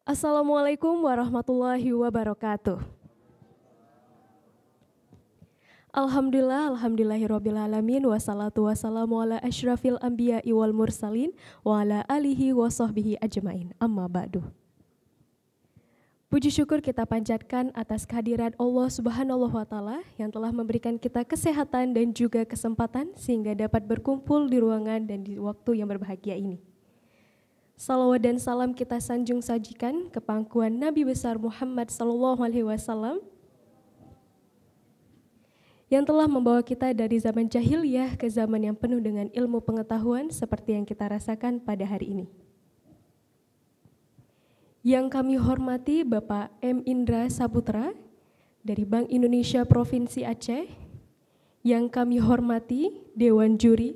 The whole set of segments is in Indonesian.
Assalamualaikum warahmatullahi wabarakatuh. Alhamdulillahirrabbilalamin. Wassalatu wassalamu ala asyrafil anbiya'i wal mursalin wa ala alihi wa sahbihi ajmain. Amma ba'du. Puji syukur kita panjatkan atas kehadiran Allah Subhanahu wa Ta'ala yang telah memberikan kita kesehatan dan juga kesempatan sehingga dapat berkumpul di ruangan dan di waktu yang berbahagia ini. Salawat dan salam kita sanjung sajikan ke pangkuan Nabi besar Muhammad sallallahu alaihi wasallam yang telah membawa kita dari zaman jahiliyah ke zaman yang penuh dengan ilmu pengetahuan seperti yang kita rasakan pada hari ini. Yang kami hormati Bapak M. Indra Saputra dari Bank Indonesia Provinsi Aceh, yang kami hormati Dewan Juri,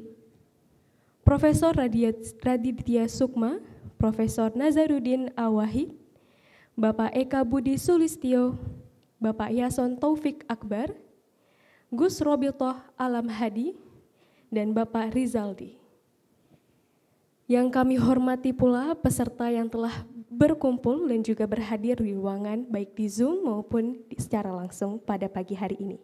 Profesor Raditya Sukma, Profesor Nazaruddin Awahid, Bapak Eka Budi Sulistyo, Bapak Yason Taufik Akbar, Gus Robitoh Alam Hadi, dan Bapak Rizaldi. Yang kami hormati pula peserta yang telah berkumpul dan juga berhadir di ruangan baik di Zoom maupun secara langsung pada pagi hari ini.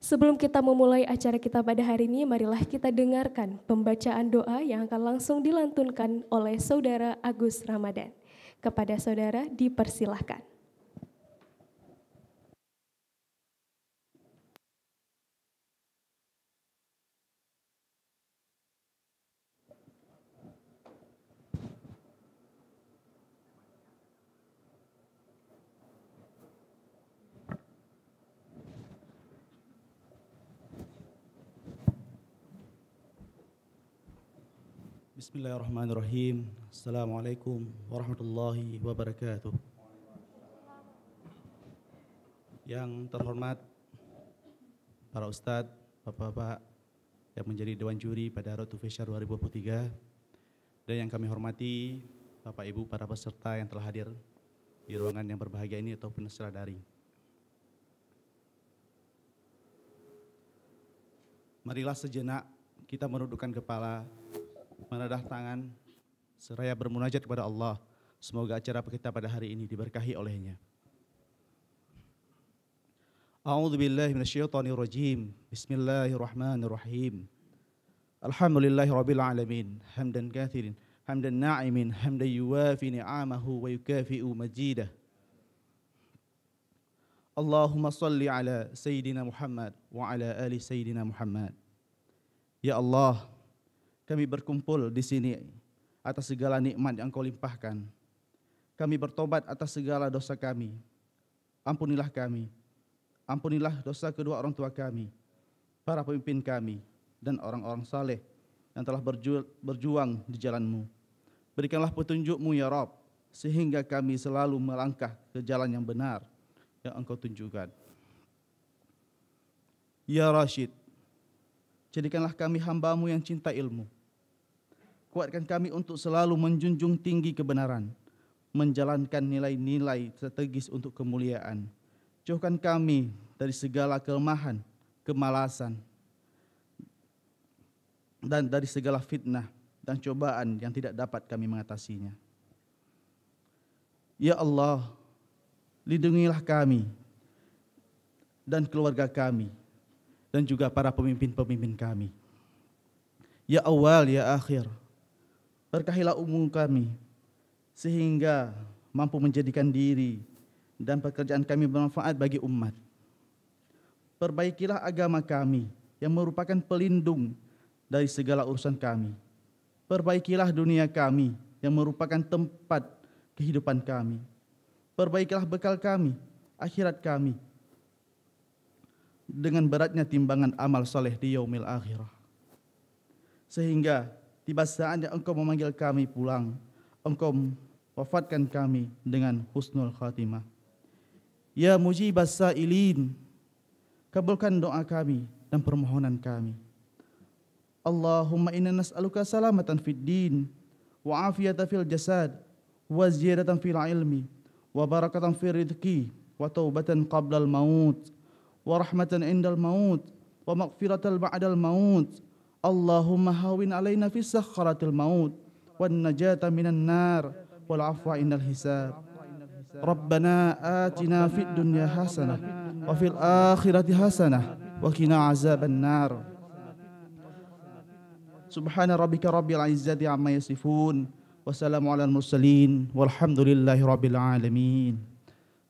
Sebelum kita memulai acara kita pada hari ini, marilah kita dengarkan pembacaan doa yang akan langsung dilantunkan oleh Saudara Agus Ramadan. Kepada saudara dipersilahkan. Bismillahirrahmanirrahim. Assalamualaikum warahmatullahi wabarakatuh. Yang terhormat para ustadz, bapak-bapak yang menjadi Dewan Juri pada Rotu Fesya 2023, dan yang kami hormati Bapak Ibu para peserta yang telah hadir di ruangan yang berbahagia ini ataupun secara daring. Marilah sejenak kita menundukkan kepala, menadah tangan, seraya bermunajat kepada Allah. Semoga acara kita pada hari ini diberkahi olehnya. A'udzu billahi minasyaitonir rajim. Bismillahirrahmanirrahim. Alhamdulillahirabbil alamin. Hamdan katsirin, hamdan na'imin, hamdan yuwafi ni'amahu wa yukafi'u majidah. Allahumma shalli ala sayyidina Muhammad wa ala ali sayyidina Muhammad. Ya Allah, kami berkumpul di sini atas segala nikmat yang Kau limpahkan. Kami bertobat atas segala dosa kami. Ampunilah kami. Ampunilah dosa kedua orang tua kami, para pemimpin kami, dan orang-orang saleh yang telah berjuang di jalan-Mu. Berikanlah petunjuk-Mu ya Rabb, sehingga kami selalu melangkah ke jalan yang benar yang Engkau tunjukkan. Ya Rashid, jadikanlah kami hamba-Mu yang cinta ilmu. Kuatkan kami untuk selalu menjunjung tinggi kebenaran, menjalankan nilai-nilai strategis untuk kemuliaan. Jauhkan kami dari segala kelemahan, kemalasan, dan dari segala fitnah dan cobaan yang tidak dapat kami mengatasinya. Ya Allah, lindungilah kami dan keluarga kami, dan juga para pemimpin-pemimpin kami. Ya Awal, ya Akhir, berkahilah umur kami, sehingga mampu menjadikan diri dan pekerjaan kami bermanfaat bagi umat. Perbaikilah agama kami yang merupakan pelindung dari segala urusan kami. Perbaikilah dunia kami yang merupakan tempat kehidupan kami. Perbaikilah bekal kami, akhirat kami, dengan beratnya timbangan amal soleh di yaumil akhirah. Sehingga tiba saatnya Engkau memanggil kami pulang, Engkau wafatkan kami dengan husnul khatimah. Ya mujibas sa'ilin, kabulkan doa kami dan permohonan kami. Allahumma inna nas'aluka salamatan fid din, wa afiyatan fil jasad, wa ziyadatan fil ilmi, wa barakatan fil rizqi, wa taubatan qablal maut, wa rahmatan indal maut, wa maghfiratan ba'dal maut. Allahumma hawin alaina fi sakharatil maut, wan najata minan nar, والعفو عند الحساب. ربنا آتنا في الدنيا حسنة وفي الآخرة حسنة وقنا عذاب النار. سبحان ربك رب العزة عما يصفون وسلام على المرسلين والحمد لله رب العالمين.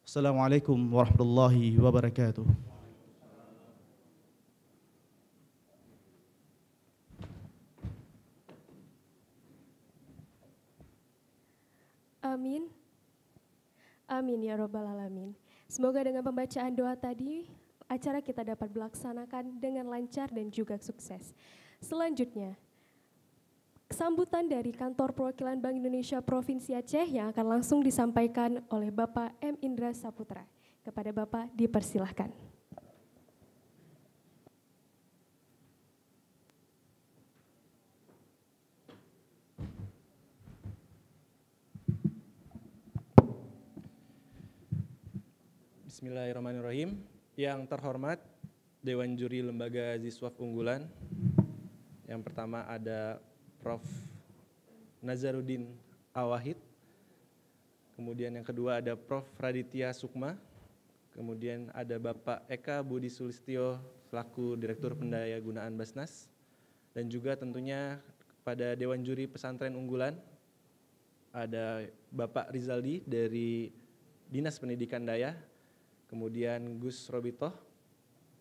السلام عليكم ورحمة الله وبركاته. Amin. Amin ya robbal alamin. Semoga dengan pembacaan doa tadi, acara kita dapat dilaksanakan dengan lancar dan juga sukses. Selanjutnya, sambutan dari Kantor Perwakilan Bank Indonesia Provinsi Aceh yang akan langsung disampaikan oleh Bapak M. Indra Saputra. Kepada Bapak dipersilahkan. Bismillahirrahmanirrahim. Yang terhormat Dewan Juri Lembaga Ziswaf Unggulan. Yang pertama ada Prof. Nazaruddin Awahid. Kemudian yang kedua ada Prof. Raditya Sukma. Kemudian ada Bapak Eka Budi Sulistyo selaku Direktur Pendayagunaan Basnas. Dan juga tentunya pada Dewan Juri Pesantren Unggulan ada Bapak Rizaldi dari Dinas Pendidikan Daya. Kemudian Gus Robito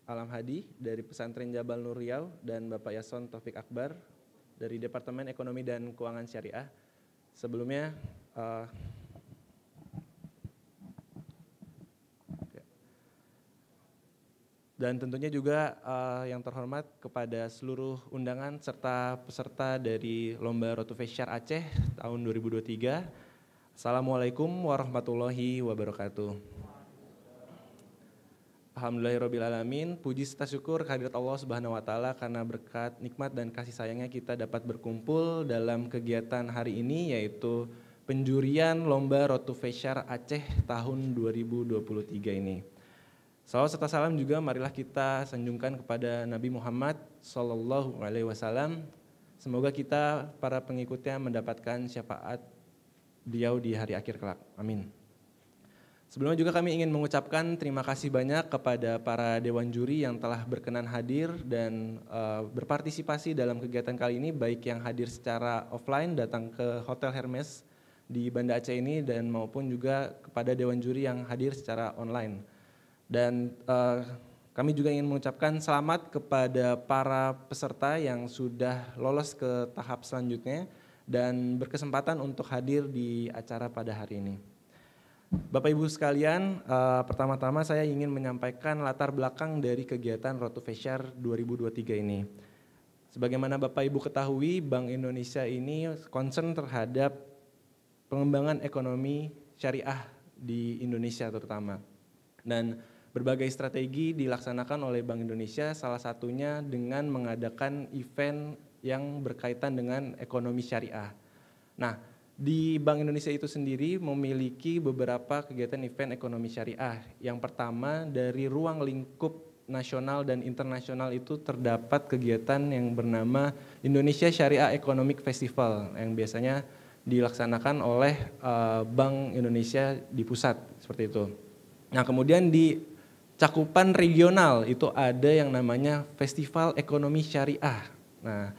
Alam Hadi dari Pesantren Jabal Nur Riau dan Bapak Yason Taufik Akbar dari Departemen Ekonomi dan Keuangan Syariah. Sebelumnya dan tentunya juga yang terhormat kepada seluruh undangan serta peserta dari Lomba Road to Fair Aceh tahun 2023. Assalamualaikum warahmatullahi wabarakatuh. Alhamdulillahirrabbilalamin, puji serta syukur kehadirat Allah Subhanahu wa Ta'ala karena berkat nikmat dan kasih sayangnya kita dapat berkumpul dalam kegiatan hari ini, yaitu penjurian Lomba Road to Fair Aceh tahun 2023 ini. Salawat serta salam juga marilah kita sanjungkan kepada Nabi Muhammad Sallallahu Alaihi Wasallam. Semoga kita para pengikutnya mendapatkan syafaat beliau di hari akhir kelak. Amin. Sebelumnya juga kami ingin mengucapkan terima kasih banyak kepada para dewan juri yang telah berkenan hadir dan berpartisipasi dalam kegiatan kali ini, baik yang hadir secara offline datang ke Hotel Hermes di Banda Aceh ini dan maupun juga kepada dewan juri yang hadir secara online. Dan kami juga ingin mengucapkan selamat kepada para peserta yang sudah lolos ke tahap selanjutnya dan berkesempatan untuk hadir di acara pada hari ini. Bapak Ibu sekalian, pertama-tama saya ingin menyampaikan latar belakang dari kegiatan Road to Fair 2023 ini. Sebagaimana Bapak Ibu ketahui, Bank Indonesia ini concern terhadap pengembangan ekonomi syariah di Indonesia terutama. Dan berbagai strategi dilaksanakan oleh Bank Indonesia, salah satunya dengan mengadakan event yang berkaitan dengan ekonomi syariah. Nah, di Bank Indonesia itu sendiri memiliki beberapa kegiatan event ekonomi syariah. Yang pertama, dari ruang lingkup nasional dan internasional itu terdapat kegiatan yang bernama Indonesia Syariah Economic Festival yang biasanya dilaksanakan oleh Bank Indonesia di pusat, seperti itu. Nah, kemudian di cakupan regional itu ada yang namanya Festival Ekonomi Syariah. Nah,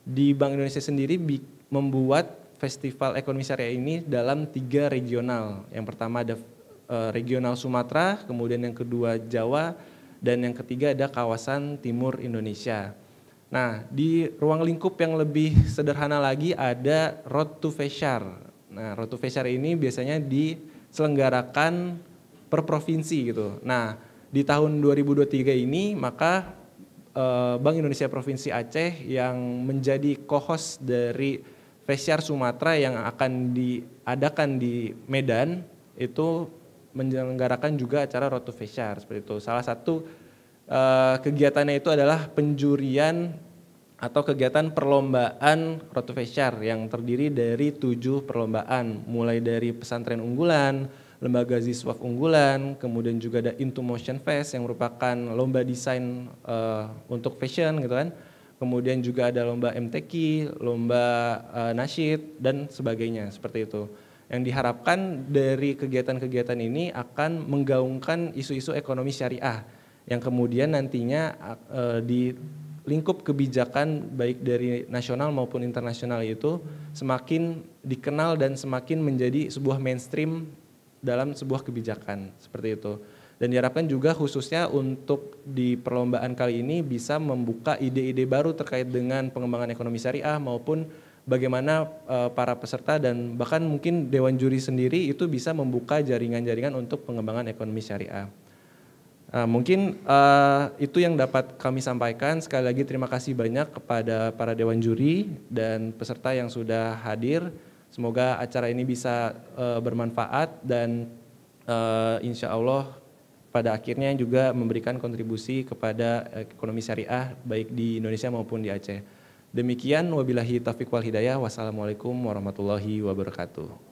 di Bank Indonesia sendiri membuat Festival Ekonomi Syariah ini dalam 3 regional. Yang pertama ada regional Sumatera, kemudian yang kedua Jawa, dan yang ketiga ada kawasan Timur Indonesia. Nah, di ruang lingkup yang lebih sederhana lagi ada Road to Fair. Nah, Road to Fair ini biasanya diselenggarakan per provinsi gitu. Nah, di tahun 2023 ini maka Bank Indonesia Provinsi Aceh yang menjadi co-host dari Fair Sumatera yang akan diadakan di Medan itu menyelenggarakan juga acara Road to Fair seperti itu. Salah satu kegiatannya itu adalah penjurian atau kegiatan perlombaan Road to Fair yang terdiri dari 7 perlombaan, mulai dari pesantren unggulan, lembaga ziswaf unggulan, kemudian juga ada Into Motion Fest yang merupakan lomba desain untuk fashion gitu kan. Kemudian juga ada lomba MTQ, lomba nasyid dan sebagainya seperti itu. Yang diharapkan dari kegiatan-kegiatan ini akan menggaungkan isu-isu ekonomi syariah yang kemudian nantinya di lingkup kebijakan baik dari nasional maupun internasional itu semakin dikenal dan semakin menjadi sebuah mainstream dalam sebuah kebijakan seperti itu. Dan diharapkan juga khususnya untuk di perlombaan kali ini bisa membuka ide-ide baru terkait dengan pengembangan ekonomi syariah maupun bagaimana para peserta dan bahkan mungkin Dewan Juri sendiri itu bisa membuka jaringan-jaringan untuk pengembangan ekonomi syariah. Mungkin itu yang dapat kami sampaikan. Sekali lagi terima kasih banyak kepada para Dewan Juri dan peserta yang sudah hadir. Semoga acara ini bisa bermanfaat dan insya Allah pada akhirnya juga memberikan kontribusi kepada ekonomi syariah baik di Indonesia maupun di Aceh. Demikian, wabillahi taufiq wal hidayah. Wassalamualaikum warahmatullahi wabarakatuh.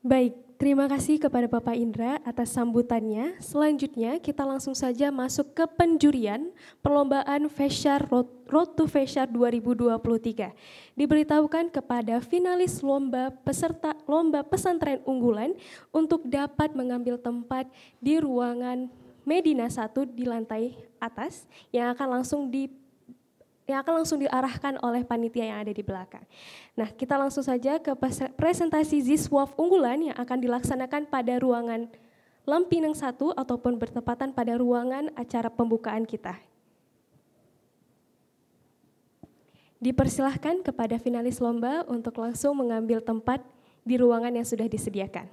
Baik, terima kasih kepada Bapak Indra atas sambutannya. Selanjutnya kita langsung saja masuk ke penjurian perlombaan Fesyar Road to Fesyar 2023. Diberitahukan kepada finalis lomba peserta lomba pesantren unggulan untuk dapat mengambil tempat di ruangan Medina 1 di lantai atas yang akan langsung diarahkan oleh panitia yang ada di belakang. Nah, kita langsung saja ke presentasi Ziswaf unggulan yang akan dilaksanakan pada ruangan Lampinang 1 ataupun bertepatan pada ruangan acara pembukaan kita. Dipersilahkan kepada finalis lomba untuk langsung mengambil tempat di ruangan yang sudah disediakan.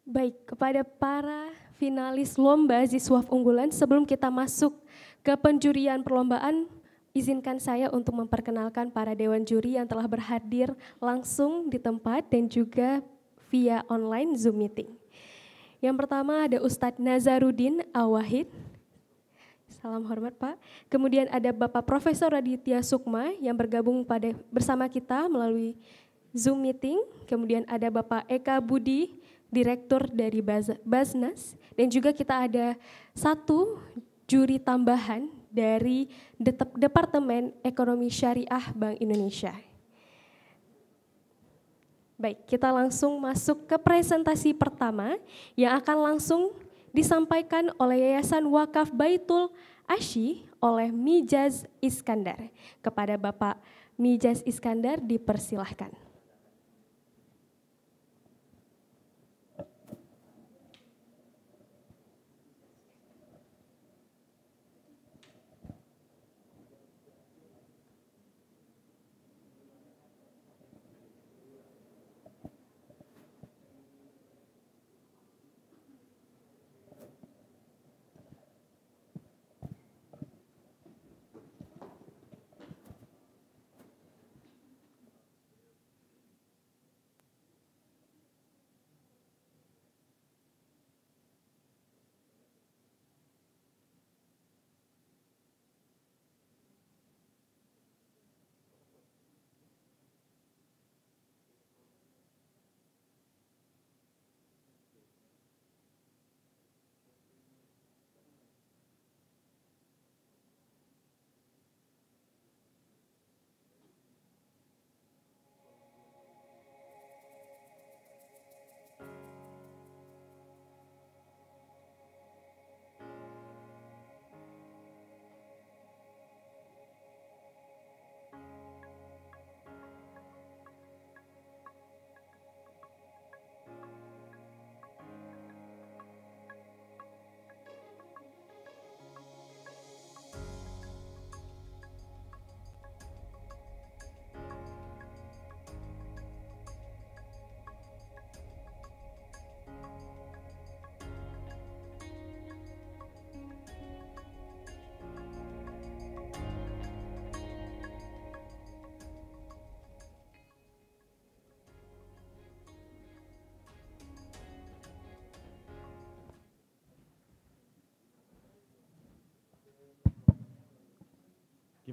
Baik, kepada para finalis lomba Ziswaf unggulan, sebelum kita masuk ke penjurian perlombaan, izinkan saya untuk memperkenalkan para dewan juri yang telah berhadir langsung di tempat dan juga via online Zoom meeting. Yang pertama ada Ustadz Nazarudin Awahid. Salam hormat Pak. Kemudian ada Bapak Profesor Raditya Sukma yang bergabung bersama kita melalui Zoom meeting. Kemudian ada Bapak Eka Budi, Direktur dari Basnas, dan juga kita ada satu juri tambahan dari Departemen Ekonomi Syariah Bank Indonesia. Baik, kita langsung masuk ke presentasi pertama yang akan langsung disampaikan oleh Yayasan Wakaf Baitul Asyi oleh Mijaz Iskandar. Kepada Bapak Mijaz Iskandar dipersilahkan.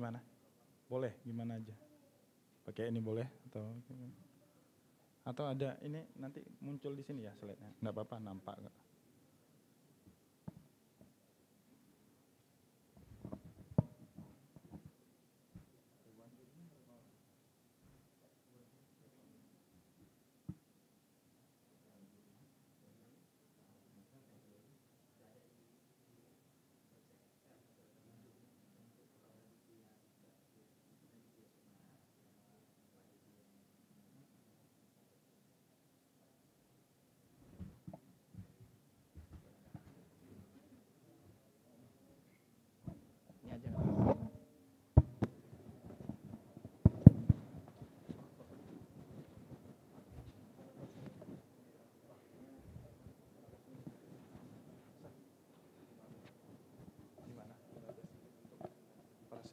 Gimana? Boleh, gimana aja. Pakai ini boleh atau ada ini nanti muncul di sini ya slide-nya. Enggak apa-apa, nampak kok.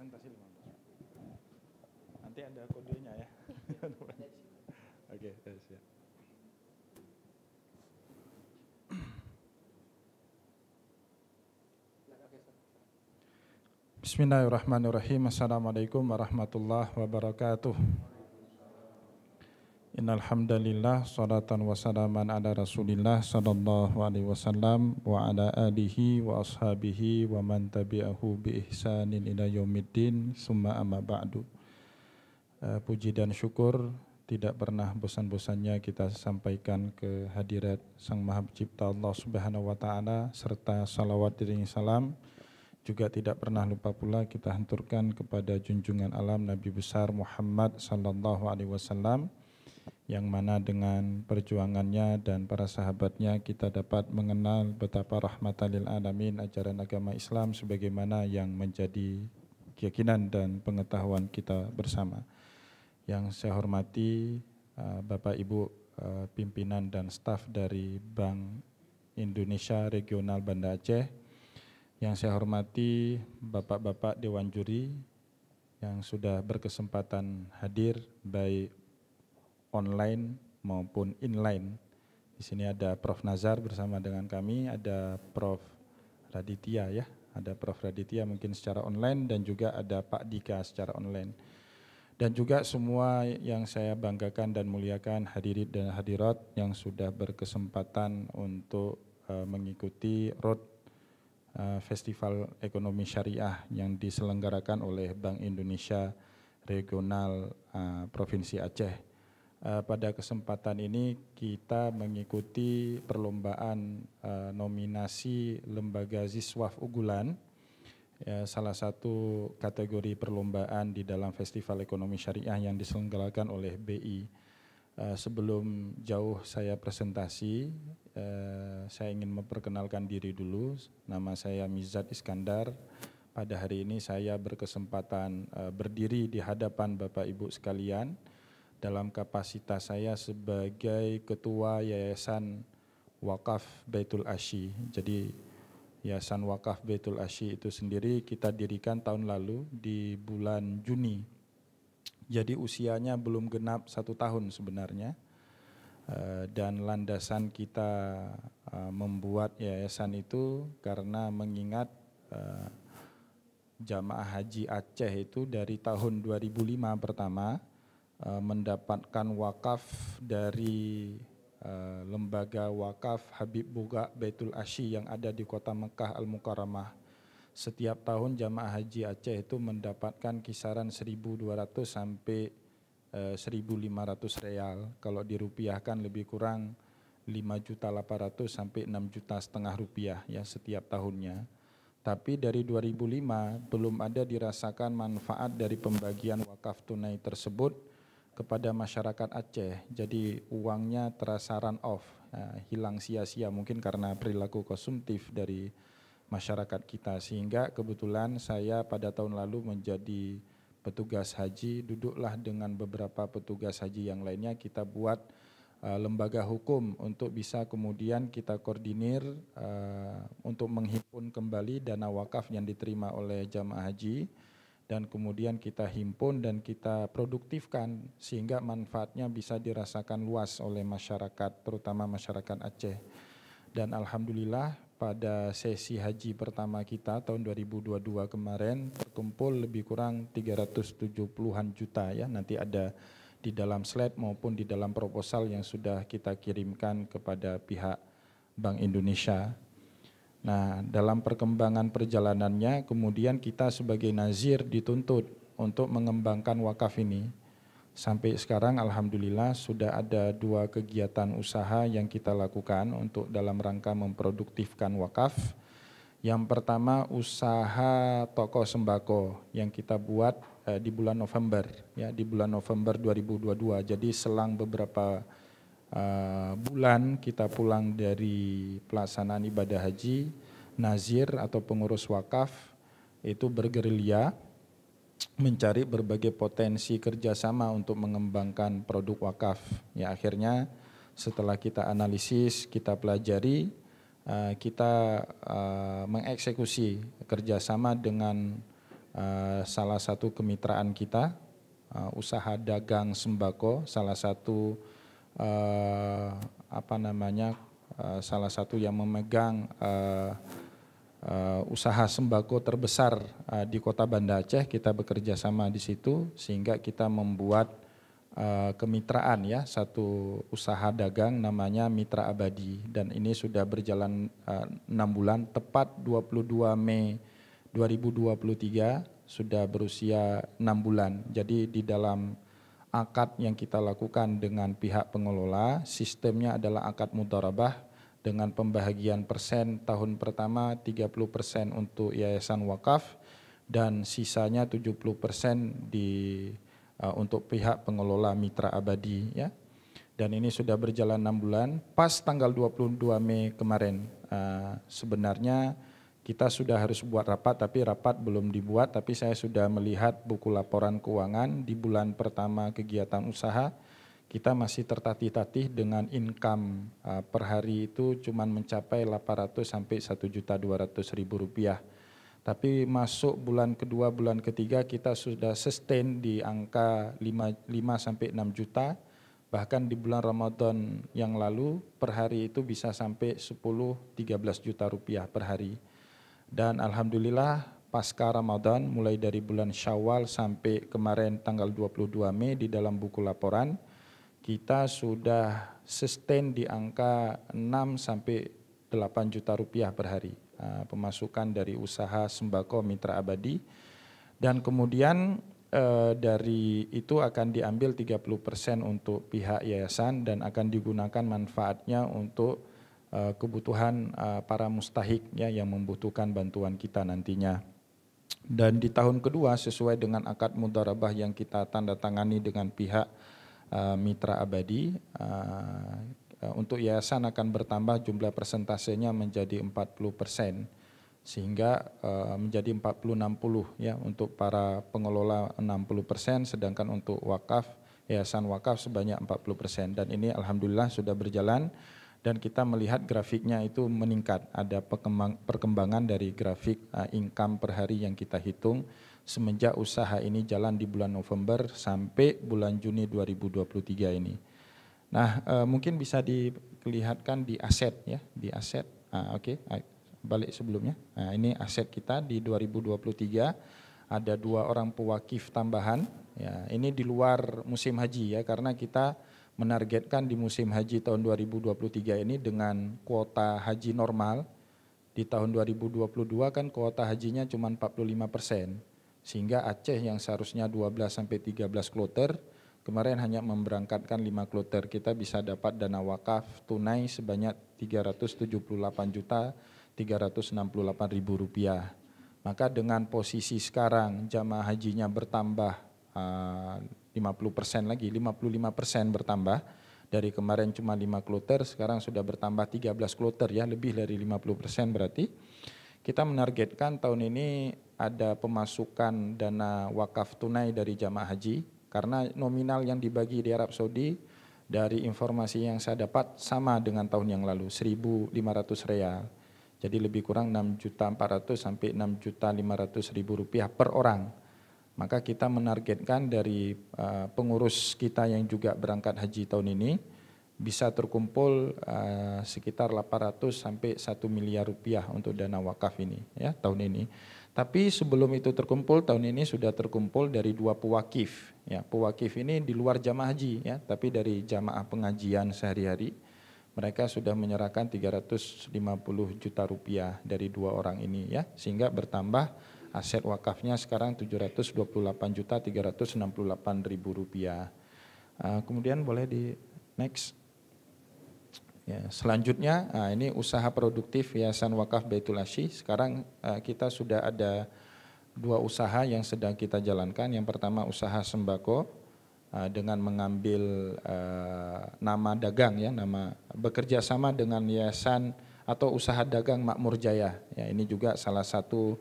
Presentasi 15. Nanti ada kodenya ya. Oke, siap. Bismillahirrahmanirrahim. Assalamualaikum warahmatullahi wabarakatuh. Innal hamdalillah salatan wa salaman ala Rasulillah sallallahu alaihi wasallam wa ala alihi wa ashabihi wa man tabi'ahu bi ihsanin ila yaumiddin summa amma ba'du. Puji dan syukur tidak pernah bosan-bosannya kita sampaikan ke hadirat Sang Maha Pencipta Allah Subhanahu wa taala serta salawat dan salam juga tidak pernah lupa pula kita hanturkan kepada junjungan alam Nabi besar Muhammad sallallahu alaihi wasallam yang mana dengan perjuangannya dan para sahabatnya kita dapat mengenal betapa rahmatan lil alamin ajaran agama Islam sebagaimana yang menjadi keyakinan dan pengetahuan kita bersama. Yang saya hormati Bapak Ibu pimpinan dan staf dari Bank Indonesia Regional Banda Aceh, yang saya hormati Bapak-bapak Dewan Juri yang sudah berkesempatan hadir baik online maupun inline. Di sini ada Prof. Nazar bersama dengan kami, ada Prof. Raditya ya, ada Prof. Raditya mungkin secara online dan juga ada Pak Dika secara online. Dan juga semua yang saya banggakan dan muliakan hadirin dan hadirat yang sudah berkesempatan untuk mengikuti Road Festival Ekonomi Syariah yang diselenggarakan oleh Bank Indonesia Regional Provinsi Aceh. Pada kesempatan ini kita mengikuti perlombaan nominasi Lembaga Ziswaf Unggulan, salah satu kategori perlombaan di dalam Festival Ekonomi Syariah yang diselenggarakan oleh BI. Sebelum jauh saya presentasi, saya ingin memperkenalkan diri dulu. Nama saya Mizat Iskandar. Pada hari ini saya berkesempatan berdiri di hadapan Bapak Ibu sekalian dalam kapasitas saya sebagai Ketua Yayasan Wakaf Baitul Asy. Jadi Yayasan Wakaf Baitul Asy itu sendiri kita dirikan tahun lalu di bulan Juni. Jadi usianya belum genap 1 tahun sebenarnya. Dan landasan kita membuat yayasan itu karena mengingat jamaah haji Aceh itu dari tahun 2005 pertama mendapatkan wakaf dari lembaga wakaf Habib Boga Baitul Asy yang ada di kota Mekah Al-Mukarramah. Setiap tahun jamaah haji Aceh itu mendapatkan kisaran 1.200 sampai 1.500 real. Kalau dirupiahkan lebih kurang 5.800.000 sampai 6,5 juta rupiah ya setiap tahunnya. Tapi dari 2005 belum ada dirasakan manfaat dari pembagian wakaf tunai tersebut kepada masyarakat Aceh. Jadi uangnya terasa run off, hilang sia-sia mungkin karena perilaku konsumtif dari masyarakat kita. Sehingga kebetulan saya pada tahun lalu menjadi petugas haji, duduklah dengan beberapa petugas haji yang lainnya, kita buat lembaga hukum untuk bisa kemudian kita koordinir untuk menghimpun kembali dana wakaf yang diterima oleh jamaah haji, dan kemudian kita himpun dan kita produktifkan sehingga manfaatnya bisa dirasakan luas oleh masyarakat, terutama masyarakat Aceh. Dan alhamdulillah pada sesi haji pertama kita tahun 2022 kemarin terkumpul lebih kurang 370-an juta ya. Nanti ada di dalam slide maupun di dalam proposal yang sudah kita kirimkan kepada pihak Bank Indonesia. Nah, dalam perkembangan perjalanannya kemudian kita sebagai nazir dituntut untuk mengembangkan wakaf ini. Sampai sekarang alhamdulillah sudah ada 2 kegiatan usaha yang kita lakukan untuk dalam rangka memproduktifkan wakaf. Yang pertama usaha toko sembako yang kita buat di bulan November ya, di bulan November 2022. Jadi selang beberapa bulan kita pulang dari pelaksanaan ibadah haji, nazir atau pengurus wakaf itu bergerilya mencari berbagai potensi kerjasama untuk mengembangkan produk wakaf. Ya, akhirnya setelah kita analisis, kita pelajari, kita mengeksekusi kerjasama dengan salah satu kemitraan kita, usaha dagang sembako, salah satu salah satu yang memegang usaha sembako terbesar di Kota Banda Aceh. Kita bekerja sama di situ sehingga kita membuat kemitraan ya, satu usaha dagang namanya Mitra Abadi, dan ini sudah berjalan 6 bulan, tepat 22 Mei 2023 sudah berusia 6 bulan. Jadi di dalam akad yang kita lakukan dengan pihak pengelola, sistemnya adalah akad mudharabah dengan pembahagian persen tahun pertama 30% untuk yayasan wakaf dan sisanya 70% untuk pihak pengelola Mitra Abadi ya. Dan ini sudah berjalan 6 bulan. Pas tanggal 22 Mei kemarin sebenarnya kita sudah harus buat rapat, tapi rapat belum dibuat, tapi saya sudah melihat buku laporan keuangan di bulan pertama kegiatan usaha. Kita masih tertatih-tatih dengan income per hari itu cuma mencapai 800 sampai 1.200.000 rupiah. Tapi masuk bulan kedua, bulan ketiga kita sudah sustain di angka 5 sampai 6 juta. Bahkan di bulan Ramadan yang lalu per hari itu bisa sampai 10-13 juta rupiah per hari. Dan alhamdulillah pasca Ramadan mulai dari bulan Syawal sampai kemarin tanggal 22 Mei di dalam buku laporan kita sudah sustain di angka 6 sampai 8 juta rupiah per hari pemasukan dari usaha sembako Mitra Abadi. Dan kemudian dari itu akan diambil 30% untuk pihak yayasan dan akan digunakan manfaatnya untuk kebutuhan para mustahik ya, yang membutuhkan bantuan kita nantinya. Dan di tahun kedua sesuai dengan akad mudharabah yang kita tanda tangani dengan pihak Mitra Abadi, untuk yayasan akan bertambah jumlah persentasenya menjadi 40%, sehingga menjadi 40-60 ya, untuk para pengelola 60%, sedangkan untuk wakaf, yayasan wakaf sebanyak 40%. Dan ini alhamdulillah sudah berjalan dan kita melihat grafiknya itu meningkat, ada perkembangan dari grafik income per hari yang kita hitung semenjak usaha ini jalan di bulan November sampai bulan Juni 2023 ini. Nah, mungkin bisa dilihatkan di aset ya, di aset. Oke, balik sebelumnya. Nah, ini aset kita di 2023 ada 2 orang pewakif tambahan. Ya, ini di luar musim haji ya, karena kita menargetkan di musim haji tahun 2023 ini dengan kuota haji normal. Di tahun 2022 kan kuota hajinya cuma 45%. Sehingga Aceh yang seharusnya 12-13 kloter, kemarin hanya memberangkatkan 5 kloter. Kita bisa dapat dana wakaf tunai sebanyak 378.368.000 rupiah. Maka dengan posisi sekarang jamaah hajinya bertambah 50% lagi, 55% bertambah. Dari kemarin cuma 5 kloter, sekarang sudah bertambah 13 kloter ya, lebih dari 50% berarti. Kita menargetkan tahun ini ada pemasukan dana wakaf tunai dari jamaah haji, karena nominal yang dibagi di Arab Saudi dari informasi yang saya dapat sama dengan tahun yang lalu, 1.500 real. Jadi lebih kurang 6.400.000 sampai 6.500.000 rupiah per orang. Maka kita menargetkan dari pengurus kita yang juga berangkat haji tahun ini, bisa terkumpul sekitar 800 sampai 1 miliar rupiah untuk dana wakaf ini ya tahun ini. Tapi sebelum itu terkumpul, tahun ini sudah terkumpul dari 2 pewakif. Ya, pewakif ini di luar jamaah haji ya, tapi dari jamaah pengajian sehari-hari. Mereka sudah menyerahkan 350 juta rupiah dari 2 orang ini ya, sehingga bertambah aset wakafnya sekarang 728.368.000 rupiah. Kemudian boleh di next. Ya, selanjutnya ini usaha produktif Yayasan Wakaf Baitul Asy. Sekarang kita sudah ada 2 usaha yang sedang kita jalankan. Yang pertama usaha sembako dengan mengambil nama dagang ya, nama bekerja sama dengan yayasan atau usaha dagang Makmur Jaya. Ya, ini juga salah satu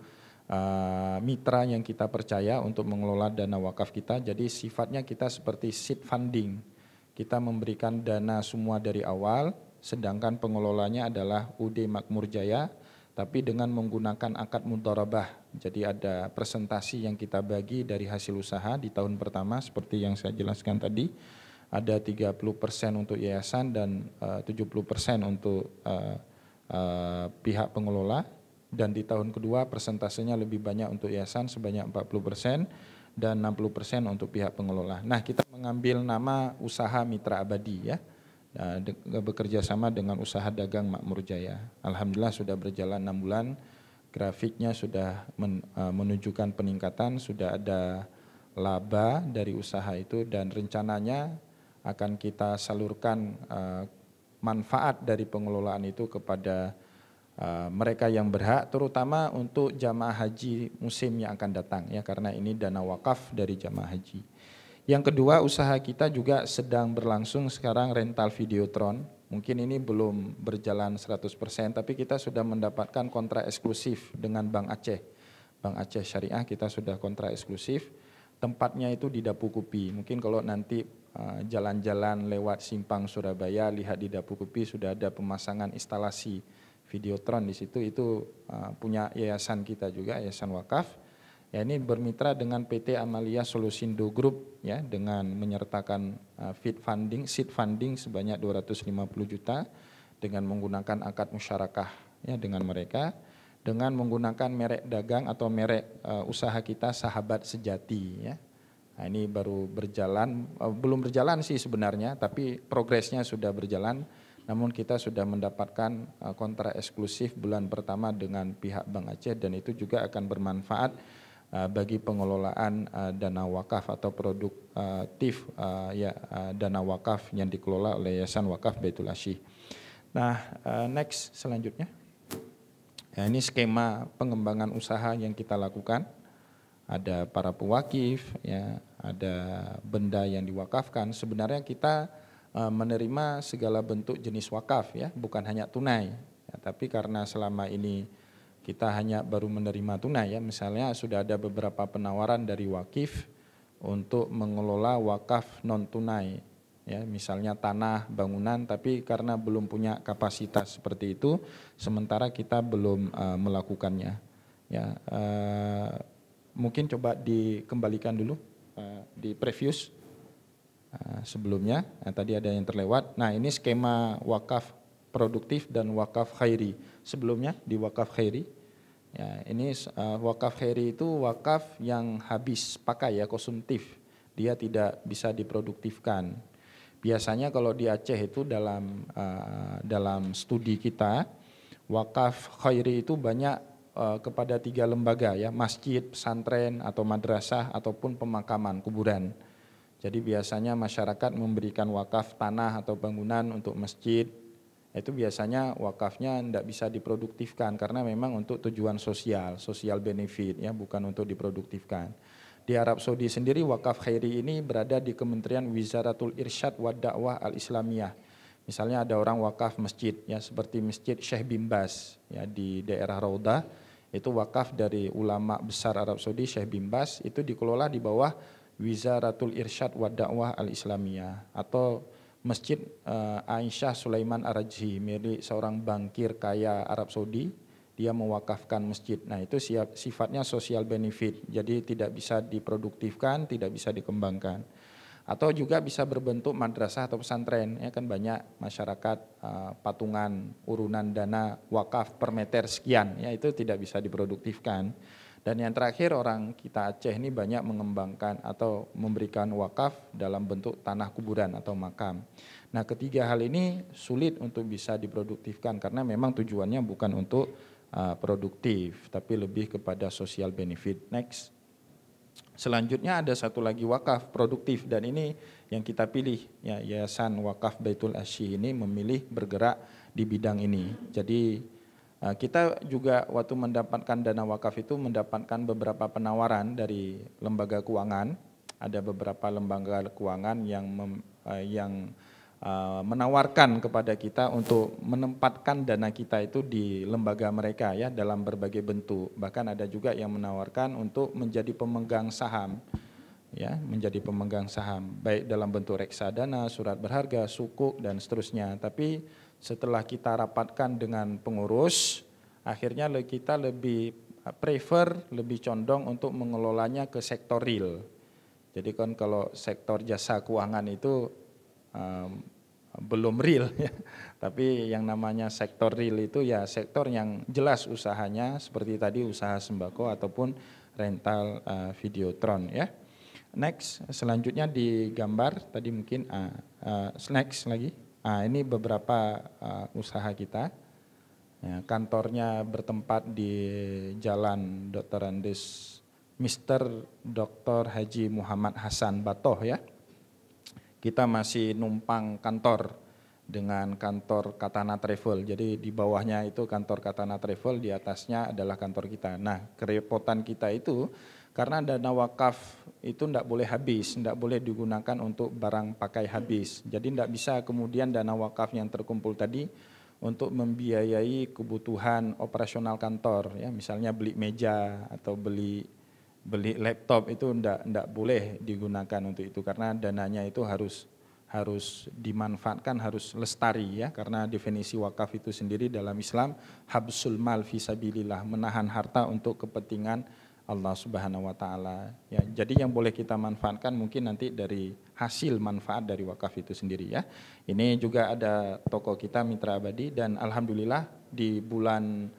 mitra yang kita percaya untuk mengelola dana wakaf kita. Jadi sifatnya kita seperti seed funding. Kita memberikan dana semua dari awal, sedangkan pengelolanya adalah UD Makmur Jaya, tapi dengan menggunakan akad mudharabah. Jadi ada presentasi yang kita bagi dari hasil usaha di tahun pertama seperti yang saya jelaskan tadi. Ada 30% untuk yayasan dan 70% untuk pihak pengelola. Dan di tahun kedua persentasenya lebih banyak untuk yayasan sebanyak 40% dan 60% untuk pihak pengelola. Nah, kita mengambil nama usaha Mitra Abadi ya. Bekerja sama dengan usaha dagang Makmur Jaya. Alhamdulillah sudah berjalan 6 bulan, grafiknya sudah menunjukkan peningkatan, sudah ada laba dari usaha itu dan rencananya akan kita salurkan manfaat dari pengelolaan itu kepada mereka yang berhak, terutama untuk jamaah haji musim yang akan datang ya, karena ini dana wakaf dari jamaah haji. Yang kedua, usaha kita juga sedang berlangsung sekarang rental Videotron. Mungkin ini belum berjalan 100%, tapi kita sudah mendapatkan kontrak eksklusif dengan Bank Aceh. Bank Aceh Syariah kita sudah kontrak eksklusif. Tempatnya itu di Dapu Kupi. Mungkin kalau nanti jalan-jalan lewat Simpang Surabaya, lihat di Dapu Kupi sudah ada pemasangan instalasi Videotron di situ. Itu punya yayasan kita juga, Yayasan Wakaf. Ya, ini bermitra dengan PT Amalia Solusindo Group ya, dengan menyertakan seed funding sebanyak 250 juta dengan menggunakan akad musyarakah ya dengan mereka, dengan menggunakan merek dagang atau merek usaha kita Sahabat Sejati ya. Nah, ini baru berjalan, belum berjalan sih sebenarnya, tapi progresnya sudah berjalan. Namun kita sudah mendapatkan kontrak eksklusif bulan pertama dengan pihak Bank Aceh dan itu juga akan bermanfaat bagi pengelolaan dana wakaf atau produktif dana wakaf yang dikelola oleh Yayasan Wakaf Baitul Asy. Nah, next selanjutnya. Ya, ini skema pengembangan usaha yang kita lakukan. Ada para pewakif, ya, ada benda yang diwakafkan. Sebenarnya kita menerima segala bentuk jenis wakaf ya, bukan hanya tunai. Ya, tapi karena selama ini kita hanya baru menerima tunai ya, misalnya sudah ada beberapa penawaran dari wakif untuk mengelola wakaf non tunai ya, misalnya tanah, bangunan, tapi karena belum punya kapasitas seperti itu, sementara kita belum melakukannya ya. Mungkin coba dikembalikan dulu di previous sebelumnya. Nah, tadi ada yang terlewat. Nah, ini skema wakaf produktif dan wakaf khairi. Sebelumnya di wakaf khairi ya, ini wakaf khairi itu wakaf yang habis pakai ya, konsumtif, dia tidak bisa diproduktifkan. Biasanya kalau di Aceh itu dalam studi kita, wakaf khairi itu banyak kepada 3 lembaga ya, masjid, pesantren atau madrasah ataupun pemakaman kuburan. Jadi biasanya masyarakat memberikan wakaf tanah atau bangunan untuk masjid. Itu biasanya wakafnya tidak bisa diproduktifkan karena memang untuk tujuan social benefit ya, bukan untuk diproduktifkan. Di Arab Saudi sendiri wakaf khairi ini berada di Kementerian Wizaratul Irsyad wa Da'wah Al-Islamiyah. Misalnya ada orang wakaf masjid ya, seperti Masjid Syekh Bin Baz ya di daerah Raudah, itu wakaf dari ulama besar Arab Saudi Syekh Bin Baz, itu dikelola di bawah Wizaratul Irsyad wa Da'wah Al-Islamiyah. Atau Masjid Aisyah Sulaiman Ar-Rajhi milik seorang bankir kaya Arab Saudi, dia mewakafkan masjid. Nah, itu sifatnya social benefit, jadi tidak bisa diproduktifkan, tidak bisa dikembangkan. Atau juga bisa berbentuk madrasah atau pesantren, ya kan banyak masyarakat patungan urunan dana wakaf per meter sekian, ya itu tidak bisa diproduktifkan. Dan yang terakhir, orang kita Aceh ini banyak mengembangkan atau memberikan wakaf dalam bentuk tanah kuburan atau makam. Nah, ketiga hal ini sulit untuk bisa diproduktifkan karena memang tujuannya bukan untuk produktif, tapi lebih kepada social benefit. Next. Selanjutnya ada satu lagi wakaf produktif, dan ini yang kita pilih, ya, Yayasan Wakaf Baitul Asy ini memilih bergerak di bidang ini. Jadi kita juga waktu mendapatkan dana wakaf itu mendapatkan beberapa penawaran dari lembaga keuangan. Ada beberapa lembaga keuangan yang menawarkan kepada kita untuk menempatkan dana kita itu di lembaga mereka, ya, dalam berbagai bentuk. Bahkan ada juga yang menawarkan untuk menjadi pemegang saham, ya, menjadi pemegang saham baik dalam bentuk reksadana, surat berharga, sukuk dan seterusnya. Tapi setelah kita rapatkan dengan pengurus, akhirnya kita lebih prefer, lebih condong untuk mengelolanya ke sektor real. Jadi kan kalau sektor jasa keuangan itu belum real, ya. Tapi yang namanya sektor real itu ya sektor yang jelas usahanya, seperti tadi usaha sembako ataupun rental videotron, ya. Next, selanjutnya di gambar tadi mungkin next lagi. Ini beberapa usaha kita. Ya, kantornya bertempat di Jalan Dr. Andes Mr. Dr. Haji Muhammad Hasan Batoh, ya. Kita masih numpang kantor dengan kantor Katana Travel. Jadi di bawahnya itu kantor Katana Travel, di atasnya adalah kantor kita. Nah, kerepotan kita itu karena dana wakaf itu tidak boleh habis, tidak boleh digunakan untuk barang pakai habis. Jadi tidak bisa kemudian dana wakaf yang terkumpul tadi untuk membiayai kebutuhan operasional kantor, ya, misalnya beli meja atau beli laptop, itu enggak boleh digunakan untuk itu karena dananya itu harus dimanfaatkan, harus lestari, ya, karena definisi wakaf itu sendiri dalam Islam habsul mal fisabilillah, menahan harta untuk kepentingan Allah Subhanahu wa taala, ya. Jadi yang boleh kita manfaatkan mungkin nanti dari hasil manfaat dari wakaf itu sendiri, ya. Ini juga ada toko kita Mitra Abadi, dan alhamdulillah di bulan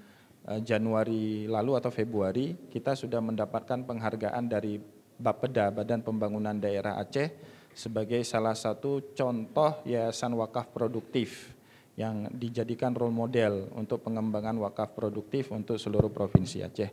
Januari lalu atau Februari kita sudah mendapatkan penghargaan dari Bapeda, Badan Pembangunan Daerah Aceh, sebagai salah satu contoh yayasan wakaf produktif yang dijadikan role model untuk pengembangan wakaf produktif untuk seluruh provinsi Aceh.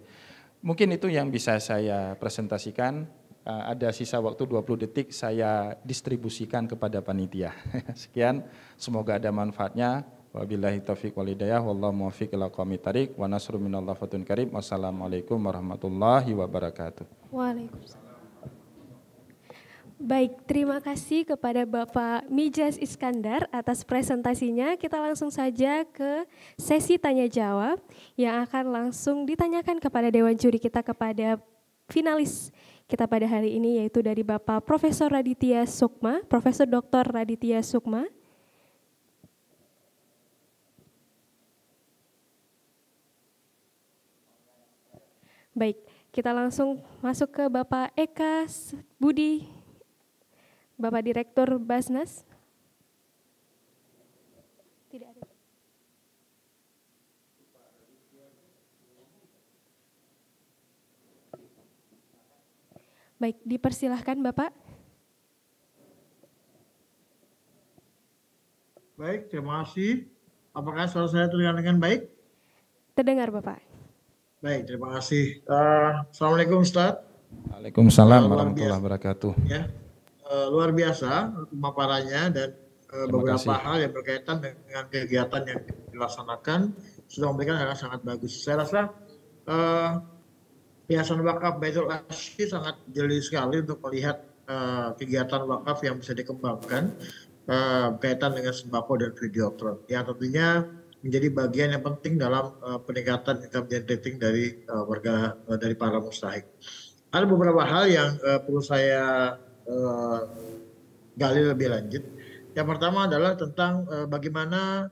Mungkin itu yang bisa saya presentasikan. Ada sisa waktu 20 detik, saya distribusikan kepada panitia. Sekian, semoga ada manfaatnya. Wabillahi taufiq wal hidayah, wallahu muwaffiq ila aqwamit thariq, wa nasru minallahi fatun karim. Wassalamualaikum warahmatullahi wabarakatuh. Waalaikumsalam. Baik, terima kasih kepada Bapak Mijas Iskandar atas presentasinya. Kita langsung saja ke sesi tanya jawab yang akan langsung ditanyakan kepada Dewan Juri kita, kepada finalis kita pada hari ini, yaitu dari Bapak Profesor Raditya Sukma, Profesor Dr. Raditya Sukma. Baik, kita langsung masuk ke Bapak Eka Budi, Bapak Direktur Basnas. Tidak ada. Baik, dipersilahkan Bapak. Baik, terima kasih. Apakah suara saya terdengar dengan baik? Terdengar Bapak. Baik, terima kasih. Assalamualaikum Ustaz. Waalaikumsalam warahmatullahi wabarakatuh. Ya, luar biasa pemaparannya dan beberapa hal yang berkaitan dengan kegiatan yang dilaksanakan sudah memberikan hal yang sangat bagus. Saya rasa Yayasan Wakaf Baitul Asy sangat jeli sekali untuk melihat kegiatan wakaf yang bisa dikembangkan berkaitan dengan sembako dan videotron, yang tentunya menjadi bagian yang penting dalam peningkatan income generating dari warga, dari para mustahik. Ada beberapa hal yang perlu saya gali lebih lanjut. Yang pertama adalah tentang bagaimana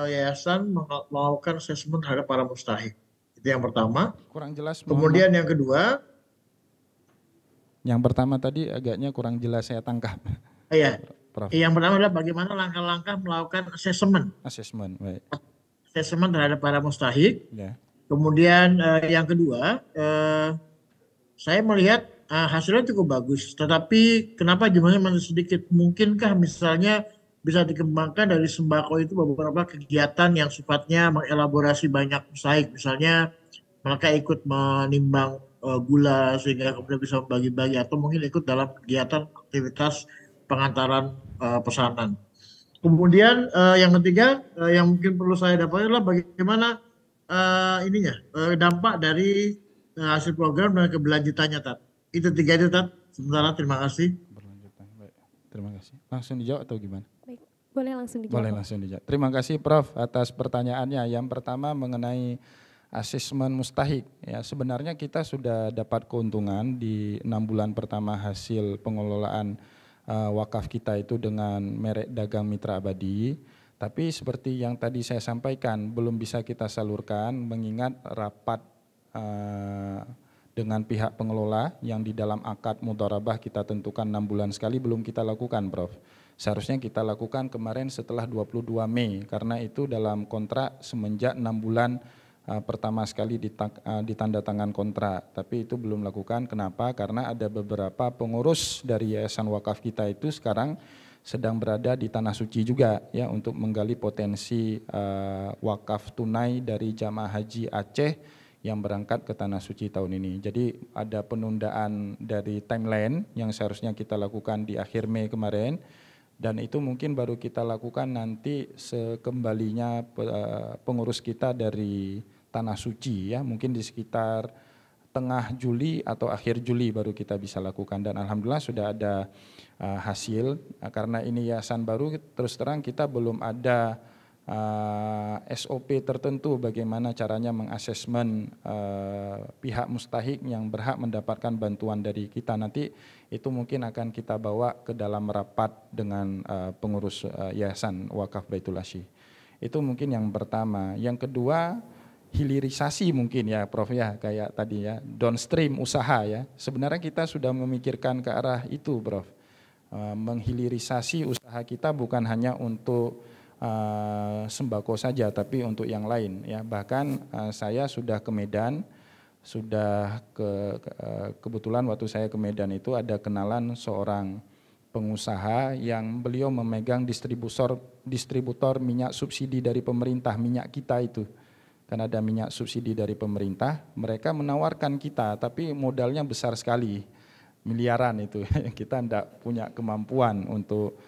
yayasan melakukan asesmen terhadap para mustahik. Itu yang pertama. Kurang jelas. Kemudian yang kedua, Yang pertama tadi agaknya kurang jelas saya tangkap. Iya. Prof. Yang pertama adalah bagaimana langkah-langkah melakukan asesmen Assessment, baik. Asesmen terhadap para mustahik. Ya. Kemudian yang kedua, saya melihat hasilnya cukup bagus. Tetapi kenapa jumlahnya masih sedikit? Mungkinkah misalnya bisa dikembangkan dari sembako itu beberapa kegiatan yang sifatnya mengelaborasi banyak mustahik. Misalnya mereka ikut menimbang gula sehingga kemudian bisa membagi-bagi, atau mungkin ikut dalam kegiatan aktivitas pengantaran pesanan. Kemudian yang ketiga yang mungkin perlu saya dapat adalah bagaimana dampak dari hasil program dan keberlanjutannya, Tat. Itu tiga itu, Tat. Sementara terima kasih. Berlanjutan, baik. Terima kasih. Langsung dijawab atau gimana? Baik, boleh langsung dijawab. Boleh langsung dijawab. Terima kasih Prof atas pertanyaannya. Yang pertama mengenai asesmen mustahik. Ya, sebenarnya kita sudah dapat keuntungan di 6 bulan pertama hasil pengelolaan wakaf kita itu dengan merek dagang Mitra Abadi. Tapi seperti yang tadi saya sampaikan, belum bisa kita salurkan mengingat rapat dengan pihak pengelola yang di dalam akad mudharabah kita tentukan 6 bulan sekali belum kita lakukan, Prof. Seharusnya kita lakukan kemarin setelah 22 Mei karena itu dalam kontrak semenjak 6 bulan pertama sekali ditanda tangan kontrak, tapi itu belum lakukan. Kenapa? Karena ada beberapa pengurus dari Yayasan Wakaf kita itu sekarang sedang berada di Tanah Suci juga ya untuk menggali potensi wakaf tunai dari jamaah haji Aceh yang berangkat ke Tanah Suci tahun ini. Jadi ada penundaan dari timeline yang seharusnya kita lakukan di akhir Mei kemarin. Dan itu mungkin baru kita lakukan nanti sekembalinya pengurus kita dari Tanah Suci ya, mungkin di sekitar tengah Juli atau akhir Juli baru kita bisa lakukan. Dan alhamdulillah sudah ada hasil. Karena ini yayasan baru, terus terang kita belum ada SOP tertentu bagaimana caranya mengasesmen pihak mustahik yang berhak mendapatkan bantuan dari kita. Nanti itu mungkin akan kita bawa ke dalam rapat dengan pengurus Yayasan Wakaf Baitul Asy. Itu mungkin yang pertama. Yang kedua, hilirisasi mungkin ya Prof ya, kayak tadi ya, downstream usaha ya. Sebenarnya kita sudah memikirkan ke arah itu Prof. Menghilirisasi usaha kita bukan hanya untuk sembako saja tapi untuk yang lain ya. Bahkan saya sudah ke Medan, sudah kebetulan waktu saya ke Medan itu ada kenalan seorang pengusaha yang beliau memegang distributor minyak subsidi dari pemerintah, minyak kita itu. Kan ada minyak subsidi dari pemerintah, mereka menawarkan kita tapi modalnya besar sekali, miliaran itu. Kita tidak punya kemampuan untuk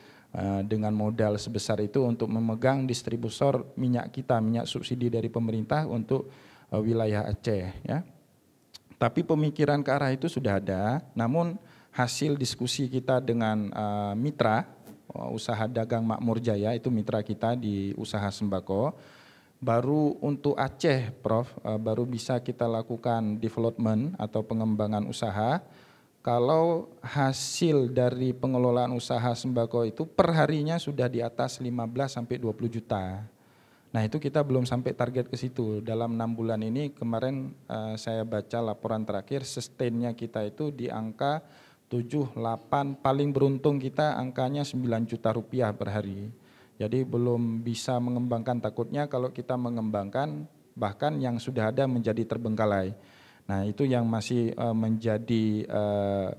dengan modal sebesar itu untuk memegang distributor minyak kita, minyak subsidi dari pemerintah untuk wilayah Aceh ya. Tapi pemikiran ke arah itu sudah ada, namun hasil diskusi kita dengan mitra usaha dagang Makmur Jaya, itu mitra kita di usaha sembako, baru untuk Aceh Prof, baru bisa kita lakukan development atau pengembangan usaha kalau hasil dari pengelolaan usaha sembako itu per harinya sudah di atas 15 sampai 20 juta. Nah itu kita belum sampai target ke situ. Dalam 6 bulan ini kemarin saya baca laporan terakhir sustainnya kita itu di angka 7, 8, paling beruntung kita angkanya 9 juta rupiah per hari. Jadi belum bisa mengembangkan, takutnya kalau kita mengembangkan bahkan yang sudah ada menjadi terbengkalai. Nah itu yang masih menjadi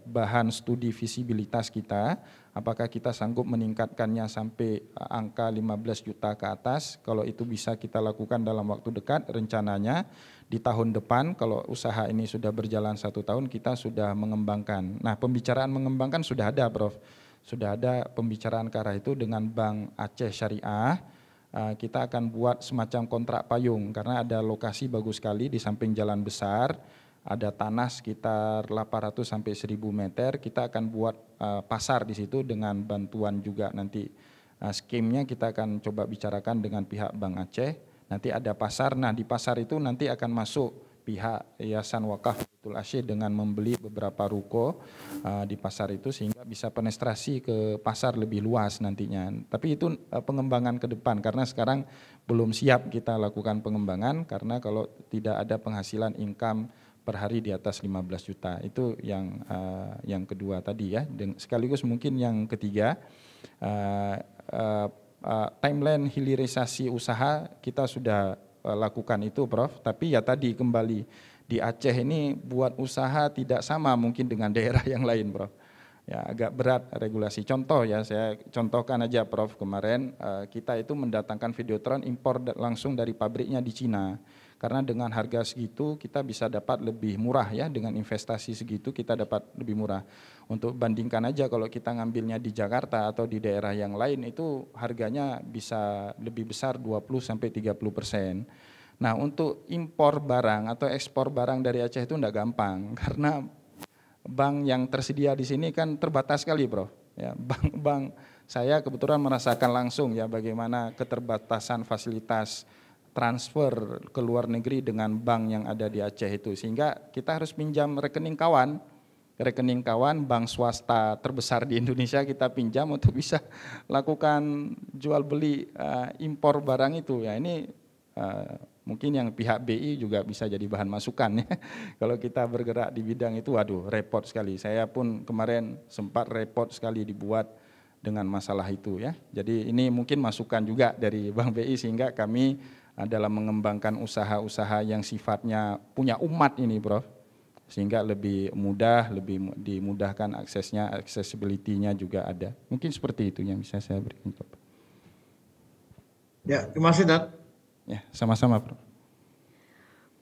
bahan studi visibilitas kita, apakah kita sanggup meningkatkannya sampai angka 15 juta ke atas. Kalau itu bisa kita lakukan dalam waktu dekat, rencananya di tahun depan kalau usaha ini sudah berjalan 1 tahun kita sudah mengembangkan. Nah pembicaraan mengembangkan sudah ada Prof, sudah ada pembicaraan ke arah itu dengan Bank Aceh Syariah. Kita akan buat semacam kontrak payung karena ada lokasi bagus sekali di samping jalan besar, ada tanah sekitar 800 sampai 1000 meter. Kita akan buat pasar di situ dengan bantuan juga nanti skemnya kita akan coba bicarakan dengan pihak Bank Aceh. Nanti ada pasar, nah di pasar itu nanti akan masuk pihak Yayasan Wakaf Baitul Asy dengan membeli beberapa ruko di pasar itu sehingga bisa penetrasi ke pasar lebih luas nantinya. Tapi itu pengembangan ke depan karena sekarang belum siap kita lakukan pengembangan karena kalau tidak ada penghasilan income per hari di atas 15 juta. Itu yang kedua tadi ya. Sekaligus mungkin yang ketiga, timeline hilirisasi usaha kita sudah lakukan itu Prof. Tapi ya tadi kembali di Aceh ini buat usaha tidak sama mungkin dengan daerah yang lain Prof. Ya agak berat regulasi. Contoh ya, saya contohkan aja Prof, kemarin kita itu mendatangkan Videotron impor langsung dari pabriknya di Cina. Karena dengan harga segitu kita bisa dapat lebih murah ya, dengan investasi segitu kita dapat lebih murah. Untuk bandingkan aja kalau kita ngambilnya di Jakarta atau di daerah yang lain itu harganya bisa lebih besar 20-30%. Nah untuk impor barang atau ekspor barang dari Aceh itu enggak gampang karena bank yang tersedia di sini kan terbatas sekali Bro. Ya, bank saya kebetulan merasakan langsung ya bagaimana keterbatasan fasilitas transfer ke luar negeri dengan bank yang ada di Aceh itu, sehingga kita harus pinjam rekening kawan bank swasta terbesar di Indonesia kita pinjam untuk bisa lakukan jual beli impor barang itu ya. Ini mungkin yang pihak BI juga bisa jadi bahan masukan ya. Kalau kita bergerak di bidang itu, waduh repot sekali. Saya pun kemarin sempat repot sekali dibuat dengan masalah itu ya. Jadi ini mungkin masukan juga dari Bank BI sehingga kami dalam mengembangkan usaha-usaha yang sifatnya punya umat ini Prof. Sehingga lebih mudah, lebih dimudahkan aksesnya, accessibility-nya juga ada. Mungkin seperti itu yang bisa saya berikan Prof. Ya, terima kasih Dan. Ya, sama-sama Prof.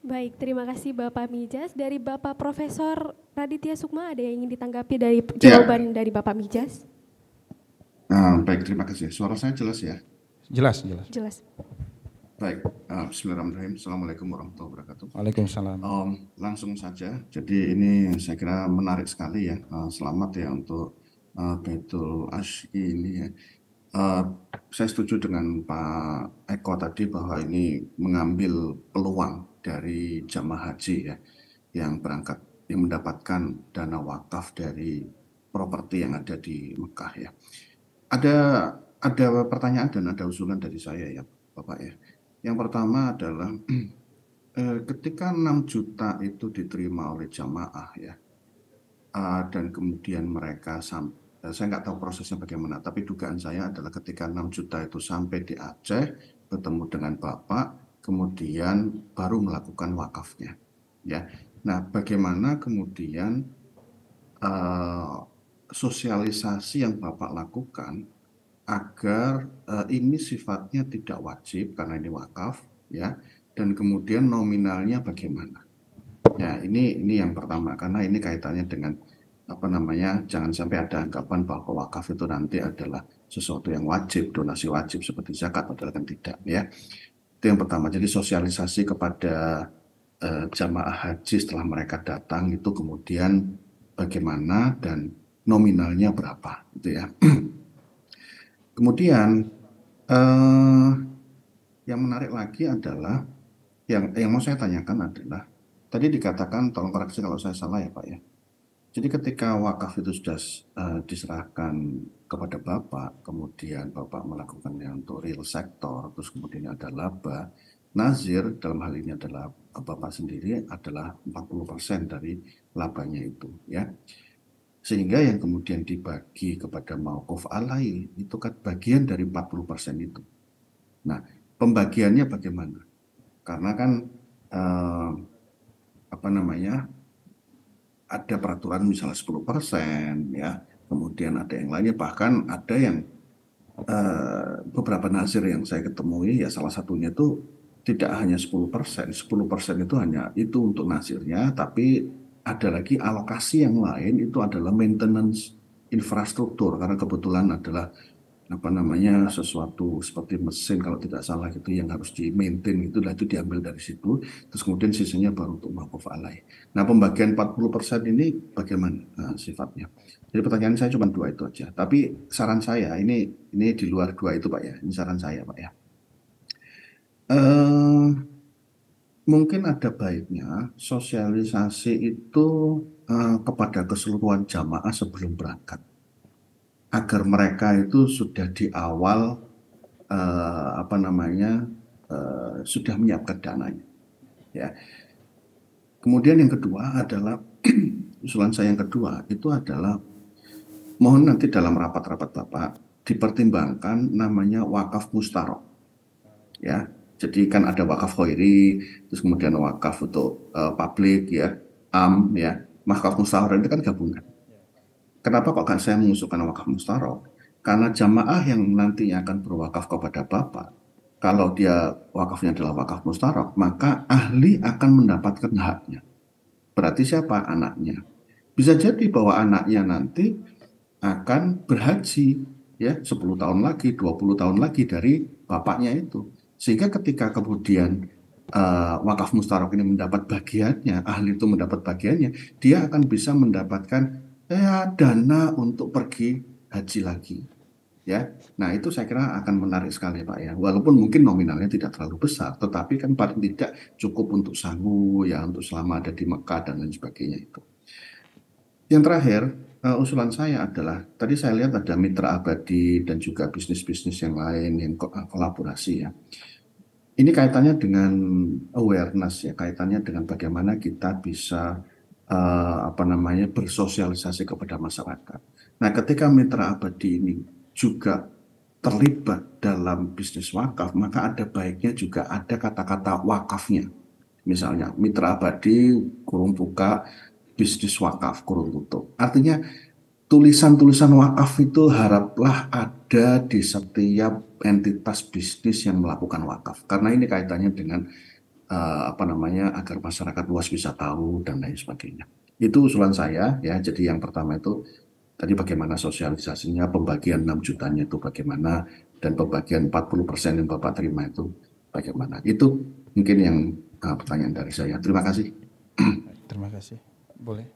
Baik, terima kasih Bapak Mijas. Dari Bapak Profesor Raditya Sukma, ada yang ingin ditanggapi dari jawaban dari Bapak Mijas? Baik, terima kasih. Suara saya jelas ya? Jelas. Jelas. Baik, bismillahirrahmanirrahim. Assalamualaikum warahmatullahi wabarakatuh. Waalaikumsalam. Langsung saja, jadi ini saya kira menarik sekali ya. Selamat ya untuk Baitul Ashki ini ya. Saya setuju dengan Pak Eko tadi bahwa ini mengambil peluang dari jamaah haji ya, yang berangkat, yang mendapatkan dana wakaf dari properti yang ada di Mekah ya. Ada pertanyaan dan ada usulan dari saya ya Bapak ya. Yang pertama adalah ketika 6 juta itu diterima oleh jamaah ya, dan kemudian mereka saya nggak tahu prosesnya bagaimana, tapi dugaan saya adalah ketika 6 juta itu sampai di Aceh, bertemu dengan Bapak, kemudian baru melakukan wakafnya ya. Nah, bagaimana kemudian sosialisasi yang Bapak lakukan agar ini sifatnya tidak wajib karena ini wakaf ya, dan kemudian nominalnya bagaimana ya. Ini yang pertama, karena ini kaitannya dengan jangan sampai ada anggapan bahwa wakaf itu nanti adalah sesuatu yang wajib, donasi wajib seperti zakat, padahal kan tidak ya. Itu yang pertama. Jadi sosialisasi kepada jamaah haji setelah mereka datang itu kemudian bagaimana dan nominalnya berapa gitu ya. Kemudian yang menarik lagi adalah yang mau saya tanyakan adalah tadi dikatakan, tolong koreksi kalau saya salah ya Pak ya. Jadi ketika wakaf itu sudah diserahkan kepada Bapak, kemudian Bapak melakukannya untuk real sektor, terus kemudian ada laba, nazir dalam hal ini adalah Bapak sendiri adalah 40% dari labanya itu ya. Sehingga yang kemudian dibagi kepada mauquf alai itu kan bagian dari 40% itu. Nah, pembagiannya bagaimana? Karena kan ada peraturan misalnya 10% ya, kemudian ada yang lainnya, bahkan ada yang beberapa nazir yang saya ketemui ya, salah satunya itu tidak hanya 10%, 10% itu hanya itu untuk nazirnya, tapi ada lagi alokasi yang lain itu adalah maintenance infrastruktur, karena kebetulan adalah sesuatu seperti mesin kalau tidak salah gitu yang harus di-maintain itu diambil dari situ, terus kemudian sisanya baru untuk mauquf alai. Nah, pembagian 40% ini bagaimana sifatnya? Jadi pertanyaan saya cuma 2 itu aja, tapi saran saya ini di luar 2 itu Pak ya, ini saran saya Pak ya. Mungkin ada baiknya sosialisasi itu kepada keseluruhan jamaah sebelum berangkat, agar mereka itu sudah di awal sudah menyiapkan dananya ya. Kemudian yang kedua adalah usulan saya yang kedua itu adalah mohon nanti dalam rapat-rapat Bapak dipertimbangkan namanya wakaf mustarok, ya. Jadi kan ada wakaf khairi, terus kemudian wakaf untuk publik, ya, ya. Wakaf mustarok itu kan gabungan. Kenapa kok kan saya mengusulkan wakaf mustarok? Karena jamaah yang nantinya akan berwakaf kepada Bapak, kalau dia wakafnya adalah wakaf mustarok, maka ahli akan mendapatkan haknya. Berarti siapa? Anaknya. Bisa jadi bahwa anaknya nanti akan berhaji, ya, 10 tahun lagi, 20 tahun lagi dari bapaknya itu. Sehingga ketika kemudian wakaf mustarok ini mendapat bagiannya, ahli itu mendapat bagiannya, dia akan bisa mendapatkan dana untuk pergi haji lagi. Ya, nah itu saya kira akan menarik sekali Pak ya. Walaupun mungkin nominalnya tidak terlalu besar, tetapi kan paling tidak cukup untuk sangu ya, untuk selama ada di Mekah dan lain sebagainya itu. Yang terakhir, usulan saya adalah tadi saya lihat ada mitra abadi dan juga bisnis-bisnis yang lain yang kolaborasi ya. Ini kaitannya dengan awareness ya, kaitannya dengan bagaimana kita bisa bersosialisasi kepada masyarakat. Nah, ketika mitra abadi ini juga terlibat dalam bisnis wakaf, maka ada baiknya juga ada kata-kata wakafnya. Misalnya, mitra abadi kurung buka bisnis wakaf kurung tutup. Artinya tulisan-tulisan wakaf itu haraplah ada di setiap entitas bisnis yang melakukan wakaf. Karena ini kaitannya dengan agar masyarakat luas bisa tahu dan lain sebagainya. Itu usulan saya ya. Jadi yang pertama itu tadi bagaimana sosialisasinya, pembagian 6 jutanya itu bagaimana, dan pembagian 40% yang Bapak terima itu bagaimana. Itu mungkin yang pertanyaan dari saya. Terima kasih. Terima kasih. Boleh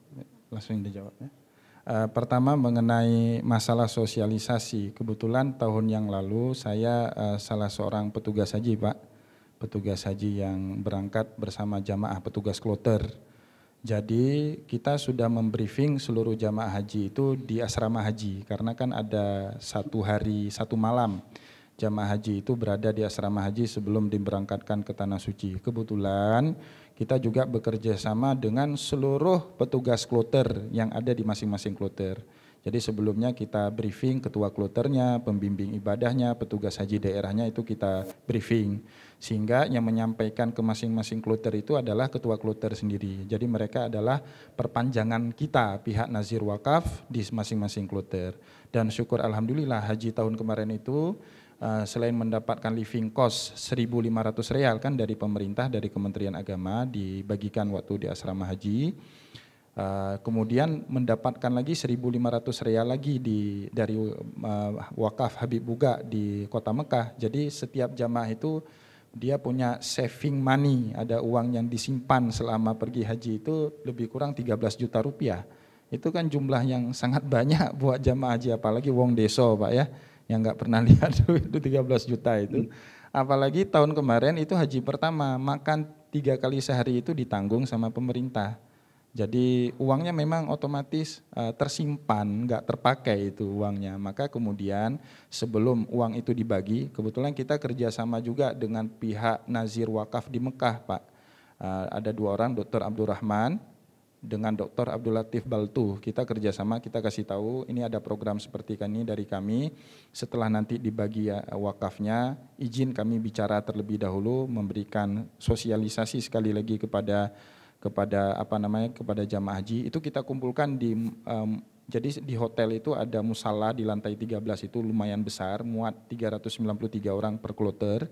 langsung dijawabnya. Pertama mengenai masalah sosialisasi. Kebetulan tahun yang lalu saya salah seorang petugas haji Pak. Petugas haji yang berangkat bersama jamaah petugas kloter. Jadi kita sudah membriefing seluruh jamaah haji itu di asrama haji, karena kan ada 1 hari 1 malam jamaah haji itu berada di asrama haji sebelum diberangkatkan ke Tanah Suci. Kebetulan kita juga bekerja sama dengan seluruh petugas kloter yang ada di masing-masing kloter. Jadi sebelumnya kita briefing ketua kloternya, pembimbing ibadahnya, petugas haji daerahnya itu kita briefing. Sehingga yang menyampaikan ke masing-masing kloter itu adalah ketua kloter sendiri. Jadi mereka adalah perpanjangan kita, pihak nazir wakaf di masing-masing kloter. Dan syukur alhamdulillah haji tahun kemarin itu selain mendapatkan living cost 1.500 real kan dari pemerintah, dari Kementerian Agama dibagikan waktu di asrama haji. Kemudian mendapatkan lagi 1.500 real lagi dari wakaf Habib Buga di Kota Mekah. Jadi setiap jamaah itu dia punya saving money, ada uang yang disimpan selama pergi haji itu lebih kurang 13 juta rupiah. Itu kan jumlah yang sangat banyak buat jamaah haji, apalagi wong deso Pak ya, yang nggak pernah lihat itu 13 juta itu. Apalagi tahun kemarin itu haji pertama, makan 3 kali sehari itu ditanggung sama pemerintah. Jadi uangnya memang otomatis tersimpan, nggak terpakai itu uangnya. Maka kemudian sebelum uang itu dibagi, kebetulan kita kerjasama juga dengan pihak Nazir Wakaf di Mekah Pak. Ada 2 orang, Dr. Abdul Rahman dengan Dr. Abdul Latif Baltu. Kita kerjasama, kita kasih tahu ini ada program seperti ini dari kami. Setelah nanti dibagi wakafnya, izin kami bicara terlebih dahulu, memberikan sosialisasi sekali lagi kepada jamaah haji. Itu kita kumpulkan jadi di hotel itu ada musala di lantai 13 itu lumayan besar, muat 393 orang per kloter.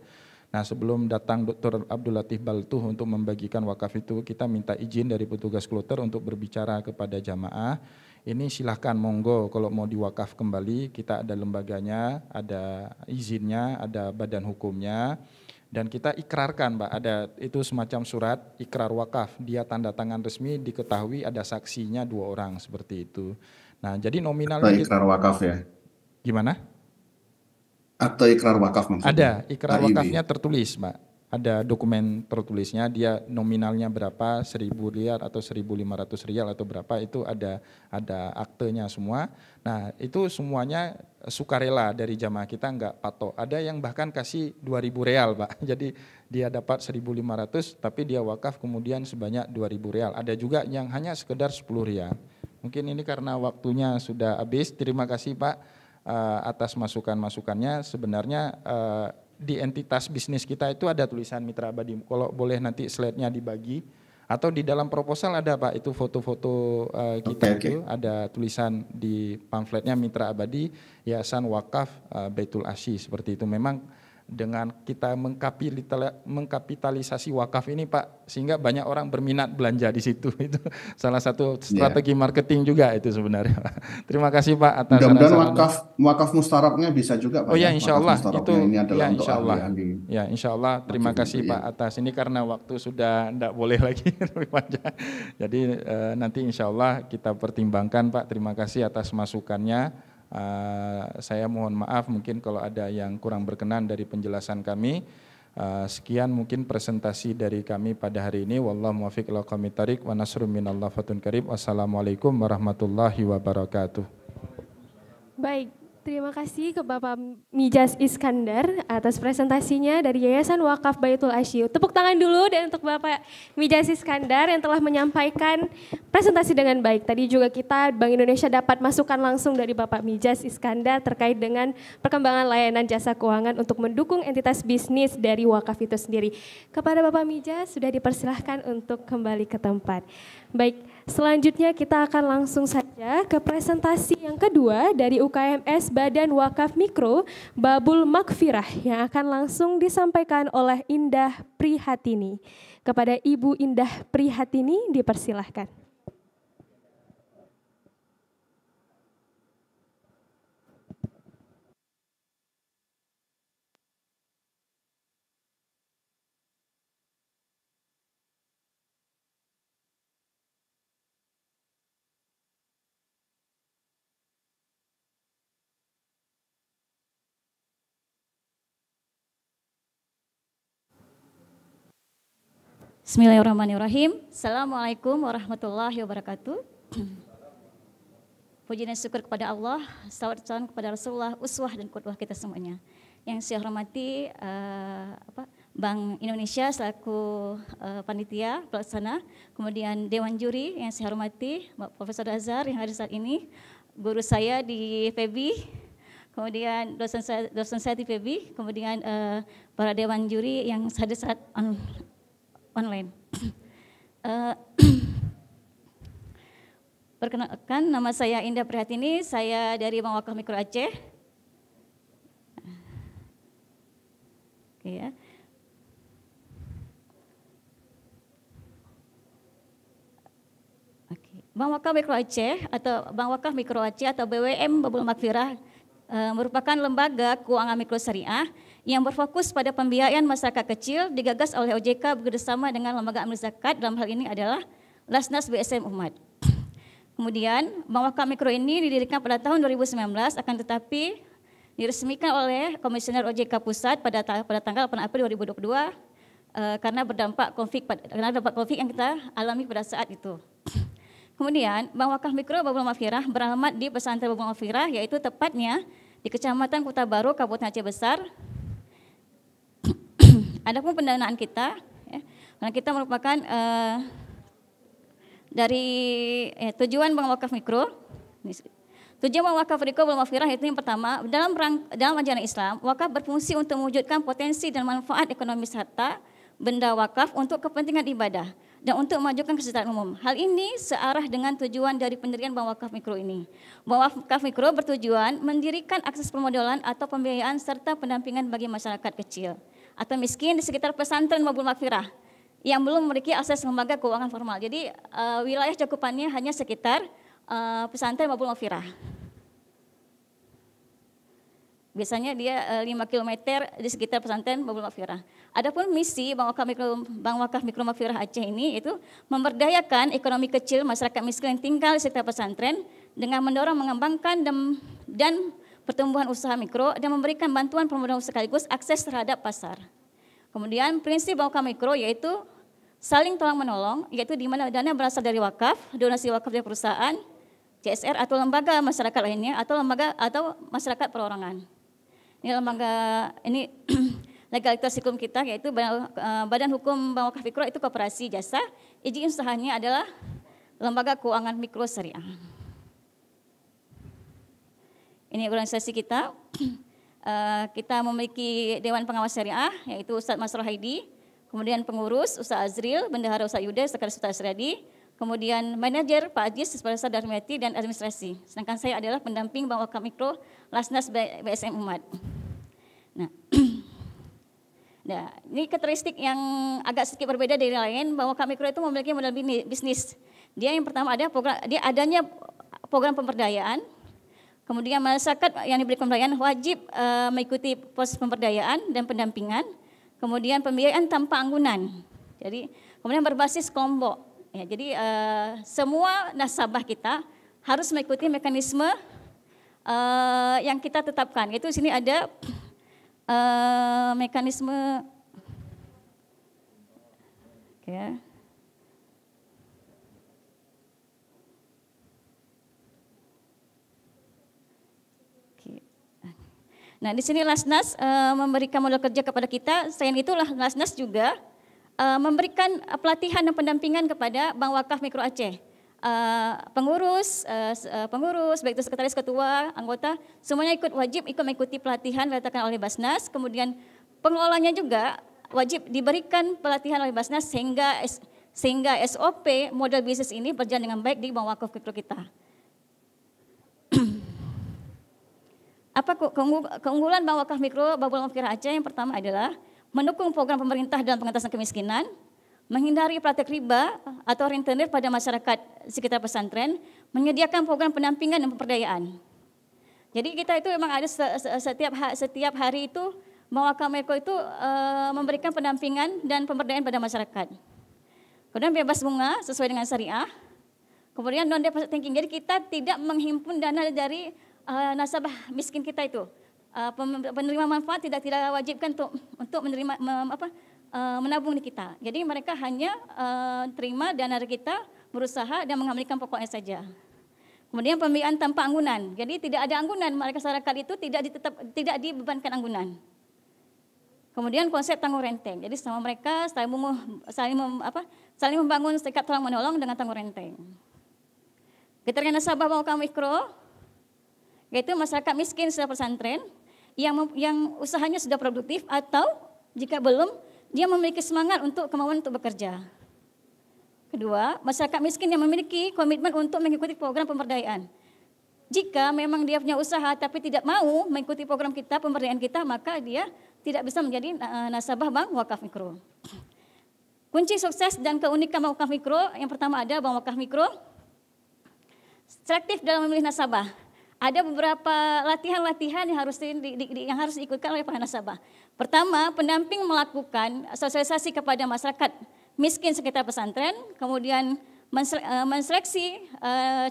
Nah sebelum datang Dr. Abdul Latif Baltuh untuk membagikan wakaf itu, kita minta izin dari petugas kloter untuk berbicara kepada jamaah. Ini silahkan monggo kalau mau diwakaf kembali, kita ada lembaganya, ada izinnya, ada badan hukumnya. Dan kita ikrarkan Pak, ada itu semacam surat ikrar wakaf, dia tanda tangan resmi, diketahui ada saksinya 2 orang seperti itu. Nah jadi nominalnya Atau ikrar wakaf ya? Gimana? Atau ikrar wakaf maksudnya? Ada, ikrar wakafnya tertulis Pak. ada dokumen tertulisnya, dia nominalnya berapa, 1.000 riyal atau 1.500 riyal atau berapa, itu ada aktenya semua. Nah itu semuanya sukarela dari jamaah kita, enggak patok. Ada yang bahkan kasih 2.000 real Pak, jadi dia dapat 1.500 tapi dia wakaf kemudian sebanyak 2.000 real. Ada juga yang hanya sekedar 10 riyal. Mungkin ini karena waktunya sudah habis. Terima kasih Pak atas masukan-masukannya. Sebenarnya di entitas bisnis kita itu ada tulisan Mitra Abadi. Kalau boleh nanti slide-nya dibagi. Atau di dalam proposal ada Pak, itu foto-foto kita itu ada tulisan di pamfletnya Mitra Abadi, Yayasan Wakaf Baitul Asyi, seperti itu. Memang dengan kita mengkapitalisasi wakaf ini Pak, sehingga banyak orang berminat belanja di situ. Itu salah satu strategi marketing juga itu sebenarnya. Terima kasih Pak atas mudah-mudahan wakaf mustaraknya bisa juga Pak. Oh ya, insya Allah itu ini adalah untuk ahli-ahli. Ya insya Allah, terima kasih Pak atas ini, karena waktu sudah tidak boleh lagi. Jadi nanti insya Allah kita pertimbangkan Pak. Terima kasih atas masukannya. Saya mohon maaf mungkin kalau ada yang kurang berkenan dari penjelasan kami. Sekian mungkin presentasi dari kami pada hari ini. Wallahu muwaffiq ila aqwamit thariq wa nasrun minallah fatun karim. Wassalamualaikum warahmatullahi wabarakatuh. Baik, terima kasih ke Bapak Mijas Iskandar atas presentasinya dari Yayasan Wakaf Baitul Asyi. Tepuk tangan dulu dan untuk Bapak Mijas Iskandar yang telah menyampaikan presentasi dengan baik. Tadi juga kita Bank Indonesia dapat masukan langsung dari Bapak Mijas Iskandar terkait dengan perkembangan layanan jasa keuangan untuk mendukung entitas bisnis dari wakaf itu sendiri. Kepada Bapak Mijas sudah dipersilahkan untuk kembali ke tempat. Baik, selanjutnya kita akan langsung saja ke presentasi yang kedua dari UKMS Badan Wakaf Mikro Babul Makfirah yang akan langsung disampaikan oleh Indah Prihatini. Kepada Ibu Indah Prihatini dipersilahkan. Bismillahirrahmanirrahim. Assalamualaikum warahmatullahi wabarakatuh. Puji dan syukur kepada Allah, salawat salam kepada Rasulullah, uswah dan qudwah kita semuanya. Yang saya hormati Bank Indonesia selaku panitia pelaksana, kemudian Dewan Juri yang saya hormati, Pak Profesor Azhar yang hadir saat ini, guru saya di FEBI, kemudian dosen saya di FEBI, kemudian para Dewan Juri yang hadir saat online. Perkenalkan, nama saya Indah Prihatini, saya dari Bank Wakaf Mikro Aceh. Oke ya. Bank Wakaf Mikro Aceh atau Bank Wakaf Mikro Aceh atau BWM Babul Makfirah merupakan lembaga keuangan mikro syariah yang berfokus pada pembiayaan masyarakat kecil, digagas oleh OJK bekerjasama dengan lembaga amil zakat, dalam hal ini adalah Lasnas BSM Umat. Kemudian Bank Wakaf Mikro ini didirikan pada tahun 2019, akan tetapi diresmikan oleh Komisioner OJK Pusat pada tanggal 8 April 2022 karena berdampak konflik yang kita alami pada saat itu. Kemudian Bank Wakaf Mikro Babul Makfirah beralamat di Pesantren Babul Makfirah, yaitu tepatnya di Kecamatan Kota Baru, Kabupaten Aceh Besar. Adapun pendanaan kita, karena kita merupakan dari tujuan Bank Wakaf Mikro. Tujuan Bank Wakaf Mikro Babul Makfirah itu yang pertama, dalam ajaran Islam, wakaf berfungsi untuk mewujudkan potensi dan manfaat ekonomi serta benda wakaf untuk kepentingan ibadah dan untuk memajukan kesejahteraan umum. Hal ini searah dengan tujuan dari pendirian Bank Wakaf Mikro ini. Bank Wakaf Mikro bertujuan mendirikan akses permodalan atau pembiayaan serta pendampingan bagi masyarakat kecil atau miskin di sekitar pesantren Babul Makfirah yang belum memiliki akses lembaga keuangan formal. Jadi wilayah cakupannya hanya sekitar pesantren Babul Makfirah. Biasanya dia 5 km di sekitar pesantren Babul Makfirah. Adapun misi Bank Wakaf Mikro Makfirah Aceh ini itu memberdayakan ekonomi kecil masyarakat miskin yang tinggal di sekitar pesantren dengan mendorong mengembangkan dan pertumbuhan usaha mikro dan memberikan bantuan permodalan sekaligus akses terhadap pasar. Kemudian prinsip Bank Wakaf Mikro yaitu saling tolong menolong, yaitu di mana dana berasal dari wakaf, donasi wakaf dari perusahaan, CSR atau lembaga masyarakat lainnya atau lembaga atau masyarakat perorangan. Ini lembaga ini legalitas hukum kita yaitu Badan Hukum Bank Wakaf Mikro itu koperasi jasa, izin usahanya adalah lembaga keuangan mikro syariah. Ini organisasi kita. Kita memiliki Dewan Pengawas Syariah, yaitu Ustadz Masroh Haidi, kemudian pengurus Ustadz Azril, Bendahara Ustadz Yuda, Sekretaris Ustadz Asradi, kemudian manajer Pak Ajis, Supervisor Darmiyati dan administrasi. Sedangkan saya adalah pendamping Bank Wakaf Mikro Lasnas BSM Umat. Nah, ini karakteristik yang agak sedikit berbeda dari lain. Bank Wakaf Mikro itu memiliki model bisnis. Dia yang pertama adanya program pemberdayaan. Kemudian masyarakat yang diberi pemberdayaan wajib mengikuti proses pemberdayaan dan pendampingan. Kemudian pembiayaan tanpa anggunan. Jadi kemudian berbasis kelompok. Ya, jadi semua nasabah kita harus mengikuti mekanisme yang kita tetapkan. Yaitu di sini ada mekanisme. Okay. Nah, di sini Lasnas memberikan modal kerja kepada kita. Selain itu, Lasnas juga memberikan pelatihan dan pendampingan kepada Bank Wakaf Mikro Aceh. Pengurus, baik itu sekretaris, ketua, anggota, semuanya wajib mengikuti pelatihan dilakukan oleh Basnas. Kemudian pengelolanya juga wajib diberikan pelatihan oleh Basnas sehingga SOP model bisnis ini berjalan dengan baik di Bank Wakaf Mikro kita. Apa keunggulan Bank Wakaf Mikro Babul Maghfirah Aceh? Yang pertama adalah mendukung program pemerintah dalam pengentasan kemiskinan, menghindari praktek riba atau rentenir pada masyarakat sekitar pesantren, menyediakan program pendampingan dan pemberdayaan. Jadi kita itu memang ada setiap hari itu Bank Wakaf Mikro itu memberikan pendampingan dan pemberdayaan pada masyarakat. Kemudian bebas bunga sesuai dengan syariah. Kemudian non deposit taking. Jadi kita tidak menghimpun dana dari nasabah miskin kita itu. Penerima manfaat tidak wajibkan untuk menerima menabung di kita. Jadi mereka hanya terima dana dari kita, berusaha dan mengambilkan pokoknya saja. Kemudian pembiayaan tanpa anggunan. Jadi tidak ada anggunan, masyarakat itu tidak dibebankan anggunan. Kemudian konsep tanggung renteng. Jadi sama mereka saling membangun sikap tolong menolong dengan tanggung renteng. Kriteria nasabah Bank Wakaf Mikro yaitu masyarakat miskin setelah pesantren yang usahanya sudah produktif atau jika belum, dia memiliki semangat kemauan untuk bekerja. Kedua, masyarakat miskin yang memiliki komitmen untuk mengikuti program pemberdayaan. Jika memang dia punya usaha tapi tidak mau mengikuti program kita, pemberdayaan kita, maka dia tidak bisa menjadi nasabah Bank Wakaf Mikro. Kunci sukses dan keunikan Bank Wakaf Mikro, yang pertama ada Bank Wakaf Mikro selektif dalam memilih nasabah. Ada beberapa latihan-latihan yang harus diikutkan oleh para nasabah. Pertama, pendamping melakukan sosialisasi kepada masyarakat miskin sekitar pesantren, kemudian menseleksi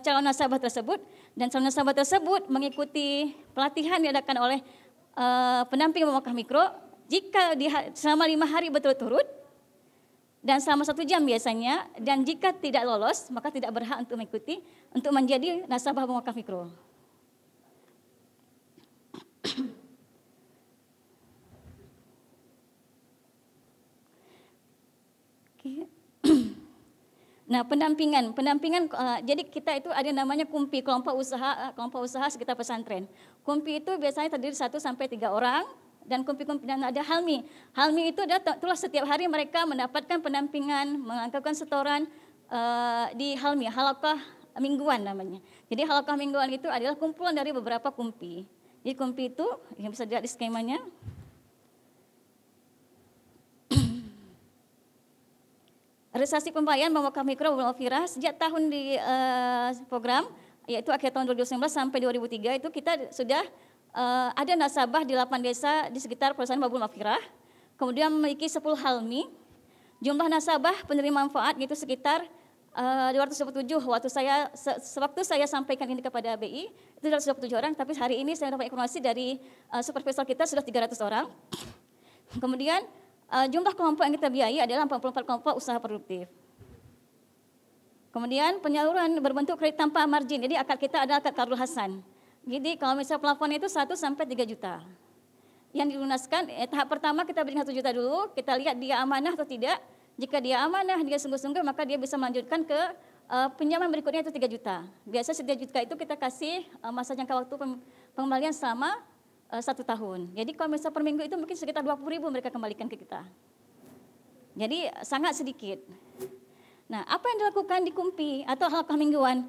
calon nasabah tersebut, dan calon nasabah tersebut mengikuti pelatihan yang diadakan oleh pendamping Bank Wakaf Mikro. Jika selama 5 hari berturut-turut dan selama 1 jam biasanya, dan jika tidak lolos maka tidak berhak untuk mengikuti untuk menjadi nasabah Bank Wakaf Mikro. Nah, pendampingan, jadi kita itu ada namanya KUMPI, kelompok usaha sekitar pesantren. KUMPI itu biasanya terdiri 1 sampai 3 orang, dan KUMPI dan ada HALMI. HALMI itu itulah setiap hari mereka mendapatkan pendampingan, melakukan setoran di HALMI, halaqah mingguan namanya. Jadi halaqah mingguan itu adalah kumpulan dari beberapa KUMPI. Jadi KUMPI itu yang bisa dilihat di skemanya. Realisasi pembayaran Bank Wakaf Mikro Babul Maghfirah sejak tahun di program, yaitu akhir tahun 2019 sampai 2003 itu kita sudah ada nasabah di 8 desa di sekitar perusahaan Babul Maghfirah. Kemudian memiliki 10 HALMI. Jumlah nasabah penerima manfaat itu sekitar 227. Sewaktu saya sampaikan ini kepada BI itu 227 orang, tapi hari ini saya dapat informasi dari supervisor kita sudah 300 orang. Kemudian jumlah kelompok yang kita biayai adalah 44 kelompok usaha produktif. Kemudian penyaluran berbentuk kredit tanpa margin. Jadi akad kita adalah akad Qardul Hasan. Jadi kalau misalnya plafon itu 1 sampai 3 juta. Yang dilunaskan tahap pertama kita berikan 1 juta dulu, kita lihat dia amanah atau tidak. Jika dia amanah, dia sungguh-sungguh, maka dia bisa melanjutkan ke pinjaman berikutnya itu 3 juta. Biasa 3 juta itu kita kasih masa jangka waktu pengembalian selama 1 tahun. Jadi kalau misalnya per minggu itu mungkin sekitar 20.000 mereka kembalikan ke kita. Jadi sangat sedikit. Nah, apa yang dilakukan di KUMPI atau langkah mingguan?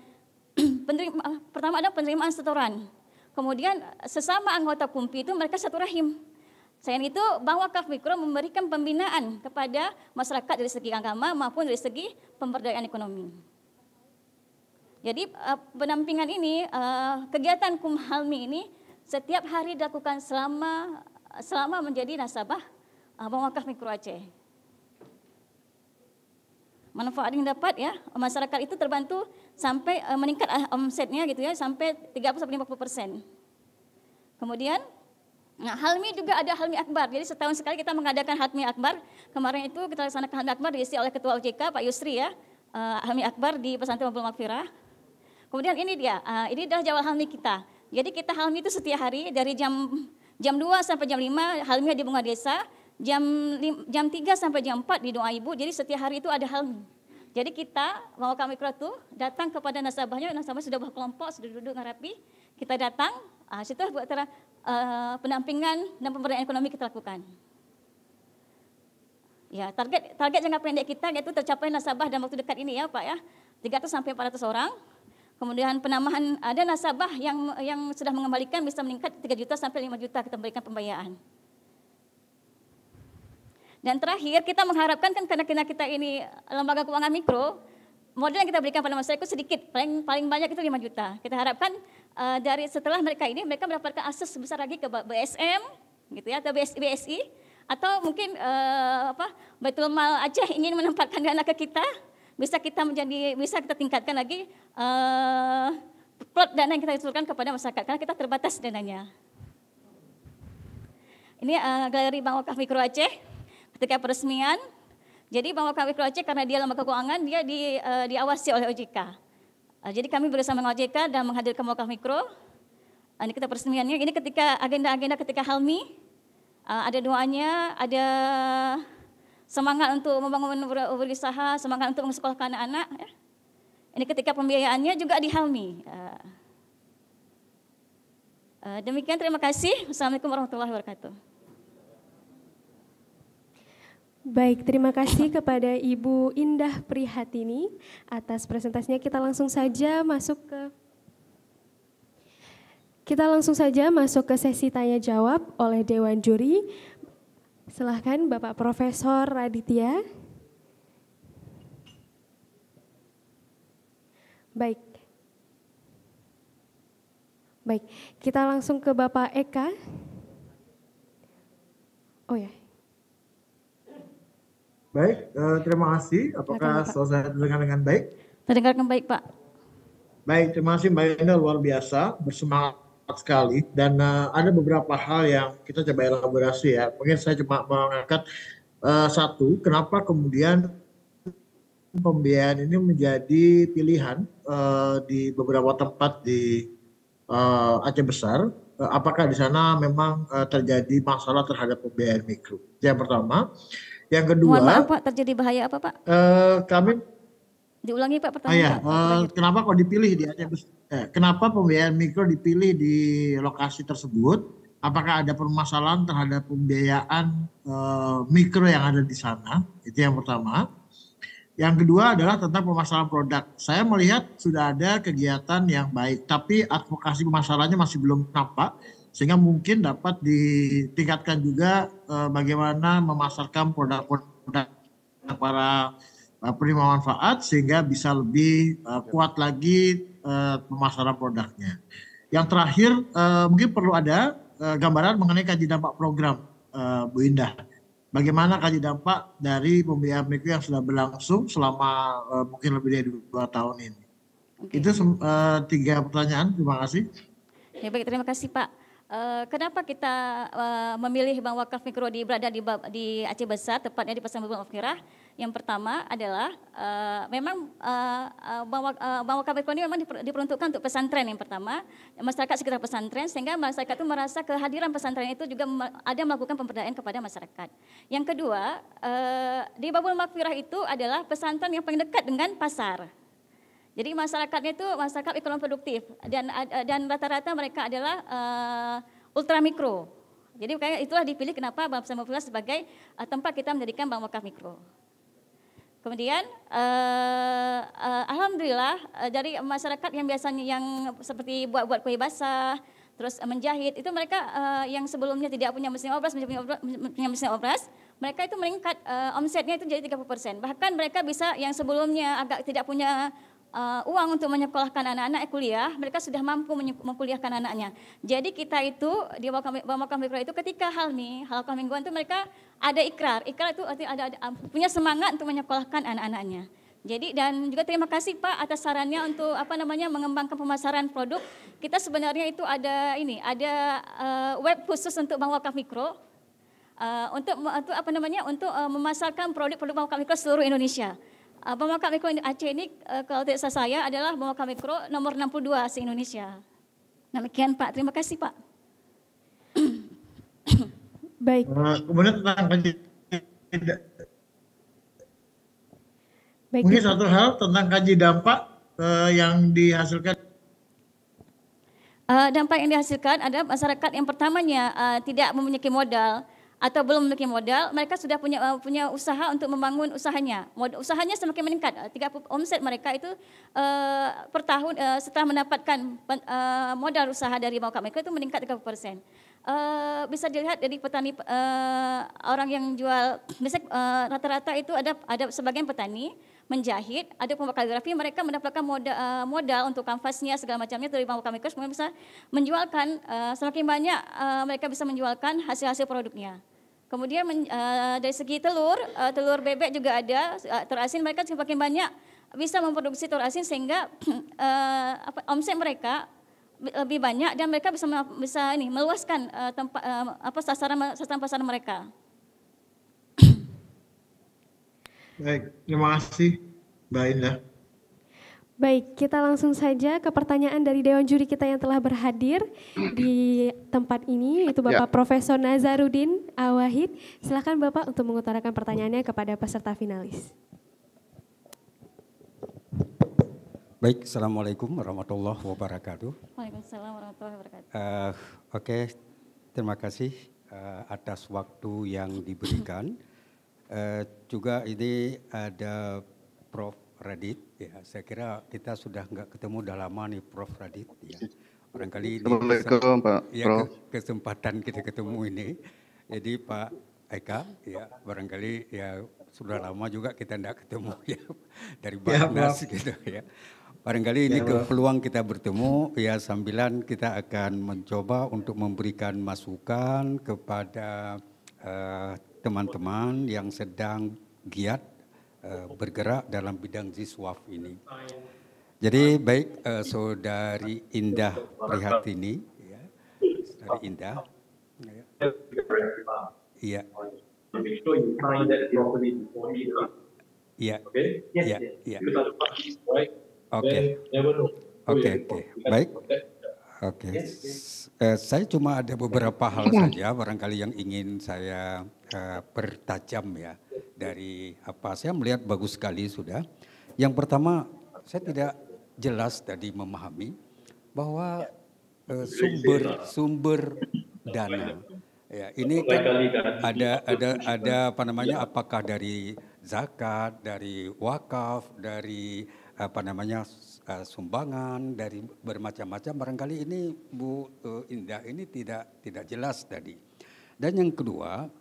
Pertama ada penerimaan setoran. Kemudian sesama anggota KUMPI itu mereka satu rahim. Selain itu, Bank Wakaf Mikro memberikan pembinaan kepada masyarakat dari segi agama maupun dari segi pemberdayaan ekonomi. Jadi pendampingan ini, kegiatan Kumhalmi ini setiap hari dilakukan selama menjadi nasabah Bank Wakaf Mikro Aceh. Manfaat yang dapat ya, masyarakat itu terbantu sampai meningkat omsetnya gitu ya, sampai 30-50%. Kemudian Halmi juga ada Halmi Akbar. Jadi setahun sekali kita mengadakan Halmi Akbar. Kemarin itu kita laksanakan Halmi Akbar diisi oleh Ketua OJK Pak Yusri ya. Halmi Akbar di Pesantren Baitul Maghfirah. Kemudian ini dia, ini adalah jadwal Halmi kita. Jadi kita Halmi itu setiap hari dari jam 2 sampai jam 5 Halmi di Bunga Desa. Jam 3 sampai jam 4 di Doa Ibu, jadi setiap hari itu ada Halmi. Jadi kita, Bank Wakaf Mikro itu datang kepada nasabahnya, nasabah sudah berkelompok, sudah duduk dengan rapi, kita datang, situ buat pendampingan dan pemberdayaan ekonomi kita lakukan. Ya, target jangka pendek kita yaitu tercapai nasabah dalam waktu dekat ini ya Pak ya, 300 sampai 400 orang. Kemudian penambahan ada nasabah yang sudah mengembalikan bisa meningkat 3 juta sampai 5 juta kita berikan pembiayaan. Dan terakhir kita mengharapkan kan karena kita ini lembaga keuangan mikro, modal yang kita berikan pada masyarakat itu sedikit, paling banyak itu 5 juta. Kita harapkan dari setelah mereka mendapatkan akses sebesar lagi ke BSM, gitu ya, atau BSI, atau mungkin Baitul Mal Aceh ingin menempatkan dana ke kita, bisa kita tingkatkan lagi plot dana yang kita usulkan kepada masyarakat karena kita terbatas dananya. Ini galeri Bank Wakaf Mikro Aceh. Ketika peresmian, jadi Bank Wakaf Mikro Aceh karena dia lembaga keuangan, dia diawasi oleh OJK. Jadi kami bersama dengan OJK dan menghadirkan Bank Wakaf Mikro. Ini kita peresmiannya, ini ketika agenda-agenda ketika Halmi, ada doanya, ada semangat untuk membangun berusaha, semangat untuk mensekolahkan anak-anak. Ya. Ini ketika pembiayaannya juga di Halmi. Demikian, terima kasih. Wassalamualaikum warahmatullahi wabarakatuh. Baik, terima kasih kepada Ibu Indah Prihatini atas presentasinya. Kita langsung saja masuk ke sesi tanya jawab oleh Dewan Juri. Silahkan Bapak Profesor Raditya. Baik, kita langsung ke Bapak Eka. Oh ya. Baik, terima kasih. Apakah saya terdengar dengan baik? Terdengar dengan baik, Pak. Baik, terima kasih Mbak Indah, luar biasa, bersemangat sekali. Dan ada beberapa hal yang kita coba elaborasi ya. Mungkin saya cuma mengangkat satu, kenapa kemudian pembiayaan ini menjadi pilihan di beberapa tempat di Aceh Besar. Apakah di sana memang terjadi masalah terhadap pembiayaan mikro? Yang pertama. Yang kedua, mohon maaf Pak, terjadi bahaya apa Pak? Kami diulangi Pak pertanyaan. Kenapa kok dipilih di Aceh Besar? Kenapa pembiayaan mikro dipilih di lokasi tersebut? Apakah ada permasalahan terhadap pembiayaan mikro yang ada di sana? Itu yang pertama. Yang kedua adalah tentang permasalahan produk. Saya melihat sudah ada kegiatan yang baik, tapi advokasi permasalahannya masih belum nampak. Sehingga mungkin dapat ditingkatkan juga bagaimana memasarkan produk-produk para penerima manfaat sehingga bisa lebih kuat lagi pemasaran produknya. Yang terakhir mungkin perlu ada gambaran mengenai kaji dampak program Bu Indah. Bagaimana kaji dampak dari pembiayaan mikro yang sudah berlangsung selama mungkin lebih dari 2 tahun ini. Okay. Itu 3 pertanyaan, terima kasih. Ya baik, terima kasih Pak. kenapa kita memilih Bank Wakaf Mikro berada di Aceh Besar, tepatnya di Pesantren Babul Maghfirah? Yang pertama adalah memang Bank Wakaf Mikro ini memang diperuntukkan untuk pesantren yang pertama, masyarakat sekitar pesantren, sehingga masyarakat itu merasa kehadiran pesantren itu juga ada melakukan pemberdayaan kepada masyarakat. Yang kedua, di Babul Maghfirah itu adalah pesantren yang paling dekat dengan pasar. Jadi masyarakatnya itu masyarakat ekonomi produktif dan rata-rata mereka adalah ultra mikro. Jadi itulah dipilih kenapa Bank Pesantren Babul Maghfirah sebagai tempat kita mendirikan Bank Wakaf Mikro. Kemudian alhamdulillah dari masyarakat yang biasanya yang seperti buat kue basah, terus menjahit, itu mereka yang sebelumnya tidak punya mesin obras, punya mesin obras, mereka itu meningkat omsetnya itu jadi 30%. Bahkan mereka bisa yang sebelumnya agak tidak punya uang untuk menyekolahkan anak-anak kuliah, mereka sudah mampu mengkuliahkan anaknya. Jadi kita itu di Bank Wakaf Mikro itu ketika hal mingguan itu mereka ada ikrar itu ada punya semangat untuk menyekolahkan anak-anaknya. Jadi dan juga terima kasih Pak atas sarannya untuk mengembangkan pemasaran produk. Kita sebenarnya itu ada web khusus untuk Bank Wakaf Mikro untuk memasarkan produk-produk Bank Wakaf Mikro seluruh Indonesia. Bank Wakaf Mikro Aceh ini kalau tidak salah saya adalah Bank Wakaf Mikro nomor 62 se-Indonesia. Demikian Pak, terima kasih Pak. Baik. Kemudian tentang kaji, Baik. mungkin satu hal tentang kaji dampak yang dihasilkan. Dampak yang dihasilkan adalah masyarakat yang pertamanya tidak memiliki modal atau belum memiliki modal, mereka sudah punya usaha untuk membangun usahanya. Usahanya semakin meningkat. Omset mereka itu per tahun setelah mendapatkan modal usaha dari Bank Wakaf Mikro itu meningkat 30%. Bisa dilihat dari petani orang yang jual, misalnya rata-rata itu ada sebagian petani menjahit, ada pembuat kaligrafi, mereka mendapatkan modal untuk kanvasnya segala macamnya dari Bank Wakaf Mikro, kemudian bisa menjualkan, semakin banyak mereka bisa menjualkan hasil-hasil produknya. Kemudian dari segi telur bebek juga ada, telur asin, mereka semakin banyak bisa memproduksi telur asin sehingga omset mereka lebih banyak dan mereka bisa meluaskan sasaran pasar mereka. Baik, terima kasih Mbak Indah. Baik, kita langsung saja ke pertanyaan dari Dewan Juri kita yang telah berhadir di tempat ini, yaitu Bapak Profesor Nazarudin Awahid. Silakan Bapak untuk mengutarakan pertanyaannya kepada peserta finalis. Baik, Assalamualaikum warahmatullahi wabarakatuh. Waalaikumsalam warahmatullahi wabarakatuh. Oke, terima kasih atas waktu yang diberikan. Juga ini ada Prof. Radit, ya, saya kira kita sudah nggak ketemu udah lama nih Prof. Radit. Ya. Barangkali ini kesempatan kita ketemu ini. Jadi Pak Eka, ya barangkali ya sudah lama juga kita nggak ketemu ya dari Banas gitu ya. Barangkali ini peluang kita bertemu ya sambilan kita akan mencoba untuk memberikan masukan kepada teman-teman yang sedang giat bergerak dalam bidang Ziswaf ini. Jadi baik Saudari Indah Prihatini, ya, Saudari Indah, iya, iya, iya, iya, oke, baik, oke. Saya cuma ada beberapa hal saja barangkali yang ingin saya pertajam ya. Dari apa saya melihat bagus sekali sudah. Yang pertama saya tidak jelas tadi memahami bahwa sumber dana ya ini kan ada apa namanya apakah dari zakat, dari wakaf, dari apa namanya sumbangan, dari bermacam-macam, barangkali ini Bu Indah ini tidak jelas tadi. Dan yang kedua,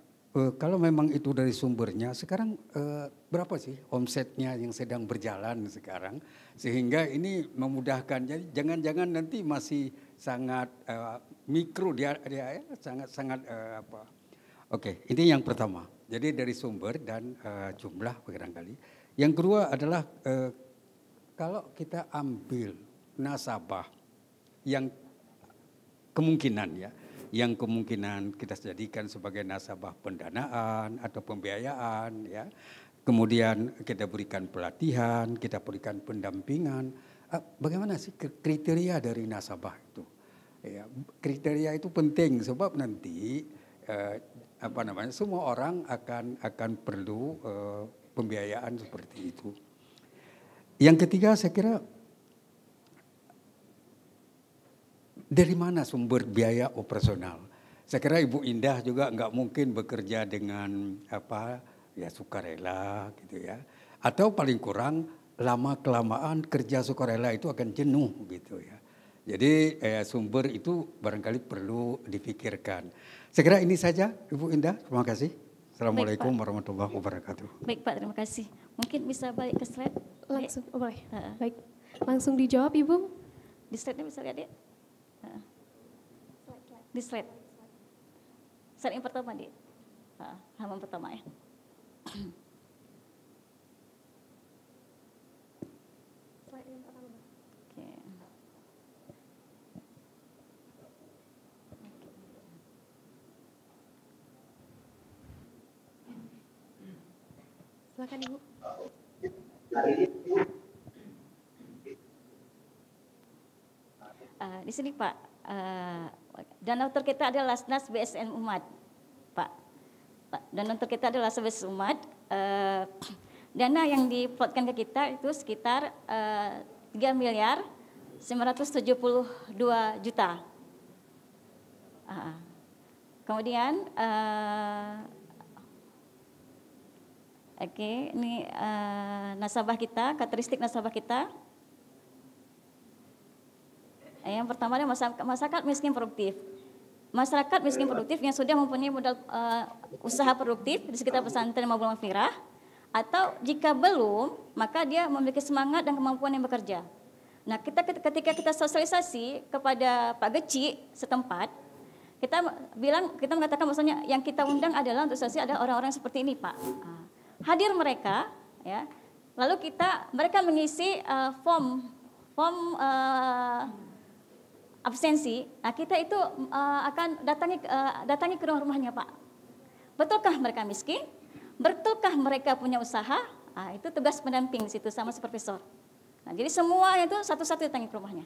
kalau memang itu dari sumbernya, sekarang berapa sih omsetnya yang sedang berjalan sekarang, sehingga ini memudahkan. Jadi jangan-jangan nanti masih sangat mikro dia sangat apa. Oke, ini yang pertama. Jadi dari sumber dan jumlah barangkali. Yang kedua adalah kalau kita ambil nasabah yang kemungkinan ya yang kemungkinan kita jadikan sebagai nasabah pendanaan atau pembiayaan, ya. Kemudian kita berikan pelatihan, kita berikan pendampingan. Bagaimana sih kriteria dari nasabah itu? Ya, kriteria itu penting sebab nanti semua orang akan perlu pembiayaan seperti itu. Yang ketiga, saya kira dari mana sumber biaya operasional? Saya kira Ibu Indah juga nggak mungkin bekerja dengan sukarela gitu ya. Atau paling kurang lama-kelamaan kerja sukarela itu akan jenuh gitu ya. Jadi sumber itu barangkali perlu dipikirkan. Saya kira ini saja Ibu Indah, terima kasih. Assalamualaikum warahmatullahi wabarakatuh. Baik Pak, terima kasih. Mungkin bisa balik ke slide. Langsung, boleh. Baik, langsung dijawab Ibu. Di slide-nya bisa lihat ya. Di slide. Slide yang pertama di halaman pertama ya. Oke. Silakan Ibu. Di sini Pak, donatur kita adalah Lasnas BSN Umat, Pak. Donatur kita adalah Lasnas BSN Umat. Dana yang diplotkan ke kita itu sekitar 3.972 juta. Kemudian ini nasabah kita, karakteristik nasabah kita. Yang pertama adalah masyarakat miskin produktif. Masyarakat miskin produktif yang sudah mempunyai modal usaha produktif di sekitar pesantren Mabul Maghfirah, atau jika belum, maka dia memiliki semangat dan kemampuan yang bekerja. Nah, ketika kita sosialisasi kepada Pak Geci setempat, kita mengatakan maksudnya yang kita undang adalah untuk sosialisasi ada orang-orang seperti ini, Pak. Hadir mereka, ya. Lalu mereka mengisi form absensi. Nah, kita itu akan datangi ke rumah-rumahnya, Pak. Betulkah mereka miskin? Betulkah mereka punya usaha? Itu tugas pendamping di situ sama supervisor. Nah, jadi semua itu satu-satu datangi ke rumahnya,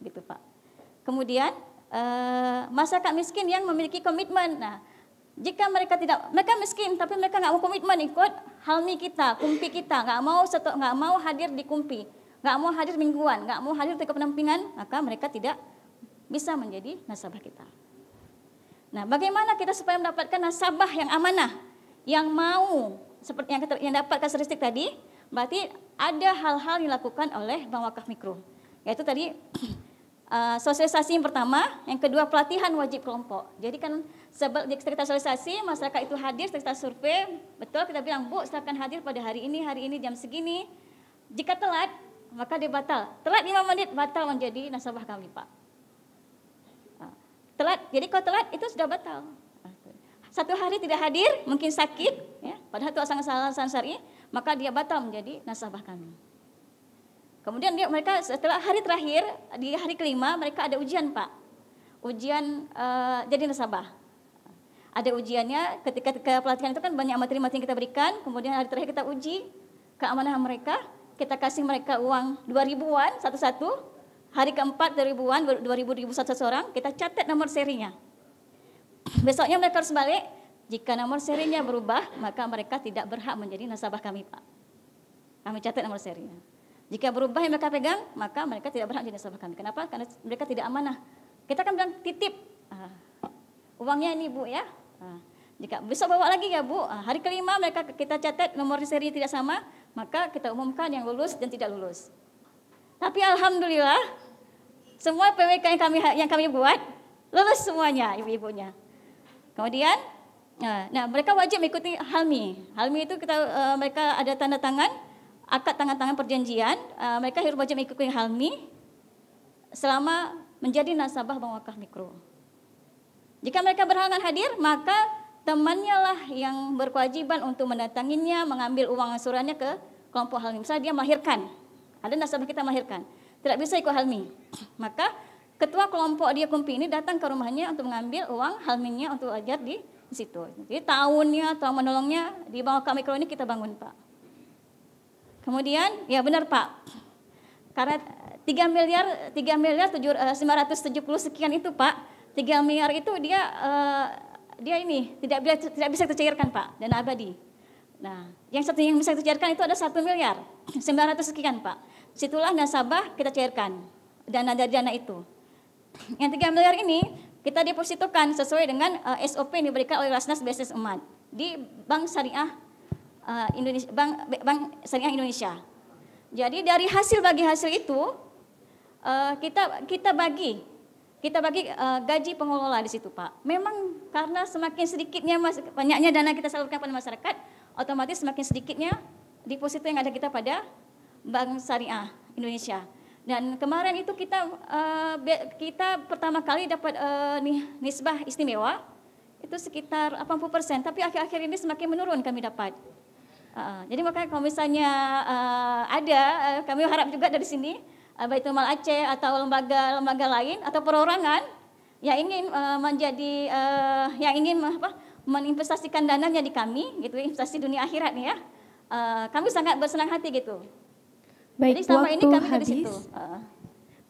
gitu Pak. Kemudian masyarakat miskin yang memiliki komitmen. Nah, jika mereka miskin tapi mereka nggak mau komitmen ikut halmi kita, kumpi kita, nggak mau hadir di kumpi, nggak mau hadir mingguan, nggak mau hadir di pendampingan, maka mereka tidak bisa menjadi nasabah kita. Nah, bagaimana kita supaya mendapatkan nasabah yang amanah, yang mau seperti yang dapat karakteristik tadi? Berarti ada hal-hal yang dilakukan oleh Bank Wakaf Mikro, yaitu tadi sosialisasi yang pertama, yang kedua pelatihan wajib kelompok. Jadi kan kita sosialisasi, masyarakat itu hadir, kita survei, betul kita bilang, Bu silakan hadir pada hari ini jam segini. Jika telat, maka dia batal. Telat 5 menit, batal menjadi nasabah kami, Pak. Telat, jadi kalau telat itu sudah batal. 1 hari tidak hadir, mungkin sakit, ya, padahal itu alasan syar'i, maka dia batal menjadi nasabah kami. Kemudian mereka setelah hari terakhir, di hari kelima mereka ada ujian, Pak. Ujian jadi nasabah. Ada ujiannya, ketika pelatihan itu kan banyak materi-materi yang kita berikan, kemudian hari terakhir kita uji keamanan mereka, kita kasih mereka uang 2.000-an satu-satu. Hari keempat 2.000-an, 2.000 satu orang, kita catat nomor serinya. Besoknya mereka harus balik, jika nomor serinya berubah, maka mereka tidak berhak menjadi nasabah kami, Pak. Kami catat nomor serinya. Jika berubah yang mereka pegang, maka mereka tidak berhak menjadi nasabah kami. Kenapa? Karena mereka tidak amanah. Kita kan bilang titip, uangnya ini Bu ya. Jika besok bawa lagi ya Bu, hari kelima mereka kita catat nomor seri tidak sama, maka kita umumkan yang lulus dan tidak lulus. Tapi alhamdulillah, semua PWK yang kami buat lulus semuanya ibu-ibunya. Kemudian, nah mereka wajib mengikuti halmi. Halmi itu mereka ada tanda tangan, akad tangan perjanjian. Mereka harus wajib mengikuti halmi selama menjadi nasabah Bank Wakaf Mikro. Jika mereka berhalangan hadir, maka temannya lah yang berkewajiban untuk mendatanginya, mengambil uang angsurannya ke kelompok halmi. Misalnya dia melahirkan, ada nasabah kita melahirkan, tidak bisa ikut halmi, maka ketua kelompok dia Kumpi ini datang ke rumahnya untuk mengambil uang halminnya untuk ajar di situ. Jadi tahunnya atau menolongnya di bawah mikro ini kita bangun, Pak. Kemudian ya benar, Pak. Karena 3 miliar 970 sekian itu, Pak. 3 miliar itu dia ini tidak bisa tercairkan, Pak, dana abadi. Nah, yang bisa tercairkan itu ada 1 miliar 900 sekian, Pak. Situlah nasabah kita cairkan dana dari dana itu. Yang 3 miliar ini kita depositokan sesuai dengan SOP yang diberikan oleh Rasnas Bisnis Umat di Bank Syariah Indonesia, Bank Syariah Indonesia. Jadi dari hasil itu kita bagi gaji pengelola di situ, Pak. Memang karena semakin sedikitnya banyaknya dana kita salurkan pada masyarakat, otomatis semakin sedikitnya deposito yang ada kita pada Bank Syariah Indonesia. Dan kemarin itu kita pertama kali dapat nisbah istimewa itu sekitar 80%, tapi akhir-akhir ini semakin menurun kami dapat. Jadi makanya kalau misalnya kami harap juga dari sini Baitul Mal Aceh atau lembaga lain atau perorangan yang ingin meninvestasikan dananya di kami, gitu, investasi dunia akhirat nih ya, kami sangat bersenang hati gitu. Baik, jadi selama ini kami habis. dari situ.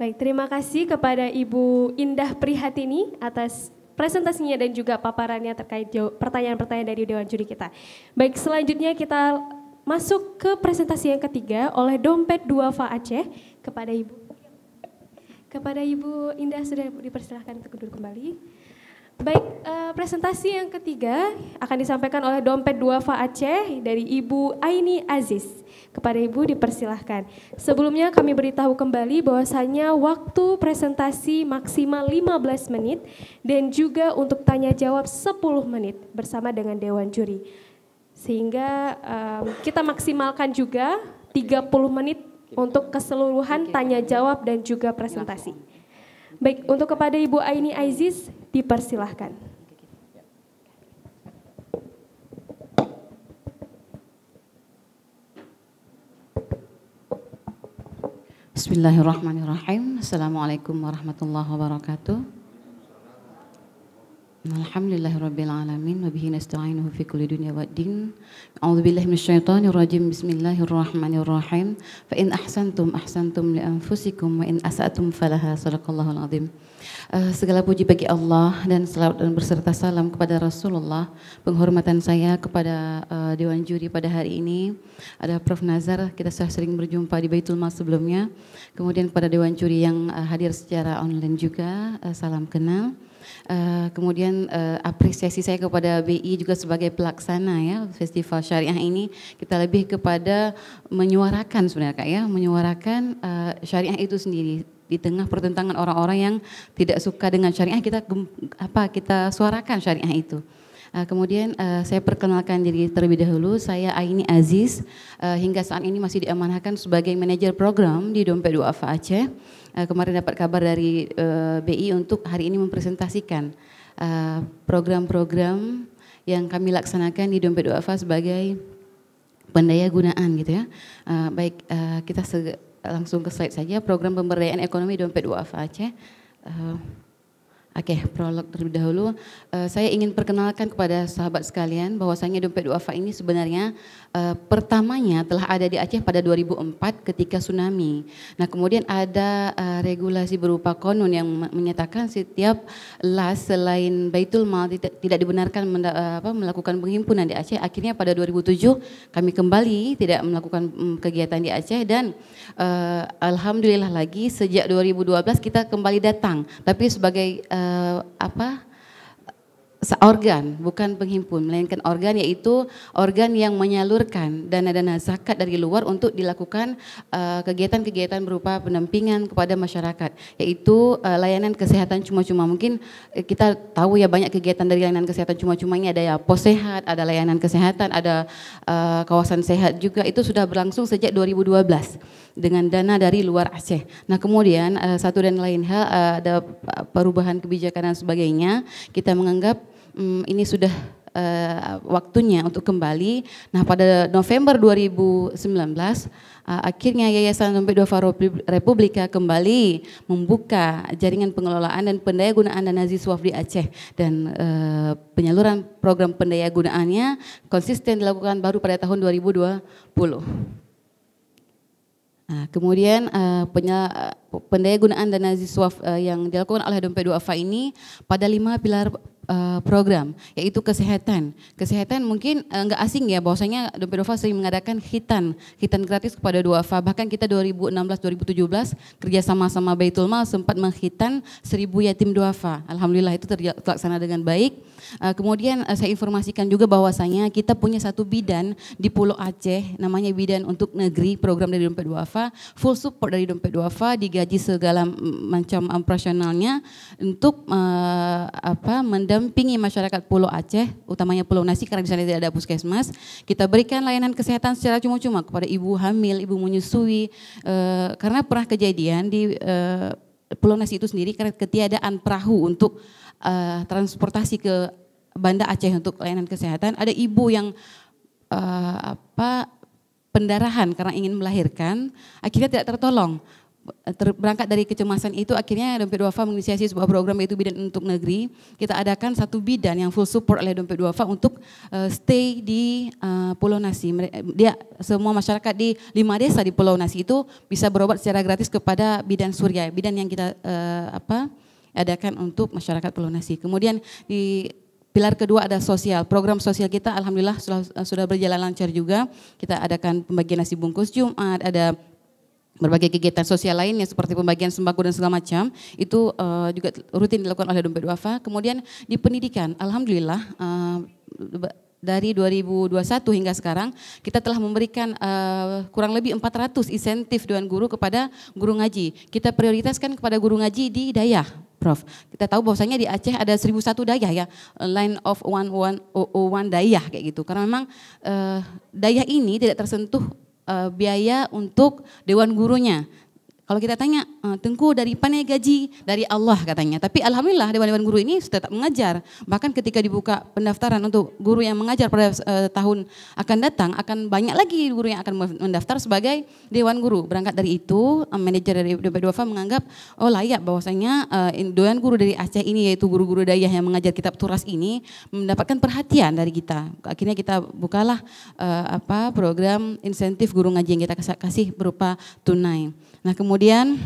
Baik, terima kasih kepada Ibu Indah Prihatini atas presentasinya dan juga paparannya terkait pertanyaan-pertanyaan dari Dewan Juri kita. Baik, selanjutnya kita masuk ke presentasi yang ketiga oleh Dompet Duafa Aceh kepada Ibu Indah sudah dipersilahkan untuk duduk kembali. Baik, presentasi yang ketiga akan disampaikan oleh Dompet Duafa Aceh dari Ibu Aini Aziz. Kepada Ibu dipersilahkan. Sebelumnya kami beritahu kembali bahwasannya waktu presentasi maksimal 15 menit dan juga untuk tanya jawab 10 menit bersama dengan Dewan Juri. Sehingga kita maksimalkan juga 30 menit untuk keseluruhan tanya jawab dan juga presentasi. Baik, untuk kepada Ibu Aini Aziz dipersilahkan. Bismillahirrahmanirrahim. Assalamualaikum warahmatullahi wabarakatuh. Alhamdulillahirabbil alamin wa bihi nasta'inuhu fi kulli dunya waddin. A'udzubillahi minasyaitonir rajim. Bismillahirrahmanirrahim. Fa in ahsantum li anfusikum wa in asa'tum falaha. Shadaqallahul azim. Segala puji bagi Allah dan selawat dan berserta salam kepada Rasulullah. Penghormatan saya kepada Dewan Juri pada hari ini. Ada Prof. Nazar, kita sudah sering berjumpa di Baitul Mal sebelumnya. Kemudian kepada Dewan Juri yang hadir secara online juga, salam kenal. Kemudian apresiasi saya kepada BI juga sebagai pelaksana ya Festival Syariah ini, kita lebih kepada menyuarakan sebenarnya Kak ya, menyuarakan syariah itu sendiri di tengah pertentangan orang-orang yang tidak suka dengan syariah, kita suarakan syariah itu. Kemudian saya perkenalkan diri terlebih dahulu, saya Aini Aziz, hingga saat ini masih diamanahkan sebagai manajer program di Dompet Duafa Aceh. Kemarin dapat kabar dari BI untuk hari ini mempresentasikan program-program yang kami laksanakan di Dompet Duafa sebagai pendaya gunaan gitu ya. Baik, kita langsung ke slide saja, program pemberdayaan ekonomi Dompet Duafa Aceh. Oke, prolog terlebih dahulu. Saya ingin perkenalkan kepada sahabat sekalian bahwasanya Dompet Duafa ini sebenarnya pertamanya telah ada di Aceh pada 2004 ketika tsunami. Nah, kemudian ada regulasi berupa konun yang menyatakan setiap las selain Baitul Mal tidak dibenarkan melakukan penghimpunan di Aceh. Akhirnya pada 2007 kami kembali tidak melakukan kegiatan di Aceh dan alhamdulillah lagi sejak 2012 kita kembali datang, tapi sebagai organ, bukan penghimpun, melainkan organ, yaitu organ yang menyalurkan dana-dana zakat dari luar untuk dilakukan kegiatan-kegiatan berupa pendampingan kepada masyarakat, yaitu layanan kesehatan cuma-cuma. Mungkin kita tahu ya banyak kegiatan dari layanan kesehatan cuma-cuma ini, ada ya pos sehat, ada layanan kesehatan, ada kawasan sehat juga, itu sudah berlangsung sejak 2012 dengan dana dari luar Aceh. Nah, kemudian satu dan lain hal, ada perubahan kebijakan dan sebagainya, kita menganggap ini sudah waktunya untuk kembali. Nah, pada November 2019 akhirnya Yayasan Dompet Duafa Republika kembali membuka jaringan pengelolaan dan pendayagunaan dana Ziswaf di Aceh, dan penyaluran program pendayagunaannya konsisten dilakukan baru pada tahun 2020. Nah, kemudian pendayagunaan dana Ziswaf yang dilakukan oleh Dompet Duafa ini pada 5 pilar program, yaitu kesehatan. Kesehatan mungkin enggak asing ya, bahwasanya Dompet Duafa sering mengadakan khitan gratis kepada duafa. Bahkan kita 2016-2017 kerjasama sama Baitul Mal sempat mengkhitan 1000 yatim duafa. Alhamdulillah itu terlaksana dengan baik. Kemudian saya informasikan juga bahwasanya kita punya satu bidan di Pulau Aceh, namanya Bidan Untuk Negeri, program dari Dompet Duafa, full support dari Dompet Duafa, digaji segala macam operasionalnya untuk mendampingi masyarakat Pulau Aceh, utamanya Pulau Nasi karena di sana tidak ada puskesmas. Kita berikan layanan kesehatan secara cuma-cuma kepada ibu hamil, ibu menyusui, karena pernah kejadian di Pulau Nasi itu sendiri karena ketiadaan perahu untuk transportasi ke Banda Aceh untuk layanan kesehatan. Ada ibu yang pendarahan karena ingin melahirkan, akhirnya tidak tertolong. Berangkat dari kecemasan itu, akhirnya Dompet Duafa menginisiasi sebuah program yaitu Bidan Untuk Negeri. Kita adakan satu bidan yang full support oleh Dompet Duafa untuk stay di Pulau Nasi. Dia semua masyarakat di 5 desa di Pulau Nasi itu bisa berobat secara gratis kepada bidan Surya, bidan yang kita adakan untuk masyarakat Pulau Nasi. Kemudian di pilar kedua ada sosial. Program sosial kita alhamdulillah sudah berjalan lancar juga. Kita adakan pembagian nasi bungkus Jumat, ada berbagai kegiatan sosial lainnya seperti pembagian sembako dan segala macam. Itu juga rutin dilakukan oleh Dompet Duafa. Kemudian di pendidikan, alhamdulillah dari 2021 hingga sekarang kita telah memberikan kurang lebih 400 insentif Dewan Guru kepada guru ngaji. Kita prioritaskan kepada guru ngaji di Dayah, Prof. Kita tahu bahwasanya di Aceh ada 1001 Dayah ya, line of 101 Dayah kayak gitu. Karena memang Dayah ini tidak tersentuh biaya untuk Dewan Gurunya. Kalau kita tanya, Tengku dari mana gaji? Dari Allah katanya. Tapi alhamdulillah Dewan Guru ini tetap mengajar. Bahkan ketika dibuka pendaftaran untuk guru yang mengajar pada tahun akan datang, akan banyak lagi guru yang akan mendaftar sebagai Dewan Guru. Berangkat dari itu, manajer dari Dompet Duafa menganggap, oh layak bahwasanya Dewan Guru dari Aceh ini, yaitu guru-guru Dayah yang mengajar kitab turas ini, mendapatkan perhatian dari kita. Akhirnya kita bukalah program insentif guru ngaji yang kita kasih berupa tunai. Nah, kemudian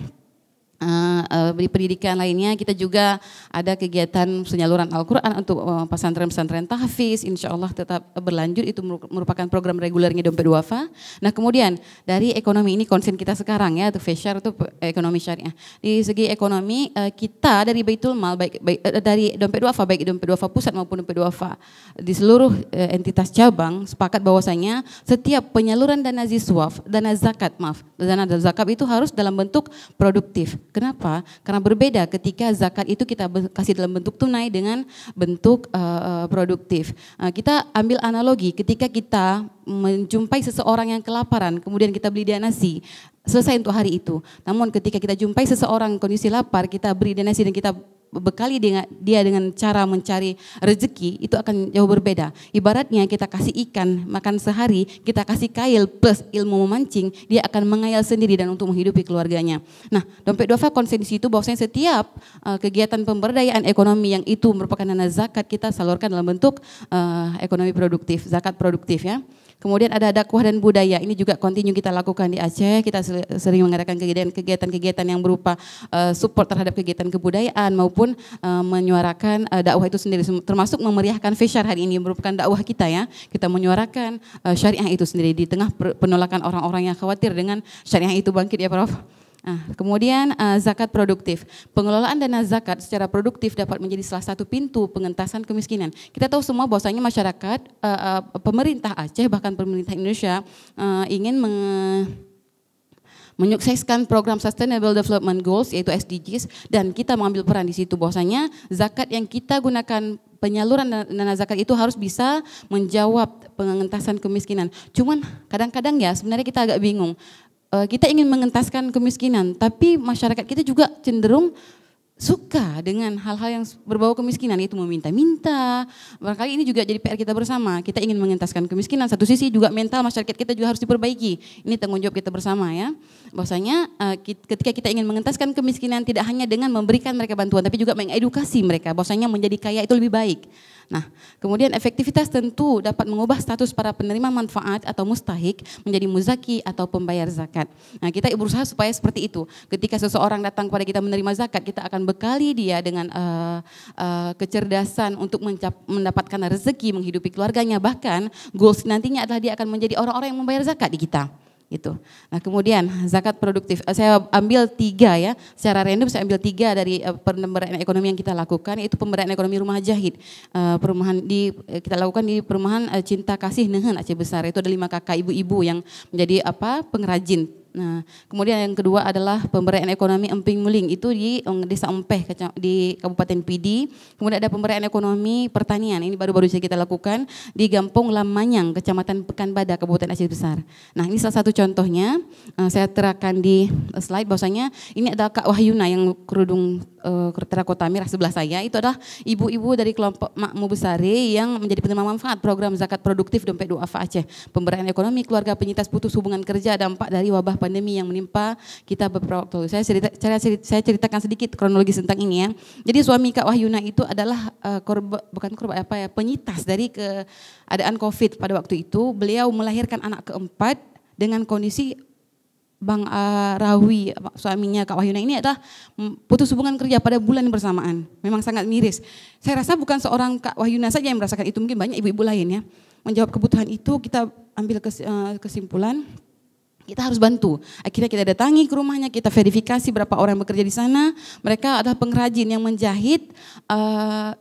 di pendidikan lainnya kita juga ada kegiatan penyaluran Al-Quran untuk pesantren-pesantren tahfiz, insya Allah tetap berlanjut, itu merupakan program regulernya Dompet Duafa. Nah, kemudian dari ekonomi, ini konsen kita sekarang ya, untuk FESYAR itu ekonomi syariah. Di segi ekonomi kita dari Baitul Mal, baik dari Dompet Duafa, baik Dompet Duafa Pusat maupun Dompet Duafa di seluruh entitas cabang sepakat bahwasanya setiap penyaluran dana Ziswaf, dana zakat itu harus dalam bentuk produktif. Kenapa? Karena berbeda ketika zakat itu kita kasih dalam bentuk tunai dengan bentuk produktif. Kita ambil analogi ketika kita menjumpai seseorang yang kelaparan, kemudian kita beli dia nasi, selesai untuk hari itu. Namun ketika kita jumpai seseorang kondisi lapar, kita beri dia nasi dan kita bekali dia dengan cara mencari rezeki, itu akan jauh berbeda. Ibaratnya kita kasih ikan makan sehari, kita kasih kail plus ilmu memancing, dia akan mengayal sendiri dan untuk menghidupi keluarganya. Nah, Dompet Duafa konsen di situ bahwasanya setiap kegiatan pemberdayaan ekonomi yang itu merupakan dana zakat, kita salurkan dalam bentuk ekonomi produktif, zakat produktif ya. Kemudian ada dakwah dan budaya, ini juga kontinu kita lakukan di Aceh. Kita sering mengadakan kegiatan-kegiatan yang berupa support terhadap kegiatan kebudayaan maupun menyuarakan dakwah itu sendiri, termasuk memeriahkan FESYAR hari ini merupakan dakwah kita ya. Kita menyuarakan syariah itu sendiri di tengah penolakan orang-orang yang khawatir dengan syariah itu bangkit ya Prof. Nah, kemudian zakat produktif. Pengelolaan dana zakat secara produktif dapat menjadi salah satu pintu pengentasan kemiskinan. Kita tahu semua bahwasanya masyarakat, pemerintah Aceh bahkan pemerintah Indonesia ingin menyukseskan program Sustainable Development Goals yaitu SDGs, dan kita mengambil peran di situ bahwasanya zakat yang kita gunakan, penyaluran dana zakat itu harus bisa menjawab pengentasan kemiskinan. Cuman kadang-kadang ya sebenarnya kita agak bingung. Kita ingin mengentaskan kemiskinan, tapi masyarakat kita juga cenderung suka dengan hal-hal yang berbau kemiskinan, yaitu meminta-minta. Barangkali ini juga jadi PR kita bersama. Kita ingin mengentaskan kemiskinan. Satu sisi juga mental masyarakat kita juga harus diperbaiki. Ini tanggung jawab kita bersama ya. Bahwasanya ketika kita ingin mengentaskan kemiskinan tidak hanya dengan memberikan mereka bantuan, tapi juga mengedukasi mereka. Bahwasanya menjadi kaya itu lebih baik. Nah, kemudian efektivitas tentu dapat mengubah status para penerima manfaat atau mustahik menjadi muzaki atau pembayar zakat. Nah, kita berusaha supaya seperti itu. Ketika seseorang datang kepada kita menerima zakat, kita akan bekali dia dengan kecerdasan untuk mendapatkan rezeki, menghidupi keluarganya. Bahkan goals nantinya adalah dia akan menjadi orang-orang yang membayar zakat di kita. Gitu. Nah kemudian zakat produktif, saya ambil 3 ya, secara random saya ambil 3 dari pemberdayaan ekonomi yang kita lakukan, yaitu pemberdayaan ekonomi rumah jahit. Perumahan kita lakukan di perumahan Cinta Kasih Nehen Aceh Besar, itu ada 5 kakak ibu-ibu yang menjadi pengrajin. Nah, kemudian yang kedua adalah pemberdayaan ekonomi Emping Muling, itu di Desa Empeh di Kabupaten Pidi. Kemudian ada pemberdayaan ekonomi pertanian, ini baru-baru saja kita lakukan di Gampung Lamanyang, Kecamatan Pekanbadak, Kabupaten Aceh Besar. Nah, ini salah satu contohnya, saya terangkan di slide bahwasanya ini adalah Kak Wahyuna yang kerudung terakota merah sebelah saya, itu adalah ibu-ibu dari kelompok Makmu Besari yang menjadi penerima manfaat program zakat produktif Dompet Duafa Aceh. Pemberdayaan ekonomi keluarga penyintas putus hubungan kerja dampak dari wabah pandemi yang menimpa kita beberapa waktu. Saya ceritakan sedikit kronologis tentang ini ya. Jadi suami Kak Wahyuna itu adalah penyintas dari keadaan COVID pada waktu itu. Beliau melahirkan anak keempat dengan kondisi Bang Rawi, suaminya Kak Wahyuna ini adalah putus hubungan kerja pada bulan yang bersamaan. Memang sangat miris. Saya rasa bukan seorang Kak Wahyuna saja yang merasakan itu, mungkin banyak ibu-ibu lain ya. Menjawab kebutuhan itu kita ambil kesimpulan, kita harus bantu. Akhirnya kita datangi ke rumahnya, kita verifikasi berapa orang yang bekerja di sana. Mereka adalah pengrajin yang menjahit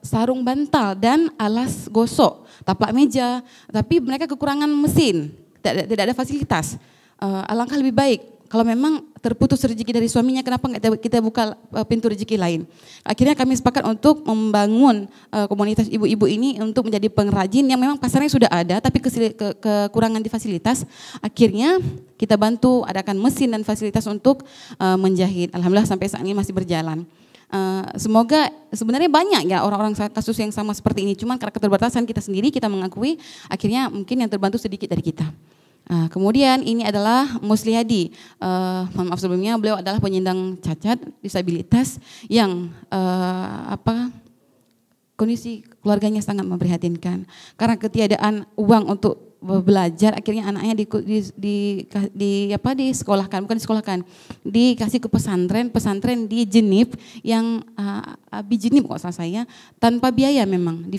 sarung bantal dan alas gosok, taplak meja. Tapi mereka kekurangan mesin, tidak ada fasilitas. Alangkah lebih baik kalau memang terputus rezeki dari suaminya, kenapa nggak kita buka pintu rezeki lain. Akhirnya kami sepakat untuk membangun komunitas ibu-ibu ini untuk menjadi pengrajin yang memang pasarnya sudah ada tapi kekurangan di fasilitas. Akhirnya kita bantu adakan mesin dan fasilitas untuk menjahit. Alhamdulillah sampai saat ini masih berjalan. Semoga sebenarnya banyak ya orang-orang kasus yang sama seperti ini, cuman karena keterbatasan kita sendiri, kita mengakui akhirnya mungkin yang terbantu sedikit dari kita. Kemudian ini adalah Muslihadi, mohon maaf sebelumnya, beliau adalah penyandang cacat disabilitas yang kondisi keluarganya sangat memprihatinkan karena ketiadaan uang untuk belajar. Akhirnya anaknya dikasih ke pesantren di Jenip yang Jenip kok salah saya, tanpa biaya memang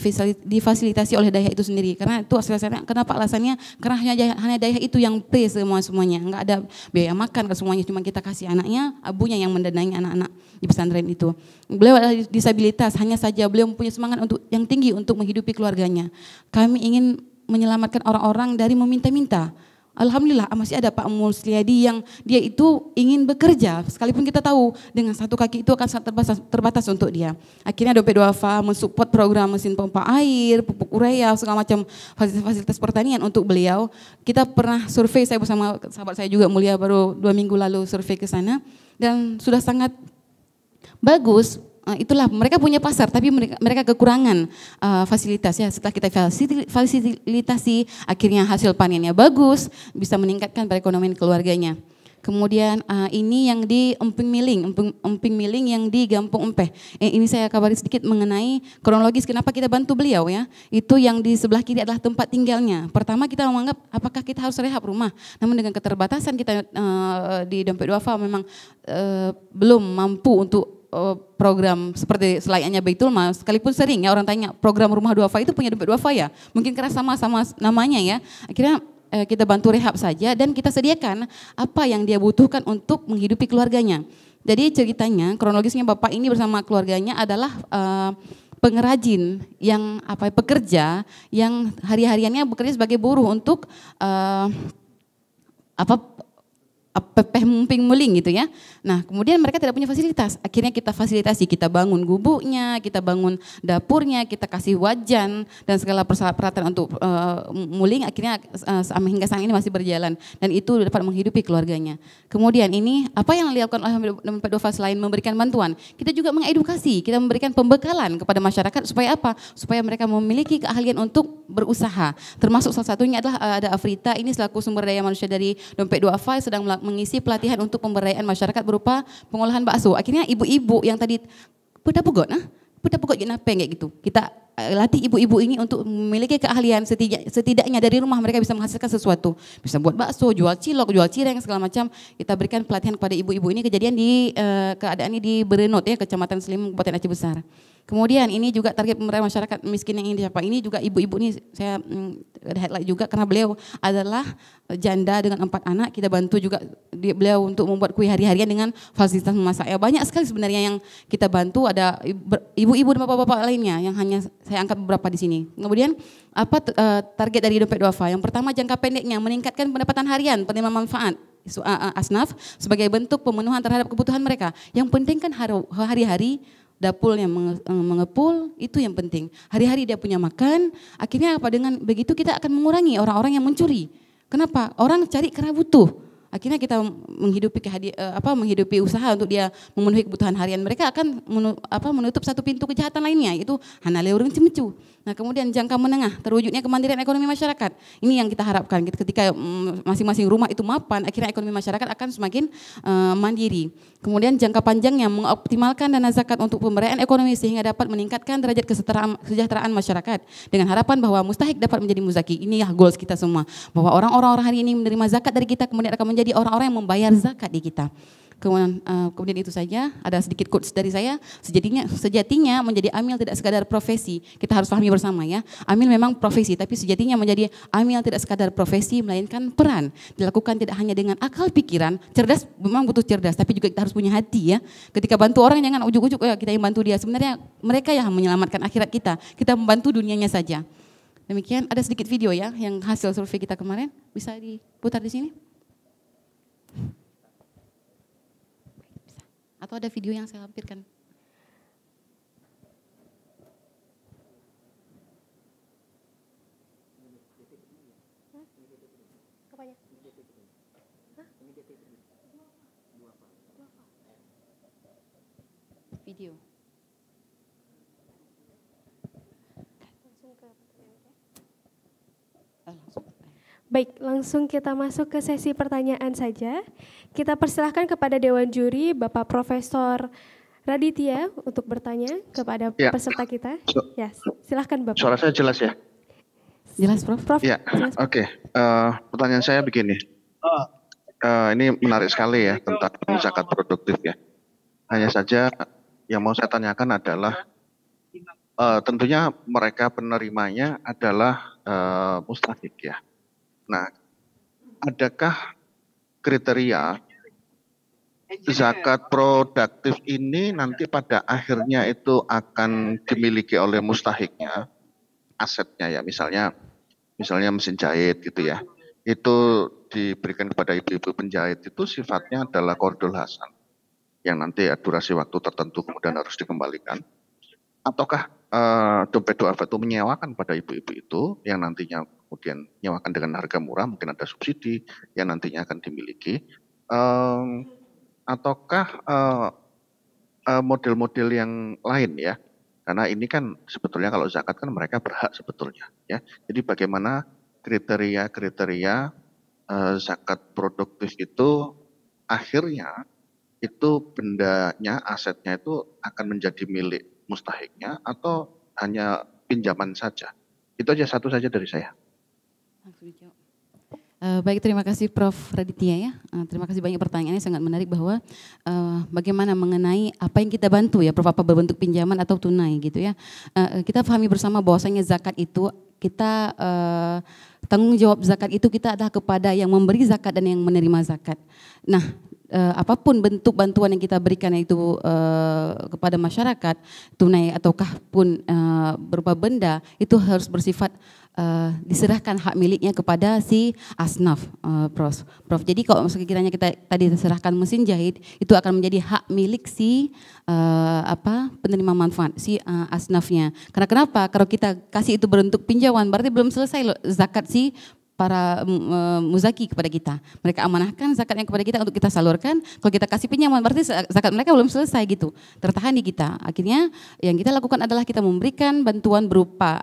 difasilitasi oleh Dayak itu sendiri. Karena itu alasannya karena hanya Dayak itu yang pay semuanya, enggak ada biaya makan ke semuanya, cuma kita kasih anaknya, abunya yang mendanai anak-anak di pesantren itu. Beliau adalah disabilitas, hanya saja beliau mempunyai semangat yang tinggi untuk menghidupi keluarganya. Kami ingin menyelamatkan orang-orang dari meminta-minta. Alhamdulillah masih ada Pak Muslihadi yang dia itu ingin bekerja, sekalipun kita tahu dengan satu kaki itu akan sangat terbatas untuk dia. Akhirnya Dompet Duafa mensupport program mesin pompa air, pupuk urea, segala macam fasilitas pertanian untuk beliau. Kita pernah survei, saya bersama sahabat saya juga Mulia baru 2 minggu lalu survei ke sana dan sudah sangat bagus. Itulah mereka punya pasar tapi mereka kekurangan fasilitas ya. Setelah kita fasilitasi akhirnya hasil panennya bagus, bisa meningkatkan perekonomian keluarganya. Kemudian ini yang di Emping Miling yang di Gampung Empeh. Ini saya kabari sedikit mengenai kronologis kenapa kita bantu beliau ya. Itu yang di sebelah kiri adalah tempat tinggalnya. Pertama kita menganggap apakah kita harus rehab rumah. Namun dengan keterbatasan kita di Dompet Duafa memang belum mampu untuk program seperti selayaknya Baitul Mal. Sekalipun sering ya orang tanya program rumah duafa itu punya Dompet Duafa ya, mungkin karena sama-sama namanya ya. Akhirnya kita bantu rehab saja dan kita sediakan apa yang dia butuhkan untuk menghidupi keluarganya. Jadi ceritanya kronologisnya bapak ini bersama keluarganya adalah pengrajin yang pekerja yang hari-hariannya bekerja sebagai buruh untuk mumping muling gitu ya. Nah kemudian mereka tidak punya fasilitas, akhirnya kita fasilitasi, kita bangun gubuknya, kita bangun dapurnya, kita kasih wajan dan segala peralatan untuk muling, akhirnya hingga saat ini masih berjalan dan itu dapat menghidupi keluarganya. Kemudian ini apa yang dilakukan oleh dompet duafa selain memberikan bantuan, kita juga mengedukasi, kita memberikan pembekalan kepada masyarakat supaya apa? Supaya mereka memiliki keahlian untuk berusaha. Termasuk salah satunya adalah ada Afrita, ini selaku sumber daya manusia dari dompet duafa sedang mengisi pelatihan untuk pemberdayaan masyarakat berupa pengolahan bakso. Akhirnya ibu-ibu yang tadi pudak-pugot napeng kayak gitu. Kita latih ibu-ibu ini untuk memiliki keahlian, setidaknya dari rumah mereka bisa menghasilkan sesuatu. Bisa buat bakso, jual cilok, jual cireng segala macam. Kita berikan pelatihan kepada ibu-ibu ini. Kejadian di keadaannya di Berenot ya, Kecamatan Selimu, Kabupaten Aceh Besar. Kemudian ini juga target pemberdayaan masyarakat miskin yang ingin dicapai. Ini juga ibu-ibu ini saya highlight juga karena beliau adalah janda dengan 4 anak. Kita bantu juga beliau untuk membuat kue hari-harian dengan fasilitas memasak. Ya, banyak sekali sebenarnya yang kita bantu. Ada ibu-ibu dan bapak-bapak lainnya yang hanya saya angkat beberapa di sini. Kemudian apa target dari dompet duafa? Yang pertama jangka pendeknya meningkatkan pendapatan harian penerima manfaat asnaf sebagai bentuk pemenuhan terhadap kebutuhan mereka. Yang penting kan hari-hari dapurnya mengepul, itu yang penting. Hari-hari dia punya makan, akhirnya apa, dengan begitu kita akan mengurangi orang-orang yang mencuri. Kenapa? Orang cari karena butuh. Akhirnya kita menghidupi usaha untuk dia memenuhi kebutuhan harian mereka, akan menutup satu pintu kejahatan lainnya, itu hana leureng cemecu. Nah kemudian jangka menengah terwujudnya kemandirian ekonomi masyarakat. Ini yang kita harapkan ketika masing-masing rumah itu mapan, akhirnya ekonomi masyarakat akan semakin mandiri. Kemudian jangka panjangnya mengoptimalkan dana zakat untuk pemberdayaan ekonomi sehingga dapat meningkatkan derajat kesejahteraan masyarakat dengan harapan bahwa mustahik dapat menjadi muzaki. Inilah goals kita semua, bahwa orang-orang hari ini menerima zakat dari kita kemudian akan menjadi orang-orang yang membayar zakat di kita. Kemudian itu saja, ada sedikit quotes dari saya. Sejatinya menjadi amil tidak sekadar profesi. Kita harus pahami bersama ya. Amil memang profesi, tapi sejatinya menjadi amil tidak sekadar profesi, melainkan peran. Dilakukan tidak hanya dengan akal pikiran, cerdas memang butuh cerdas, tapi juga kita harus punya hati ya. Ketika bantu orang jangan ujuk-ujuk kita yang bantu dia. Sebenarnya mereka yang menyelamatkan akhirat kita. Kita membantu dunianya saja. Demikian, ada sedikit video ya yang hasil survei kita kemarin. Bisa diputar di sini? Atau ada video yang saya lampirkan? Video. Baik, langsung kita masuk ke sesi pertanyaan saja. Kita persilahkan kepada Dewan Juri, Bapak Profesor Raditya untuk bertanya kepada peserta kita. Ya, silahkan Bapak. Suara saya jelas ya? Jelas Prof. Ya, oke. Pertanyaan saya begini. Ini menarik sekali ya tentang zakat produktif ya. Hanya saja yang mau saya tanyakan adalah tentunya mereka penerimanya adalah mustahik ya. Nah, adakah kriteria zakat produktif ini nanti pada akhirnya itu akan dimiliki oleh mustahiknya, asetnya ya, misalnya mesin jahit gitu ya, itu diberikan kepada ibu-ibu penjahit, itu sifatnya adalah qardul hasan yang nanti durasi waktu tertentu kemudian harus dikembalikan, ataukah dompet duafa itu menyewakan pada ibu-ibu itu yang nantinya kemudian menyewakan dengan harga murah, mungkin ada subsidi yang nantinya akan dimiliki, ataukah model-model yang lain ya, karena ini kan sebetulnya kalau zakat kan mereka berhak sebetulnya ya. Jadi bagaimana kriteria-kriteria zakat produktif itu akhirnya itu bendanya, asetnya itu akan menjadi milik mustahiknya atau hanya pinjaman saja. Itu aja, satu saja dari saya. Baik, terima kasih Prof. Raditya ya. Terima kasih banyak, pertanyaannya sangat menarik, bahwa bagaimana mengenai apa yang kita bantu ya Prof, apa berbentuk pinjaman atau tunai gitu ya. Kita pahami bersama bahwasanya zakat itu kita tanggung jawab zakat itu kita adalah kepada yang memberi zakat dan yang menerima zakat. Nah, apapun bentuk bantuan yang kita berikan itu kepada masyarakat, tunai ataukah pun berupa benda, itu harus bersifat diserahkan hak miliknya kepada si asnaf, Prof. Jadi kalau sekiranya kita tadi diserahkan mesin jahit, itu akan menjadi hak milik si penerima manfaat, si asnafnya. Karena kenapa? Kalau kita kasih itu bentuk pinjaman, berarti belum selesai loh zakat si para muzaki kepada kita. Mereka amanahkan zakatnya kepada kita untuk kita salurkan. Kalau kita kasih pinjaman berarti zakat mereka belum selesai gitu. Tertahan di kita. Akhirnya yang kita lakukan adalah kita memberikan bantuan berupa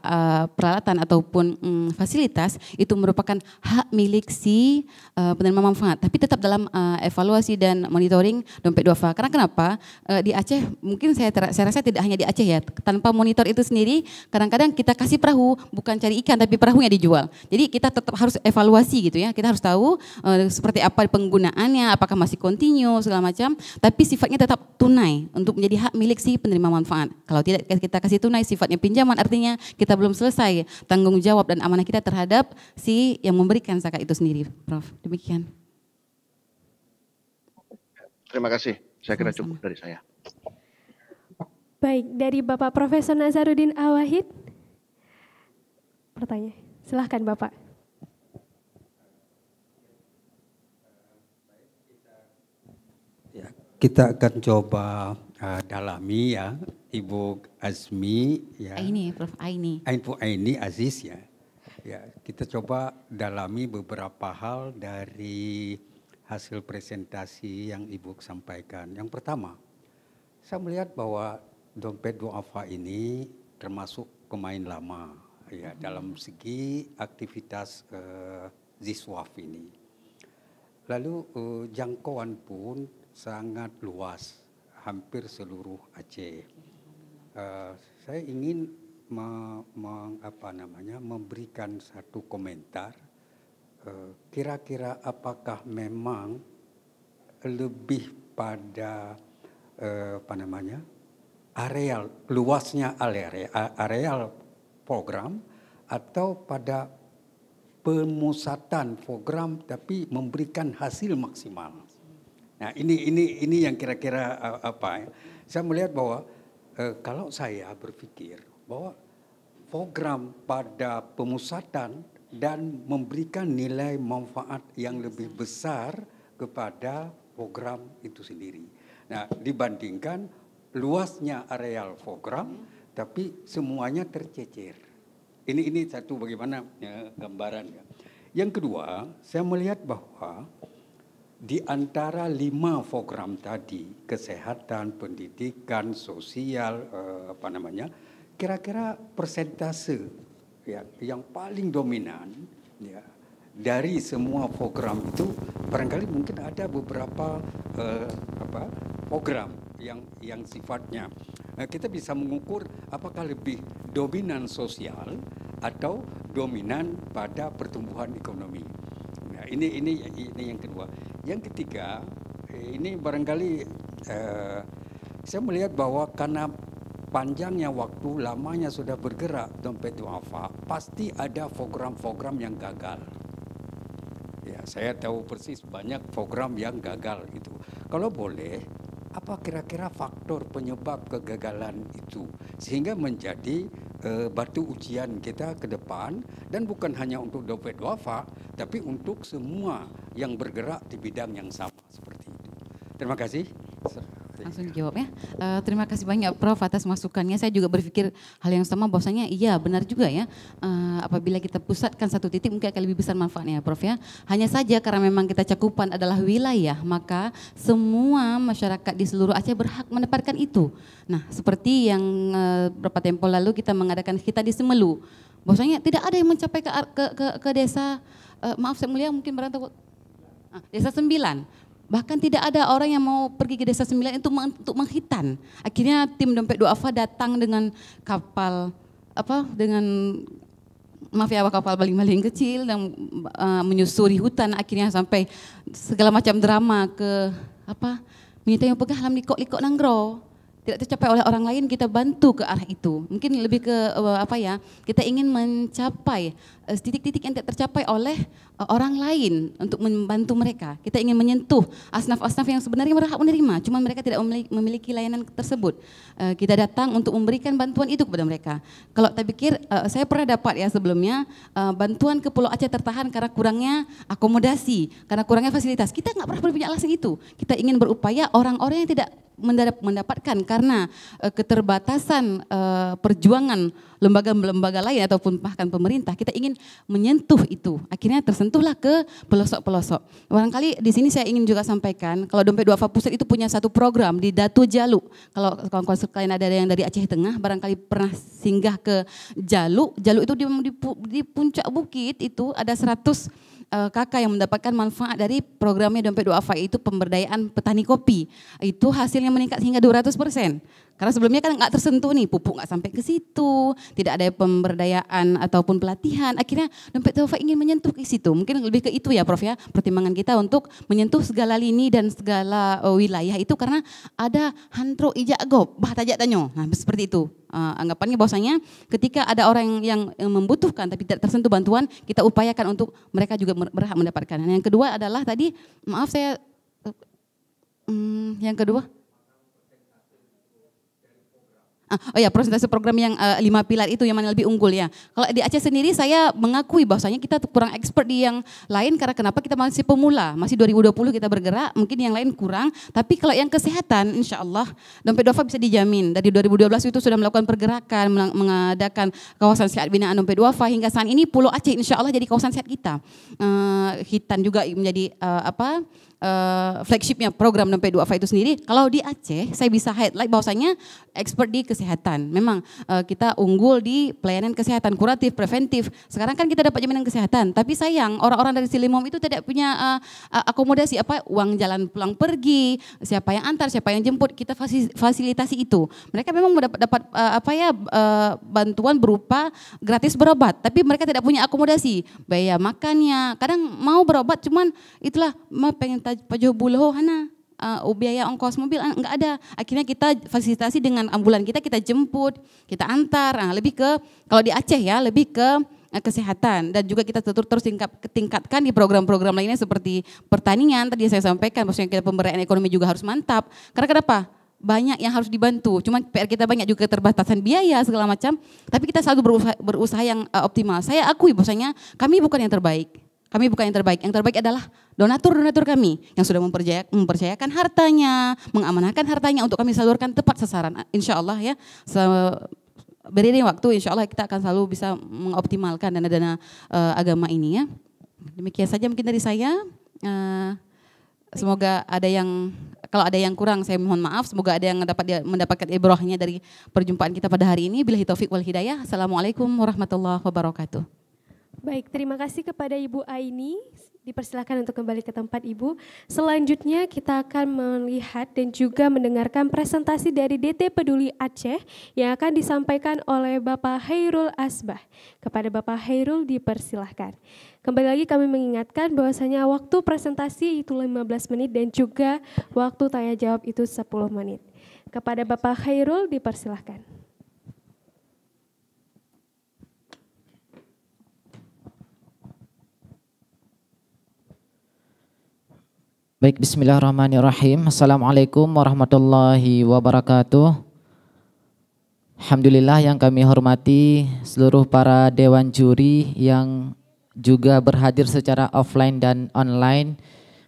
peralatan ataupun fasilitas, itu merupakan hak milik si penerima manfaat. Tapi tetap dalam evaluasi dan monitoring dompet duafa. Karena kenapa? Di Aceh mungkin saya rasa tidak hanya di Aceh ya. Tanpa monitor itu sendiri, kadang-kadang kita kasih perahu bukan cari ikan tapi perahunya dijual. Jadi kita tetap harus evaluasi gitu ya. Kita harus tahu seperti apa penggunaannya, apakah masih continue segala macam, tapi sifatnya tetap tunai untuk menjadi hak milik si penerima manfaat. Kalau tidak kita kasih tunai, sifatnya pinjaman, artinya kita belum selesai tanggung jawab dan amanah kita terhadap si yang memberikan zakat itu sendiri, Prof. Demikian. Terima kasih. Saya kira cukup dari saya. Baik, dari Bapak Profesor Nazarudin Awahid. Pertanyaan, silahkan Bapak. Kita akan coba dalami ya, Ibu Azmi ya. Aini, Prof. Aini. Ibu Aini Aziz ya. Ya, kita coba dalami beberapa hal dari hasil presentasi yang Ibu sampaikan. Yang pertama, saya melihat bahwa dompet duafa ini termasuk pemain lama ya dalam segi aktivitas Ziswaf ini. Lalu jangkauan pun sangat luas, hampir seluruh Aceh. Saya ingin memberikan satu komentar. Kira-kira apakah memang lebih pada areal, luasnya areal program, atau pada pemusatan program tapi memberikan hasil maksimal. Nah, ini yang kira-kira saya melihat bahwa kalau saya berpikir bahwa program pada pemusatan dan memberikan nilai manfaat yang lebih besar kepada program itu sendiri. Nah, dibandingkan luasnya areal program tapi semuanya tercecer. Ini satu bagaimana gambarannya. Yang kedua, saya melihat bahwa di antara 5 program tadi, kesehatan, pendidikan, sosial, kira-kira persentase yang paling dominan ya, dari semua program itu, barangkali mungkin ada beberapa program yang sifatnya kita bisa mengukur apakah lebih dominan sosial atau dominan pada pertumbuhan ekonomi. Nah, ini yang kedua. Yang ketiga, ini barangkali saya melihat bahwa karena panjangnya waktu, lamanya sudah bergerak dompet duafa, pasti ada program-program yang gagal. Ya, saya tahu persis banyak program yang gagal itu. Kalau boleh, apa kira-kira faktor penyebab kegagalan itu sehingga menjadi batu ujian kita ke depan, dan bukan hanya untuk dompet duafa tapi untuk semua yang bergerak di bidang yang sama seperti itu. Terima kasih. Langsung dijawab ya. Terima kasih banyak Prof atas masukannya. Saya juga berpikir hal yang sama, bahwasanya iya benar juga ya. Apabila kita pusatkan satu titik mungkin akan lebih besar manfaatnya Prof ya. Hanya saja karena memang kita cakupan adalah wilayah, maka semua masyarakat di seluruh Aceh berhak mendapatkan itu. Nah, seperti yang beberapa tempo lalu kita mengadakan kita di Semelu, bahwasanya tidak ada yang mencapai ke desa, maaf saya mulia mungkin berantau, desa 9. Bahkan tidak ada orang yang mau pergi ke desa 9 itu untuk menghitan. Akhirnya tim dompet duafa datang dengan kapal kapal baling-baling kecil dan menyusuri hutan, akhirnya sampai segala macam drama ke minta yang pegah dalam likok-likok nanggro. tidak tercapai oleh orang lain, kita bantu ke arah itu. Mungkin lebih ke kita ingin mencapai titik-titik yang tidak tercapai oleh orang lain untuk membantu mereka. Kita ingin menyentuh asnaf-asnaf yang sebenarnya berhak menerima, cuman mereka tidak memiliki layanan tersebut. Kita datang untuk memberikan bantuan itu kepada mereka. Kalau saya pikir, saya pernah dapat ya sebelumnya bantuan ke Pulau Aceh tertahan karena kurangnya akomodasi, karena kurangnya fasilitas. Kita nggak pernah punya alasan itu. Kita ingin berupaya orang-orang yang tidak mendapatkan karena keterbatasan perjuangan lembaga-lembaga lain ataupun bahkan pemerintah, kita ingin menyentuh itu. Akhirnya tersentuhlah ke pelosok-pelosok. Barangkali di sini saya ingin juga sampaikan, kalau Dompet Duafa Pusat itu punya satu program di Datu Jalu. Kalau kawan-kawan sekalian ada yang dari Aceh Tengah, barangkali pernah singgah ke Jalu. Jalu itu di puncak bukit itu ada 100 kakak yang mendapatkan manfaat dari programnya Dompet Duafa, itu pemberdayaan petani kopi. Itu hasilnya meningkat hingga 200%. Karena sebelumnya kan nggak tersentuh nih, pupuk nggak sampai ke situ, tidak ada pemberdayaan ataupun pelatihan. Akhirnya Dompet Duafa ingin menyentuh ke situ. Mungkin lebih ke itu ya Prof ya, pertimbangan kita untuk menyentuh segala lini dan segala wilayah itu karena ada hantro ijak gop, bah tajak tanyo. Nah seperti itu. Anggapannya bahwasanya ketika ada orang yang membutuhkan tapi tidak tersentuh bantuan, kita upayakan untuk mereka juga berhak mendapatkan. Yang kedua adalah tadi, maaf saya, yang kedua, oh ya, persentase program yang 5 pilar itu yang mana lebih unggul ya. Kalau di Aceh sendiri saya mengakui bahwasanya kita kurang expert di yang lain karena kenapa kita masih pemula, masih 2020 kita bergerak, mungkin yang lain kurang. Tapi kalau yang kesehatan insya Allah Dompet Duafa bisa dijamin. Dari 2012 itu sudah melakukan pergerakan, mengadakan kawasan sehat binaan Dompet Duafa, hingga saat ini Pulau Aceh insya Allah jadi kawasan sehat kita. Hitan juga menjadi flagshipnya program Dompet Duafa itu sendiri. Kalau di Aceh saya bisa highlight bahwasanya expert di kesehatan. Memang kita unggul di pelayanan kesehatan kuratif, preventif. Sekarang kan kita dapat jaminan kesehatan, tapi sayang orang-orang dari Silimom itu tidak punya akomodasi uang jalan pulang pergi, siapa yang antar, siapa yang jemput, kita fasilitasi itu. Mereka memang dapat bantuan berupa gratis berobat, tapi mereka tidak punya akomodasi, biaya makannya. Kadang mau berobat cuman itulah pengen pajo buloh hana. Biaya ongkos mobil enggak ada. Akhirnya kita fasilitasi dengan ambulan kita jemput, kita antar. Lebih ke kalau di Aceh ya, lebih ke kesehatan, dan juga kita terus tingkatkan di program-program lainnya seperti pertanian. Tadi saya sampaikan maksudnya kita pemberdayaan ekonomi juga harus mantap. Karena kenapa? Banyak yang harus dibantu. Cuman PR kita banyak juga keterbatasan biaya segala macam. Tapi kita selalu berusaha yang optimal. Saya akui bahwasanya kami bukan yang terbaik. Kami bukan yang terbaik. Yang terbaik adalah donatur-donatur kami yang sudah mempercayakan hartanya, mengamanahkan hartanya untuk kami salurkan tepat sasaran. Insya Allah ya, beriring waktu insya Allah kita akan selalu bisa mengoptimalkan dana-dana agama ini ya. Demikian saja mungkin dari saya. Semoga kalau ada yang kurang saya mohon maaf. Semoga ada yang mendapatkan ibrahnya dari perjumpaan kita pada hari ini. Billahi taufik wal hidayah. Assalamualaikum warahmatullahi wabarakatuh. Baik, terima kasih kepada Ibu Aini. Dipersilakan untuk kembali ke tempat Ibu. Selanjutnya kita akan melihat dan juga mendengarkan presentasi dari DT Peduli Aceh yang akan disampaikan oleh Bapak Hairul Asbah. Kepada Bapak Hairul dipersilahkan. Kembali lagi kami mengingatkan bahwasanya waktu presentasi itu 15 menit dan juga waktu tanya jawab itu 10 menit. Kepada Bapak Hairul dipersilahkan. Baik, bismillahirrahmanirrahim. Assalamualaikum warahmatullahi wabarakatuh. Alhamdulillah yang kami hormati seluruh para dewan juri yang juga berhadir secara offline dan online.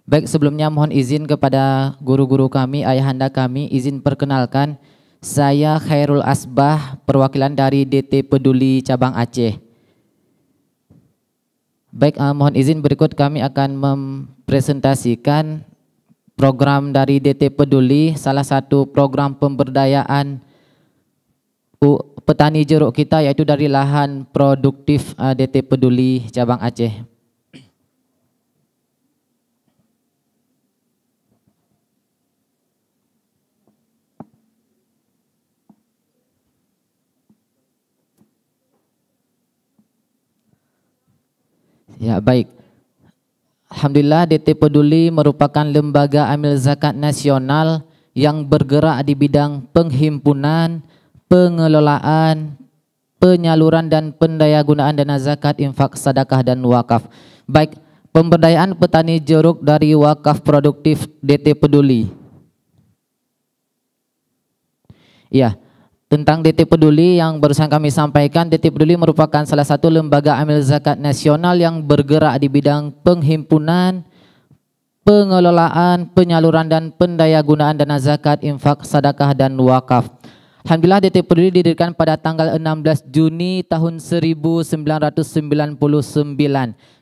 Baik, sebelumnya mohon izin kepada guru-guru kami, ayahanda kami, izin perkenalkan. Saya Hairul Asbah, perwakilan dari DT Peduli Cabang Aceh. Baik, mohon izin berikut kami akan mempresentasikan program dari DT Peduli, salah satu program pemberdayaan petani jeruk kita yaitu dari lahan produktif DT Peduli Cabang Aceh. Ya, baik. Alhamdulillah DT Peduli merupakan lembaga amil zakat nasional yang bergerak di bidang penghimpunan, pengelolaan, penyaluran dan pendayagunaan dana zakat, infak, sedekah dan wakaf. Baik, pemberdayaan petani jeruk dari wakaf produktif DT Peduli. Ya, tentang DT Peduli yang barusan kami sampaikan, DT Peduli merupakan salah satu lembaga amil zakat nasional yang bergerak di bidang penghimpunan, pengelolaan, penyaluran dan pendayagunaan dana zakat, infak, sedekah dan wakaf. Alhamdulillah DT Peduli didirikan pada tanggal 16 Juni tahun 1999.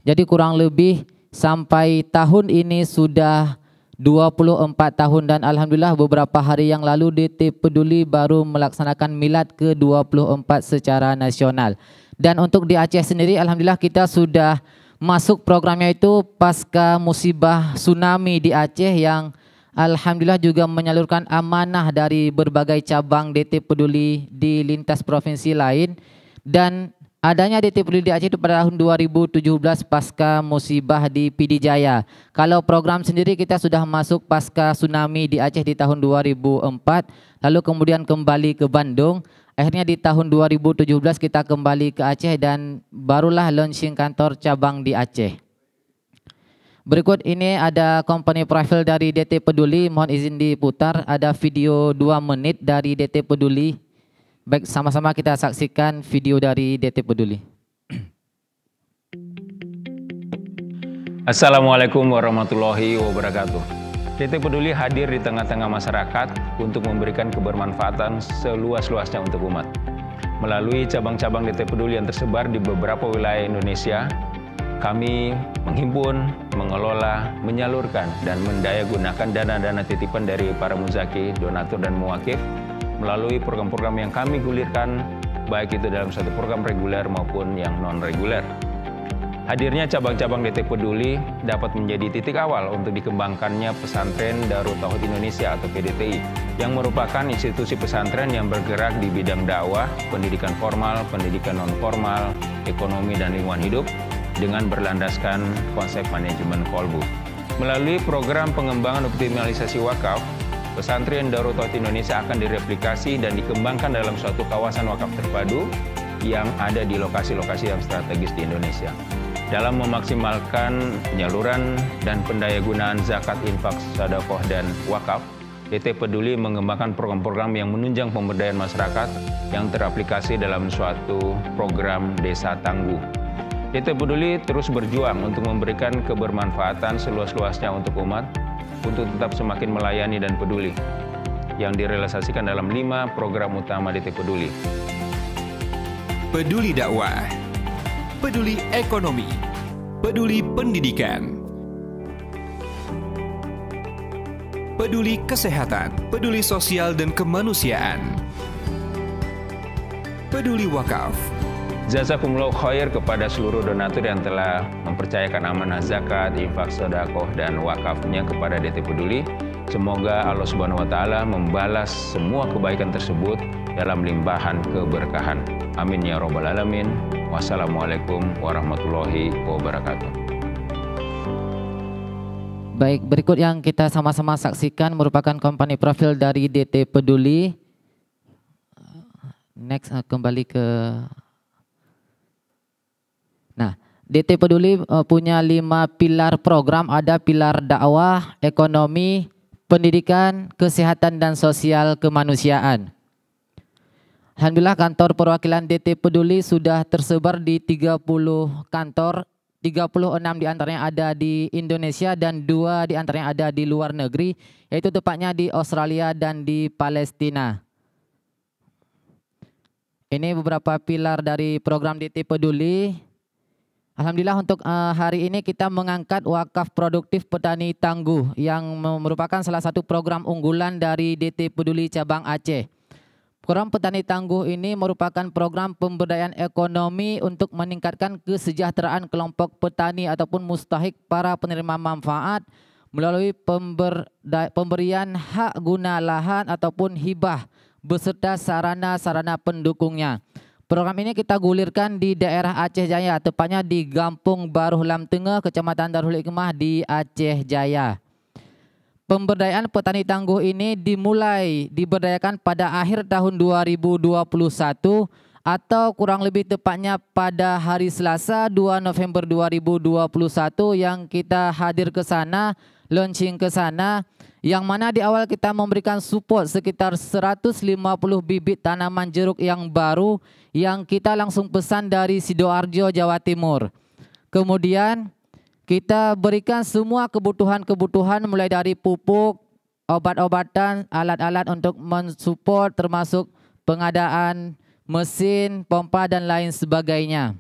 Jadi kurang lebih sampai tahun ini sudah 24 tahun dan alhamdulillah beberapa hari yang lalu DT Peduli baru melaksanakan milad ke-24 secara nasional. Dan untuk di Aceh sendiri alhamdulillah kita sudah masuk programnya itu pasca musibah tsunami di Aceh yang alhamdulillah juga menyalurkan amanah dari berbagai cabang DT Peduli di lintas provinsi lain. Dan adanya DT Peduli di Aceh itu pada tahun 2017 pasca musibah di PD Jaya. Kalau program sendiri kita sudah masuk pasca tsunami di Aceh di tahun 2004, lalu kemudian kembali ke Bandung. Akhirnya di tahun 2017 kita kembali ke Aceh dan barulah launching kantor cabang di Aceh. Berikut ini ada company profile dari DT Peduli, mohon izin diputar, ada video 2 menit dari DT Peduli. Baik, sama-sama kita saksikan video dari DT Peduli. Assalamualaikum warahmatullahi wabarakatuh. DT Peduli hadir di tengah-tengah masyarakat untuk memberikan kebermanfaatan seluas-luasnya untuk umat. Melalui cabang-cabang DT Peduli yang tersebar di beberapa wilayah Indonesia, kami menghimpun, mengelola, menyalurkan, dan mendayagunakan dana-dana titipan dari para muzaki, donatur, dan muwakif melalui program-program yang kami gulirkan, baik itu dalam satu program reguler maupun yang non-reguler. Hadirnya cabang-cabang DT Peduli dapat menjadi titik awal untuk dikembangkannya Pesantren Darut Tauhid Indonesia atau PDTI, yang merupakan institusi pesantren yang bergerak di bidang dakwah, pendidikan formal, pendidikan non-formal, ekonomi dan lingkungan hidup, dengan berlandaskan konsep manajemen kolbu. Melalui program pengembangan optimalisasi wakaf, Pesantren Darut Tauhid Indonesia akan direplikasi dan dikembangkan dalam suatu kawasan wakaf terpadu yang ada di lokasi-lokasi yang strategis di Indonesia. Dalam memaksimalkan penyaluran dan pendayagunaan zakat, infak, sedekah dan wakaf, DT Peduli mengembangkan program-program yang menunjang pemberdayaan masyarakat yang teraplikasi dalam suatu program desa tangguh. DT Peduli terus berjuang untuk memberikan kebermanfaatan seluas-luasnya untuk umat, untuk tetap semakin melayani dan peduli, yang direalisasikan dalam 5 program utama DT Peduli. Peduli dakwah, peduli ekonomi, peduli pendidikan, peduli kesehatan, peduli sosial dan kemanusiaan, peduli wakaf. Jazakumullah khair kepada seluruh donatur yang telah mempercayakan amanah zakat, infak, sedekah dan wakafnya kepada DT Peduli. Semoga Allah Subhanahu wa taala membalas semua kebaikan tersebut dalam limpahan keberkahan. Amin ya rabbal alamin. Wassalamualaikum warahmatullahi wabarakatuh. Baik, berikut yang kita sama-sama saksikan merupakan company profil dari DT Peduli. Next, kembali ke DT Peduli punya 5 pilar program, ada pilar dakwah, ekonomi, pendidikan, kesehatan dan sosial kemanusiaan. Alhamdulillah kantor perwakilan DT Peduli sudah tersebar di 30 kantor, 36 diantaranya ada di Indonesia dan 2 diantaranya ada di luar negeri, yaitu tepatnya di Australia dan di Palestina. Ini beberapa pilar dari program DT Peduli. Alhamdulillah untuk hari ini kita mengangkat wakaf produktif petani tangguh yang merupakan salah satu program unggulan dari DT Peduli cabang Aceh. Program petani tangguh ini merupakan program pemberdayaan ekonomi untuk meningkatkan kesejahteraan kelompok petani ataupun mustahik para penerima manfaat melalui pemberian hak guna lahan ataupun hibah beserta sarana-sarana pendukungnya. Program ini kita gulirkan di daerah Aceh Jaya, tepatnya di Gampung Baruh Lam Tengah, Kecamatan Darul Hikmah di Aceh Jaya. pemberdayaan petani tangguh ini dimulai diberdayakan pada akhir tahun 2021 atau kurang lebih tepatnya pada hari Selasa 2 November 2021 yang kita hadir ke sana, launching ke sana, yang mana di awal kita memberikan support sekitar 150 bibit tanaman jeruk yang baru yang kita langsung pesan dari Sidoarjo, Jawa Timur. Kemudian kita berikan semua kebutuhan-kebutuhan mulai dari pupuk, obat-obatan, alat-alat untuk mensupport termasuk pengadaan mesin, pompa dan lain sebagainya.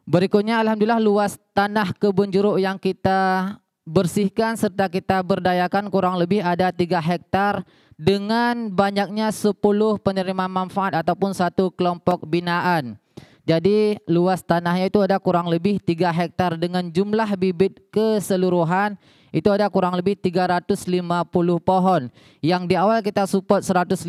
Berikutnya alhamdulillah luas tanah kebun jeruk yang kita bersihkan serta kita berdayakan kurang lebih ada 3 hektar dengan banyaknya 10 penerima manfaat ataupun satu kelompok binaan. Jadi luas tanahnya itu ada kurang lebih 3 hektar dengan jumlah bibit keseluruhan itu ada kurang lebih 350 pohon. Yang di awal kita support 150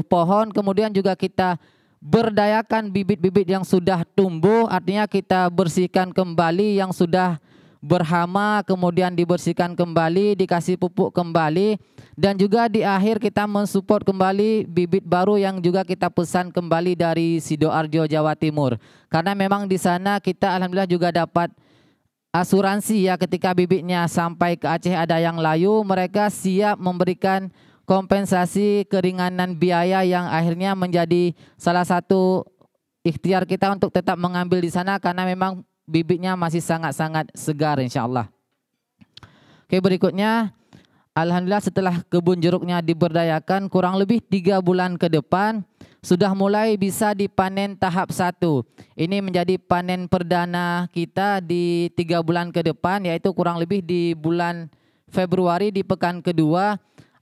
pohon, kemudian juga kita berdayakan bibit-bibit yang sudah tumbuh, artinya kita bersihkan kembali yang sudah berhama, kemudian dibersihkan kembali, dikasih pupuk kembali, dan juga di akhir kita mensupport kembali bibit baru yang juga kita pesan kembali dari Sidoarjo, Jawa Timur. Karena memang di sana kita alhamdulillah juga dapat asuransi ya, ketika bibitnya sampai ke Aceh ada yang layu, mereka siap memberikan kompensasi keringanan biaya yang akhirnya menjadi salah satu ikhtiar kita untuk tetap mengambil di sana karena memang bibitnya masih sangat-sangat segar insya Allah. Oke, berikutnya alhamdulillah setelah kebun jeruknya diberdayakan kurang lebih 3 bulan ke depan sudah mulai bisa dipanen tahap 1. Ini menjadi panen perdana kita di 3 bulan ke depan, yaitu kurang lebih di bulan Februari di pekan kedua.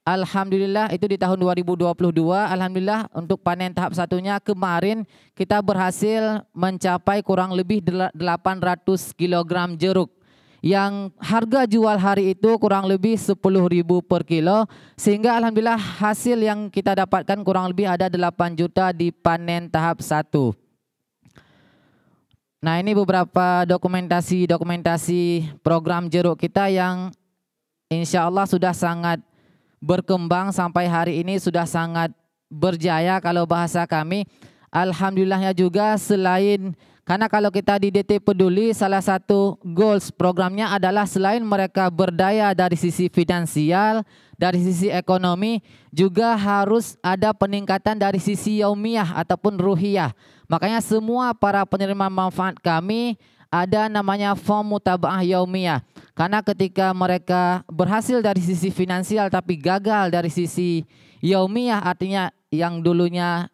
Alhamdulillah itu di tahun 2022, alhamdulillah untuk panen tahap 1-nya kemarin kita berhasil mencapai kurang lebih 800 kg jeruk. Yang harga jual hari itu kurang lebih 10.000 per kilo, sehingga alhamdulillah hasil yang kita dapatkan kurang lebih ada 8 juta di panen tahap 1. Nah, ini beberapa dokumentasi program jeruk kita yang insya Allah sudah sangat berkembang sampai hari ini, sudah sangat berjaya kalau bahasa kami. Alhamdulillahnya juga selain, karena kalau kita di DT Peduli salah satu goals programnya adalah selain mereka berdaya dari sisi finansial, dari sisi ekonomi, juga harus ada peningkatan dari sisi yaumiyah ataupun ruhiyah. Makanya semua para penerima manfaat kami ada namanya form mutabaah yaumiyah. Karena ketika mereka berhasil dari sisi finansial tapi gagal dari sisi yaumiyah, artinya yang dulunya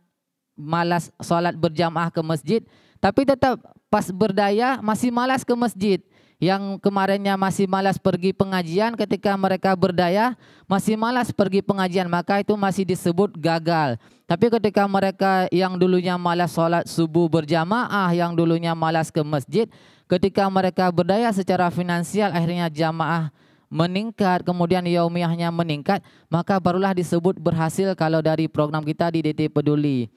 malas sholat berjamaah ke masjid, tapi tetap pas berdaya masih malas ke masjid. Yang kemarinnya masih malas pergi pengajian, ketika mereka berdaya masih malas pergi pengajian, maka itu masih disebut gagal. Tapi ketika mereka yang dulunya malas sholat subuh berjamaah, yang dulunya malas ke masjid, ketika mereka berdaya secara finansial akhirnya jamaah meningkat, kemudian yaumiyahnya meningkat, maka barulah disebut berhasil kalau dari program kita di DT Peduli.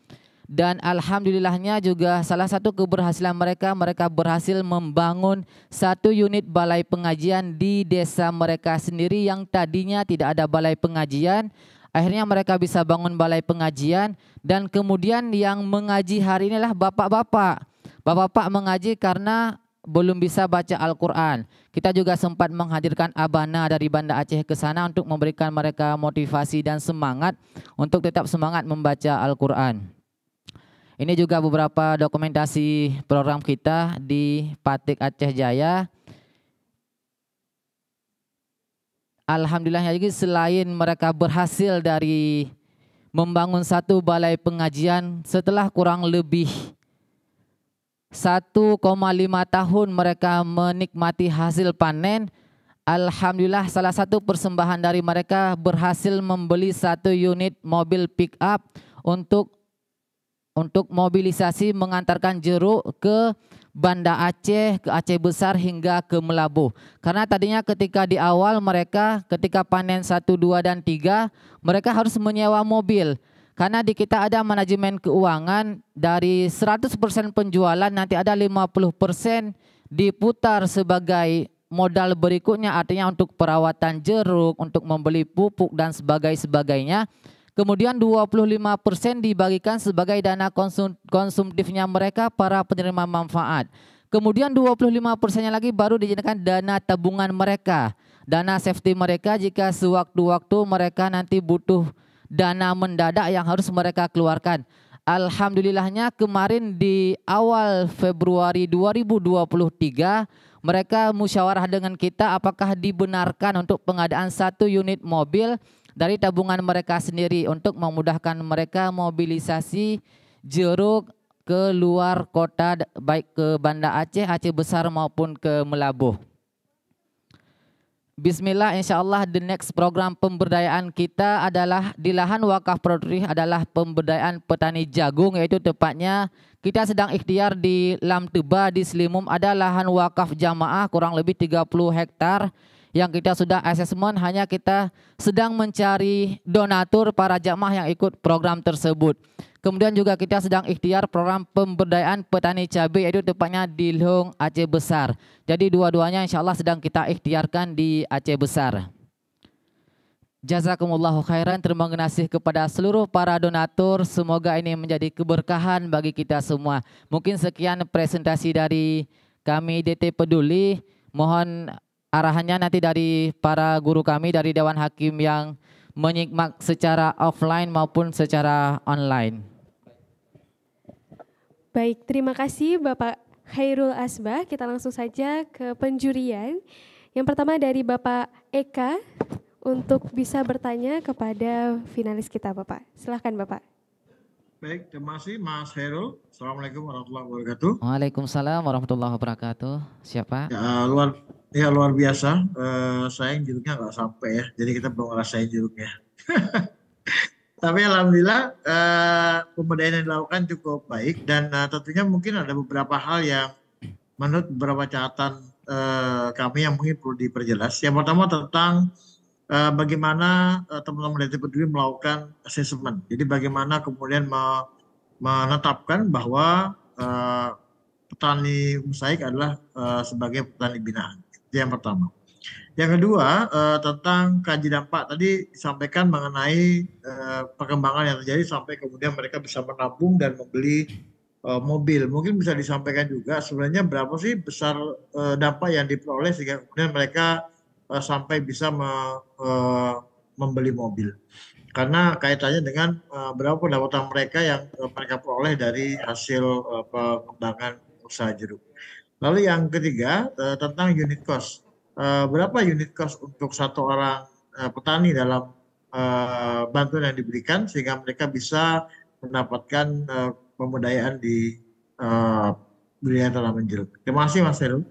Dan alhamdulillahnya juga salah satu keberhasilan mereka berhasil membangun 1 unit balai pengajian di desa mereka sendiri yang tadinya tidak ada balai pengajian. Akhirnya mereka bisa bangun balai pengajian, dan kemudian yang mengaji hari inilah bapak-bapak. Bapak-bapak mengaji karena belum bisa baca Al-Quran. Kita juga sempat menghadirkan Abana dari Banda Aceh ke sana untuk memberikan mereka motivasi dan semangat untuk tetap semangat membaca Al-Quran. Ini juga beberapa dokumentasi program kita di Patik Aceh Jaya. Alhamdulillah jadi selain mereka berhasil dari membangun 1 balai pengajian setelah kurang lebih 1,5 tahun mereka menikmati hasil panen, alhamdulillah salah satu persembahan dari mereka berhasil membeli 1 unit mobil pick up untuk mobilisasi mengantarkan jeruk ke Banda Aceh, ke Aceh Besar hingga ke Melabuh. Karena tadinya ketika di awal mereka ketika panen 1, 2, dan 3 mereka harus menyewa mobil. Karena di kita ada manajemen keuangan, dari 100% penjualan nanti ada 50% diputar sebagai modal berikutnya, artinya untuk perawatan jeruk, untuk membeli pupuk dan sebagainya. Kemudian 25% dibagikan sebagai dana konsumtifnya mereka para penerima manfaat. Kemudian 25%-nya lagi baru dijadikan dana tabungan mereka, dana safety mereka jika sewaktu-waktu mereka nanti butuh dana mendadak yang harus mereka keluarkan. Alhamdulillahnya kemarin di awal Februari 2023 mereka musyawarah dengan kita apakah dibenarkan untuk pengadaan 1 unit mobil dari tabungan mereka sendiri untuk memudahkan mereka mobilisasi jeruk ke luar kota, baik ke Banda Aceh, Aceh Besar maupun ke Melabuh. Bismillah, insya Allah the next program pemberdayaan kita adalah di lahan wakaf produktif adalah pemberdayaan petani jagung, yaitu tepatnya kita sedang ikhtiar di Lam Teba di Selimum ada lahan wakaf jamaah kurang lebih 30 hektar yang kita sudah asesmen, hanya kita sedang mencari donatur para jamaah yang ikut program tersebut. Kemudian juga kita sedang ikhtiar program pemberdayaan petani cabai, yaitu tepatnya di Lhong Aceh Besar. Jadi dua-duanya insya Allah sedang kita ikhtiarkan di Aceh Besar. Jazakumullahu khairan, terima kasih kepada seluruh para donatur. Semoga ini menjadi keberkahan bagi kita semua. Mungkin sekian presentasi dari kami DT Peduli. Mohon arahannya nanti dari para guru kami dari Dewan Hakim yang menyimak secara offline maupun secara online. Baik, terima kasih Bapak Khairul Asbah. Kita langsung saja ke penjurian. Yang pertama dari Bapak Eka untuk bisa bertanya kepada finalis kita, Bapak. Silahkan Bapak. Baik, terima kasih Mas Khairul. Assalamualaikum warahmatullahi wabarakatuh. Waalaikumsalam warahmatullahi wabarakatuh. Siapa? Ya, luar biasa. Saya jeruknya nggak sampai ya, jadi kita belum ngerasain jeruknya. Tapi alhamdulillah pemberdayaan yang dilakukan cukup baik dan tentunya mungkin ada beberapa hal yang menurut beberapa catatan kami yang mungkin perlu diperjelas. Yang pertama tentang bagaimana teman-teman DT Peduli melakukan asesmen. Jadi bagaimana kemudian menetapkan bahwa petani mosaik adalah sebagai petani binaan. Itu yang pertama. Yang kedua tentang kaji dampak tadi disampaikan mengenai perkembangan yang terjadi sampai kemudian mereka bisa menabung dan membeli mobil. Mungkin bisa disampaikan juga sebenarnya berapa sih besar dampak yang diperoleh sehingga kemudian mereka sampai bisa membeli mobil. Karena kaitannya dengan berapa pendapatan mereka yang mereka peroleh dari hasil pengembangan usaha jeruk. Lalu yang ketiga tentang unit cost. Berapa unit cost untuk satu orang petani dalam bantuan yang diberikan sehingga mereka bisa mendapatkan pemberdayaan di budidaya tanaman jeruk. Terima kasih Mas Heru.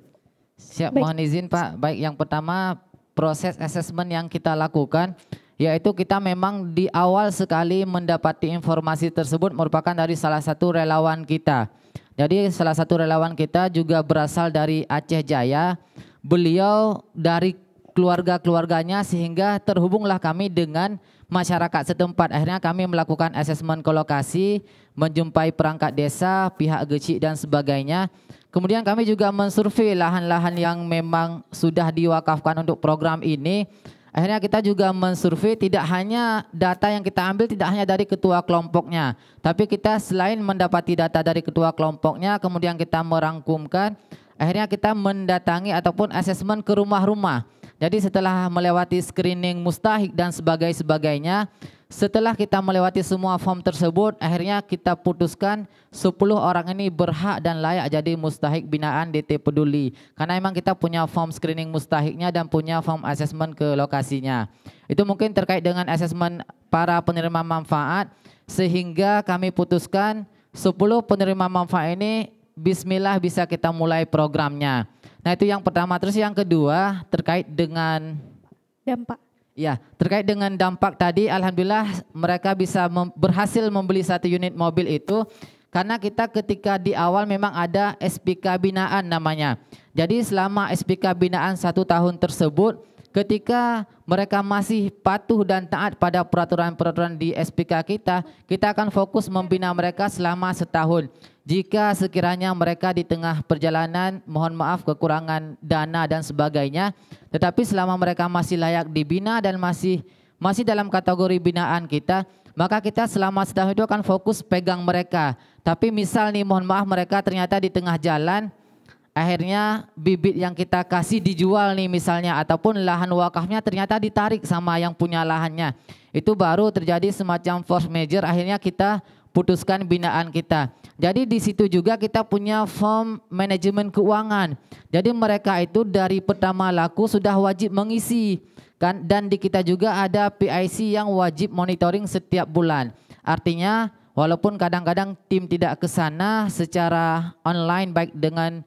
Siap, mohon izin Pak. Baik, yang pertama proses asesmen yang kita lakukan yaitu kita memang di awal sekali mendapati informasi tersebut merupakan dari salah satu relawan kita. Jadi salah satu relawan kita juga berasal dari Aceh Jaya. Beliau dari keluarga-keluarganya sehingga terhubunglah kami dengan masyarakat setempat. Akhirnya kami melakukan asesmen ke lokasi, menjumpai perangkat desa, pihak gecik dan sebagainya. Kemudian kami juga mensurvei lahan-lahan yang memang sudah diwakafkan untuk program ini. Akhirnya kita juga mensurvei tidak hanya data yang kita ambil tidak hanya dari ketua kelompoknya, tapi kita selain mendapati data dari ketua kelompoknya, kemudian kita merangkumkan. Akhirnya kita mendatangi ataupun asesmen ke rumah-rumah. Jadi setelah melewati screening mustahik dan sebagainya, setelah kita melewati semua form tersebut, akhirnya kita putuskan 10 orang ini berhak dan layak jadi mustahik binaan DT Peduli. Karena memang kita punya form screening mustahiknya dan punya form asesmen ke lokasinya. Itu mungkin terkait dengan asesmen para penerima manfaat, sehingga kami putuskan 10 penerima manfaat ini bismillah bisa kita mulai programnya. Nah itu yang pertama. Terus yang kedua terkait dengan dampak. Ya, terkait dengan dampak tadi alhamdulillah mereka bisa berhasil membeli 1 unit mobil itu karena kita ketika di awal memang ada SPK binaan namanya. Jadi selama SPK binaan 1 tahun tersebut ketika mereka masih patuh dan taat pada peraturan-peraturan di SPK kita akan fokus membina mereka selama setahun. Jika sekiranya mereka di tengah perjalanan, mohon maaf kekurangan dana dan sebagainya, tetapi selama mereka masih layak dibina dan masih dalam kategori binaan kita, maka kita selama setahun itu akan fokus pegang mereka. Tapi misal nih mohon maaf mereka ternyata di tengah jalan, akhirnya bibit yang kita kasih dijual nih misalnya, ataupun lahan wakafnya ternyata ditarik sama yang punya lahannya. Itu baru terjadi semacam force major, akhirnya kita putuskan binaan kita. Jadi di situ juga kita punya form manajemen keuangan. Jadi mereka itu dari pertama laku sudah wajib mengisi kan, dan di kita juga ada PIC yang wajib monitoring setiap bulan. Artinya walaupun kadang-kadang tim tidak ke sana secara online baik dengan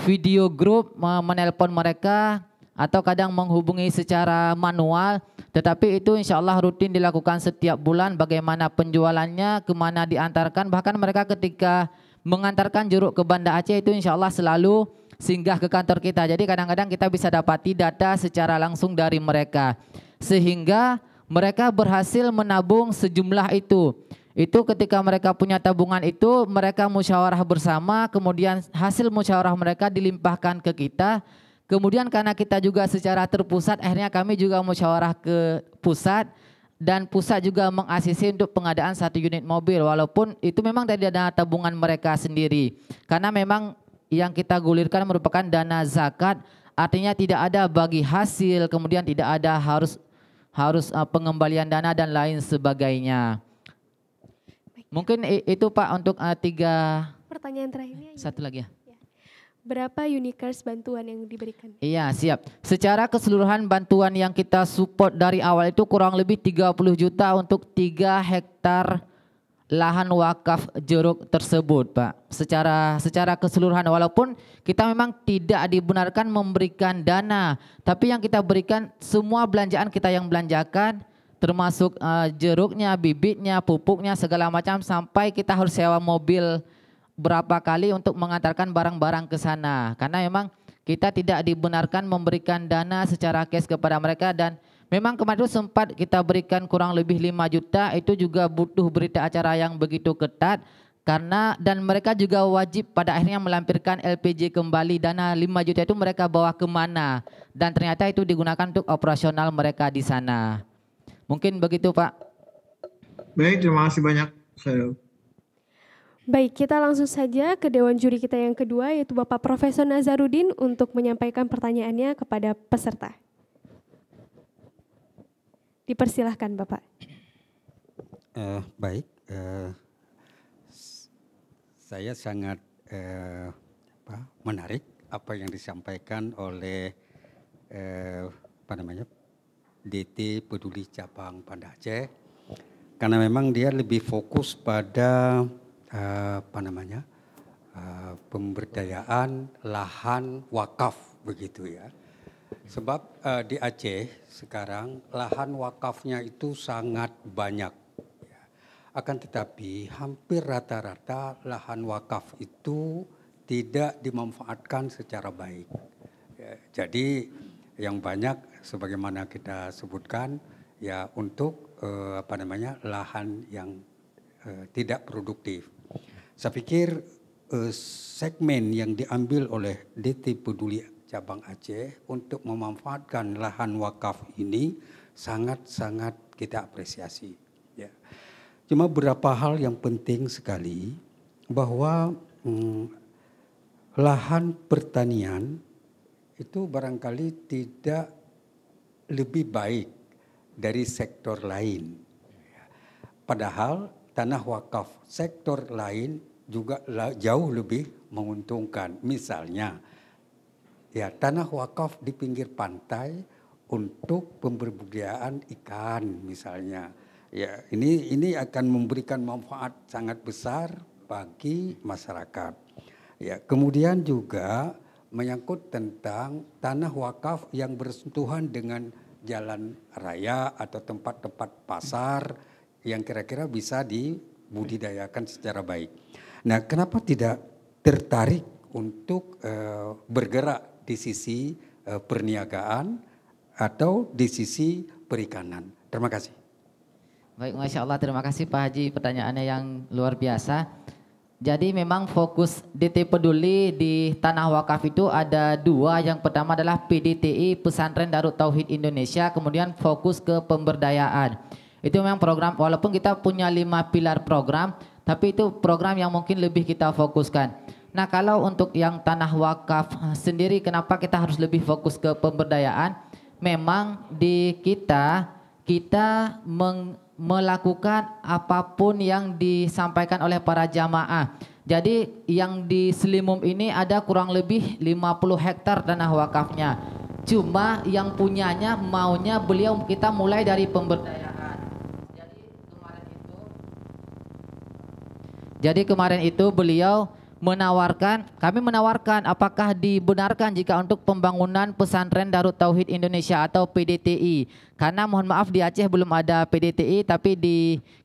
video group menelpon mereka atau kadang menghubungi secara manual, tetapi itu insya Allah rutin dilakukan setiap bulan, bagaimana penjualannya, kemana diantarkan, bahkan mereka ketika mengantarkan jeruk ke Banda Aceh itu insya Allah selalu singgah ke kantor kita. Jadi kadang-kadang kita bisa dapati data secara langsung dari mereka, sehingga mereka berhasil menabung sejumlah itu. Itu ketika mereka punya tabungan itu, mereka musyawarah bersama, kemudian hasil musyawarah mereka dilimpahkan ke kita. Kemudian karena kita juga secara terpusat, akhirnya kami juga musyawarah ke pusat, dan pusat juga mengasisi untuk pengadaan 1 unit mobil, walaupun itu memang dari dana tabungan mereka sendiri. Karena memang yang kita gulirkan merupakan dana zakat, artinya tidak ada bagi hasil, kemudian tidak ada harus pengembalian dana dan lain sebagainya. Mungkin itu Pak untuk 3 pertanyaan terakhirnya. Satu lagi ya. Berapa Unicars bantuan yang diberikan? Iya siap. Secara keseluruhan bantuan yang kita support dari awal itu kurang lebih 30 juta untuk 3 hektar lahan wakaf jeruk tersebut Pak. Secara keseluruhan, walaupun kita memang tidak dibenarkan memberikan dana, tapi yang kita berikan semua belanjaan kita yang belanjakan, termasuk jeruknya, bibitnya, pupuknya, segala macam, sampai kita harus sewa mobil berapa kali untuk mengantarkan barang-barang ke sana. Karena memang kita tidak dibenarkan memberikan dana secara cash kepada mereka, dan memang kemarin itu sempat kita berikan kurang lebih 5 juta, itu juga butuh berita acara yang begitu ketat, karena dan mereka juga wajib pada akhirnya melampirkan LPJ kembali, dana 5 juta itu mereka bawa kemana, dan ternyata itu digunakan untuk operasional mereka di sana. Mungkin begitu Pak. Baik, terima kasih banyak. Baik, kita langsung saja ke Dewan Juri kita yang kedua, yaitu Bapak Profesor Nazarudin untuk menyampaikan pertanyaannya kepada peserta. Dipersilahkan Bapak. Baik, saya sangat menarik apa yang disampaikan oleh DT Peduli Cabang Banda Aceh, karena memang dia lebih fokus pada pemberdayaan lahan wakaf begitu ya. Sebab di Aceh sekarang lahan wakafnya itu sangat banyak. Akan tetapi hampir rata-rata lahan wakaf itu tidak dimanfaatkan secara baik. Jadi yang banyak sebagaimana kita sebutkan ya untuk lahan yang tidak produktif. Saya pikir segmen yang diambil oleh DT Peduli Cabang Aceh untuk memanfaatkan lahan wakaf ini sangat-sangat kita apresiasi. Ya. Cuma beberapa hal yang penting sekali, bahwa lahan pertanian itu barangkali tidak lebih baik dari sektor lain. Padahal tanah wakaf sektor lain juga jauh lebih menguntungkan. Misalnya, ya tanah wakaf di pinggir pantai untuk pembudidayaan ikan misalnya. Ya, ini akan memberikan manfaat sangat besar bagi masyarakat. Ya, kemudian juga menyangkut tentang tanah wakaf yang bersentuhan dengan jalan raya atau tempat-tempat pasar yang kira-kira bisa dibudidayakan secara baik. Nah, kenapa tidak tertarik untuk bergerak di sisi perniagaan atau di sisi perikanan? Terima kasih. Baik, Masya Allah, terima kasih Pak Haji, pertanyaannya yang luar biasa. Jadi memang fokus DT Peduli di Tanah Wakaf itu ada dua. Yang pertama adalah PDTI, Pesantren Darut Tauhid Indonesia, kemudian fokus ke pemberdayaan. Itu memang program, walaupun kita punya 5 pilar program, tapi itu program yang mungkin lebih kita fokuskan. Nah kalau untuk yang Tanah Wakaf sendiri, kenapa kita harus lebih fokus ke pemberdayaan? Memang di kita melakukan apapun yang disampaikan oleh para jamaah. Jadi yang di Selimum ini ada kurang lebih 50 hektar tanah wakafnya. Cuma yang punyanya maunya beliau kita mulai dari pemberdayaan. Jadi kemarin itu beliau kami menawarkan apakah dibenarkan jika untuk pembangunan pesantren Darut Tauhid Indonesia atau PDTI. Karena mohon maaf di Aceh belum ada PDTI, tapi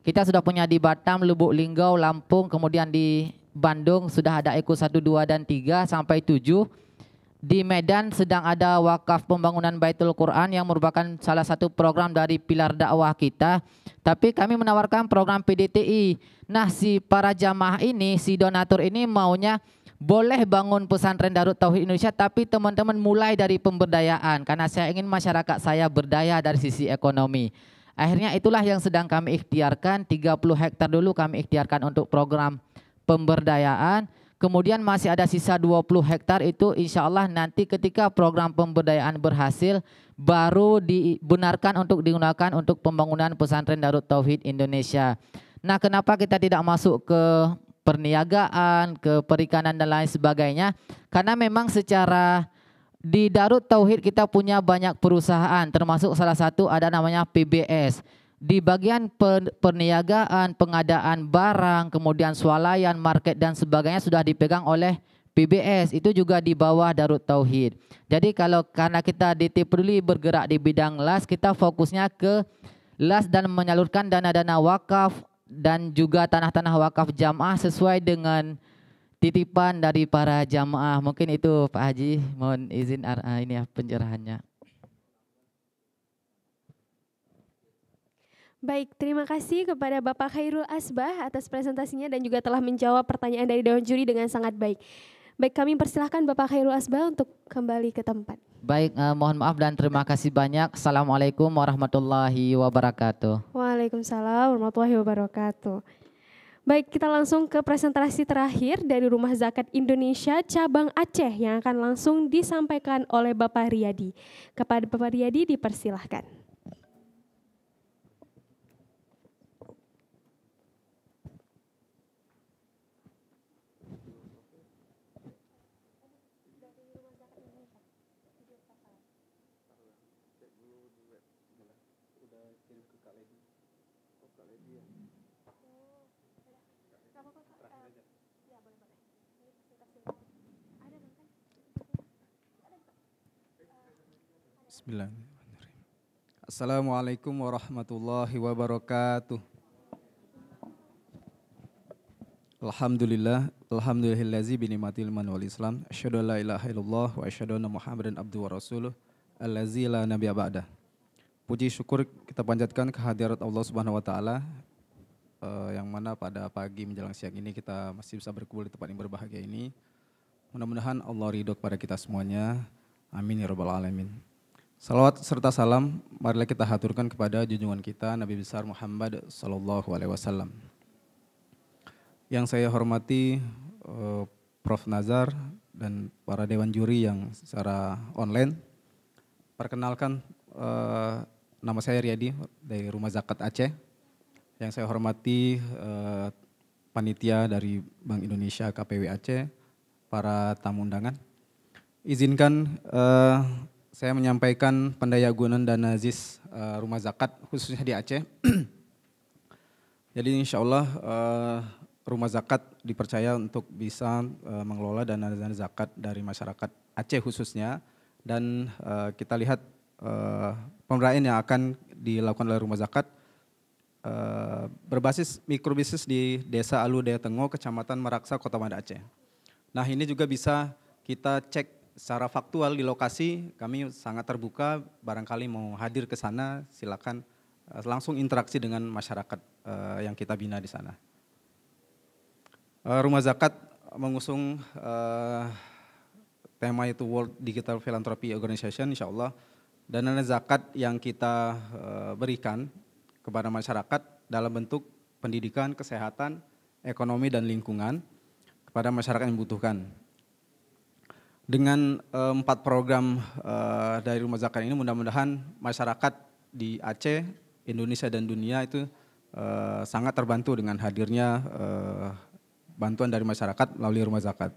kita sudah punya di Batam, Lubuk Linggau, Lampung, kemudian di Bandung sudah ada Eko 1, 2, dan 3 sampai 7. Di Medan sedang ada wakaf pembangunan Baitul Quran yang merupakan salah satu program dari pilar dakwah kita. Tapi kami menawarkan program PDTI. Nah si para jamaah ini, si donatur ini maunya boleh bangun pesantren Darut Tauhid Indonesia, tapi teman-teman mulai dari pemberdayaan. Karena saya ingin masyarakat saya berdaya dari sisi ekonomi. Akhirnya itulah yang sedang kami ikhtiarkan, 30 hektar dulu kami ikhtiarkan untuk program pemberdayaan. Kemudian masih ada sisa 20 hektar itu insya Allah nanti ketika program pemberdayaan berhasil baru dibenarkan untuk digunakan untuk pembangunan pesantren Darut Tauhid Indonesia. Nah kenapa kita tidak masuk ke perniagaan, ke perikanan dan lain sebagainya? Karena memang secara di Darut Tauhid kita punya banyak perusahaan, termasuk salah satu ada namanya PBS. Di bagian perniagaan, pengadaan barang, kemudian swalayan, market dan sebagainya sudah dipegang oleh PBS. Itu juga di bawah Darut Tauhid. Jadi karena kita DT Peduli bergerak di bidang LAS, kita fokusnya ke LAS dan menyalurkan dana-dana wakaf dan juga tanah-tanah wakaf jamaah sesuai dengan titipan dari para jamaah. Mungkin itu Pak Haji, mohon izin ini ya pencerahannya. Baik, terima kasih kepada Bapak Khairul Asbah atas presentasinya dan juga telah menjawab pertanyaan dari Dewan Juri dengan sangat baik. Baik, kami persilahkan Bapak Khairul Asbah untuk kembali ke tempat. Baik, mohon maaf dan terima kasih banyak. Assalamualaikum warahmatullahi wabarakatuh. Waalaikumsalam warahmatullahi wabarakatuh. Baik, kita langsung ke presentasi terakhir dari Rumah Zakat Indonesia Cabang Aceh yang akan langsung disampaikan oleh Bapak Riyadi. Kepada Bapak Riyadi dipersilahkan. Bismillahirrahmanirrahim. Assalamualaikum warahmatullahi wabarakatuh. Alhamdulillah, alhamdulillazi binimatil man wal islam. Asyhadu an la ilaha illallah wa asyhadu anna Muhammadan abduhu wa rasuluh allazi la nabiyya ba'dah. Puji syukur kita panjatkan kehadirat Allah Subhanahu wa taala yang mana pada pagi menjelang siang ini kita masih bisa berkumpul di tempat yang berbahagia ini. Mudah-mudahan Allah ridho kepada kita semuanya. Amin ya rabbal alamin. Salawat serta salam marilah kita haturkan kepada junjungan kita Nabi besar Muhammad sallallahu alaihi wasallam. Yang saya hormati Prof Nazar dan para dewan juri yang secara online. Perkenalkan nama saya Riyadi dari Rumah Zakat Aceh. Yang saya hormati panitia dari Bank Indonesia KPW Aceh, para tamu undangan. Izinkan saya menyampaikan pendayagunan dana ZIS Rumah Zakat khususnya di Aceh. Jadi insya Allah Rumah Zakat dipercaya untuk bisa mengelola dana-dana zakat dari masyarakat Aceh khususnya. Dan kita lihat pemberdayaan yang akan dilakukan oleh Rumah Zakat berbasis mikrobisnis di Desa Alu Daya Tengo, Kecamatan Meraksa, Kota Banda Aceh. Nah ini juga bisa kita cek secara faktual di lokasi, kami sangat terbuka, barangkali mau hadir ke sana, silakan langsung interaksi dengan masyarakat yang kita bina di sana. Rumah Zakat mengusung tema itu World Digital Philanthropy Organization, insya Allah dana zakat yang kita berikan kepada masyarakat dalam bentuk pendidikan, kesehatan, ekonomi dan lingkungan kepada masyarakat yang membutuhkan. Dengan 4 program dari Rumah Zakat ini mudah-mudahan masyarakat di Aceh, Indonesia dan dunia itu sangat terbantu dengan hadirnya bantuan dari masyarakat melalui Rumah Zakat.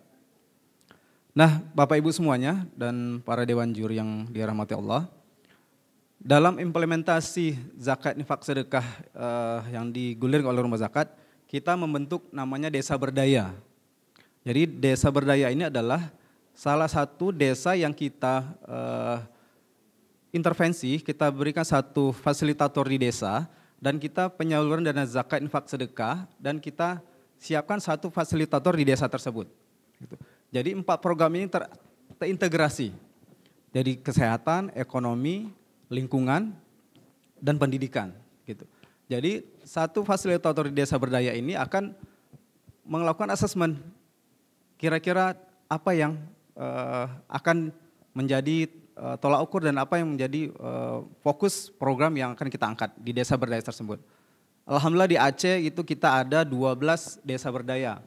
Nah, Bapak Ibu semuanya dan para dewan juri yang dirahmati Allah, dalam implementasi zakat infak sedekah yang digulirkan oleh Rumah Zakat, kita membentuk namanya desa berdaya. Jadi desa berdaya ini adalah salah satu desa yang kita intervensi, kita berikan satu fasilitator di desa dan kita penyaluran dana zakat infak sedekah dan kita siapkan satu fasilitator di desa tersebut. Jadi 4 program ini terintegrasi dari kesehatan, ekonomi, lingkungan, dan pendidikan. Gitu. Jadi satu fasilitator di desa berdaya ini akan melakukan asesmen kira-kira apa yang akan menjadi tolak ukur dan apa yang menjadi fokus program yang akan kita angkat di desa berdaya tersebut. Alhamdulillah di Aceh itu kita ada 12 desa berdaya.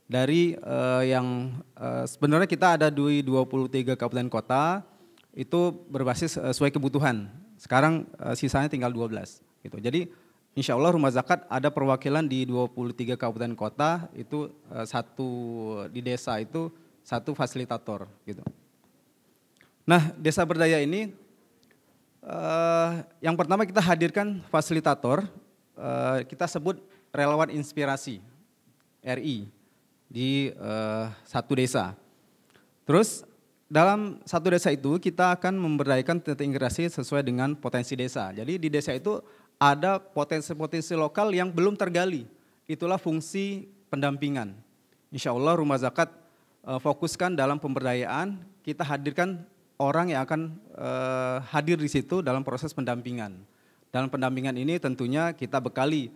Dari yang sebenarnya kita ada di 23 kabupaten kota itu berbasis sesuai kebutuhan. Sekarang sisanya tinggal 12 gitu. Jadi insya Allah Rumah Zakat ada perwakilan di 23 kabupaten kota, itu satu di desa itu satu fasilitator gitu. Nah, desa berdaya ini yang pertama kita hadirkan fasilitator, kita sebut relawan inspirasi RI di satu desa. Terus dalam satu desa itu kita akan memberdayakan terintegrasi sesuai dengan potensi desa. Jadi di desa itu ada potensi-potensi lokal yang belum tergali. Itulah fungsi pendampingan. Insya Allah Rumah Zakat fokuskan dalam pemberdayaan, kita hadirkan orang yang akan hadir di situ dalam proses pendampingan. Dalam pendampingan ini tentunya kita bekali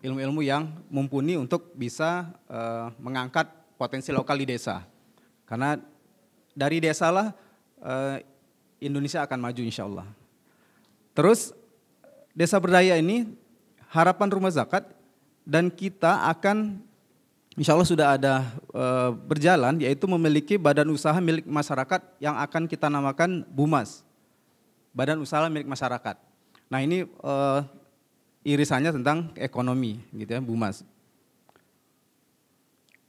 ilmu-ilmu yang mumpuni untuk bisa mengangkat potensi lokal di desa. Karena dari desalah Indonesia akan maju insya Allah. Terus desa berdaya ini harapan Rumah Zakat dan kita akan insya Allah sudah ada berjalan, yaitu memiliki badan usaha milik masyarakat yang akan kita namakan BUMAS, Badan Usaha Milik Masyarakat. Nah ini irisannya tentang ekonomi gitu ya, BUMAS.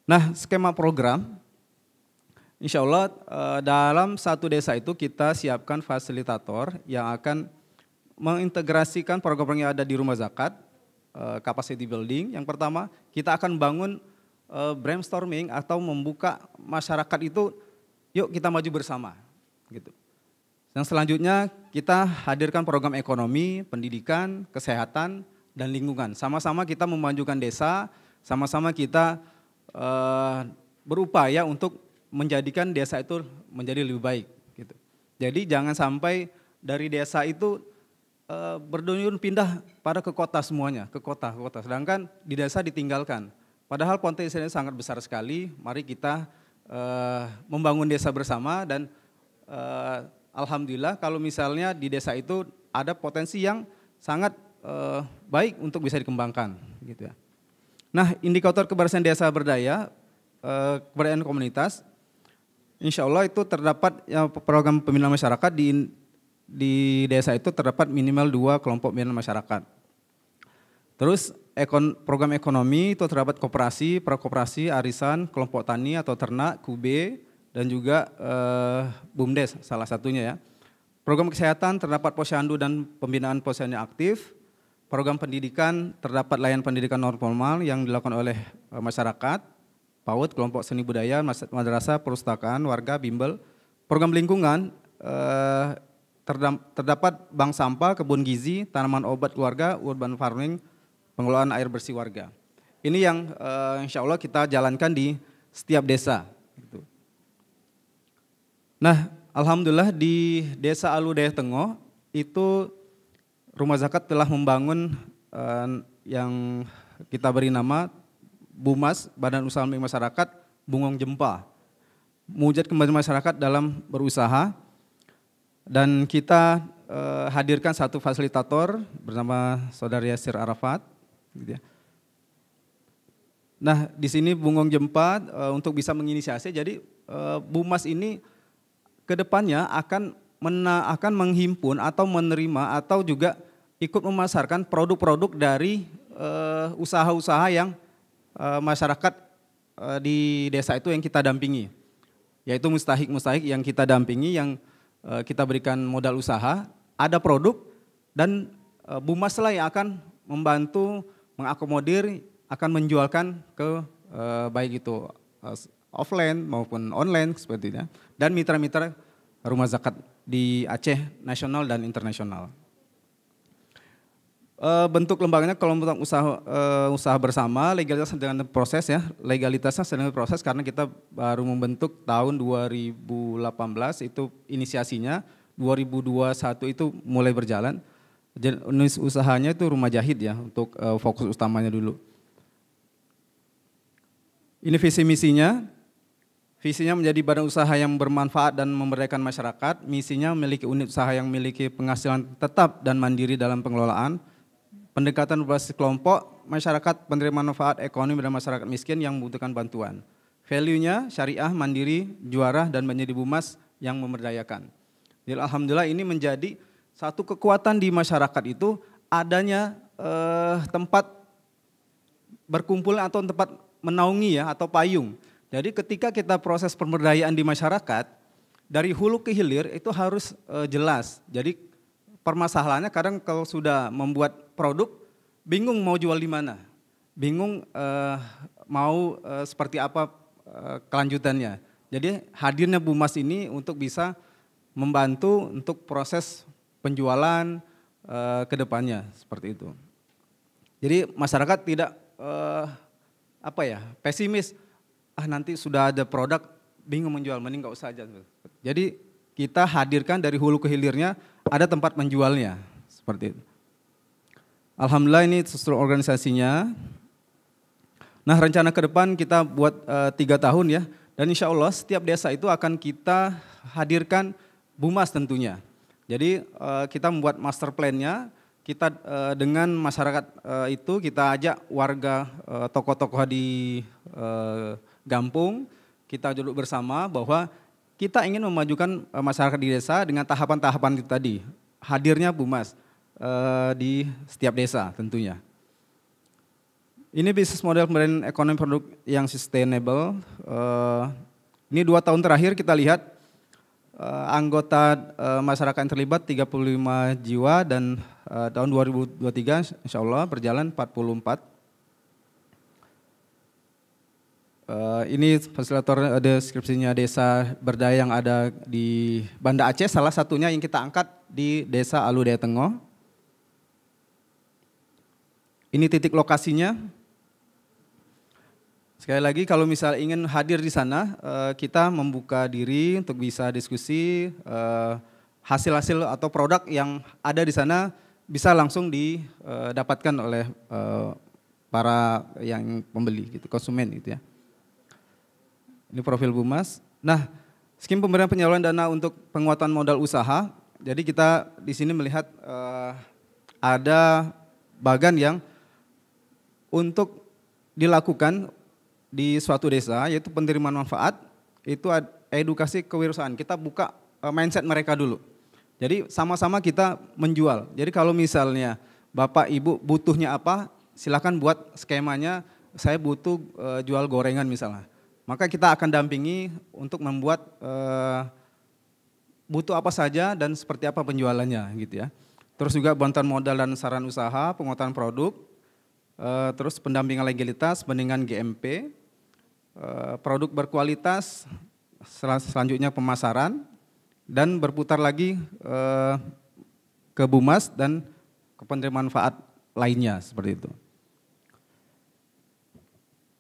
Nah, skema program insya Allah dalam satu desa itu kita siapkan fasilitator yang akan mengintegrasikan program yang ada di Rumah Zakat, capacity building. Yang pertama, kita akan bangun brainstorming atau membuka masyarakat itu, yuk kita maju bersama gitu. Yang selanjutnya kita hadirkan program ekonomi, pendidikan, kesehatan, dan lingkungan. Sama-sama kita memajukan desa, sama-sama kita berupaya untuk menjadikan desa itu menjadi lebih baik. Gitu. Jadi jangan sampai dari desa itu berduyun pindah pada ke kota semuanya, ke kota. Sedangkan di desa ditinggalkan. Padahal potensinya sangat besar sekali, mari kita membangun desa bersama dan alhamdulillah kalau misalnya di desa itu ada potensi yang sangat baik untuk bisa dikembangkan gitu ya. Nah, indikator keberhasilan desa berdaya, keberadaan komunitas, insya Allah itu terdapat ya, program pembinaan masyarakat di desa itu terdapat minimal 2 kelompok pembinaan masyarakat. Terus program ekonomi itu terdapat koperasi, prakoperasi, arisan, kelompok tani atau ternak, KUB, dan juga BUMDes salah satunya ya. Program kesehatan terdapat posyandu dan pembinaan posyandu aktif. Program pendidikan terdapat layanan pendidikan non formal yang dilakukan oleh masyarakat, PAUD, kelompok seni budaya, madrasah, perpustakaan, warga, bimbel. Program lingkungan terdapat bank sampah, kebun gizi, tanaman obat keluarga, urban farming, pengelolaan air bersih warga. Ini yang insya Allah kita jalankan di setiap desa. Nah, alhamdulillah di Desa Alu Daya Tengoh itu Rumah Zakat telah membangun yang kita beri nama Bumas, Badan Usaha Milik Masyarakat, Bungong Jempa. Mewujud kembali masyarakat dalam berusaha, dan kita hadirkan satu fasilitator bernama Saudara Yasir Arafat. Gitu ya. Nah, di sini Bungong Jempa untuk bisa menginisiasi, jadi Bumas ini kedepannya akan menghimpun atau menerima atau juga ikut memasarkan produk-produk dari usaha-usaha yang masyarakat di desa itu yang kita dampingi, yaitu mustahik-mustahik yang kita dampingi, yang kita berikan modal usaha, ada produk, dan Bumas lah yang akan membantu mengakomodir, akan menjualkan ke baik itu offline maupun online seperti itu, dan mitra-mitra rumah zakat di Aceh nasional dan internasional. Bentuk lembaganya kelompok usaha bersama, legalitas sedang proses ya, legalitasnya sedang proses karena kita baru membentuk tahun 2018 itu inisiasinya, 2021 itu mulai berjalan. Jenis usahanya itu rumah jahit ya, untuk fokus utamanya dulu. Ini visi misinya. Visinya menjadi badan usaha yang bermanfaat dan memberdayakan masyarakat. Misinya memiliki unit usaha yang memiliki penghasilan tetap dan mandiri dalam pengelolaan. Pendekatan berbasis kelompok, masyarakat penerima manfaat ekonomi dan masyarakat miskin yang membutuhkan bantuan. Value-nya syariah, mandiri, juara, dan menjadi Bumas yang memberdayakan. Jadi alhamdulillah ini menjadi satu kekuatan di masyarakat itu adanya tempat berkumpul atau tempat menaungi ya, atau payung. Jadi ketika kita proses pemberdayaan di masyarakat, dari hulu ke hilir itu harus jelas. Jadi permasalahannya kadang kalau sudah membuat produk, bingung mau jual di mana, bingung mau seperti apa kelanjutannya. Jadi hadirnya Bumas ini untuk bisa membantu untuk proses penjualan ke depannya seperti itu. Jadi masyarakat tidak pesimis, nanti sudah ada produk bingung menjual, mending nggak usah aja. Jadi kita hadirkan dari hulu ke hilirnya ada tempat menjualnya seperti itu. Alhamdulillah ini struktur organisasinya. Nah, rencana ke depan kita buat 3 tahun ya, dan insya Allah setiap desa itu akan kita hadirkan Bumas tentunya. Jadi kita membuat master plan-nya, kita dengan masyarakat itu kita ajak warga tokoh-tokoh di Gampung, kita duduk bersama bahwa kita ingin memajukan masyarakat di desa dengan tahapan-tahapan itu tadi. Hadirnya Bumas di setiap desa tentunya. Ini bisnis model pemberdayaan ekonomi produk yang sustainable. Ini 2 tahun terakhir kita lihat anggota masyarakat yang terlibat 35 jiwa, dan tahun 2023 insya Allah berjalan 44. Ini fasilitator deskripsinya desa berdaya yang ada di Banda Aceh, salah satunya yang kita angkat di Desa Alu Daya Tengoh. Ini titik lokasinya. Sekali lagi kalau misalnya ingin hadir di sana, kita membuka diri untuk bisa diskusi hasil-hasil atau produk yang ada di sana bisa langsung didapatkan oleh para yang pembeli, gitu, konsumen gitu ya. Ini profil Bumas. Nah, skim pemberian penyaluran dana untuk penguatan modal usaha. Jadi kita di sini melihat ada bagan yang untuk dilakukan di suatu desa, yaitu penerimaan manfaat, itu edukasi kewirausahaan. Kita buka mindset mereka dulu. Jadi sama-sama kita menjual. Jadi kalau misalnya Bapak Ibu butuhnya apa, silakan buat skemanya, saya butuh jual gorengan misalnya. Maka kita akan dampingi untuk membuat butuh apa saja dan seperti apa penjualannya gitu ya. Terus juga bantuan modal dan saran usaha, penguatan produk, terus pendampingan legalitas, bandingan GMP, produk berkualitas, selanjutnya pemasaran, dan berputar lagi ke Bumas dan ke penerima manfaat lainnya seperti itu.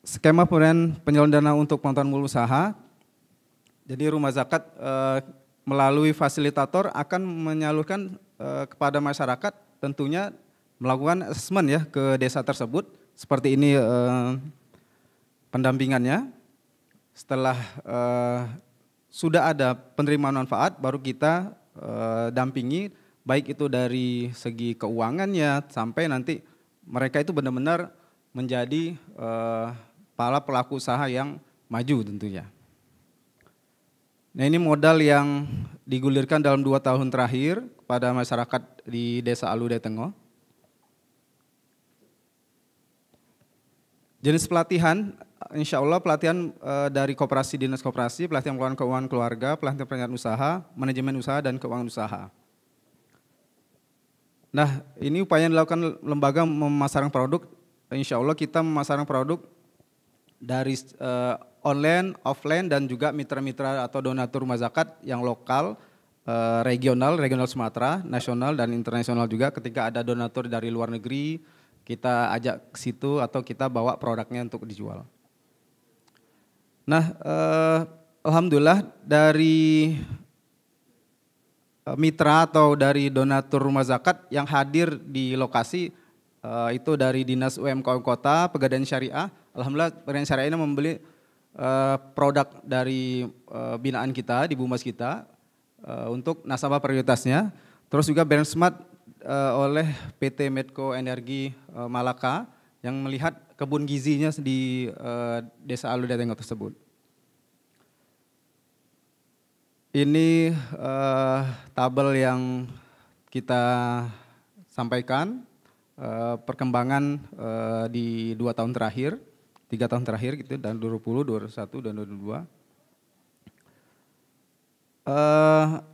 Skema pemberian penyaluran dana untuk penguatan modal usaha. Jadi rumah zakat melalui fasilitator akan menyalurkan kepada masyarakat, tentunya melakukan asesmen ya ke desa tersebut. Seperti ini pendampingannya. Setelah sudah ada penerimaan manfaat, baru kita dampingi, baik itu dari segi keuangannya sampai nanti mereka itu benar-benar menjadi para pelaku usaha yang maju tentunya. Nah, ini modal yang digulirkan dalam 2 tahun terakhir kepada masyarakat di Desa Alude Tengo. Jenis pelatihan, insya Allah pelatihan dari koperasi, dinas koperasi, pelatihan keuangan keluarga, pelatihan perencanaan usaha, manajemen usaha, dan keuangan usaha. Nah, ini upaya yang dilakukan lembaga memasarkan produk, insya Allah kita memasarkan produk dari online, offline, dan juga mitra-mitra atau donatur rumah zakat yang lokal, regional Sumatera, nasional, dan internasional juga. Ketika ada donatur dari luar negeri, kita ajak ke situ atau kita bawa produknya untuk dijual. Nah, alhamdulillah dari mitra atau dari donatur rumah zakat yang hadir di lokasi itu dari Dinas UMKM Kota, Pegadaian Syariah. Alhamdulillah Pegadaian Syariah ini membeli produk dari binaan kita di Bumas kita untuk nasabah prioritasnya. Terus juga Brand Smart oleh PT Medco Energi Malaka yang melihat kebun gizinya di Desa Alude Tengo tersebut. Ini tabel yang kita sampaikan perkembangan di 2 tahun terakhir, 3 tahun terakhir gitu, dan 2020, 2021, dan 2022.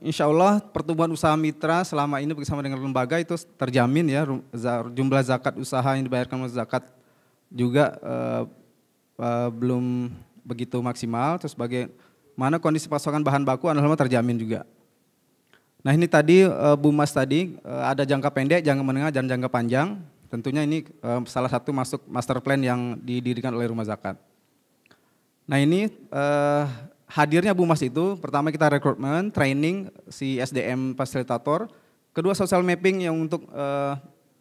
Insya Allah pertumbuhan usaha mitra selama ini bersama dengan lembaga itu terjamin ya, jumlah zakat usaha yang dibayarkan zakat juga belum begitu maksimal, terus bagaimana kondisi pasokan bahan baku alhamdulillah terjamin juga. Nah, ini tadi Bumas tadi ada jangka pendek, jangka menengah, dan jangka panjang. Tentunya ini salah satu masuk master plan yang didirikan oleh rumah zakat. Nah, ini hadirnya Bumas itu pertama kita rekrutmen, training si SDM fasilitator, kedua social mapping yang untuk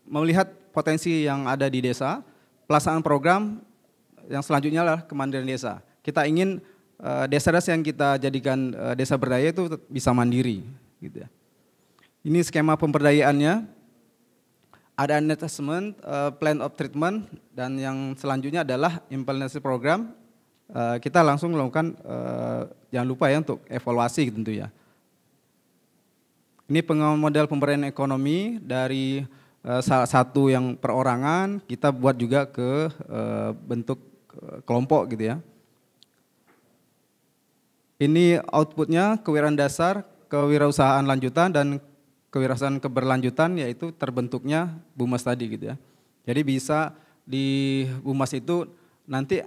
melihat potensi yang ada di desa, pelaksanaan program yang selanjutnya adalah kemandirian desa. Kita ingin desa-desa yang kita jadikan desa berdaya itu bisa mandiri, gitu ya. Ini skema pemberdayaannya, ada assessment, plan of treatment, dan yang selanjutnya adalah implementasi program. Kita langsung melakukan, jangan lupa ya untuk evaluasi tentu ya. Ini model pemberdayaan ekonomi dari salah satu yang perorangan, kita buat juga ke bentuk kelompok gitu ya. Ini outputnya kewirausahaan dasar, kewirausahaan lanjutan, dan kewirausahaan keberlanjutan, yaitu terbentuknya Bumas tadi gitu ya. Jadi bisa di Bumas itu nanti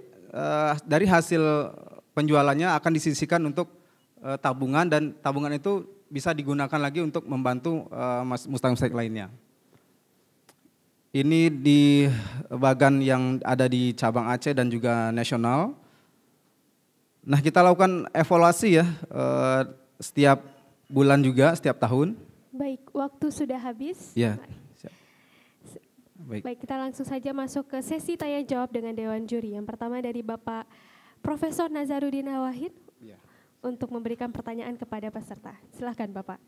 dari hasil penjualannya akan disisihkan untuk tabungan, dan tabungan itu bisa digunakan lagi untuk membantu mustahik lainnya. Ini di bagan yang ada di cabang Aceh dan juga nasional. Nah, kita lakukan evaluasi ya setiap bulan juga, setiap tahun. Baik, waktu sudah habis. Ya. Baik, kita langsung saja masuk ke sesi tanya jawab dengan Dewan Juri. Yang pertama dari Bapak Profesor Nazarudin Wahid untuk memberikan pertanyaan kepada peserta. Silakan Bapak.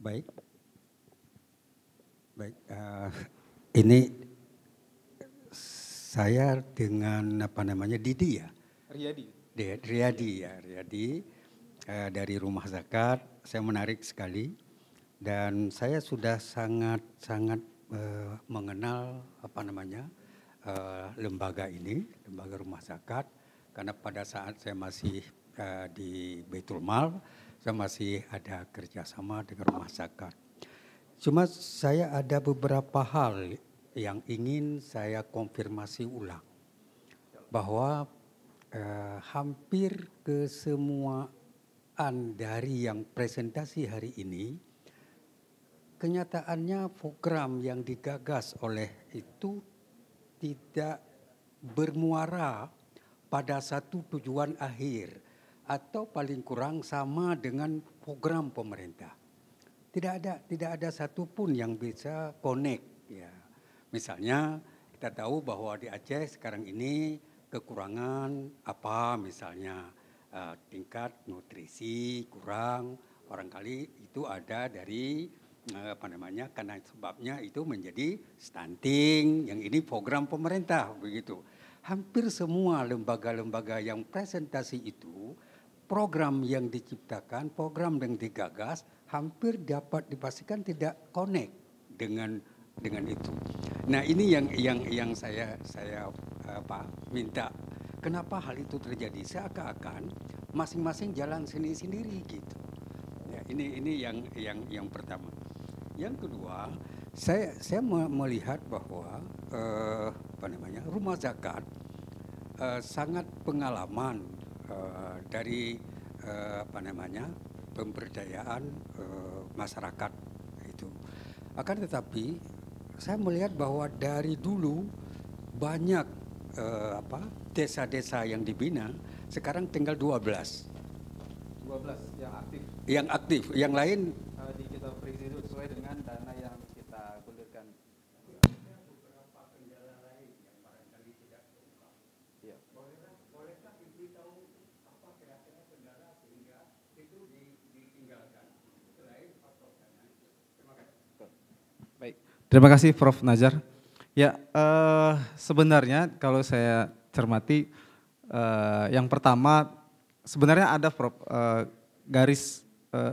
Baik. Ini saya dengan Didi ya. Riyadi dari Rumah Zakat. Saya menarik sekali. Dan saya sudah sangat mengenal lembaga ini, lembaga Rumah Zakat, karena pada saat saya masih di Baitul Mal, saya masih ada kerjasama dengan Rumah Zakat. Cuma saya ada beberapa hal yang ingin saya konfirmasi ulang, bahwa hampir kesemuaan dari yang presentasi hari ini, kenyataannya program yang digagas oleh itu tidak bermuara pada satu tujuan akhir atau paling kurang sama dengan program pemerintah. Tidak ada satupun yang bisa connect ya. Misalnya kita tahu bahwa di Aceh sekarang ini kekurangan apa misalnya tingkat nutrisi kurang, barangkali itu ada dari karena sebabnya itu menjadi stunting, yang ini program pemerintah begitu. Hampir semua lembaga-lembaga yang presentasi itu, program yang diciptakan, program yang digagas, hampir dapat dipastikan tidak connect dengan itu. Nah ini yang saya minta. Kenapa hal itu terjadi? Seakan-akan masing-masing jalan sendiri-sendiri gitu. Ya, ini yang pertama. Yang kedua, saya melihat bahwa rumah zakat sangat pengalaman dari pemberdayaan masyarakat itu. Akan tetapi saya melihat bahwa dari dulu banyak desa-desa yang dibina sekarang tinggal 12 yang aktif. Yang aktif, yang lain Kita beri itu sesuai dengan dana yang kita gulirkan. Baik, terima kasih Prof. Nazar. Ya, sebenarnya kalau saya cermati, yang pertama sebenarnya ada Prof, garis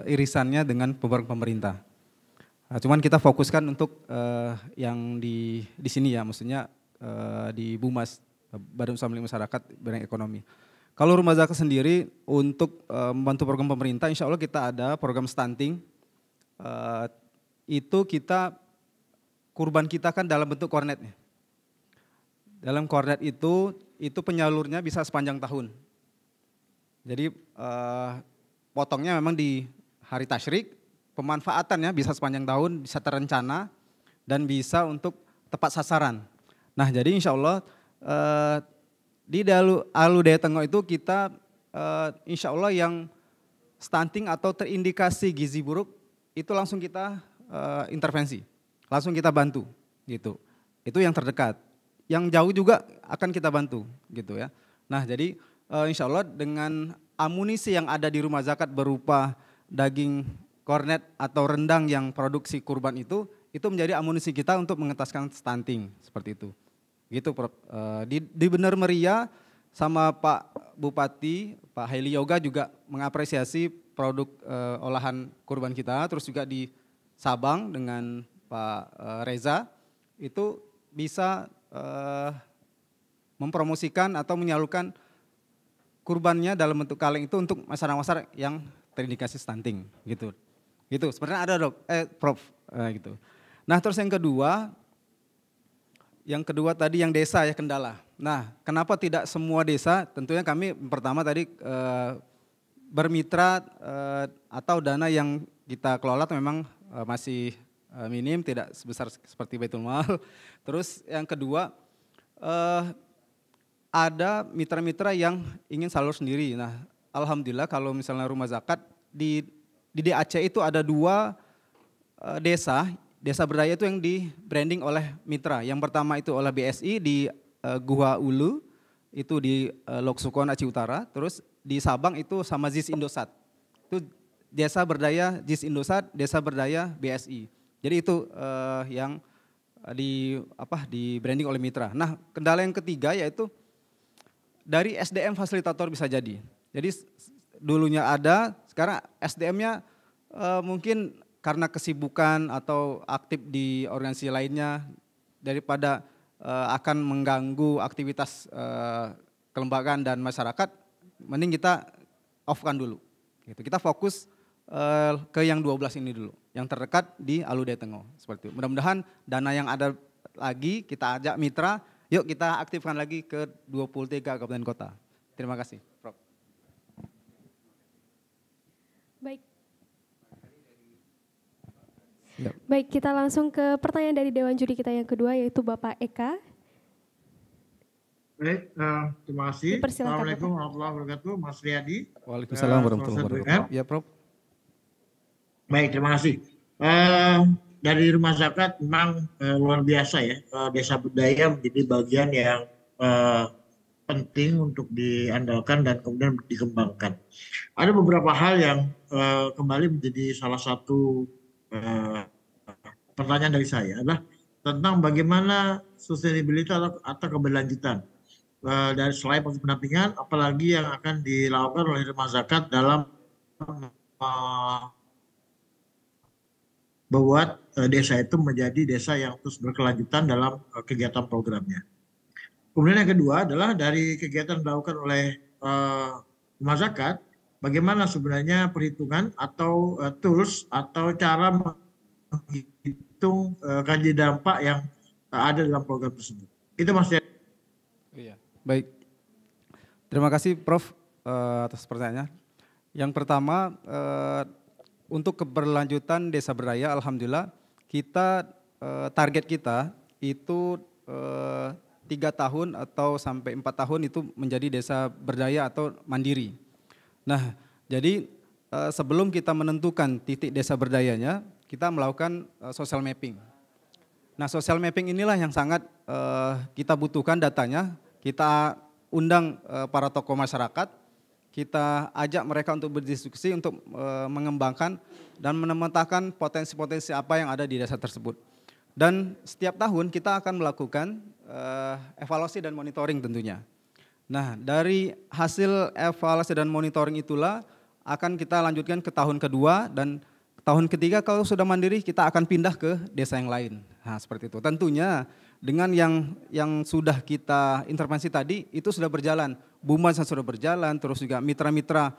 irisannya dengan program pemerintah. Cuman kita fokuskan untuk yang di sini ya, maksudnya di BUMAS, Badan Usaha Milik Masyarakat Bidang Ekonomi. Kalau rumah zakat sendiri untuk membantu program pemerintah, insya Allah kita ada program stunting. Itu kita kurban kita kan dalam bentuk kornetnya. Dalam kornet itu penyalurnya bisa sepanjang tahun. Jadi potongnya memang di hari tasyrik, pemanfaatannya bisa sepanjang tahun, bisa terencana, dan bisa untuk tepat sasaran. Nah jadi insya Allah di Alu Daya Tengok itu kita insya Allah yang stunting atau terindikasi gizi buruk, itu langsung kita intervensi, langsung kita bantu gitu. Itu yang terdekat. Yang jauh juga akan kita bantu gitu ya. Nah jadi insya Allah dengan amunisi yang ada di rumah zakat berupa daging kornet atau rendang yang produksi kurban itu menjadi amunisi kita untuk mengentaskan stunting seperti itu. Gitu Prof. Di Bener Meriah sama Pak Bupati, Pak Haili Yoga juga mengapresiasi produk olahan kurban kita, terus juga di Sabang dengan Pak Reza itu bisa mempromosikan atau menyalurkan kurbannya dalam bentuk kaleng itu untuk masyarakat yang terindikasi stunting gitu. Gitu. Sebenarnya ada Prof gitu. Nah, terus yang kedua tadi yang desa ya kendala. Nah, kenapa tidak semua desa? Tentunya kami pertama tadi bermitra atau dana yang kita kelola memang masih minim, tidak sebesar seperti Baitul Mal. Terus yang kedua ada mitra-mitra yang ingin salur sendiri. Nah, alhamdulillah kalau misalnya rumah zakat di DAC itu ada 2 desa berdaya itu yang di branding oleh mitra. Yang pertama itu oleh BSI di Gua Ulu, itu di Lok Sukon Aceh Utara. Terus di Sabang itu sama JIS Indosat. Itu desa berdaya JIS Indosat, desa berdaya BSI. Jadi itu yang di branding oleh mitra. Nah, kendala yang ketiga yaitu dari SDM fasilitator bisa jadi. Jadi dulunya ada, sekarang SDM-nya mungkin karena kesibukan atau aktif di organisasi lainnya daripada akan mengganggu aktivitas kelembagaan dan masyarakat, mending kita off-kan dulu. Gitu. Kita fokus ke yang 12 ini dulu, yang terdekat di Alu Daya Tengok. Seperti itu. Mudah-mudahan dana yang ada lagi kita ajak mitra, yuk kita aktifkan lagi ke 23 kabupaten kota. Terima kasih, Prof. Baik. Baik, kita langsung ke pertanyaan dari Dewan Juri kita yang kedua, yaitu Bapak Eka. Baik, terima kasih. Assalamualaikum warahmatullahi wabarakatuh, Mas Riyadi. Waalaikumsalam warahmatullahi wabarakatuh. Ya, Prof. Baik, terima kasih. dari rumah zakat memang luar biasa ya. Desa Berdaya menjadi bagian yang penting untuk diandalkan dan kemudian dikembangkan. Ada beberapa hal yang kembali menjadi salah satu pertanyaan dari saya adalah tentang bagaimana sustainability atau keberlanjutan dari selain proses pendampingan, apalagi yang akan dilakukan oleh rumah zakat dalam membuat desa itu menjadi desa yang terus berkelanjutan dalam kegiatan programnya. Kemudian yang kedua adalah dari kegiatan dilakukan oleh rumah zakat, bagaimana sebenarnya perhitungan atau tools atau cara menghitung kaji dampak yang ada dalam program tersebut. Itu Mas. Iya. Baik. Terima kasih Prof atas pertanyaannya. Yang pertama, untuk keberlanjutan Desa Berdaya, alhamdulillah kita target kita itu 3 tahun atau sampai 4 tahun itu menjadi desa berdaya atau mandiri. Nah, jadi sebelum kita menentukan titik desa berdayanya, kita melakukan social mapping. Nah, social mapping inilah yang sangat kita butuhkan datanya. Kita undang para tokoh masyarakat, kita ajak mereka untuk berdiskusi untuk mengembangkan dan memetakan potensi-potensi apa yang ada di desa tersebut. Dan setiap tahun kita akan melakukan evaluasi dan monitoring tentunya. Nah, dari hasil evaluasi dan monitoring itulah akan kita lanjutkan ke tahun kedua, dan tahun ketiga kalau sudah mandiri kita akan pindah ke desa yang lain. Nah, seperti itu. Tentunya dengan yang sudah kita intervensi tadi itu sudah berjalan. Bumas sudah berjalan, terus juga mitra-mitra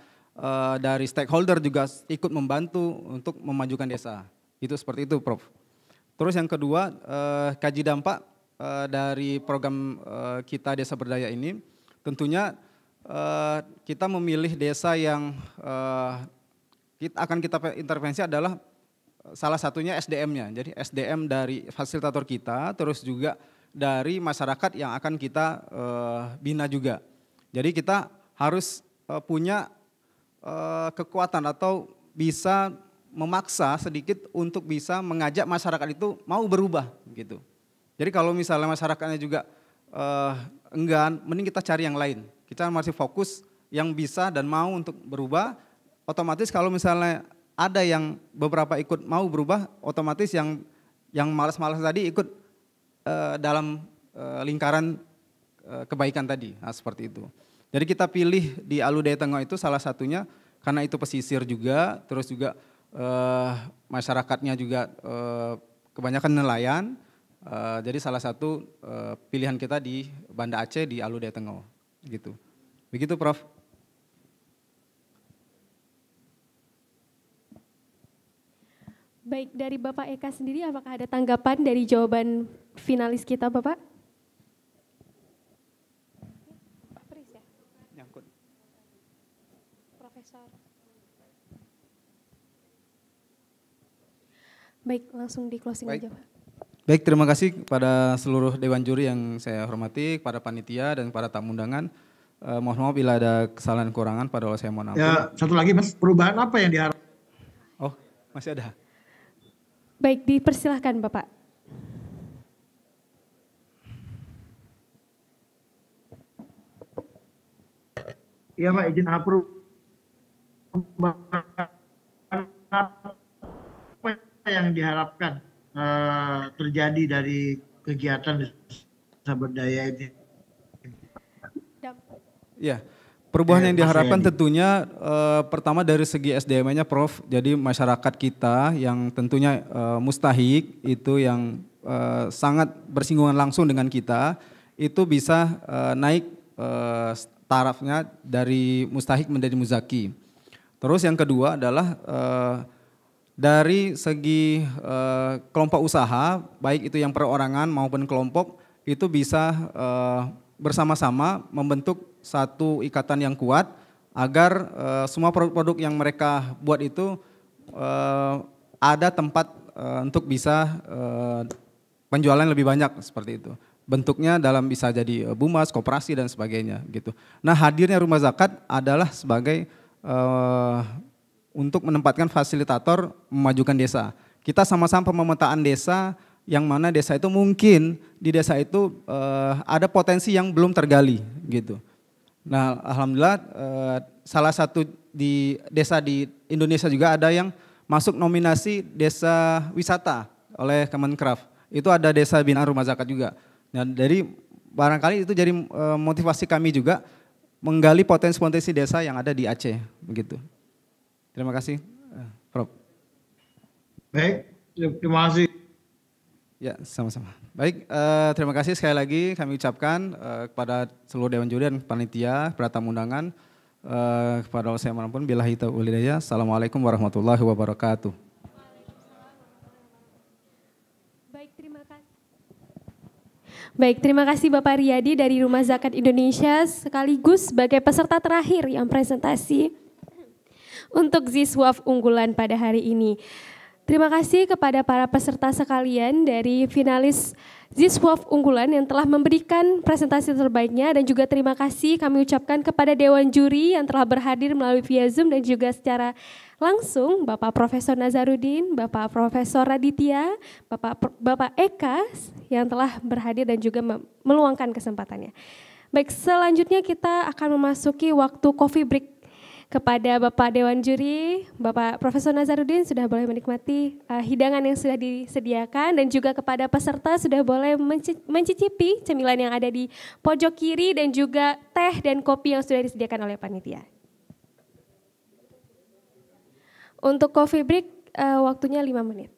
dari stakeholder juga ikut membantu untuk memajukan desa. Itu seperti itu, Prof. Terus yang kedua, kaji dampak dari program kita Desa Berdaya ini, tentunya kita memilih desa yang akan kita intervensi adalah salah satunya SDM-nya. Jadi SDM dari fasilitator kita, terus juga dari masyarakat yang akan kita bina juga. Jadi kita harus punya kekuatan atau bisa memaksa sedikit untuk bisa mengajak masyarakat itu mau berubah gitu. Jadi kalau misalnya masyarakatnya juga enggan, mending kita cari yang lain. Kita masih fokus yang bisa dan mau untuk berubah. Otomatis kalau misalnya ada yang beberapa ikut mau berubah, otomatis yang malas-malas tadi ikut dalam lingkaran kebaikan tadi. Nah, seperti itu. Jadi kita pilih di Alu Daya Tengah itu salah satunya karena itu pesisir juga, terus juga masyarakatnya juga kebanyakan nelayan. Jadi salah satu pilihan kita di Banda Aceh di Alu Daya Tengah gitu. Begitu Prof. Baik, dari Bapak Eka sendiri apakah ada tanggapan dari jawaban finalis kita Bapak? Nyangkut. Profesor. Baik, langsung di closing aja Pak. Baik, terima kasih kepada seluruh Dewan Juri yang saya hormati, kepada panitia dan para tamu undangan. Mohon maaf bila ada kesalahan kurangan, pada Allah saya mohon ampun. Ya, satu lagi Mas, perubahan apa yang diharapkan? Oh, masih ada. Baik, dipersilahkan Bapak. Iya Pak, izin approve. Apa yang diharapkan terjadi dari kegiatan Desa Berdaya ini? Ya, perubahan yang diharapkan tentunya pertama dari segi SDM-nya Prof. Jadi masyarakat kita yang tentunya mustahik itu yang sangat bersinggungan langsung dengan kita itu bisa naik tarafnya dari mustahik menjadi muzaki. Terus yang kedua adalah dari segi kelompok usaha, baik itu yang perorangan maupun kelompok, itu bisa bersama-sama membentuk satu ikatan yang kuat agar semua produk-produk yang mereka buat itu ada tempat untuk bisa penjualan lebih banyak seperti itu. Bentuknya dalam bisa jadi bumas, koperasi dan sebagainya gitu. Nah, hadirnya rumah zakat adalah sebagai untuk menempatkan fasilitator memajukan desa. kita sama-sama pemetaan desa, yang mana desa itu mungkin di desa itu ada potensi yang belum tergali gitu. Nah, alhamdulillah salah satu di desa di Indonesia juga ada yang masuk nominasi desa wisata oleh Kemenkraf. Itu ada desa binaan rumah zakat juga. Dan dari barangkali itu jadi motivasi kami juga menggali potensi-potensi desa yang ada di Aceh begitu. Terima kasih, Prof. Baik, terima kasih. Ya, sama-sama. Baik, terima kasih sekali lagi kami ucapkan kepada seluruh Dewan Juri dan panitia, para tamu undangan, kepada Allah saya pun billahi taufiq wal hidayah. Assalamualaikum warahmatullahi wabarakatuh. Baik, terima kasih Bapak Riyadi dari Rumah Zakat Indonesia sekaligus sebagai peserta terakhir yang presentasi untuk Ziswaf unggulan pada hari ini. Terima kasih kepada para peserta sekalian dari finalis Ziswaf unggulan yang telah memberikan presentasi terbaiknya, dan juga terima kasih kami ucapkan kepada Dewan Juri yang telah berhadir melalui via Zoom dan juga secara langsung, Bapak Profesor Nazarudin, Bapak Profesor Raditya, Bapak Eka yang telah berhadir dan juga meluangkan kesempatannya. Baik, selanjutnya kita akan memasuki waktu coffee break. Kepada Bapak Dewan Juri, Bapak Profesor Nazarudin sudah boleh menikmati hidangan yang sudah disediakan, dan juga kepada peserta sudah boleh mencicipi cemilan yang ada di pojok kiri dan juga teh dan kopi yang sudah disediakan oleh panitia. Untuk coffee break waktunya 5 menit.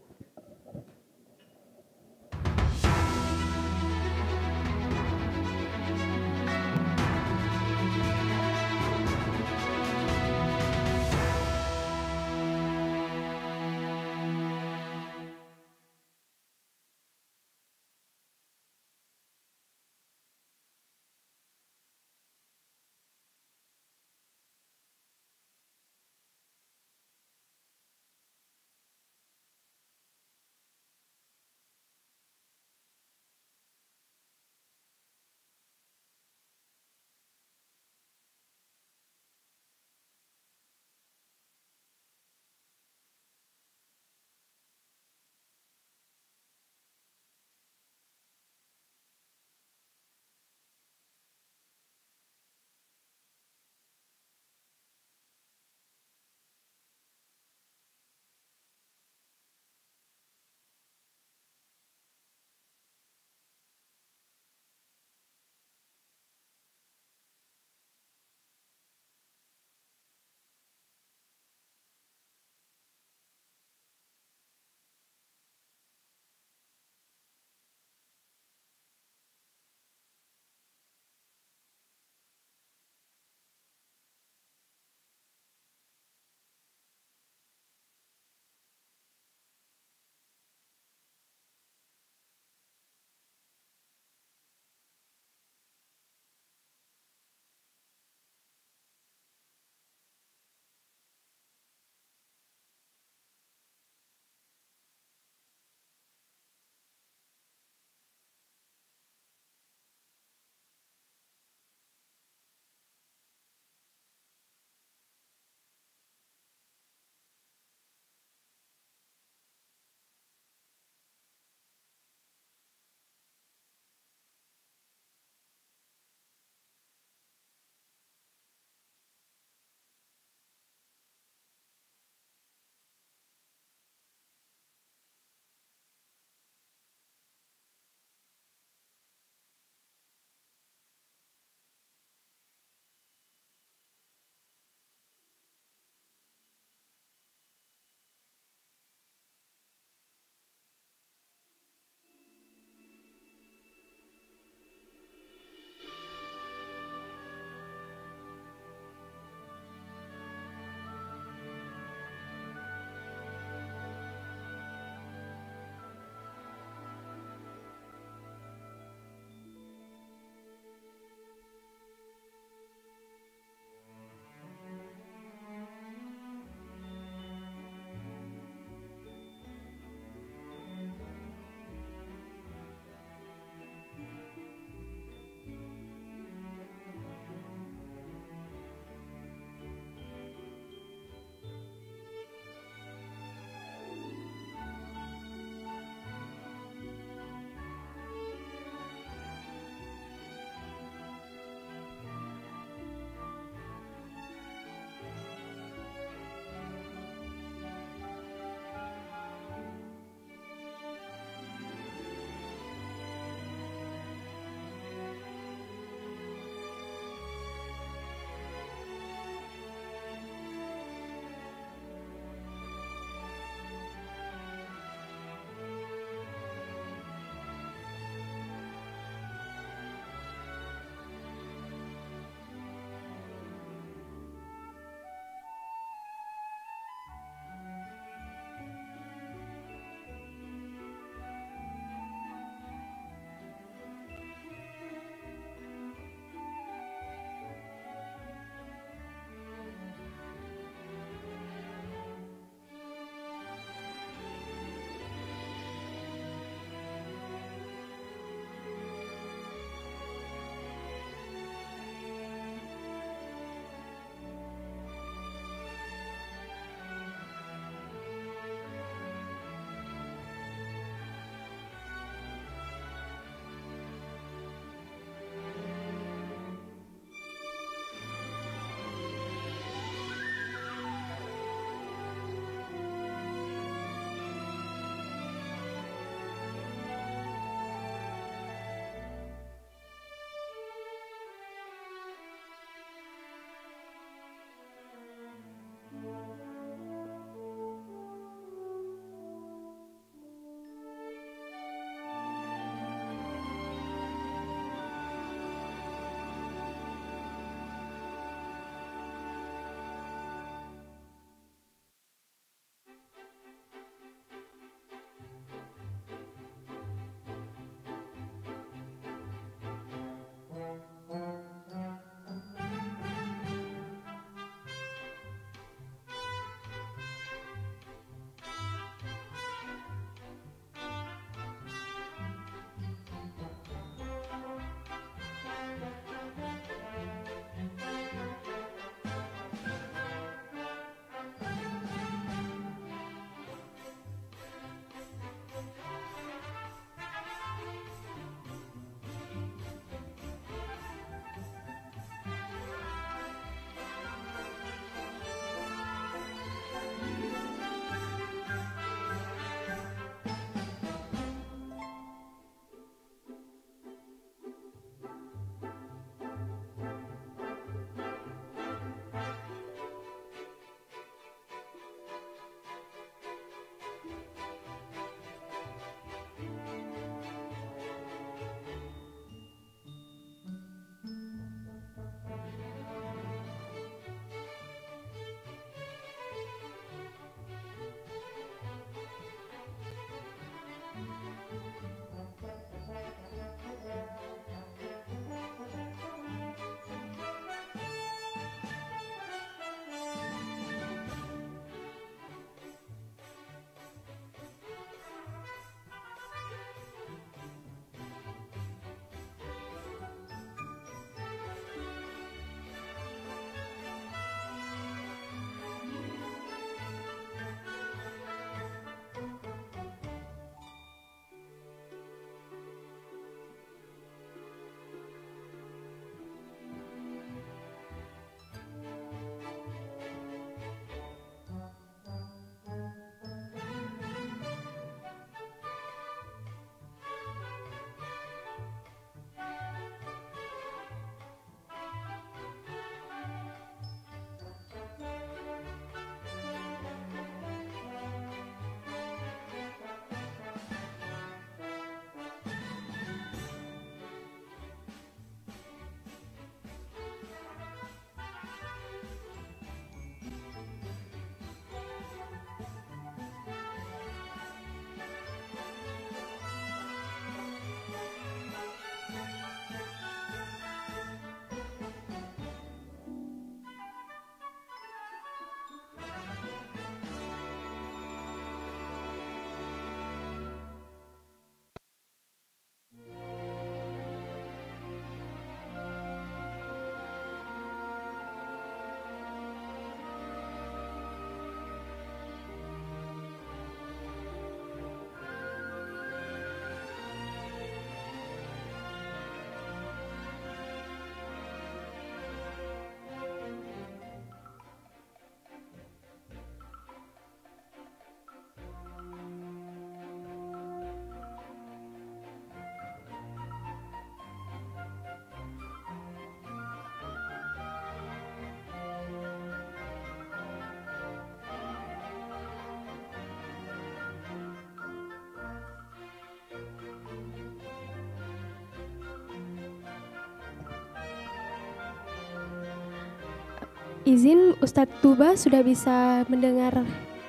izin Ustadz Tuba sudah bisa mendengar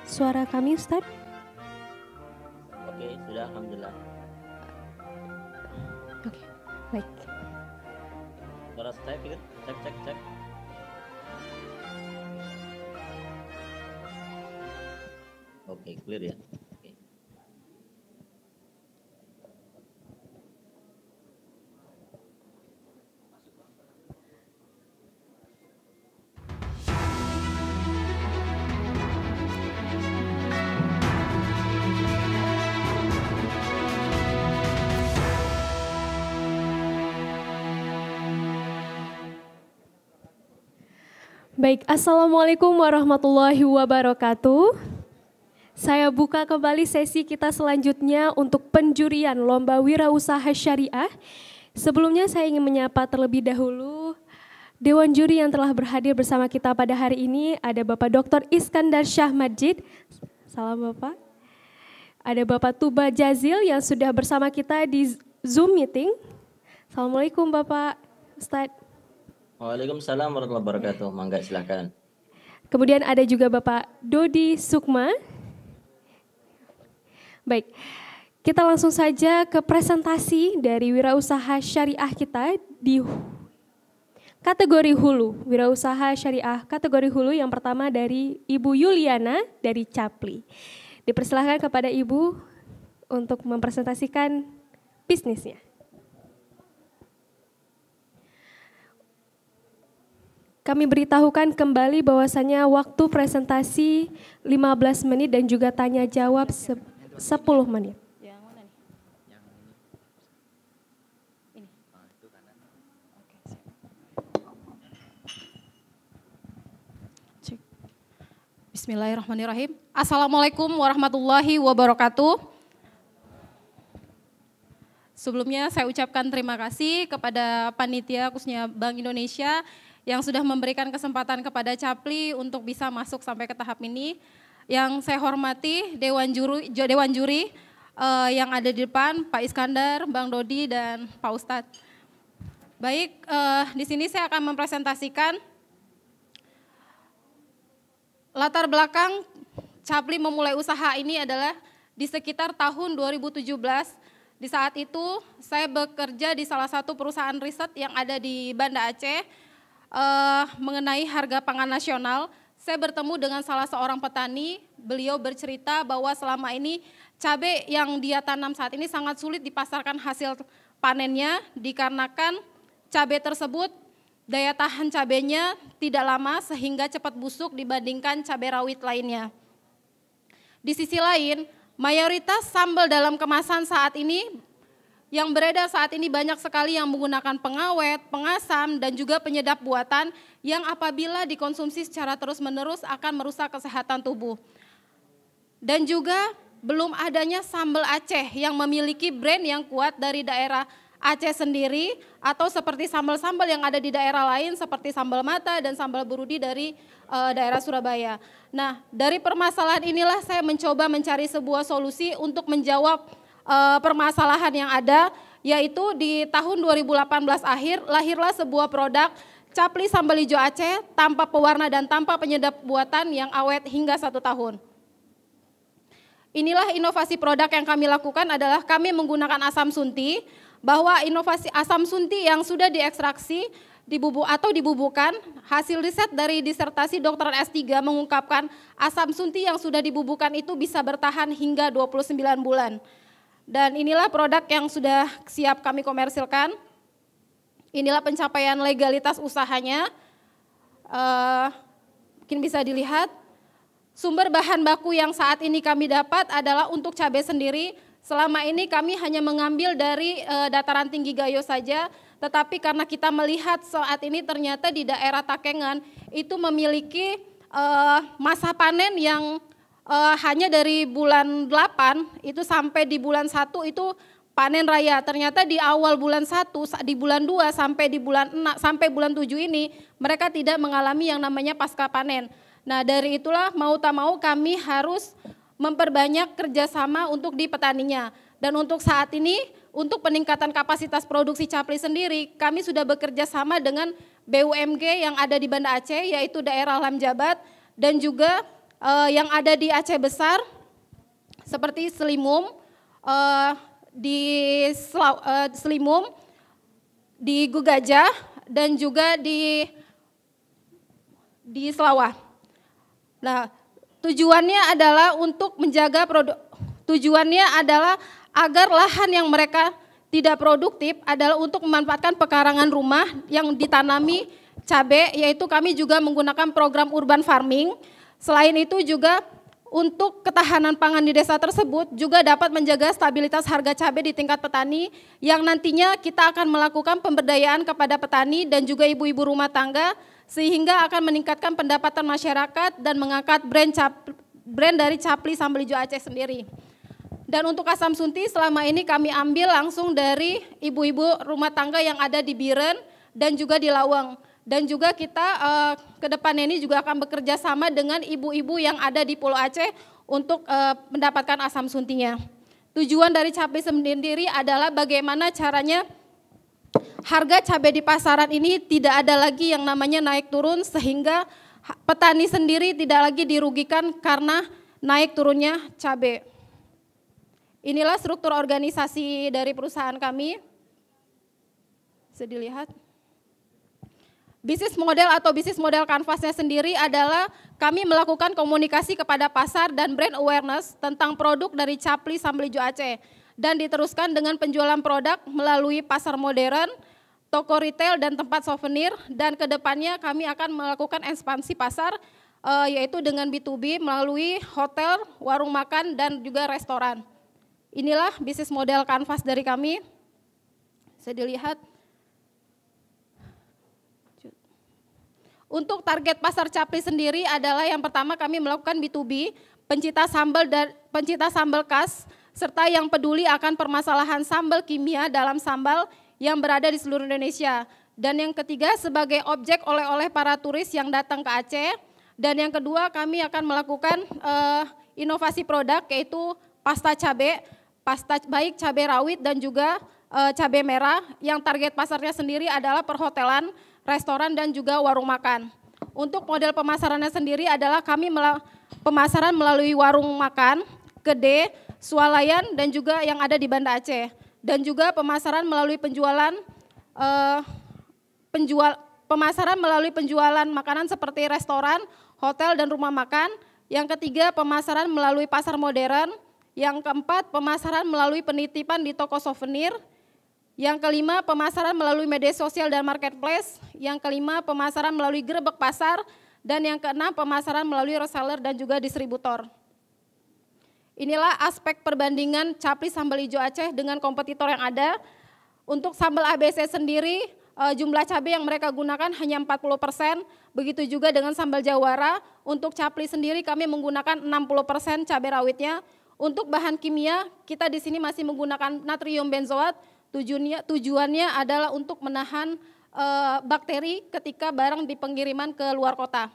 suara kami Ustadz? Oke, sudah alhamdulillah. Oke, baik. Suara saya pikir cek. Oke, clear ya. Oke. Baik, Assalamualaikum warahmatullahi wabarakatuh. Saya buka kembali sesi kita selanjutnya untuk penjurian Lomba Wirausaha Syariah. Sebelumnya saya ingin menyapa terlebih dahulu Dewan Juri yang telah berhadir bersama kita pada hari ini. Ada Bapak Dr. Iskandar Syah Majid. Salam Bapak. Ada Bapak Tuba Jazil yang sudah bersama kita di Zoom meeting. Assalamualaikum Bapak Ustadz. Waalaikumsalam warahmatullahi wabarakatuh. Mangga silakan. Kemudian ada juga Bapak Dodi Sukma. Baik, kita langsung saja ke presentasi dari wirausaha syariah kita di kategori hulu. Wirausaha syariah kategori hulu yang pertama dari Ibu Yuliana dari Capli. Dipersilahkan kepada Ibu untuk mempresentasikan bisnisnya. Kami beritahukan kembali bahwasannya waktu presentasi 15 menit dan juga tanya jawab 10 menit. Bismillahirrahmanirrahim. Assalamualaikum warahmatullahi wabarakatuh. Sebelumnya saya ucapkan terima kasih kepada panitia khususnya Bank Indonesia yang sudah memberikan kesempatan kepada Capli untuk bisa masuk sampai ke tahap ini. Yang saya hormati Dewan Juri yang ada di depan, Pak Iskandar, Bang Dodi, dan Pak Ustadz. Baik, di sini saya akan mempresentasikan latar belakang Capli memulai usaha ini adalah di sekitar tahun 2017. Di saat itu saya bekerja di salah satu perusahaan riset yang ada di Banda Aceh mengenai harga pangan nasional. Saya bertemu dengan salah seorang petani, beliau bercerita bahwa selama ini cabai yang dia tanam saat ini sangat sulit dipasarkan hasil panennya dikarenakan cabai tersebut daya tahan cabainya tidak lama sehingga cepat busuk dibandingkan cabai rawit lainnya. Di sisi lain, mayoritas sambal dalam kemasan saat ini yang beredar saat ini banyak sekali yang menggunakan pengawet, pengasam, dan juga penyedap buatan yang apabila dikonsumsi secara terus-menerus akan merusak kesehatan tubuh. Dan juga belum adanya sambal Aceh yang memiliki brand yang kuat dari daerah Aceh sendiri atau seperti sambal-sambal yang ada di daerah lain seperti sambal mata dan sambal burudi dari daerah Surabaya. Nah, dari permasalahan inilah saya mencoba mencari sebuah solusi untuk menjawab permasalahan yang ada, yaitu di tahun 2018 akhir lahirlah sebuah produk Capli Sambal Hijau Aceh tanpa pewarna dan tanpa penyedap buatan yang awet hingga 1 tahun. Inilah inovasi produk yang kami lakukan adalah kami menggunakan asam sunti, bahwa inovasi asam sunti yang sudah diekstraksi dibubuhkan, hasil riset dari disertasi doktoral S3 mengungkapkan asam sunti yang sudah dibubuhkan itu bisa bertahan hingga 29 bulan. Dan inilah produk yang sudah siap kami komersilkan. Inilah pencapaian legalitas usahanya. Mungkin bisa dilihat. Sumber bahan baku yang saat ini kami dapat adalah untuk cabai sendiri. Selama ini kami hanya mengambil dari dataran tinggi Gayo saja. Tetapi karena kita melihat saat ini ternyata di daerah Takengan itu memiliki masa panen yang hanya dari bulan 8 itu sampai di bulan 1 itu panen raya. Ternyata di awal bulan 1, di bulan 2 sampai di bulan 6 sampai bulan 7 ini mereka tidak mengalami yang namanya pasca panen. Nah, dari itulah mau tak mau kami harus memperbanyak kerjasama untuk di petaninya. Dan untuk saat ini untuk peningkatan kapasitas produksi Capli sendiri kami sudah bekerja sama dengan BUMG yang ada di Banda Aceh, yaitu daerah Lam Jabat, dan juga yang ada di Aceh Besar, seperti Selimum, Selimum, di Gugajah, dan juga di Selawah. Nah, tujuannya adalah untuk menjaga tujuannya adalah agar lahan yang mereka tidak produktif adalah untuk memanfaatkan pekarangan rumah yang ditanami cabai, yaitu kami juga menggunakan program urban farming. Selain itu juga untuk ketahanan pangan di desa tersebut juga dapat menjaga stabilitas harga cabai di tingkat petani, yang nantinya kita akan melakukan pemberdayaan kepada petani dan juga ibu-ibu rumah tangga, sehingga akan meningkatkan pendapatan masyarakat dan mengangkat brand dari Capli Sambal Ijo Aceh sendiri. Dan untuk asam sunti selama ini kami ambil langsung dari ibu-ibu rumah tangga yang ada di Biren dan juga di Lawang. Dan juga kita ke depan ini juga akan bekerja sama dengan ibu-ibu yang ada di Pulau Aceh untuk mendapatkan asam suntinya. Tujuan dari Capli sendiri adalah bagaimana caranya harga cabai di pasaran ini tidak ada lagi yang namanya naik turun, sehingga petani sendiri tidak lagi dirugikan karena naik turunnya cabai. Inilah struktur organisasi dari perusahaan kami. Bisa dilihat. Bisnis model atau bisnis model kanvasnya sendiri adalah kami melakukan komunikasi kepada pasar dan brand awareness tentang produk dari Capli Sambal Ijo Aceh, dan diteruskan dengan penjualan produk melalui pasar modern, toko retail, dan tempat souvenir. Dan kedepannya kami akan melakukan ekspansi pasar, yaitu dengan B2B melalui hotel, warung makan, dan juga restoran. Inilah bisnis model kanvas dari kami. Bisa dilihat. Untuk target pasar Capli sendiri adalah yang pertama kami melakukan B2B, pencinta sambal dan pencinta sambal khas, serta yang peduli akan permasalahan sambal kimia dalam sambal yang berada di seluruh Indonesia. Dan yang ketiga sebagai objek oleh-oleh para turis yang datang ke Aceh. Dan yang kedua kami akan melakukan inovasi produk, yaitu pasta cabai, baik cabai rawit dan juga cabai merah, yang target pasarnya sendiri adalah perhotelan, restoran, dan juga warung makan. Untuk model pemasarannya sendiri adalah kami pemasaran melalui warung makan, kedai, swalayan, dan juga yang ada di Banda Aceh. Dan juga pemasaran melalui pemasaran melalui penjualan makanan seperti restoran, hotel, dan rumah makan. Yang ketiga, pemasaran melalui pasar modern. Yang keempat, pemasaran melalui penitipan di toko souvenir. Yang kelima, pemasaran melalui media sosial dan marketplace. Yang kelima, pemasaran melalui gerbek pasar. Dan yang keenam, pemasaran melalui reseller dan juga distributor. Inilah aspek perbandingan Capli Sambal Ijo Aceh dengan kompetitor yang ada. Untuk sambal ABC sendiri, jumlah cabai yang mereka gunakan hanya 40%, begitu juga dengan sambal Jawara. Untuk Capli sendiri kami menggunakan 60% cabai rawitnya. Untuk bahan kimia, kita di sini masih menggunakan natrium benzoat. Tujuannya adalah untuk menahan bakteri ketika barang di pengiriman ke luar kota.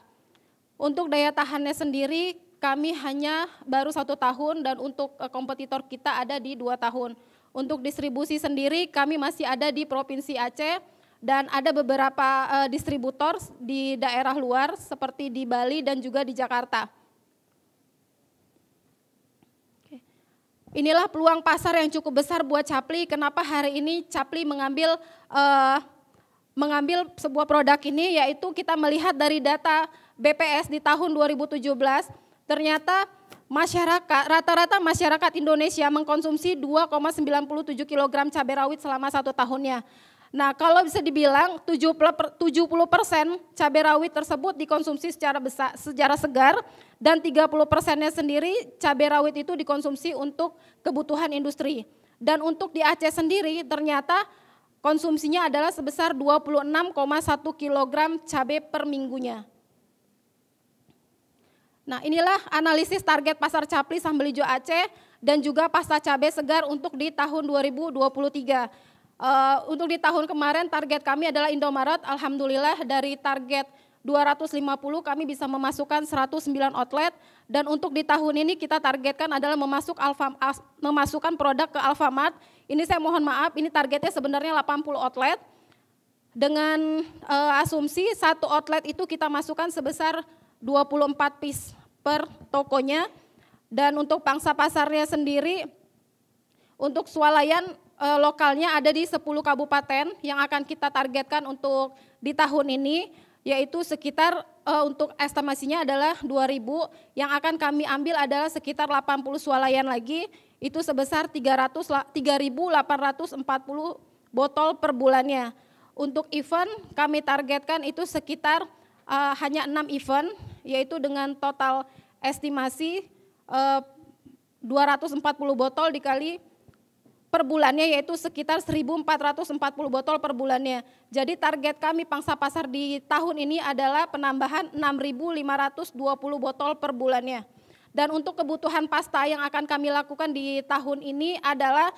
Untuk daya tahannya sendiri kami hanya baru 1 tahun, dan untuk kompetitor kita ada di 2 tahun. Untuk distribusi sendiri kami masih ada di Provinsi Aceh, dan ada beberapa distributor di daerah luar seperti di Bali dan juga di Jakarta. Inilah peluang pasar yang cukup besar buat Capli. Kenapa hari ini Capli mengambil sebuah produk ini, yaitu kita melihat dari data BPS di tahun 2017, ternyata rata-rata masyarakat Indonesia mengkonsumsi 2,97 kg cabai rawit selama 1 tahunnya. Nah, kalau bisa dibilang 70% cabai rawit tersebut dikonsumsi secara segar, dan 30%-nya sendiri cabai rawit itu dikonsumsi untuk kebutuhan industri. Dan untuk di Aceh sendiri ternyata konsumsinya adalah sebesar 26,1 kg cabai per minggunya. Nah, inilah analisis target pasar Capli Sambal Ijo Aceh dan juga pasta cabai segar untuk di tahun 2023. Untuk di tahun kemarin target kami adalah Indomaret. Alhamdulillah dari target 250 kami bisa memasukkan 109 outlet, dan untuk di tahun ini kita targetkan adalah memasukkan produk ke Alfamart. Ini saya mohon maaf, ini targetnya sebenarnya 80 outlet. dengan asumsi satu outlet itu kita masukkan sebesar 24 piece per tokonya. Dan untuk pangsa pasarnya sendiri, untuk swalayan lokalnya ada di 10 kabupaten yang akan kita targetkan untuk di tahun ini, yaitu sekitar untuk estimasinya adalah 2.000, yang akan kami ambil adalah sekitar 80 swalayan lagi, itu sebesar 3.840 botol per bulannya. Untuk event kami targetkan itu sekitar hanya 6 event, yaitu dengan total estimasi 240 botol dikali per bulannya, yaitu sekitar 1.440 botol per bulannya. Jadi target kami pangsa pasar di tahun ini adalah penambahan 6.520 botol per bulannya. Dan untuk kebutuhan pasta yang akan kami lakukan di tahun ini adalah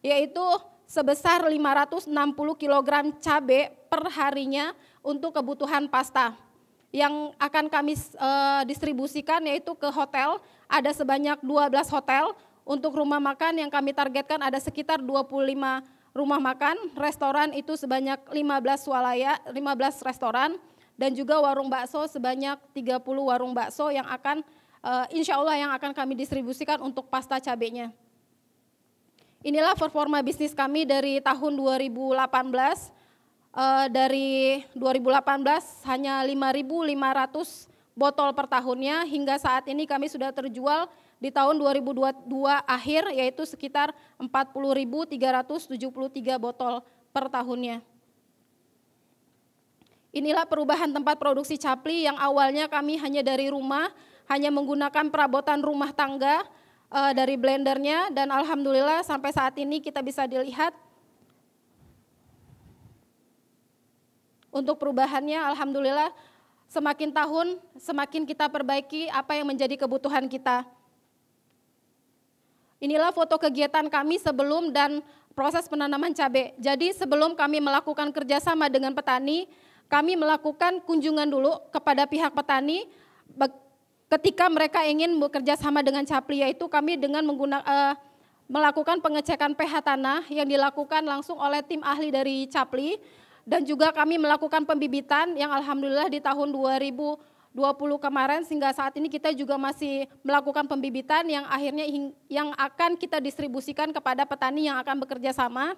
yaitu sebesar 560 kg cabai per harinya untuk kebutuhan pasta. Yang akan kami distribusikan yaitu ke hotel, ada sebanyak 12 hotel. Untuk rumah makan yang kami targetkan ada sekitar 25 rumah makan, restoran itu sebanyak 15 restoran, dan juga warung bakso sebanyak 30 warung bakso yang akan insya Allah yang akan kami distribusikan untuk pasta cabenya. Inilah performa bisnis kami dari tahun 2018. Dari 2018 hanya 5.500 botol per tahunnya, hingga saat ini kami sudah terjual di tahun 2022 akhir yaitu sekitar 40.373 botol per tahunnya. Inilah perubahan tempat produksi capli yang awalnya kami hanya dari rumah, hanya menggunakan perabotan rumah tangga dari blendernya, dan alhamdulillah sampai saat ini kita bisa dilihat untuk perubahannya, alhamdulillah semakin tahun semakin kita perbaiki apa yang menjadi kebutuhan kita. Inilah foto kegiatan kami sebelum dan proses penanaman cabai. Jadi sebelum kami melakukan kerjasama dengan petani, kami melakukan kunjungan dulu kepada pihak petani ketika mereka ingin bekerja sama dengan capli, yaitu kami dengan melakukan pengecekan pH tanah yang dilakukan langsung oleh tim ahli dari capli, dan juga kami melakukan pembibitan yang alhamdulillah di tahun 2020 kemarin sehingga saat ini kita juga masih melakukan pembibitan yang akhirnya yang akan kita distribusikan kepada petani yang akan bekerja sama.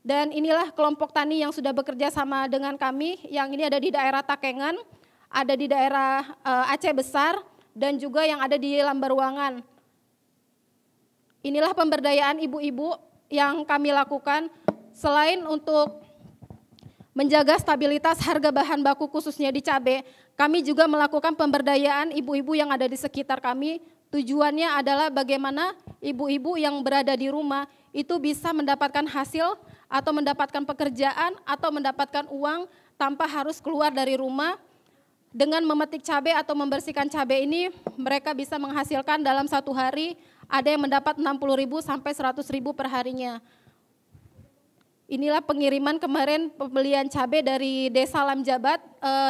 Dan inilah kelompok tani yang sudah bekerja sama dengan kami, yang ini ada di daerah Takengan, ada di daerah Aceh Besar, dan juga yang ada di Lambaruangan. Inilah pemberdayaan ibu-ibu yang kami lakukan. Selain untuk menjaga stabilitas harga bahan baku khususnya di cabai, kami juga melakukan pemberdayaan ibu-ibu yang ada di sekitar kami. Tujuannya adalah bagaimana ibu-ibu yang berada di rumah itu bisa mendapatkan hasil atau mendapatkan pekerjaan atau mendapatkan uang tanpa harus keluar dari rumah. Dengan memetik cabai atau membersihkan cabai ini, mereka bisa menghasilkan dalam satu hari ada yang mendapat 60.000 sampai 100.000 per harinya. Inilah pengiriman kemarin pembelian cabai dari Desa Lamjabat.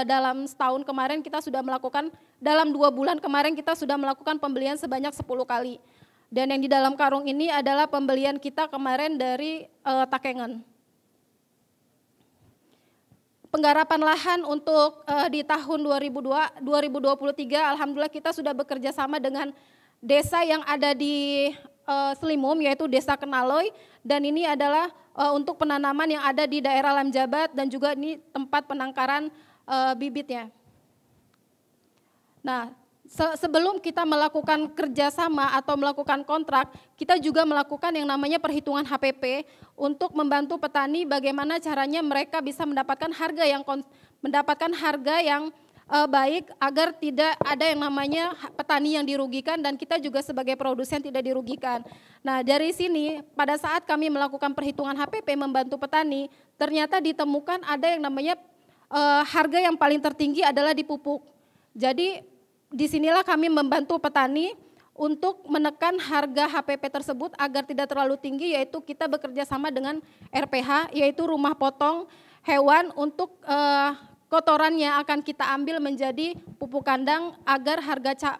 Dalam setahun kemarin kita sudah melakukan, dalam 2 bulan kemarin kita sudah melakukan pembelian sebanyak 10 kali. Dan yang di dalam karung ini adalah pembelian kita kemarin dari Takengan. Penggarapan lahan untuk di tahun 2023, alhamdulillah kita sudah bekerja sama dengan desa yang ada di Selimum, yaitu Desa Kenaloy, dan ini adalah untuk penanaman yang ada di daerah Lamjabat dan juga ini tempat penangkaran bibitnya. Nah, sebelum kita melakukan kerjasama atau melakukan kontrak, kita juga melakukan yang namanya perhitungan HPP untuk membantu petani bagaimana caranya mereka bisa mendapatkan harga yang baik agar tidak ada yang namanya petani yang dirugikan dan kita juga sebagai produsen tidak dirugikan. Nah, dari sini pada saat kami melakukan perhitungan HPP membantu petani, ternyata ditemukan ada yang namanya harga yang paling tertinggi adalah di pupuk. Jadi disinilah kami membantu petani untuk menekan harga HPP tersebut agar tidak terlalu tinggi, yaitu kita bekerja sama dengan RPH, yaitu rumah potong hewan untuk kotorannya akan kita ambil menjadi pupuk kandang agar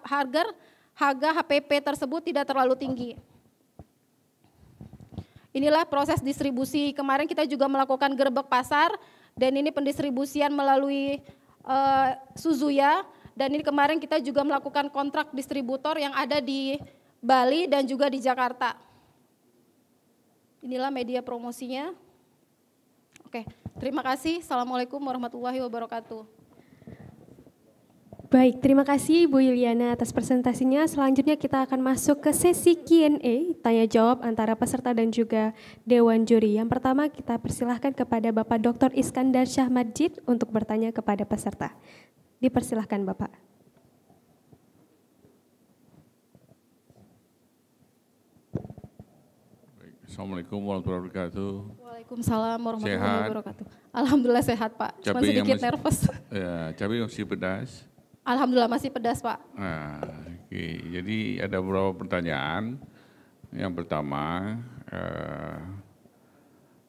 harga HPP tersebut tidak terlalu tinggi. inilah proses distribusi. Kemarin kita juga melakukan gerbek pasar dan ini pendistribusian melalui Suzuya, dan ini kemarin kita juga melakukan kontrak distributor yang ada di Bali dan juga di Jakarta. Inilah media promosinya. Oke, terima kasih. Assalamualaikum warahmatullahi wabarakatuh. Baik, terima kasih Bu Yuliana atas presentasinya. Selanjutnya kita akan masuk ke sesi Q&A, tanya jawab antara peserta dan juga Dewan Juri. Yang pertama kita persilahkan kepada Bapak Dr. Iskandar Syah Majid untuk bertanya kepada peserta. Dipersilahkan Bapak. Assalamualaikum warahmatullahi wabarakatuh. Waalaikumsalam warahmatullahi wabarakatuh. Alhamdulillah sehat Pak, cuma sedikit nervous. Ya, cabai masih pedas. Alhamdulillah masih pedas Pak. Nah, oke. Jadi ada beberapa pertanyaan. Yang pertama,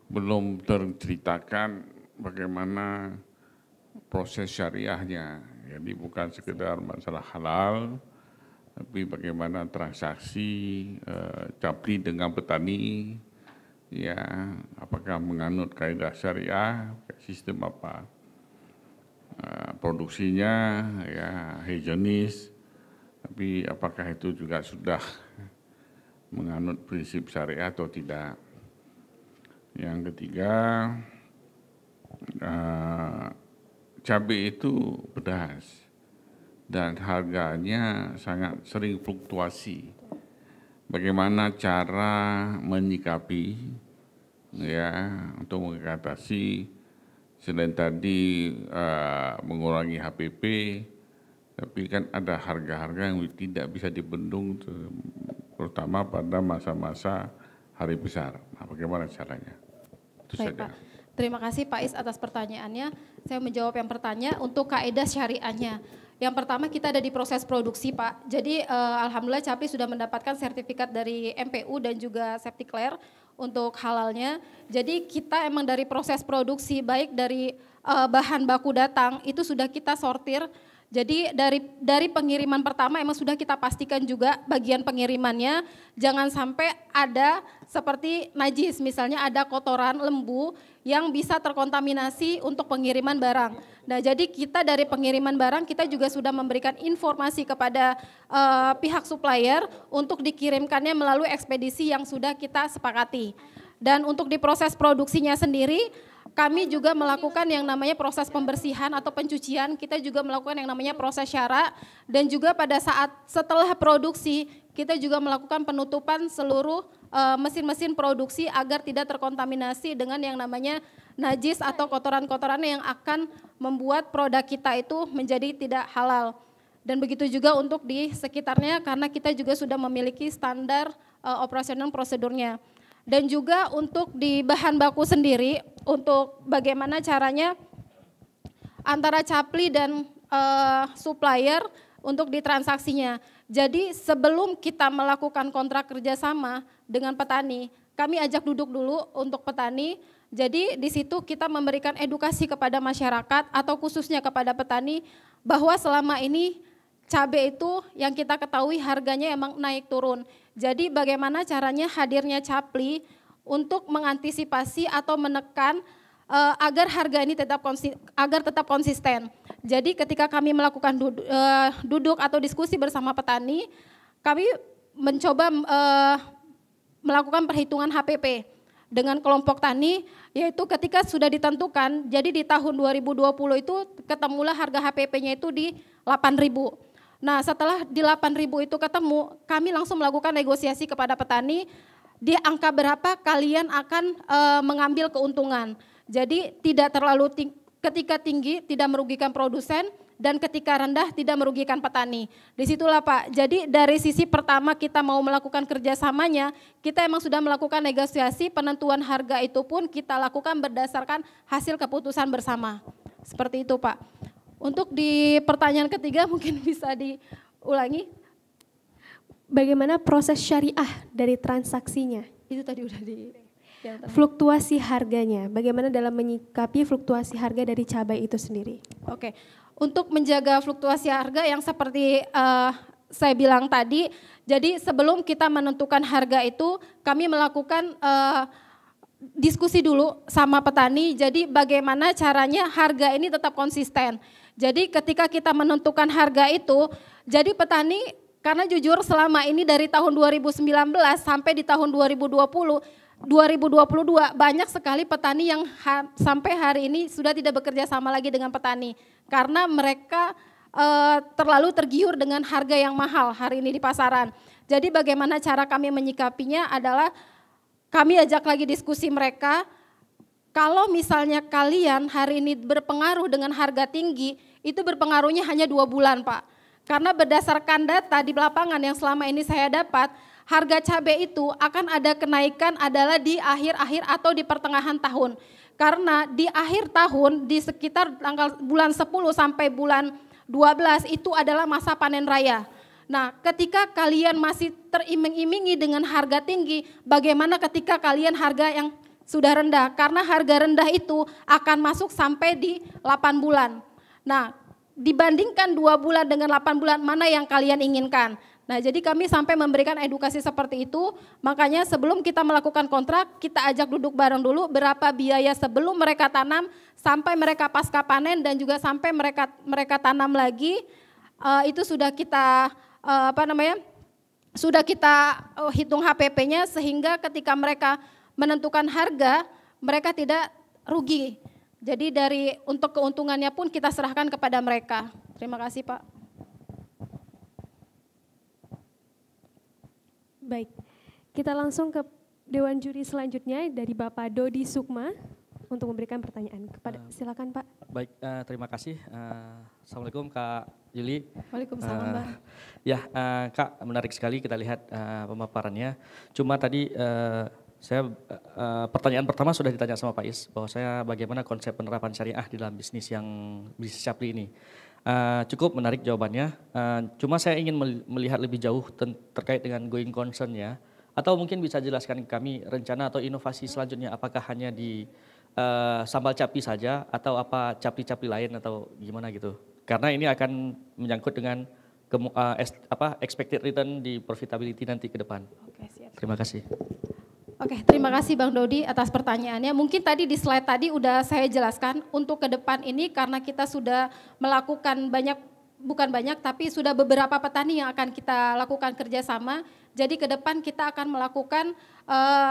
belum terceritakan bagaimana proses syariahnya. Jadi bukan sekedar masalah halal, tapi bagaimana transaksi Capli dengan petani, ya apakah menganut kaidah syariah, sistem apa produksinya, ya higienis, tapi apakah itu juga sudah menganut prinsip syariah atau tidak. Yang ketiga, cabai itu pedas dan harganya sangat sering fluktuasi. Bagaimana cara menyikapi ya untuk mengatasi selain tadi mengurangi HPP, tapi kan ada harga-harga yang tidak bisa dibendung, terutama pada masa-masa hari besar. Nah, bagaimana caranya? Itu Baik, saja. Pak. Terima kasih Pak Is atas pertanyaannya. Saya menjawab yang pertanyaan untuk kaidah syariahnya. Yang pertama kita ada di proses produksi Pak. Jadi alhamdulillah Capli sudah mendapatkan sertifikat dari MPU dan juga Septiclear untuk halalnya. Jadi kita emang dari proses produksi baik dari bahan baku datang itu sudah kita sortir. Jadi dari pengiriman pertama emang sudah kita pastikan juga bagian pengirimannya jangan sampai ada seperti najis, misalnya ada kotoran lembu yang bisa terkontaminasi untuk pengiriman barang. Nah jadi kita dari pengiriman barang kita juga sudah memberikan informasi kepada pihak supplier untuk dikirimkannya melalui ekspedisi yang sudah kita sepakati. Dan untuk di proses produksinya sendiri kami juga melakukan yang namanya proses pembersihan atau pencucian, kita juga melakukan yang namanya proses syara, dan juga pada saat setelah produksi, kita juga melakukan penutupan seluruh mesin-mesin produksi agar tidak terkontaminasi dengan yang namanya najis atau kotoran-kotoran yang akan membuat produk kita itu menjadi tidak halal. Dan begitu juga untuk di sekitarnya karena kita juga sudah memiliki standar operasional prosedurnya. Dan juga untuk di bahan baku sendiri, untuk bagaimana caranya antara Capli dan supplier untuk ditransaksinya. Jadi sebelum kita melakukan kontrak kerjasama dengan petani, kami ajak duduk dulu untuk petani. Jadi di situ kita memberikan edukasi kepada masyarakat atau khususnya kepada petani bahwa selama ini cabai itu yang kita ketahui harganya emang naik turun. Jadi bagaimana caranya hadirnya Capli untuk mengantisipasi atau menekan agar harga ini tetap konsisten. Jadi ketika kami melakukan duduk atau diskusi bersama petani, kami mencoba melakukan perhitungan HPP dengan kelompok tani, yaitu ketika sudah ditentukan, jadi di tahun 2020 itu ketemulah harga HPP-nya itu di 8.000. Nah setelah di 8.000 itu ketemu, kami langsung melakukan negosiasi kepada petani, di angka berapa kalian akan mengambil keuntungan. Jadi tidak terlalu ketika tinggi tidak merugikan produsen, dan ketika rendah tidak merugikan petani. Disitulah Pak, jadi dari sisi pertama kita mau melakukan kerjasamanya, kita emang sudah melakukan negosiasi, penentuan harga itu pun kita lakukan berdasarkan hasil keputusan bersama. Seperti itu Pak. Untuk di pertanyaan ketiga mungkin bisa diulangi. Bagaimana proses syariah dari transaksinya? Itu tadi udah fluktuasi harganya, bagaimana dalam menyikapi fluktuasi harga dari cabai itu sendiri? Oke, untuk menjaga fluktuasi harga yang seperti saya bilang tadi, jadi sebelum kita menentukan harga itu kami melakukan diskusi dulu sama petani, jadi bagaimana caranya harga ini tetap konsisten. Jadi ketika kita menentukan harga itu, jadi petani, karena jujur selama ini dari tahun 2019 sampai di tahun 2022 banyak sekali petani yang sampai hari ini sudah tidak bekerja sama lagi dengan petani. Karena mereka terlalu tergiur dengan harga yang mahal hari ini di pasaran. Jadi bagaimana cara kami menyikapinya adalah kami ajak lagi diskusi mereka, kalau misalnya kalian hari ini berpengaruh dengan harga tinggi, itu berpengaruhnya hanya 2 bulan Pak. Karena berdasarkan data di lapangan yang selama ini saya dapat, harga cabai itu akan ada kenaikan adalah di akhir-akhir atau di pertengahan tahun. Karena di akhir tahun, di sekitar tanggal bulan 10 sampai bulan 12 itu adalah masa panen raya. Nah, ketika kalian masih teriming-imingi dengan harga tinggi, bagaimana ketika kalian harga yang sudah rendah? Karena harga rendah itu akan masuk sampai di 8 bulan. Nah, dibandingkan 2 bulan dengan 8 bulan, mana yang kalian inginkan? Nah, jadi kami sampai memberikan edukasi seperti itu, makanya sebelum kita melakukan kontrak, kita ajak duduk bareng dulu berapa biaya sebelum mereka tanam, sampai mereka pasca panen dan juga sampai mereka tanam lagi, itu sudah kita sudah kita hitung HPP-nya sehingga ketika mereka menentukan harga, mereka tidak rugi. Jadi untuk keuntungannya pun kita serahkan kepada mereka. Terima kasih Pak. Baik, kita langsung ke Dewan Juri selanjutnya dari Bapak Dodi Sukma untuk memberikan pertanyaan. Silakan Pak. Baik, terima kasih. Assalamualaikum Kak Yuli. Waalaikumsalam Pak. Ya Kak, menarik sekali kita lihat pemaparannya. Cuma tadi pertanyaan pertama sudah ditanya sama Pak Is, bahwa saya bagaimana konsep penerapan syariah di dalam bisnis bisnis Capli ini. Cukup menarik jawabannya, cuma saya ingin melihat lebih jauh terkait dengan going concern ya, atau mungkin bisa jelaskan ke kami rencana atau inovasi selanjutnya, apakah hanya di sambal Capli saja atau apa Capli-Capli lain atau gimana gitu. Karena ini akan menyangkut dengan expected return di profitability nanti ke depan. Oke, siap. Terima kasih. Oke, terima kasih Bang Dodi atas pertanyaannya. Mungkin tadi di slide tadi udah saya jelaskan untuk ke depan ini karena kita sudah melakukan bukan banyak tapi sudah beberapa petani yang akan kita lakukan kerjasama. Jadi ke depan kita akan melakukan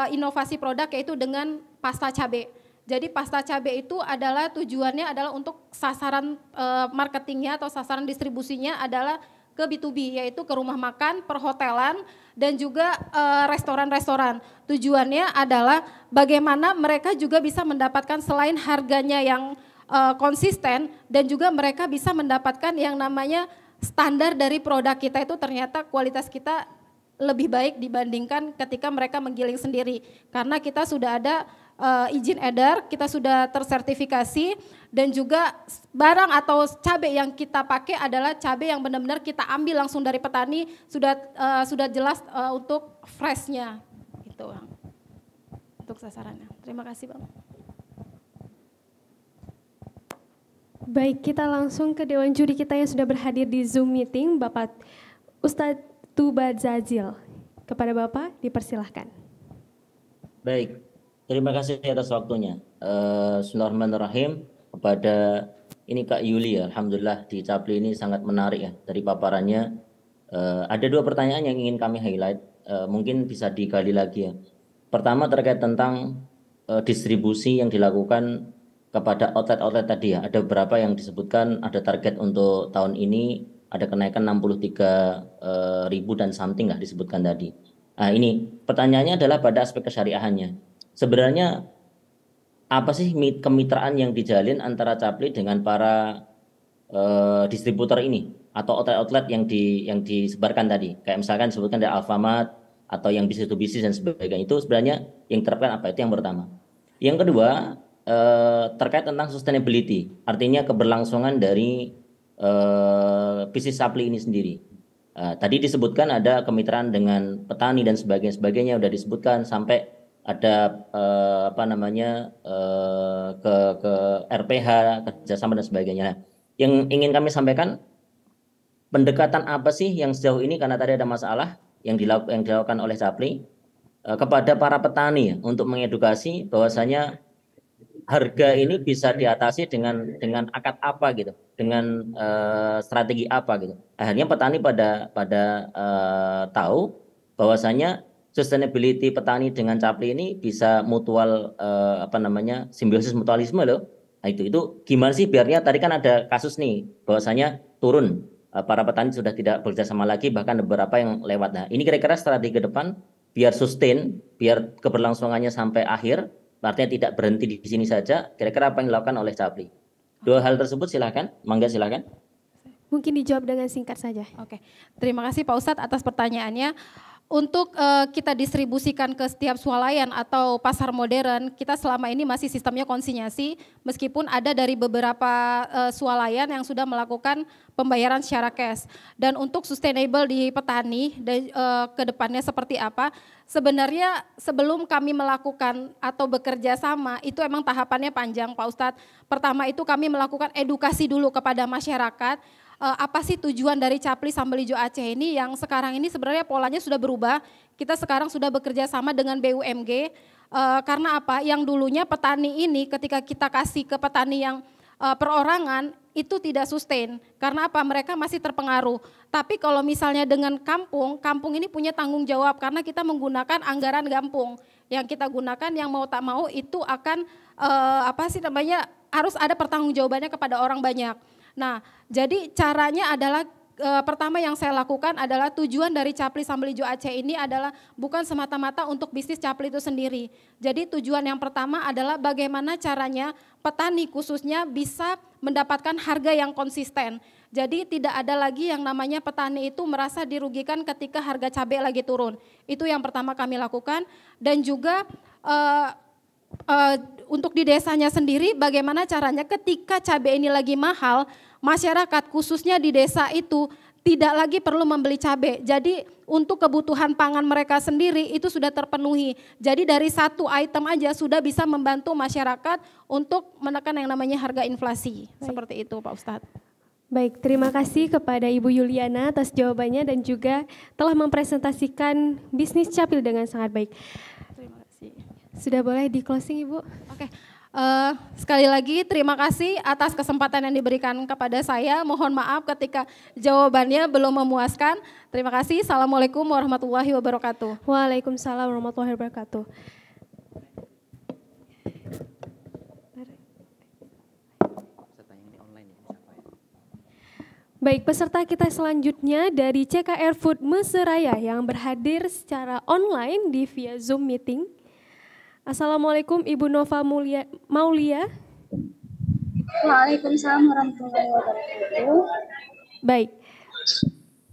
inovasi produk yaitu dengan pasta cabai. Jadi pasta cabai itu adalah tujuannya adalah untuk sasaran marketingnya atau sasaran distribusinya adalah ke B2B, yaitu ke rumah makan, perhotelan, dan juga restoran-restoran. Tujuannya adalah bagaimana mereka juga bisa mendapatkan selain harganya yang konsisten, dan juga mereka bisa mendapatkan yang namanya standar dari produk kita itu ternyata kualitas kita lebih baik dibandingkan ketika mereka menggiling sendiri. Karena kita sudah ada izin edar, kita sudah tersertifikasi, dan juga barang atau cabai yang kita pakai adalah cabai yang benar-benar kita ambil langsung dari petani, sudah jelas untuk freshnya, gitu Bang. Untuk sasarannya. Terima kasih Bang. Baik, kita langsung ke Dewan Juri kita yang sudah berhadir di Zoom meeting, Bapak Ustadz Tuba Zazil. Kepada Bapak dipersilahkan. Baik. Terima kasih atas waktunya. Bismillahirrahmanirrahim. Kepada ini Kak Yuli ya, Alhamdulillah di Capli ini sangat menarik ya dari paparannya. Ada 2 pertanyaan yang ingin kami highlight, mungkin bisa digali lagi ya. Pertama terkait tentang distribusi yang dilakukan kepada outlet-outlet tadi ya. Ada beberapa yang disebutkan ada target untuk tahun ini ada kenaikan 63.000 dan something lah disebutkan tadi. Nah ini pertanyaannya adalah pada aspek kesyariahannya. Sebenarnya apa sih kemitraan yang dijalin antara Capli dengan para distributor ini atau outlet-outlet yang disebarkan tadi? Kayak misalkan disebutkan dari Alfamart atau yang bisnis to bisnis dan sebagainya. Itu sebenarnya yang diterapkan apa? Itu yang pertama. Yang kedua terkait tentang sustainability, artinya keberlangsungan dari bisnis Capli ini sendiri. Tadi disebutkan ada kemitraan dengan petani dan sebagainya udah disebutkan sampai ada ke RPH, kerjasama dan sebagainya. Yang ingin kami sampaikan, pendekatan apa sih yang sejauh ini, karena tadi ada masalah yang dilakukan oleh Capli kepada para petani ya, untuk mengedukasi bahwasanya harga ini bisa diatasi dengan akad apa gitu, dengan strategi apa gitu. Akhirnya petani pada tahu bahwasanya sustainability petani dengan Capli ini bisa mutual simbiosis mutualisme loh. Nah, itu gimana sih biarnya, tadi kan ada kasus nih bahwasanya turun, para petani sudah tidak bekerja sama lagi, bahkan beberapa yang lewat. Nah, ini kira-kira strategi ke depan biar sustain, biar keberlangsungannya sampai akhir, artinya tidak berhenti di sini saja. Kira-kira apa yang dilakukan oleh Capli? Dua hal tersebut silakan, mangga silakan. Mungkin dijawab dengan singkat saja. Oke, terima kasih Pak Ustadz atas pertanyaannya. Untuk kita distribusikan ke setiap swalayan atau pasar modern, kita selama ini masih sistemnya konsinyasi, meskipun ada dari beberapa swalayan yang sudah melakukan pembayaran secara cash. Dan untuk sustainable di petani dan ke depannya seperti apa, sebenarnya sebelum kami melakukan atau bekerja sama, itu emang tahapannya panjang Pak Ustadz. Pertama itu kami melakukan edukasi dulu kepada masyarakat, apa sih tujuan dari Capli Sambal Hijau Aceh ini, yang sekarang ini sebenarnya polanya sudah berubah. Kita sekarang sudah bekerja sama dengan BUMG, karena apa? Yang dulunya petani ini ketika kita kasih ke petani yang perorangan itu tidak sustain. Karena apa? Mereka masih terpengaruh. Tapi kalau misalnya dengan kampung ini punya tanggung jawab karena kita menggunakan anggaran kampung. Yang kita gunakan yang mau tak mau itu akan harus ada pertanggungjawabannya kepada orang banyak. Nah, jadi caranya adalah pertama yang saya lakukan adalah tujuan dari Capli Sambal Hijau Aceh ini adalah bukan semata-mata untuk bisnis Capli itu sendiri. Jadi tujuan yang pertama adalah bagaimana caranya petani khususnya bisa mendapatkan harga yang konsisten. Jadi tidak ada lagi yang namanya petani itu merasa dirugikan ketika harga cabai lagi turun. Itu yang pertama kami lakukan. Dan juga untuk di desanya sendiri bagaimana caranya ketika cabai ini lagi mahal, masyarakat khususnya di desa itu tidak lagi perlu membeli cabai. Jadi untuk kebutuhan pangan mereka sendiri itu sudah terpenuhi. Jadi dari satu item aja sudah bisa membantu masyarakat untuk menekan yang namanya harga inflasi. Seperti itu Pak Ustadz. Baik, terima kasih kepada Ibu Yuliana atas jawabannya dan juga telah mempresentasikan bisnis Capli dengan sangat baik. Terima kasih. Sudah boleh di closing Ibu? Oke. Sekali lagi terima kasih atas kesempatan yang diberikan kepada saya. Mohon maaf ketika jawabannya belum memuaskan. Terima kasih. Assalamualaikum warahmatullahi wabarakatuh. Waalaikumsalam warahmatullahi wabarakatuh. Baik, peserta kita selanjutnya dari CKR Food Meseraya yang berhadir secara online di via Zoom meeting. Assalamualaikum Ibu Nova Maulia. Waalaikumsalam warahmatullahi wabarakatuh. Baik,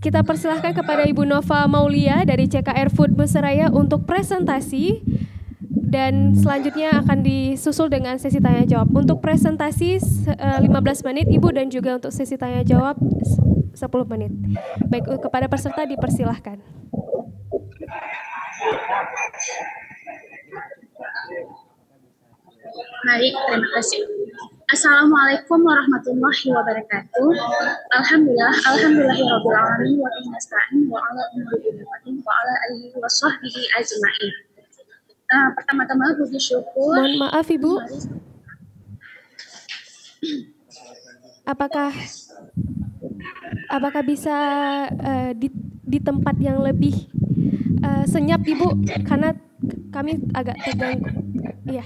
kita persilahkan kepada Ibu Nova Maulia dari CKR Food Meseraya untuk presentasi dan selanjutnya akan disusul dengan sesi tanya jawab. Untuk presentasi 15 menit Ibu dan juga untuk sesi tanya jawab 10 menit. Baik, kepada peserta dipersilahkan. Baik, terima kasih. Assalamualaikum warahmatullahi wabarakatuh. Alhamdulillahirabbil alamin wa bihi nasta'in wa ala umuri wa ala alihi wa sahbihi ajma'in. Pertama-tama puji syukur. Mohon maaf Ibu. Apakah bisa di tempat yang lebih senyap Ibu, karena kami agak terganggu. Iya.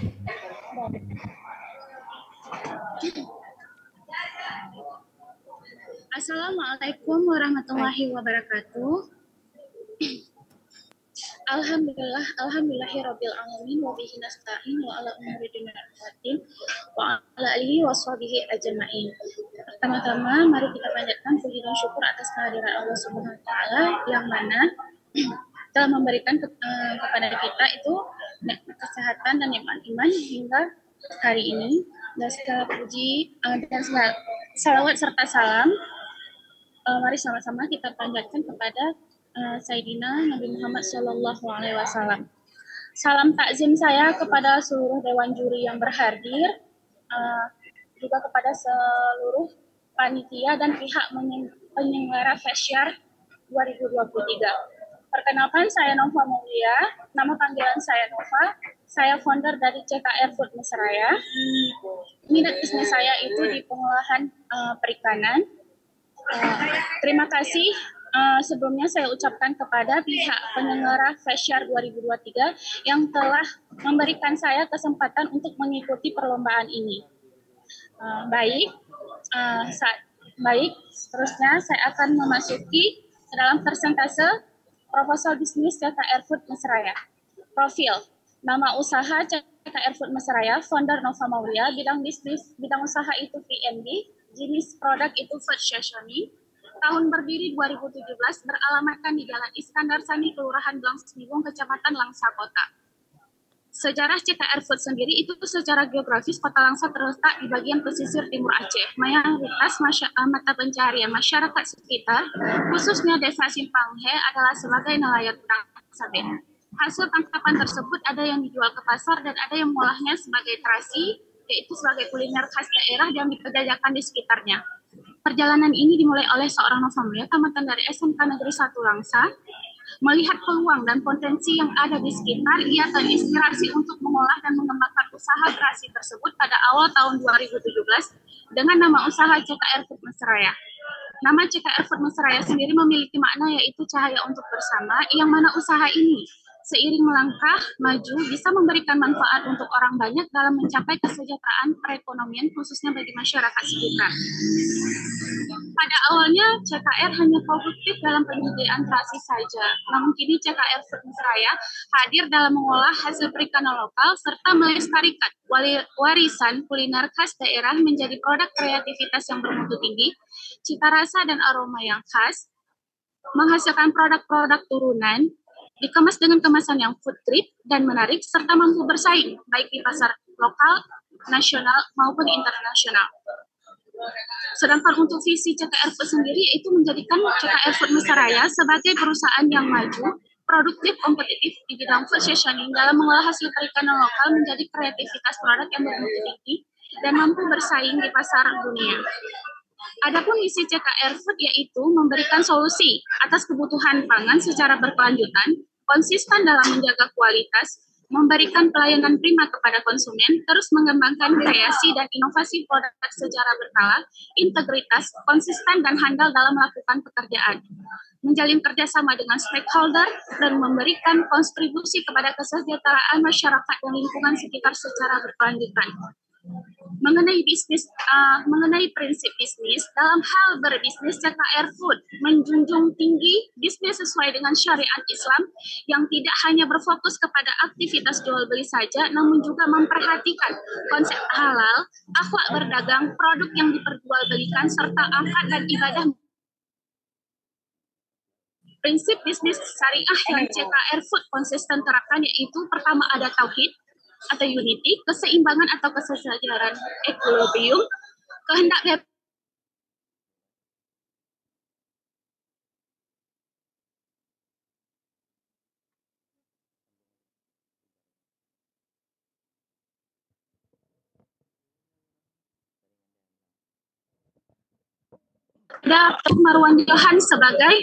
Assalamualaikum warahmatullahi wabarakatuh. Alhamdulillahirabbil alamin wa bihi nasta'in wa ala umuri dunya wa ala alihi washabihi ajmain. Pertama-tama mari kita panjatkan puji dan syukur atas kehadiran Allah Subhanahu wa taala yang mana telah memberikan kepada kita itu kesehatan dan nikmat iman hingga hari ini. Dan segala puji dan segala salawat serta salam mari sama-sama kita panjatkan kepada Sayyidina Nabi Muhammad SAW. Salam takzim saya kepada seluruh dewan juri yang berhadir, juga kepada seluruh panitia dan pihak penyelenggara Festiar 2023. Perkenalkan, saya Nova Maulia, nama panggilan saya Nova. Saya founder dari CKR Food Mesraya. Minat bisnis saya itu di pengolahan perikanan. Terima kasih sebelumnya saya ucapkan kepada pihak penyelenggara Festiar 2023 yang telah memberikan saya kesempatan untuk mengikuti perlombaan ini. Baik, seterusnya saya akan memasuki ke dalam persentase proposal bisnis CKR Food Mesraya. Profil, nama usaha CKR Food Mesraya, founder Nova Maulia, bidang bisnis, bidang usaha itu P&B, jenis produk itu food stationery. Tahun berdiri 2017, beralamatkan di Jalan Iskandar Sani, Kelurahan Blang Semiwung, Kecamatan Langsa Kota. Sejarah CKR Food sendiri itu secara geografis Kota Langsa terletak di bagian pesisir timur Aceh. Mayoritas mata pencaharian masyarakat sekitar, khususnya desa Simpanghe, adalah sebagai nelayan udang sabit. Hasil tangkapan tersebut ada yang dijual ke pasar dan ada yang mengolahnya sebagai terasi, yaitu sebagai kuliner khas daerah yang diperjajakan di sekitarnya. Perjalanan ini dimulai oleh seorang Nova Maulia, tamatan dari SMK Negeri 1 Langsa. Melihat peluang dan potensi yang ada di sekitar, ia terinspirasi untuk mengolah dan mengembangkan usaha terasi tersebut pada awal tahun 2017 dengan nama usaha CKR Food Mesraya. Nama CKR Food Mesraya sendiri memiliki makna yaitu cahaya untuk bersama, yang mana usaha ini seiring melangkah maju bisa memberikan manfaat untuk orang banyak dalam mencapai kesejahteraan perekonomian khususnya bagi masyarakat sekitar. Pada awalnya CKR hanya produktif dalam penyediaan terasi saja, namun kini CKR Food Mesraya hadir dalam mengolah hasil perikanan lokal serta melestarikan warisan kuliner khas daerah menjadi produk kreativitas yang bermutu tinggi, cita rasa dan aroma yang khas, menghasilkan produk-produk turunan, dikemas dengan kemasan yang food grade dan menarik, serta mampu bersaing baik di pasar lokal, nasional, maupun internasional. Sedangkan untuk visi CKR Food sendiri itu menjadikan CKR Food Mesraya sebagai perusahaan yang maju, produktif, kompetitif di bidang food stationing dalam mengolah hasil perikanan lokal menjadi kreativitas produk yang bermutu tinggi dan mampu bersaing di pasar dunia. Adapun misi CKR Food yaitu memberikan solusi atas kebutuhan pangan secara berkelanjutan, konsisten dalam menjaga kualitas, memberikan pelayanan prima kepada konsumen, terus mengembangkan kreasi dan inovasi produk secara berkala, integritas, konsisten dan handal dalam melakukan pekerjaan, menjalin kerjasama dengan stakeholder, dan memberikan kontribusi kepada kesejahteraan masyarakat dan lingkungan sekitar secara berkelanjutan. Mengenai prinsip bisnis, dalam hal berbisnis, CKR Food menjunjung tinggi bisnis sesuai dengan syariat Islam yang tidak hanya berfokus kepada aktivitas jual beli saja, namun juga memperhatikan konsep halal, akhlak berdagang, produk yang diperjualbelikan, serta akad dan ibadah. Prinsip bisnis syariah yang CKR Food konsisten terapkan yaitu pertama ada tauhid atau unity, keseimbangan atau kesejajaran equilibrium, kehendak Marwan Johan sebagai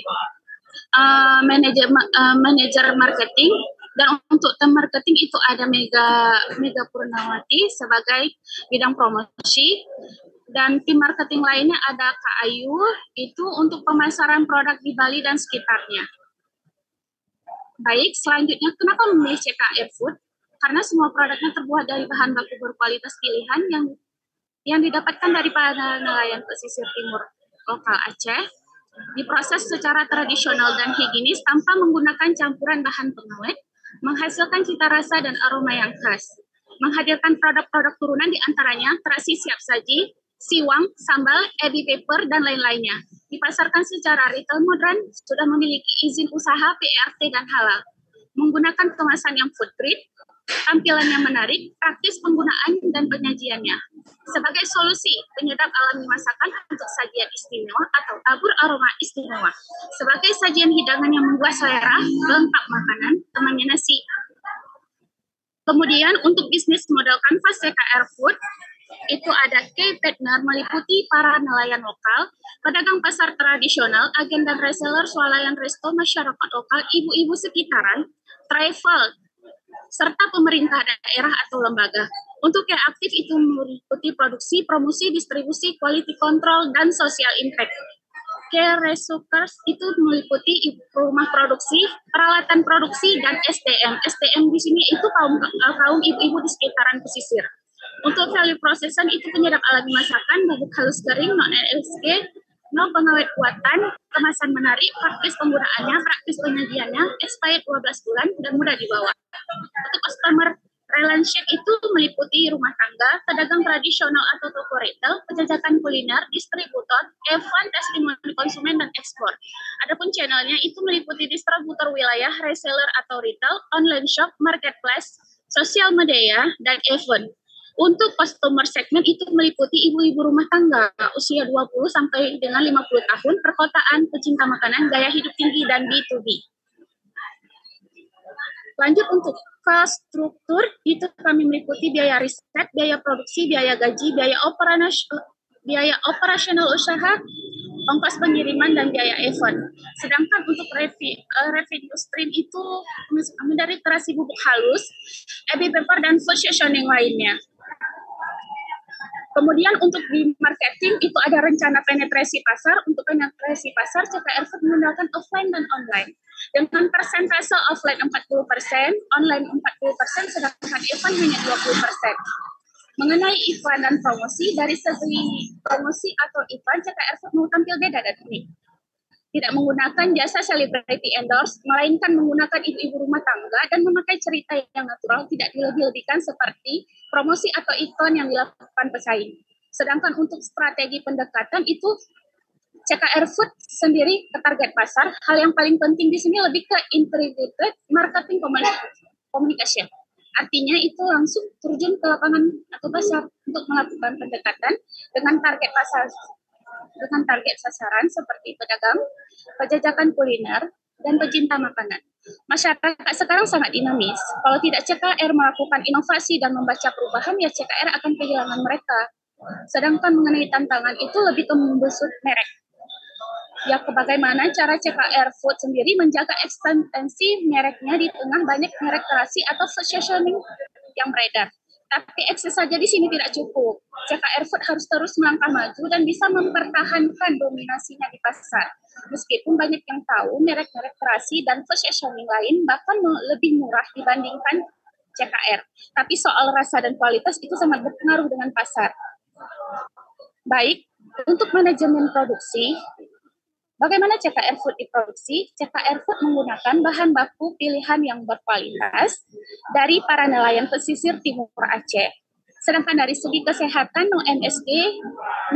manajer marketing. Dan untuk tim marketing itu ada Mega Purnawati sebagai bidang promosi, dan tim marketing lainnya ada Kak Ayu itu untuk pemasaran produk di Bali dan sekitarnya. Baik, selanjutnya kenapa memilih CKR Food? Karena semua produknya terbuat dari bahan baku berkualitas pilihan yang didapatkan dari para nelayan pesisir timur lokal Aceh, diproses secara tradisional dan higienis tanpa menggunakan campuran bahan pengawet, menghasilkan cita rasa dan aroma yang khas, menghadirkan produk-produk turunan diantaranya terasi siap saji, siwang, sambal, ebi pepper, dan lain-lainnya. Dipasarkan secara retail modern, sudah memiliki izin usaha PRT dan halal, menggunakan kemasan yang food grade, tampilannya menarik, praktis penggunaan dan penyajiannya. Sebagai solusi penyedap alami masakan untuk sajian istimewa atau tabur aroma istimewa. Sebagai sajian hidangan yang membuat selera, lengkap makanan, temannya nasi. Kemudian untuk bisnis model kanvas CKR Food, Itu ada key partner meliputi para nelayan lokal, pedagang pasar tradisional, agen dan reseller, swalayan resto, masyarakat lokal, ibu-ibu sekitaran, travel, serta pemerintah daerah atau lembaga. Untuk yang aktif itu meliputi produksi, promosi, distribusi, quality control, dan social impact. Care researchers itu meliputi rumah produksi, peralatan produksi, dan SDM. SDM di sini itu kaum ibu-ibu di sekitaran pesisir. Untuk value processing itu penyedap alami masakan, bubuk halus kering, non-LSG, no pengawet kuatan, kemasan menarik, praktis penggunaannya, praktis penyajiannya, expired 12 bulan, dan mudah dibawa. Untuk customer relationship itu meliputi rumah tangga, pedagang tradisional atau toko retail, penjajakan kuliner, distributor, event, testimoni konsumen, dan ekspor. Adapun channelnya itu meliputi distributor wilayah, reseller atau retail, online shop, marketplace, sosial media, dan event. Untuk customer segment itu meliputi ibu-ibu rumah tangga usia 20 sampai dengan 50 tahun, perkotaan, pecinta makanan, gaya hidup tinggi, dan B2B. Lanjut untuk cost struktur, itu kami meliputi biaya riset, biaya produksi, biaya gaji, biaya operasional usaha, ongkos pengiriman, dan biaya event. Sedangkan untuk revenue stream itu dari terasi bubuk halus, EB paper, dan food sectioning lainnya. Kemudian untuk di marketing itu ada rencana penetrasi pasar. Untuk penetrasi pasar, CKR Food menggunakan offline dan online. Dengan persentase offline 40%, online 40%, sedangkan event hanya 20%. Mengenai iklan dan promosi, dari segi promosi atau iklan, CKR Food mau tampil beda dan unik. Tidak menggunakan jasa celebrity endorse, melainkan menggunakan ibu-ibu rumah tangga dan memakai cerita yang natural, tidak dilebih-lebihkan seperti promosi atau iklan yang dilakukan pesaing. Sedangkan untuk strategi pendekatan itu CKR Food sendiri ke target pasar. Hal yang paling penting di sini lebih ke integrated marketing communication. Artinya itu langsung terjun ke lapangan atau pasar untuk melakukan pendekatan dengan target pasar, dengan target sasaran seperti pedagang, penjajakan kuliner, dan pecinta makanan. Masyarakat sekarang sangat dinamis. Kalau tidak CKR melakukan inovasi dan membaca perubahan, ya CKR akan kehilangan mereka. Sedangkan mengenai tantangan itu lebih ke membesut merek. Ya, bagaimana cara CKR Food sendiri menjaga eksistensi mereknya di tengah banyak merek terasi atau positioning yang beredar. Tapi eksis saja di sini tidak cukup. CKR Food harus terus melangkah maju dan bisa mempertahankan dominasinya di pasar. Meskipun banyak yang tahu merek-merek terasi dan positioning lain bahkan lebih murah dibandingkan CKR. Tapi soal rasa dan kualitas itu sangat berpengaruh dengan pasar. Baik, untuk manajemen produksi, bagaimana CKR Food diproduksi? CKR Food menggunakan bahan baku pilihan yang berkualitas dari para nelayan pesisir timur Aceh. Sedangkan dari segi kesehatan, no MSG,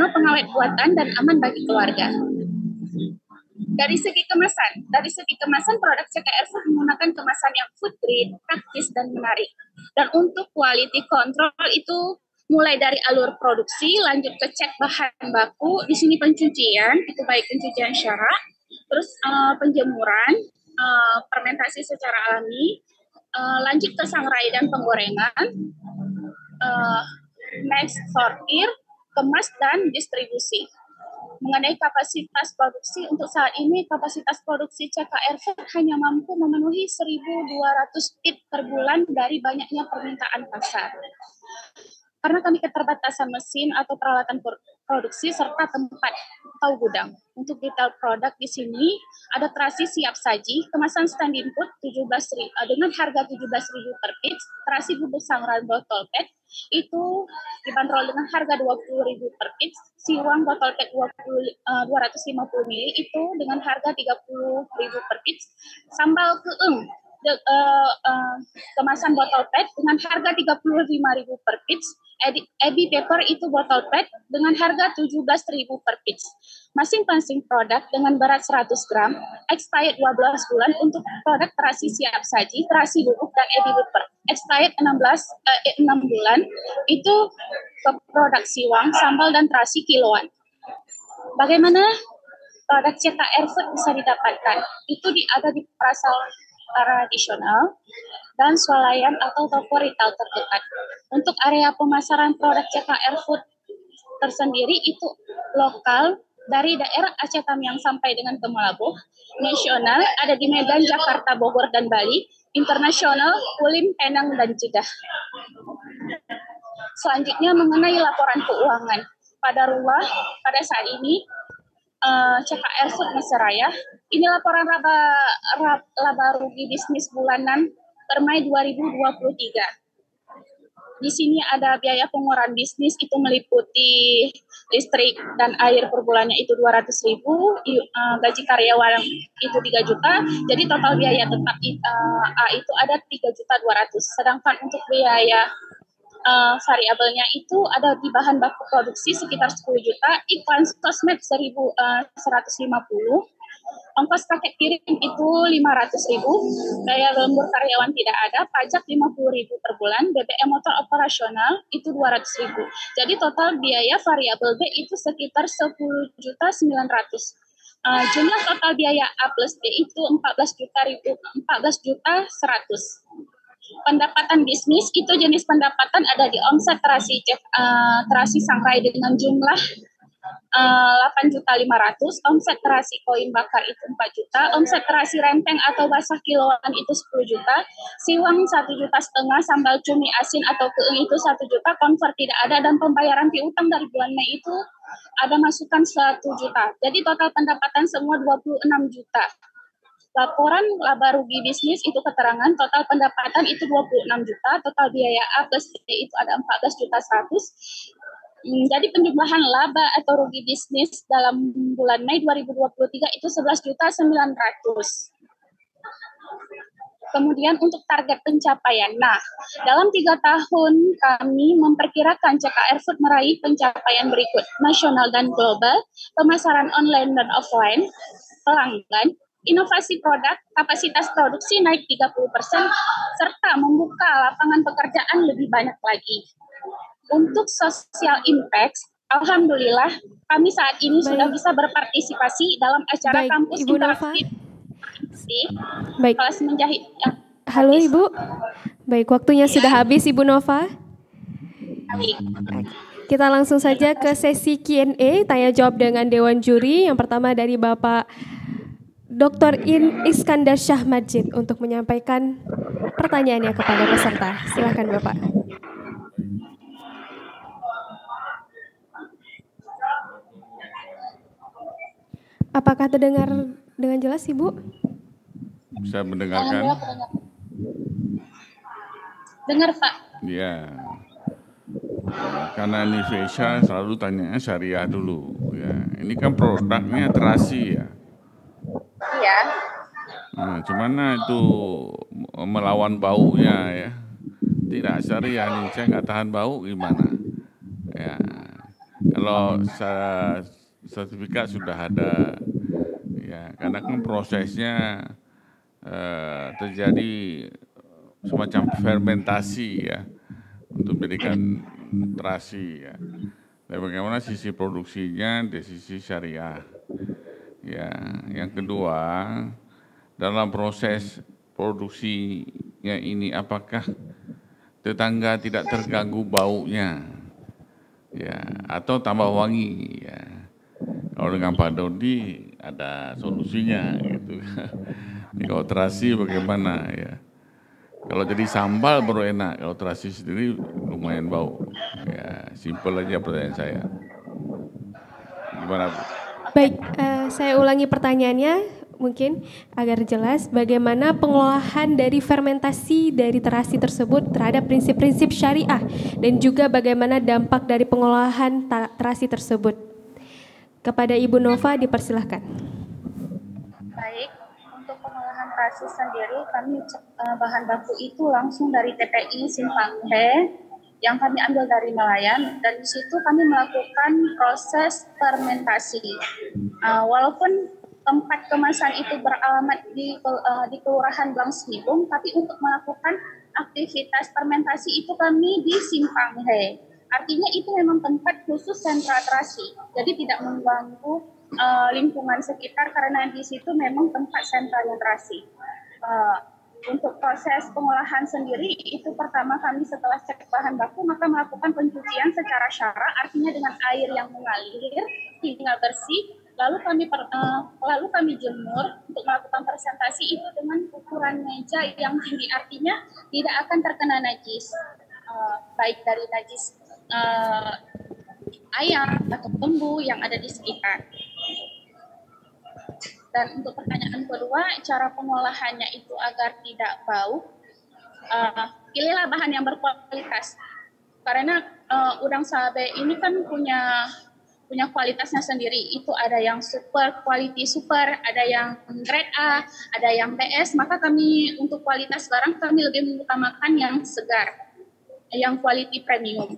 no pengawet buatan, dan aman bagi keluarga. Dari segi kemasan produk CKR Food menggunakan kemasan yang food grade, praktis, dan menarik. Dan untuk quality control itu mulai dari alur produksi, lanjut ke cek bahan baku, di sini pencucian, itu baik pencucian syarak, terus penjemuran, fermentasi secara alami, lanjut ke sangrai dan penggorengan, next sortir, kemas, dan distribusi. Mengenai kapasitas produksi, untuk saat ini kapasitas produksi CKR Food hanya mampu memenuhi 1.200 kit per bulan dari banyaknya permintaan pasar. Karena kami keterbatasan mesin atau peralatan produksi serta tempat atau gudang. Untuk detail produk di sini ada terasi siap saji, kemasan stand input 17.000 dengan harga 17.000 per piece, terasi bubuk sangrai botol PET itu dibanderol dengan harga 20.000 per piece, siwang botol PET 250 ml itu dengan harga 30.000 per piece, sambal keeng kemasan botol PET dengan harga 35.000 per piece, EB paper itu botol PET dengan harga 17.000 per piece. Masing-masing produk dengan berat 100 gram, expired 12 bulan untuk produk terasi siap saji, terasi bubuk, dan EB paper. Expired 6 bulan itu ke produk siwang, sambal, dan terasi kiloan. Bagaimana produk CKR Food bisa didapatkan? Itu ada di pasal tradisional, dan swalayan atau toko retail terdekat. Untuk area pemasaran produk CKR Food tersendiri itu lokal dari daerah Aceh Tamiang sampai dengan ke Melabuh, nasional ada di Medan, Jakarta, Bogor, dan Bali, internasional Kulim, Penang, dan Jeddah. Selanjutnya mengenai laporan keuangan. Pada saat ini CKR Food Mesiraya, ini laporan laba rugi bisnis bulanan per Mei 2023. Di sini ada biaya pengeluaran bisnis itu meliputi listrik dan air per bulannya itu 200.000, gaji karyawan itu 3 juta, jadi total biaya tetap itu ada 3.200.000. Sedangkan untuk biaya variabelnya itu ada di bahan baku produksi sekitar 10 juta, iklan sosmed 1.150, ongkos paket kirim itu 500.000, biaya lembur karyawan tidak ada, pajak 50.000 per bulan, BBM motor operasional itu 200.000. Jadi total biaya variabel B itu sekitar 10.900.000. Jumlah total biaya A plus B itu 14.100.000. Pendapatan bisnis itu jenis pendapatan ada di omset terasi sangrai dengan jumlah 8.500.000, omset terasi koin bakar itu 4 juta, omset terasi rempeng atau basah kiloan itu 10 juta, siwang 1,5 juta, sambal cumi asin atau keeng itu 1 juta, konvert tidak ada, dan pembayaran piutang dari bulan Mei itu ada masukan 1 juta. Jadi total pendapatan semua 26 juta. Laporan laba rugi bisnis itu keterangan total pendapatan itu 26 juta, total biaya A plus B itu ada 14.100.000. Jadi penjumlahan laba atau rugi bisnis dalam bulan Mei 2023 itu 11.900.000. Kemudian untuk target pencapaian. Nah, dalam 3 tahun kami memperkirakan CKR Food meraih pencapaian berikut: nasional dan global, pemasaran online dan offline, pelanggan, inovasi produk, kapasitas produksi naik 30%, serta membuka lapangan pekerjaan lebih banyak lagi. Untuk social impact, alhamdulillah kami saat ini sudah bisa berpartisipasi dalam acara kampus Ibu interaktif kelas menjahit. Halo Ibu, baik, waktunya sudah habis Ibu Nova. Kita langsung saja ke sesi Q&A, tanya jawab dengan Dewan Juri. Yang pertama dari Bapak Dr. Iskandar Syah Majid untuk menyampaikan pertanyaannya kepada peserta. Silakan Bapak. Apakah terdengar dengan jelas Ibu? Bisa mendengarkan? Dengar Pak. Ya. Karena Indonesia selalu tanya syariah dulu. Ya. Ini kan produknya terasi ya. Iya. Nah, gimana itu melawan baunya ya? Tidak syariah nih, saya nggak tahan bau gimana? Ya, kalau sertifikat sudah ada, ya, karena kan prosesnya terjadi semacam fermentasi ya untuk menjadikan terasi ya. Dan bagaimana sisi produksinya dari sisi syariah. Ya, yang kedua, dalam proses produksinya ini apakah tetangga tidak terganggu baunya, ya, atau tambah wangi, ya. Kalau dengan Pak Dodi ada solusinya, gitu. Ini kalau terasi bagaimana, ya? Kalau jadi sambal baru enak, kalau terasi sendiri lumayan bau. Ya, simpel aja pertanyaan saya. Gimana Bu? Baik, saya ulangi pertanyaannya mungkin agar jelas. Bagaimana pengolahan dari fermentasi dari terasi tersebut terhadap prinsip-prinsip syariah dan juga bagaimana dampak dari pengolahan terasi tersebut? Kepada Ibu Nova dipersilahkan. Baik, untuk pengolahan terasi sendiri kami bahan baku itu langsung dari TPI Simpang He yang kami ambil dari nelayan, dan di situ kami melakukan proses fermentasi. Walaupun tempat kemasan itu beralamat di Kelurahan Blang Snibung, tapi untuk melakukan aktivitas fermentasi itu kami di Simpang He. Artinya itu memang tempat khusus sentra terasi, jadi tidak mengganggu lingkungan sekitar karena di situ memang tempat sentralnya terasi. Untuk proses pengolahan sendiri, itu pertama kami setelah cek bahan baku, maka melakukan pencucian secara syara, artinya dengan air yang mengalir, hingga bersih, lalu kami jemur untuk melakukan presentasi itu dengan ukuran meja yang tinggi, artinya tidak akan terkena najis, baik dari najis ayam atau lembu yang ada di sekitar. Dan untuk pertanyaan kedua, cara pengolahannya itu agar tidak bau, pilihlah bahan yang berkualitas. Karena udang sabe ini kan punya kualitasnya sendiri. Itu ada yang super, quality super, ada yang grade A, ada yang BS. Maka kami untuk kualitas barang kami lebih mengutamakan yang segar, yang quality premium.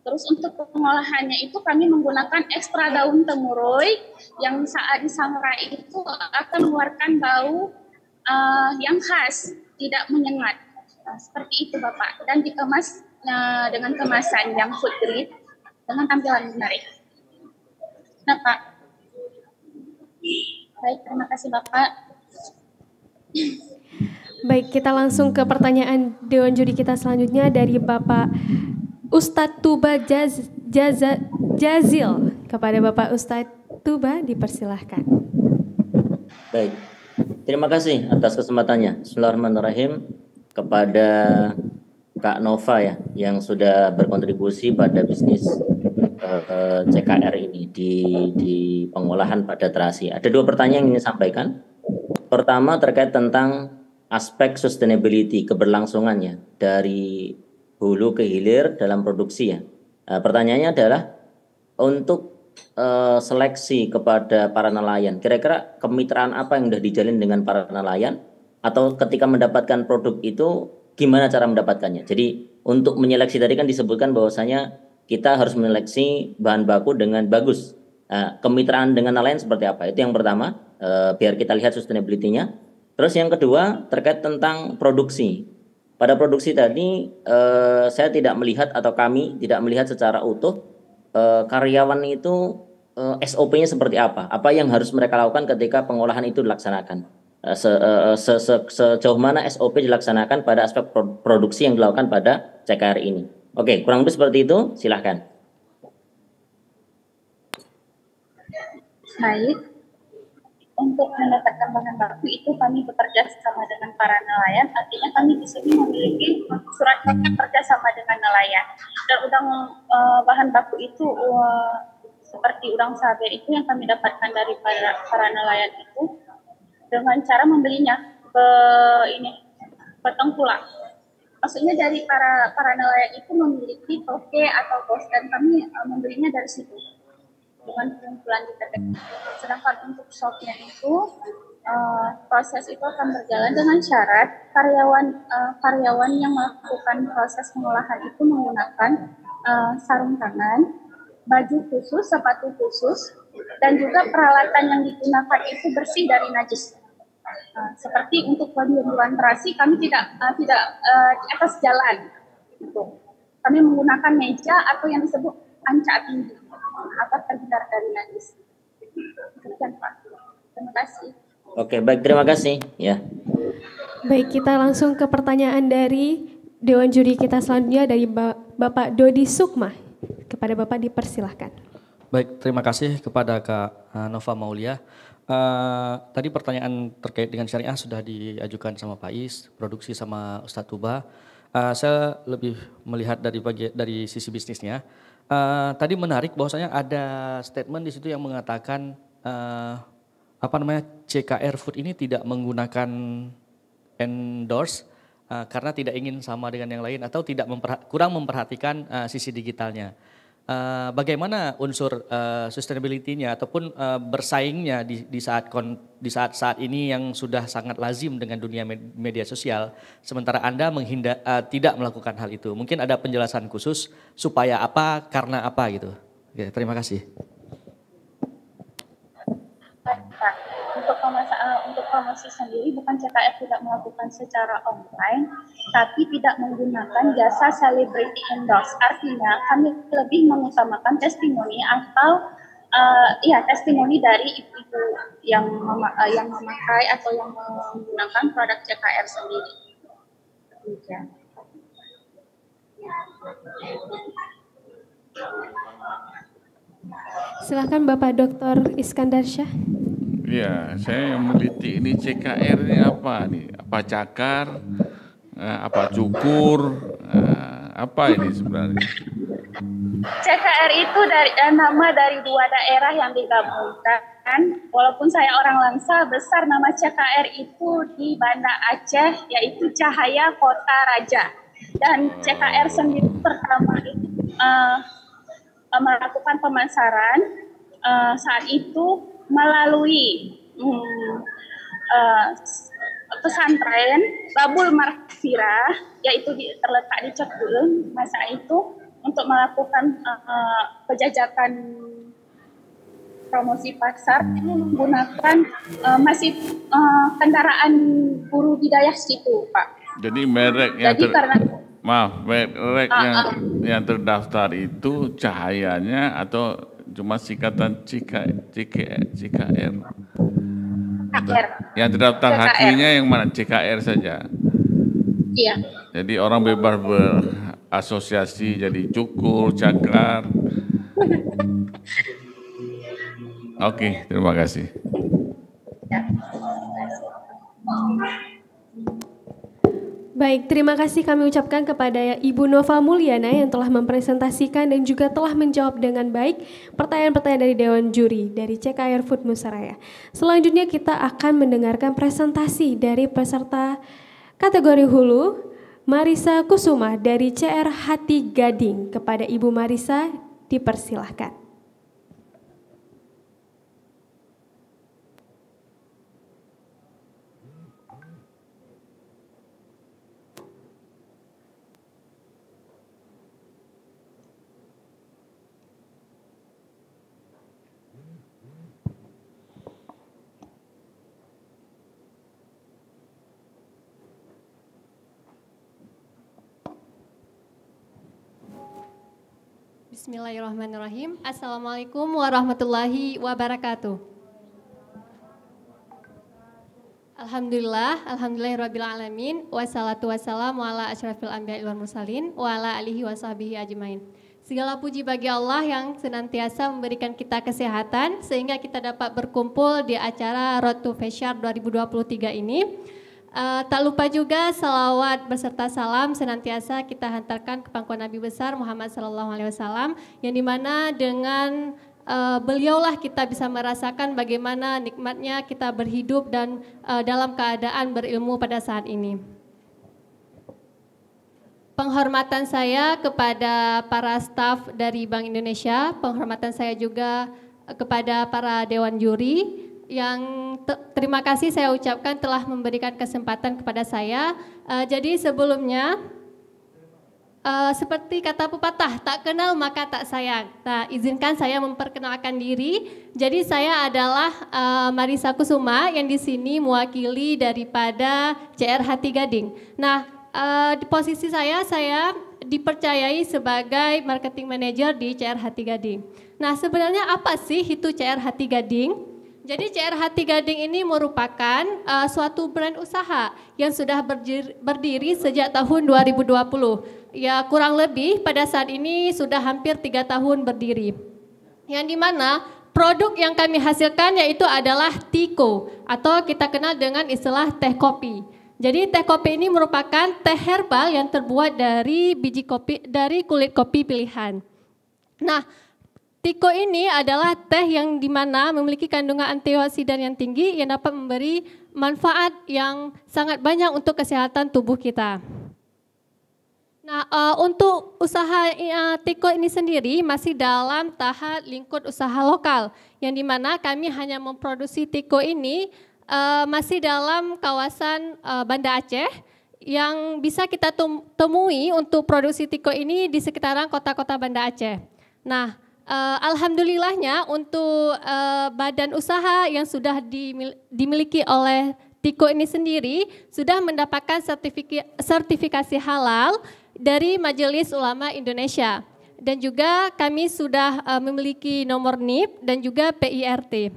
Terus untuk pengolahannya itu kami menggunakan ekstra daun temurui yang saat disangrai itu akan mengeluarkan bau yang khas, tidak menyengat. Seperti itu Bapak. Dan dikemas dengan kemasan yang food grade dengan tampilan menarik. Nah Pak. Baik, terima kasih Bapak. Baik, kita langsung ke pertanyaan Dewan Juri kita selanjutnya dari Bapak Ustadz Tuba Jazil. Kepada Bapak Ustadz Tuba dipersilahkan. Baik, terima kasih atas kesempatannya. Bismillahirrahmanirrahim. Kepada Kak Nova ya, yang sudah berkontribusi pada bisnis CKR ini di pengolahan pada terasi. Ada dua pertanyaan yang ingin saya sampaikan. Pertama terkait tentang aspek sustainability, keberlangsungannya dari hulu ke hilir dalam produksi ya. Pertanyaannya adalah untuk seleksi kepada para nelayan. Kira-kira kemitraan apa yang sudah dijalin dengan para nelayan? Atau ketika mendapatkan produk itu gimana cara mendapatkannya? Jadi untuk menyeleksi tadi kan disebutkan bahwasanya kita harus menyeleksi bahan baku dengan bagus. Kemitraan dengan nelayan seperti apa? Itu yang pertama, biar kita lihat sustainability-nya. Terus yang kedua terkait tentang produksi. Pada produksi tadi saya tidak melihat atau kami tidak melihat secara utuh karyawan itu SOP-nya seperti apa yang harus mereka lakukan ketika pengolahan itu dilaksanakan. Sejauh mana SOP dilaksanakan pada aspek produksi yang dilakukan pada CKR ini. Oke, kurang lebih seperti itu, silahkan. Baik. Untuk mendapatkan bahan baku itu kami bekerja sama dengan para nelayan, artinya kami di sini memiliki surat kerja sama dengan nelayan. Dan udang bahan baku itu seperti udang sabe itu yang kami dapatkan dari para nelayan itu dengan cara membelinya ke tengkulak. Maksudnya dari para nelayan itu memiliki toke atau bos, dan kami membelinya dari situ dengan pengumpulan di PT. Sedangkan untuk shopnya itu proses itu akan berjalan dengan syarat karyawan yang melakukan proses pengolahan itu menggunakan sarung tangan, baju khusus, sepatu khusus, dan juga peralatan yang digunakan itu bersih dari najis. Seperti untuk penjemuran terasi kami tidak di atas jalan. Gitu. Kami menggunakan meja atau yang disebut ancak tinggi agar terhindar dari najis. Demikian Pak. Terima kasih. Oke, baik, terima kasih. Ya. Baik, kita langsung ke pertanyaan dari Dewan Juri kita selanjutnya dari Bapak Dodi Sukma. Kepada Bapak dipersilahkan. Baik, terima kasih kepada Kak Nova Maulia. Tadi pertanyaan terkait dengan syariah sudah diajukan sama Pak Is, produksi sama Ustadz Tuba. Saya lebih melihat dari sisi bisnisnya. Tadi menarik bahwasanya ada statement di situ yang mengatakan CKR Food ini tidak menggunakan endorse karena tidak ingin sama dengan yang lain atau kurang memperhatikan sisi digitalnya. Bagaimana unsur sustainability-nya ataupun bersaingnya di saat ini yang sudah sangat lazim dengan dunia media sosial, sementara Anda tidak melakukan hal itu. Mungkin ada penjelasan khusus supaya apa, karena apa gitu. Oke, terima kasih. Untuk promosi sendiri bukan CKR tidak melakukan secara online, tapi tidak menggunakan jasa celebrity endorse. Artinya kami lebih mengutamakan testimoni atau testimoni dari ibu-ibu yang memakai atau yang menggunakan produk CKR sendiri. Demikian. Silakan Bapak Dr. Iskandar Syah. Ya, saya yang meneliti ini CKR ini apa nih? Apa cakar? Apa cukur? Apa ini sebenarnya? CKR itu nama dari dua daerah yang digabungkan. Walaupun saya orang Langsa, besar nama CKR itu di Banda Aceh, yaitu Cahaya Kota Raja. Dan CKR sendiri pertama itu melakukan pemasaran saat itu melalui pesantren Babul Maghfirah, yaitu terletak di Cekul masa itu, untuk melakukan penjajakan promosi pasar menggunakan masih kendaraan guru hidayah situ, Pak. Jadi merek yang merek yang terdaftar itu Cahayanya atau cuma singkatan CKR? Yang terdaftar hakinya yang mana? CKR saja? Iya. Jadi orang bebas berasosiasi jadi cukur, cakar. Oke, terima kasih. Baik, terima kasih kami ucapkan kepada Ibu Nova Mulyana yang telah mempresentasikan dan juga telah menjawab dengan baik pertanyaan-pertanyaan dari Dewan Juri dari CKR Food Nusaraya. Selanjutnya kita akan mendengarkan presentasi dari peserta kategori hulu, Marisa Kusuma dari CR Hati Gading. Kepada Ibu Marisa, dipersilahkan. Bismillahirrahmanirrahim. Assalamualaikum warahmatullahi wabarakatuh. Alhamdulillahirabbil alamin, wassalatu wassalamu ala asyrafil anbiya'i wal mursalin wa ala alihi washabihi ajmain. Segala puji bagi Allah yang senantiasa memberikan kita kesehatan sehingga kita dapat berkumpul di acara Road to Feshare 2023 ini. Tak lupa juga salawat beserta salam senantiasa kita hantarkan ke pangkuan Nabi besar Muhammad SAW, yang dimana dengan beliaulah kita bisa merasakan bagaimana nikmatnya kita berhidup dan dalam keadaan berilmu pada saat ini. Penghormatan saya kepada para staf dari Bank Indonesia, penghormatan saya juga kepada para Dewan Juri, yang terima kasih saya ucapkan telah memberikan kesempatan kepada saya. Jadi sebelumnya seperti kata pepatah, tak kenal maka tak sayang. Nah, izinkan saya memperkenalkan diri. Jadi saya adalah Marisa Kusuma yang di sini mewakili daripada CR Hati Gading. Nah, di posisi saya dipercayai sebagai marketing manager di CR Hati Gading. Nah, sebenarnya apa sih itu CR Hati Gading? Jadi CR Hati Gading ini merupakan suatu brand usaha yang sudah berdiri sejak tahun 2020. Ya, kurang lebih pada saat ini sudah hampir 3 tahun berdiri. Yang dimana produk yang kami hasilkan yaitu adalah Tiko atau kita kenal dengan istilah teh kopi. Jadi teh kopi ini merupakan teh herbal yang terbuat dari biji kopi, dari kulit kopi pilihan. Nah, Tiko ini adalah teh yang dimana memiliki kandungan antioksidan yang tinggi yang dapat memberi manfaat yang sangat banyak untuk kesehatan tubuh kita. Nah, untuk usaha Tiko ini sendiri masih dalam tahap lingkup usaha lokal, yang dimana kami hanya memproduksi Tiko ini masih dalam kawasan Banda Aceh, yang bisa kita temui untuk produksi Tiko ini di sekitaran kota-kota Banda Aceh. Nah, alhamdulillahnya untuk badan usaha yang sudah dimiliki oleh Tiko ini sendiri sudah mendapatkan sertifikasi halal dari Majelis Ulama Indonesia, dan juga kami sudah memiliki nomor NIP dan juga PIRT.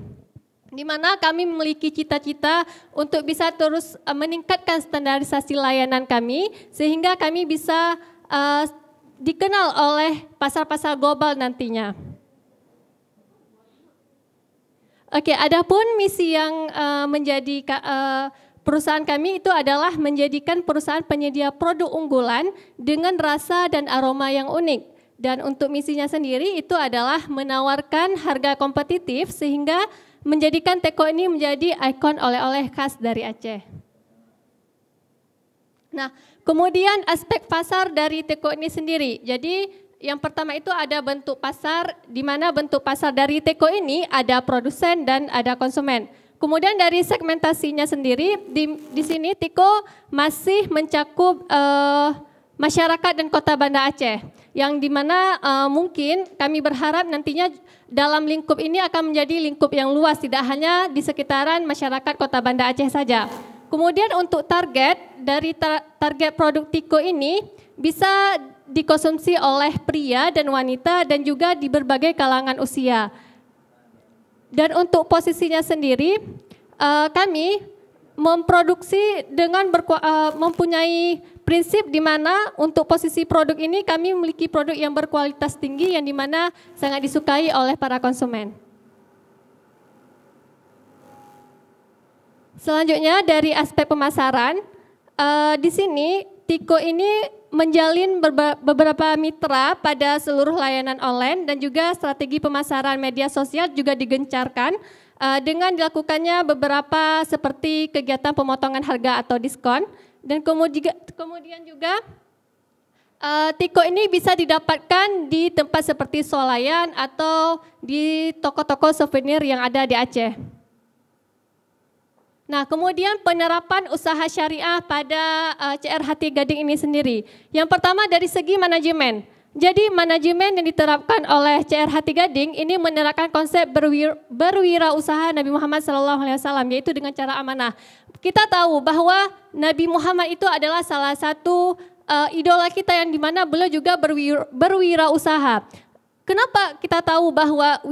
di mana kami memiliki cita-cita untuk bisa terus meningkatkan standarisasi layanan kami sehingga kami bisa dikenal oleh pasar-pasar global nantinya. Oke, adapun misi yang menjadi perusahaan kami itu adalah menjadikan perusahaan penyedia produk unggulan dengan rasa dan aroma yang unik. Dan untuk misinya sendiri itu adalah menawarkan harga kompetitif sehingga menjadikan teko ini menjadi ikon oleh-oleh khas dari Aceh. Nah, kemudian aspek pasar dari teko ini sendiri. Jadi yang pertama itu ada bentuk pasar, di mana bentuk pasar dari teko ini ada produsen dan ada konsumen. Kemudian dari segmentasinya sendiri, di sini teko masih mencakup masyarakat dan kota Banda Aceh, yang dimana mungkin kami berharap nantinya dalam lingkup ini akan menjadi lingkup yang luas, tidak hanya di sekitaran masyarakat kota Banda Aceh saja. Kemudian untuk target, dari target produk tiko ini bisa dikonsumsi oleh pria dan wanita dan juga di berbagai kalangan usia. Dan untuk posisinya sendiri, kami memproduksi dengan mempunyai prinsip di mana untuk posisi produk ini kami memiliki produk yang berkualitas tinggi yang di mana sangat disukai oleh para konsumen. Selanjutnya dari aspek pemasaran, di sini tiko ini menjalin beberapa mitra pada seluruh layanan online dan juga strategi pemasaran media sosial juga digencarkan dengan dilakukannya beberapa seperti kegiatan pemotongan harga atau diskon. Dan kemudian juga tiko ini bisa didapatkan di tempat seperti swalayan atau di toko-toko souvenir yang ada di Aceh. Nah, kemudian penerapan usaha syariah pada CR Hati Gading ini sendiri. Yang pertama dari segi manajemen. Jadi manajemen yang diterapkan oleh CR Hati Gading ini menerapkan konsep berwirausaha Nabi Muhammad SAW, yaitu dengan cara amanah. Kita tahu bahwa Nabi Muhammad itu adalah salah satu idola kita yang dimana beliau juga berwirausaha. Kenapa kita tahu bahwa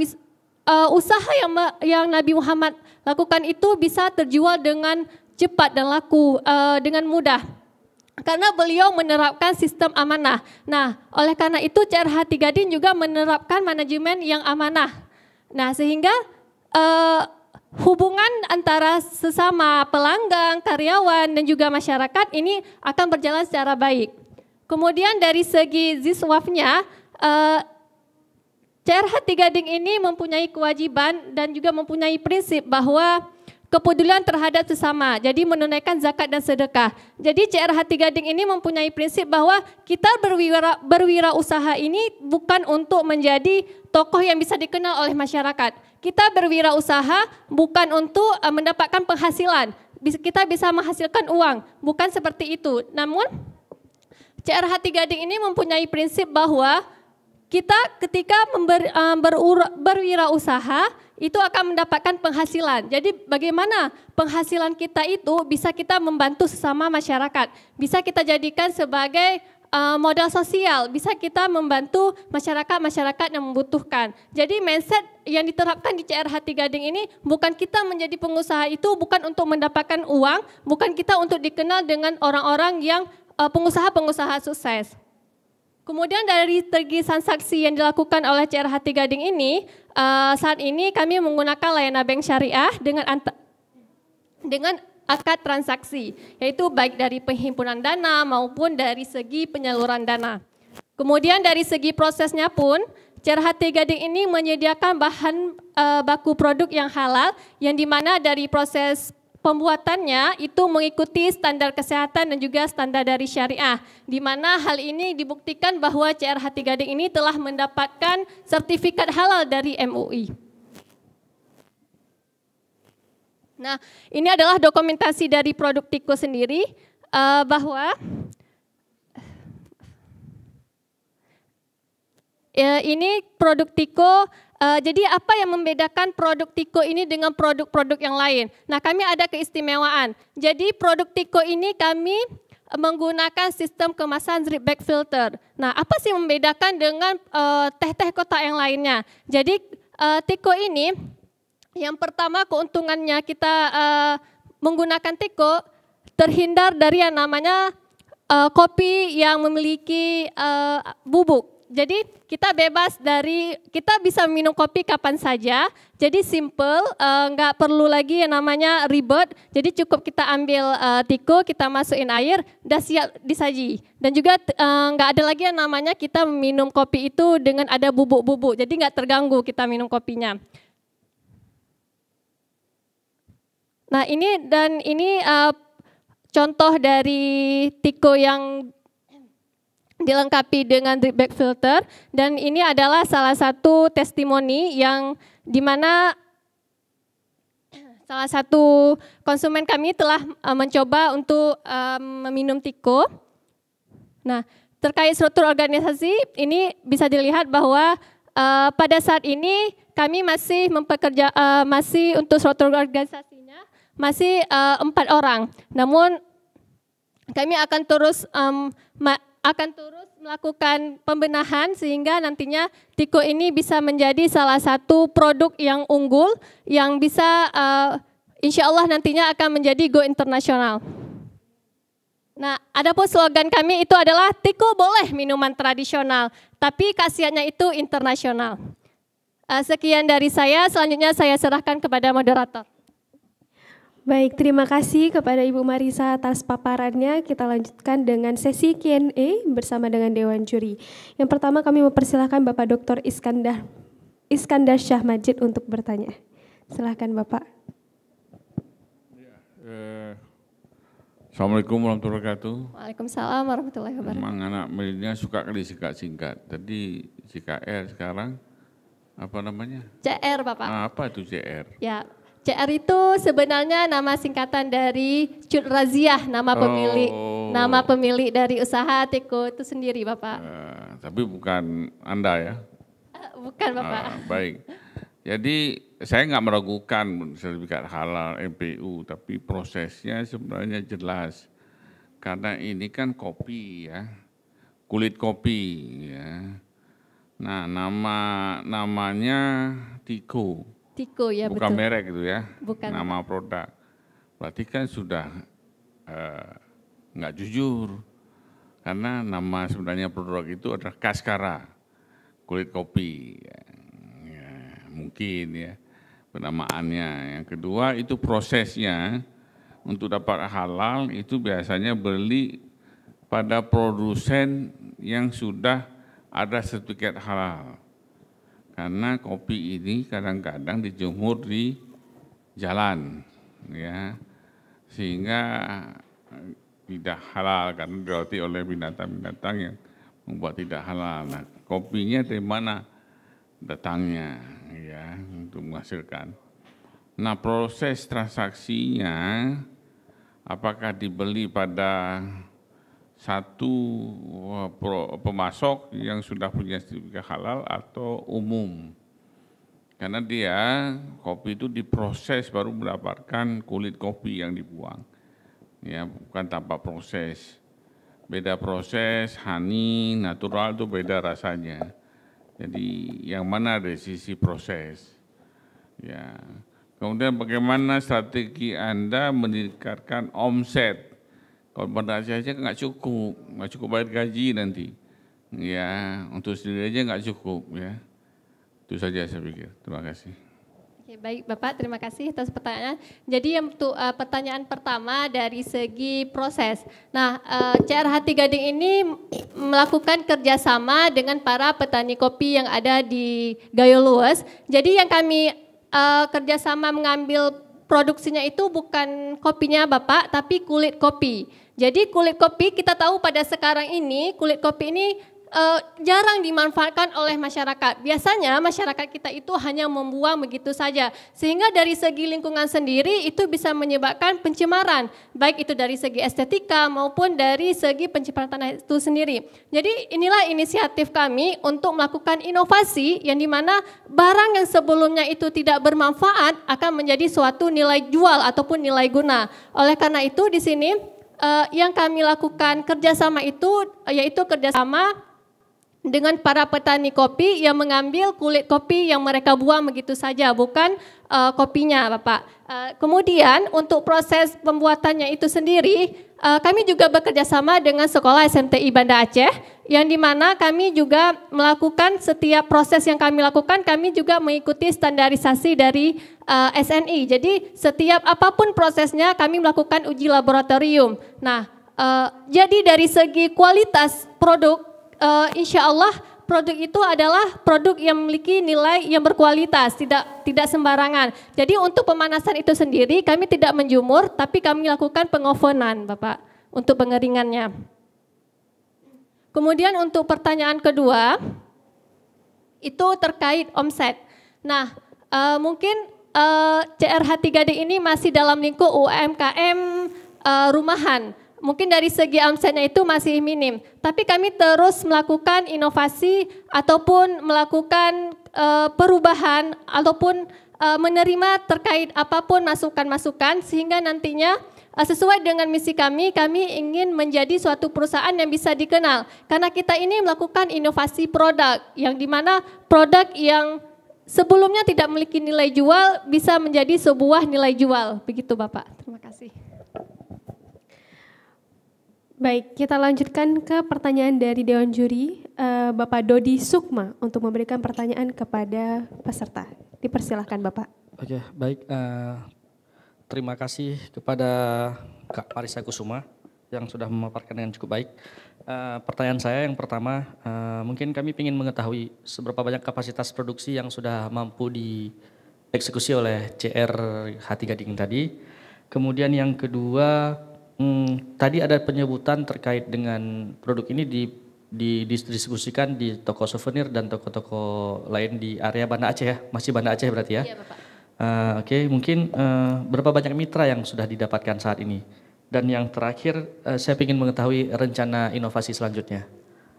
usaha yang Nabi Muhammad lakukan itu bisa terjual dengan cepat dan laku dengan mudah? Karena beliau menerapkan sistem amanah. Nah, oleh karena itu CR Hati Gading juga menerapkan manajemen yang amanah. Nah, sehingga hubungan antara sesama pelanggan, karyawan, dan juga masyarakat ini akan berjalan secara baik. Kemudian dari segi ziswafnya, CR Hati Gading ini mempunyai kewajiban dan juga mempunyai prinsip bahwa kepedulian terhadap sesama, jadi menunaikan zakat dan sedekah. Jadi CR Hati Gading ini mempunyai prinsip bahwa kita berwirausaha ini bukan untuk menjadi tokoh yang bisa dikenal oleh masyarakat. Kita berwirausaha bukan untuk mendapatkan penghasilan, kita bisa menghasilkan uang, bukan seperti itu. Namun CR Hati Gading ini mempunyai prinsip bahwa kita ketika berwirausaha itu akan mendapatkan penghasilan. Jadi bagaimana penghasilan kita itu bisa kita membantu sesama masyarakat, bisa kita jadikan sebagai modal sosial, bisa kita membantu masyarakat yang membutuhkan. Jadi mindset yang diterapkan di CR Hati Gading ini bukan kita menjadi pengusaha itu bukan untuk mendapatkan uang, bukan kita untuk dikenal dengan orang-orang yang pengusaha-pengusaha sukses. Kemudian dari segi transaksi yang dilakukan oleh CR Hati Gading ini, saat ini kami menggunakan layanan bank syariah dengan akad transaksi, yaitu baik dari penghimpunan dana maupun dari segi penyaluran dana. Kemudian dari segi prosesnya pun, CR Hati Gading ini menyediakan bahan baku produk yang halal, yang dimana dari proses pembuatannya itu mengikuti standar kesehatan dan juga standar dari syariah, di mana hal ini dibuktikan bahwa CR Hati Gading ini telah mendapatkan sertifikat halal dari MUI. Nah, ini adalah dokumentasi dari produk tiko sendiri, bahwa ini produk tiko. Jadi apa yang membedakan produk tiko ini dengan produk-produk yang lain? Nah, kami ada keistimewaan. Jadi produk tiko ini kami menggunakan sistem kemasan drip bag filter. Nah, apa sih membedakan dengan teh-teh kotak yang lainnya? Jadi tiko ini Yang pertama keuntungannya kita menggunakan teko, terhindar dari yang namanya kopi yang memiliki bubuk. Jadi kita bebas dari, kita bisa minum kopi kapan saja. Jadi simple, nggak perlu lagi yang namanya ribet. Jadi cukup kita ambil teko, kita masukin air, udah siap disaji. Dan juga nggak ada lagi yang namanya kita minum kopi itu dengan ada bubuk-bubuk. Jadi nggak terganggu kita minum kopinya. Nah ini contoh dari teko yang dilengkapi dengan drip bag filter, dan ini adalah salah satu testimoni yang dimana salah satu konsumen kami telah mencoba untuk meminum teko. Nah, terkait struktur organisasi ini bisa dilihat bahwa pada saat ini kami masih masih untuk struktur organisasinya masih 4 orang. Namun kami akan terus melakukan pembenahan sehingga nantinya teko ini bisa menjadi salah satu produk yang unggul yang bisa insya Allah nantinya akan menjadi go internasional. Nah, adapun slogan kami itu adalah teko boleh minuman tradisional, tapi khasiatnya itu internasional. Sekian dari saya, selanjutnya saya serahkan kepada moderator. Baik, terima kasih kepada Ibu Marisa atas paparannya. Kita lanjutkan dengan sesi Q&A bersama dengan Dewan Juri. Yang pertama kami mempersilahkan Bapak Dr. Iskandar Syah Majid untuk bertanya. Silakan Bapak. Assalamualaikum warahmatullahi wabarakatuh. Waalaikumsalam warahmatullahi wabarakatuh. Memang anak milenial suka kali singkat-singkat. Tadi CKR, sekarang apa namanya? CR Bapak. Apa itu CR? Ya. CR itu sebenarnya nama singkatan dari Cut Raziah, nama pemilik dari usaha teko itu sendiri, Bapak. Tapi bukan Anda ya? Bukan, Bapak. Baik. Jadi saya nggak meragukan sertifikat halal MPU, tapi prosesnya sebenarnya jelas. Karena ini kan kopi ya, kulit kopi ya. Nah, namanya Tiko. Tiko ya, bukan betul. merek itu ya, bukan. Nama produk. Berarti kan sudah nggak jujur, karena nama sebenarnya produk itu adalah Kaskara, kulit kopi. Ya, mungkin ya penamaannya. Yang kedua itu prosesnya untuk dapat halal itu biasanya beli pada produsen yang sudah ada sertifikat halal. Karena kopi ini kadang-kadang dijemur di jalan, ya, sehingga tidak halal karena dilalui oleh binatang-binatang yang membuat tidak halal. Nah, kopinya dari mana datangnya, ya, untuk menghasilkan. Nah, proses transaksinya apakah dibeli pada satu pemasok yang sudah punya sertifikat halal atau umum. Karena dia kopi itu diproses baru mendapatkan kulit kopi yang dibuang. Ya, bukan tanpa proses. Beda proses, honey, natural itu beda rasanya. Jadi yang mana dari sisi proses. Ya. Kemudian bagaimana strategi Anda meningkatkan omset? Kalau pada saja nggak cukup bayar gaji nanti, ya untuk sendiri aja nggak cukup ya. Itu saja saya pikir. Terima kasih. Oke, baik Bapak, terima kasih atas pertanyaan. Jadi untuk pertanyaan pertama dari segi proses. Nah, CR Hati Gading ini melakukan kerjasama dengan para petani kopi yang ada di Gayo Luas. Jadi yang kami kerjasama mengambil produksinya itu bukan kopinya Bapak, tapi kulit kopi. Jadi kulit kopi kita tahu pada sekarang ini kulit kopi ini jarang dimanfaatkan oleh masyarakat. Biasanya masyarakat kita itu hanya membuang begitu saja. Sehingga dari segi lingkungan sendiri itu bisa menyebabkan pencemaran. Baik itu dari segi estetika maupun dari segi pencemaran tanah itu sendiri. Jadi inilah inisiatif kami untuk melakukan inovasi yang dimana barang yang sebelumnya itu tidak bermanfaat akan menjadi suatu nilai jual ataupun nilai guna. Oleh karena itu di sini yang kami lakukan kerjasama itu yaitu kerjasama dengan para petani kopi yang mengambil kulit kopi yang mereka buang begitu saja, bukan kopinya, Bapak. Kemudian untuk proses pembuatannya itu sendiri, kami juga bekerja sama dengan Sekolah SMTI Banda Aceh, yang dimana kami juga melakukan setiap proses yang kami lakukan, kami juga mengikuti standarisasi dari SNI. Jadi setiap apapun prosesnya kami melakukan uji laboratorium. Nah, jadi dari segi kualitas produk, insya Allah produk itu adalah produk yang memiliki nilai yang berkualitas, tidak sembarangan. Jadi untuk pemanasan itu sendiri kami tidak menjemur, tapi kami lakukan pengovenan, Bapak, untuk pengeringannya. Kemudian untuk pertanyaan kedua, itu terkait omset. Nah, mungkin CR Hati Gading ini masih dalam lingkup UMKM rumahan. Mungkin dari segi omsetnya itu masih minim, tapi kami terus melakukan inovasi ataupun melakukan perubahan ataupun menerima terkait apapun masukan-masukan, sehingga nantinya sesuai dengan misi kami ingin menjadi suatu perusahaan yang bisa dikenal. Karena kita ini melakukan inovasi produk, yang dimana produk yang sebelumnya tidak memiliki nilai jual bisa menjadi sebuah nilai jual. Begitu Bapak, terima kasih. Baik, kita lanjutkan ke pertanyaan dari Dewan Juri, Bapak Dodi Sukma untuk memberikan pertanyaan kepada peserta. Dipersilahkan Bapak. Oke, baik. Terima kasih kepada Kak Marisa Kusuma yang sudah memaparkan dengan cukup baik. Pertanyaan saya yang pertama, mungkin kami ingin mengetahui seberapa banyak kapasitas produksi yang sudah mampu dieksekusi oleh CR Hati Gading tadi. Kemudian yang kedua, tadi ada penyebutan terkait dengan produk ini didistribusikan di toko souvenir dan toko-toko lain di area Banda Aceh ya, masih Banda Aceh berarti ya? Iya Bapak. Oke, mungkin berapa banyak mitra yang sudah didapatkan saat ini? Dan yang terakhir, saya ingin mengetahui rencana inovasi selanjutnya.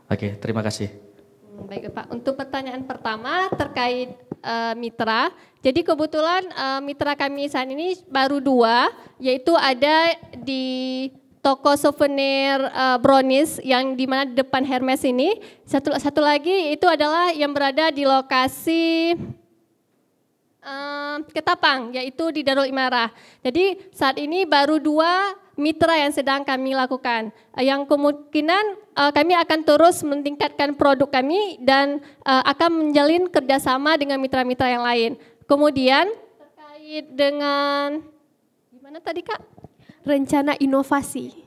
Oke, terima kasih. Baik Pak, untuk pertanyaan pertama terkait mitra, jadi kebetulan mitra kami saat ini baru 2, yaitu ada di toko souvenir Brownies yang di mana di depan Hermes ini. Satu lagi itu adalah yang berada di lokasi Ketapang, yaitu di Darul Imarah. Jadi saat ini baru 2 mitra yang sedang kami lakukan. Yang kemungkinan kami akan terus meningkatkan produk kami dan akan menjalin kerjasama dengan mitra-mitra yang lain. Kemudian terkait dengan gimana tadi Kak? Rencana inovasi.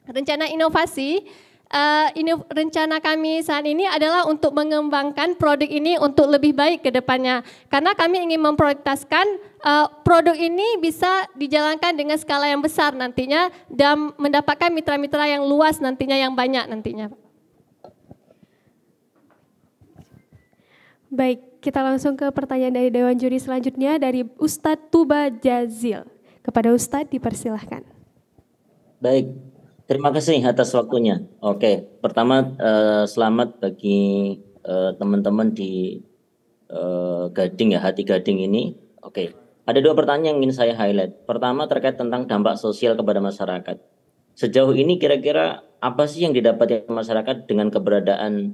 Rencana inovasi. Rencana kami saat ini adalah untuk mengembangkan produk ini untuk lebih baik ke depannya. Karena kami ingin memprioritaskan produk ini bisa dijalankan dengan skala yang besar nantinya dan mendapatkan mitra-mitra yang luas nantinya, yang banyak nantinya. Baik, kita langsung ke pertanyaan dari Dewan Juri selanjutnya dari Ustadz Tuba Jazil. Kepada Ustadz dipersilahkan. Baik. Terima kasih atas waktunya. Oke, pertama selamat bagi teman-teman di Gading ya, Hati Gading ini. Oke, ada 2 pertanyaan yang ingin saya highlight. Pertama terkait tentang dampak sosial kepada masyarakat. Sejauh ini kira-kira apa sih yang didapati masyarakat dengan keberadaan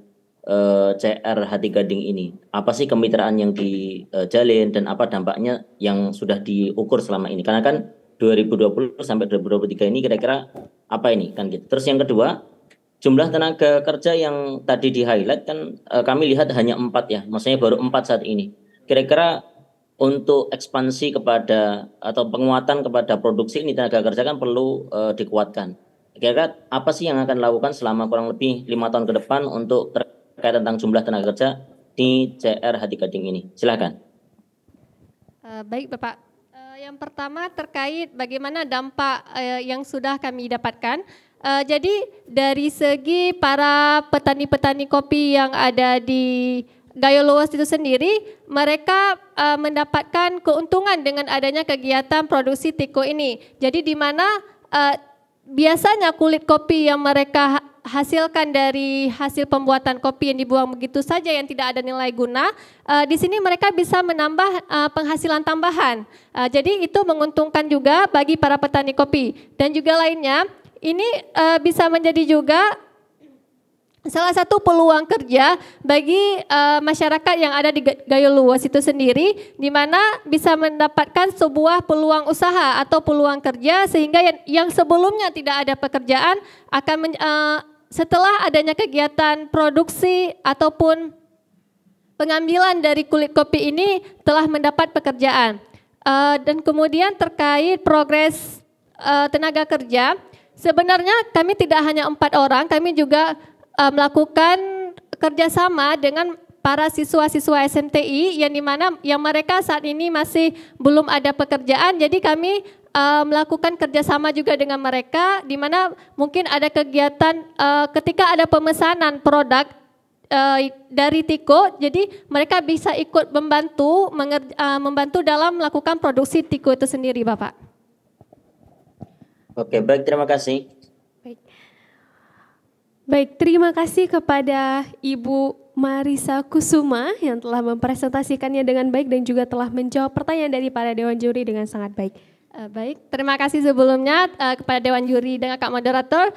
CR Hati Gading ini? Apa sih kemitraan yang dijalin dan apa dampaknya yang sudah diukur selama ini? Karena kan 2020 sampai 2023 ini kira-kira apa ini kan gitu. Terus yang kedua, jumlah tenaga kerja yang tadi di-highlight kan kami lihat hanya 4 ya, maksudnya baru 4 saat ini. Kira-kira untuk ekspansi kepada atau penguatan kepada produksi ini tenaga kerja kan perlu dikuatkan. Kira-kira apa sih yang akan dilakukan selama kurang lebih 5 tahun ke depan untuk terkait tentang jumlah tenaga kerja di CR Hati Gading ini? Silakan. Baik Bapak. Yang pertama terkait bagaimana dampak yang sudah kami dapatkan. Jadi dari segi para petani-petani kopi yang ada di Gayo Luas itu sendiri, mereka mendapatkan keuntungan dengan adanya kegiatan produksi tiko ini. Jadi di mana biasanya kulit kopi yang mereka hasilkan dari hasil pembuatan kopi yang dibuang begitu saja yang tidak ada nilai guna, di sini mereka bisa menambah penghasilan tambahan. Jadi itu menguntungkan juga bagi para petani kopi. Dan juga lainnya, ini bisa menjadi juga salah satu peluang kerja bagi masyarakat yang ada di Gayo Luas itu sendiri, di mana bisa mendapatkan sebuah peluang usaha atau peluang kerja, sehingga yang sebelumnya tidak ada pekerjaan akan setelah adanya kegiatan produksi ataupun pengambilan dari kulit kopi ini telah mendapat pekerjaan. Dan kemudian terkait progres tenaga kerja, sebenarnya kami tidak hanya 4 orang, kami juga melakukan kerjasama dengan para siswa-siswa SMTI yang dimana yang mereka saat ini masih belum ada pekerjaan. Jadi kami melakukan kerjasama juga dengan mereka, di mana mungkin ada kegiatan ketika ada pemesanan produk dari Tiko, jadi mereka bisa ikut membantu dalam melakukan produksi Tiko itu sendiri, Bapak. Oke, baik, terima kasih. Baik, terima kasih kepada Ibu Marisa Kusuma yang telah mempresentasikannya dengan baik dan juga telah menjawab pertanyaan dari para Dewan Juri dengan sangat baik. Baik, terima kasih sebelumnya kepada Dewan Juri dan Kak Moderator.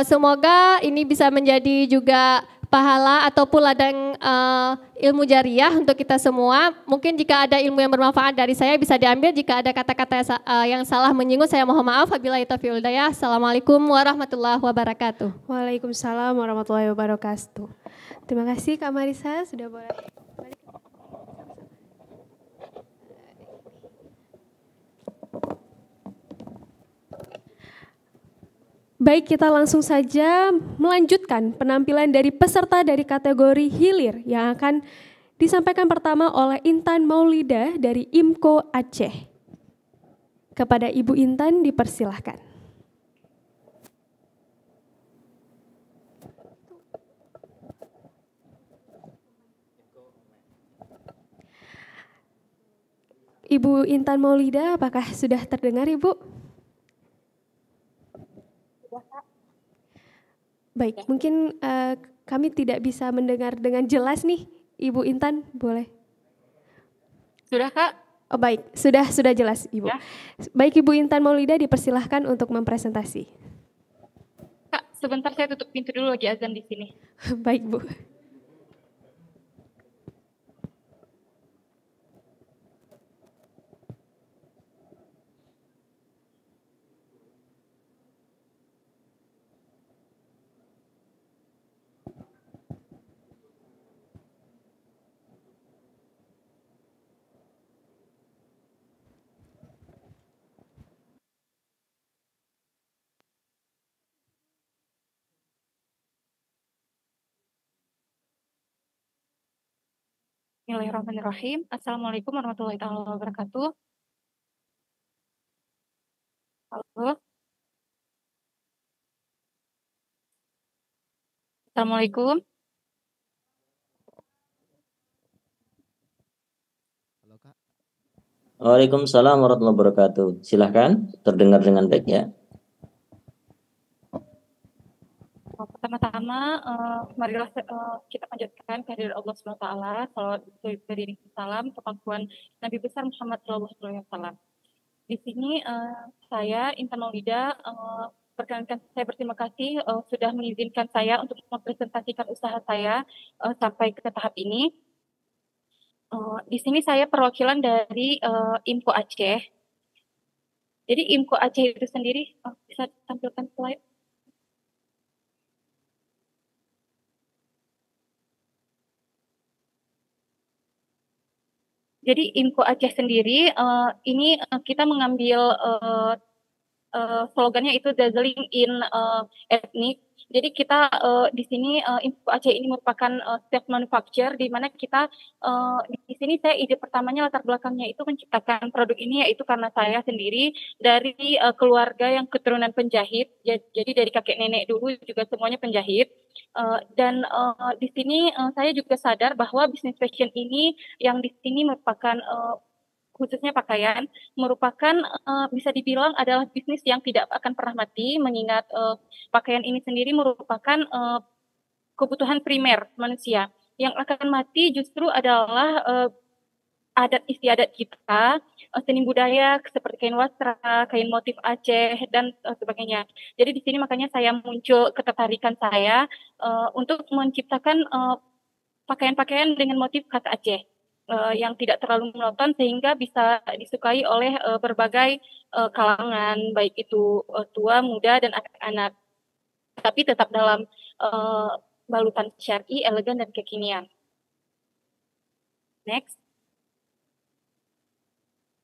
Semoga ini bisa menjadi juga pahala ataupun ladang ilmu jariah untuk kita semua. Mungkin jika ada ilmu yang bermanfaat dari saya bisa diambil, jika ada kata-kata yang salah menyinggung saya mohon maaf. Wabillahi taufiq wal hidayah. Assalamualaikum warahmatullahi wabarakatuh. Waalaikumsalam warahmatullahi wabarakatuh. Terima kasih Kak Marisa sudah boleh. Baik, kita langsung saja melanjutkan penampilan dari peserta dari kategori hilir yang akan disampaikan pertama oleh Intan Maulida dari IMKO Aceh. Kepada Ibu Intan dipersilahkan. Ibu Intan Maulida, apakah sudah terdengar Ibu? Baik, mungkin kami tidak bisa mendengar dengan jelas nih, Ibu Intan, boleh? Sudah Kak? Oh baik, sudah jelas Ibu. Ya. Baik Ibu Intan Maulida dipersilahkan untuk mempresentasi. Kak, sebentar saya tutup pintu dulu lagi azan di sini. Baik Bu. Bismillahirrahmanirrahim. Assalamualaikum warahmatullahi wabarakatuh. Halo. Assalamualaikum. Waalaikumsalam warahmatullahi wabarakatuh. Silahkan, terdengar dengan baik ya. Pertama-tama, marilah kita panjatkan kehadiran Allah SWT, salawat beriring salam kepada Nabi besar Muhammad SAW. Di sini saya Intan Maulida, perkenankan saya berterima kasih sudah mengizinkan saya untuk mempresentasikan usaha saya sampai ke tahap ini. Di sini saya perwakilan dari IMKO Aceh. Jadi IMKO Aceh itu sendiri bisa tampilkan slide. Jadi IMKO Aceh sendiri ini kita mengambil slogannya itu dazzling in ethnic. Jadi kita di sini IMKO Aceh ini merupakan self manufacture, di mana kita di sini saya ide pertamanya latar belakangnya itu menciptakan produk ini yaitu karena saya sendiri dari keluarga yang keturunan penjahit. Jadi dari kakek nenek dulu juga semuanya penjahit. Dan di sini saya juga sadar bahwa bisnis fashion ini yang di sini merupakan khususnya pakaian merupakan bisa dibilang adalah bisnis yang tidak akan pernah mati, mengingat pakaian ini sendiri merupakan kebutuhan primer manusia. Yang akan mati justru adalah adat istiadat kita, seni budaya seperti kain wastra, kain motif Aceh dan sebagainya. Jadi di sini makanya saya muncul ketertarikan saya untuk menciptakan pakaian-pakaian dengan motif khas Aceh yang tidak terlalu monoton sehingga bisa disukai oleh berbagai kalangan, baik itu tua, muda dan anak-anak. Tapi tetap dalam balutan syar'i, elegan dan kekinian. Next.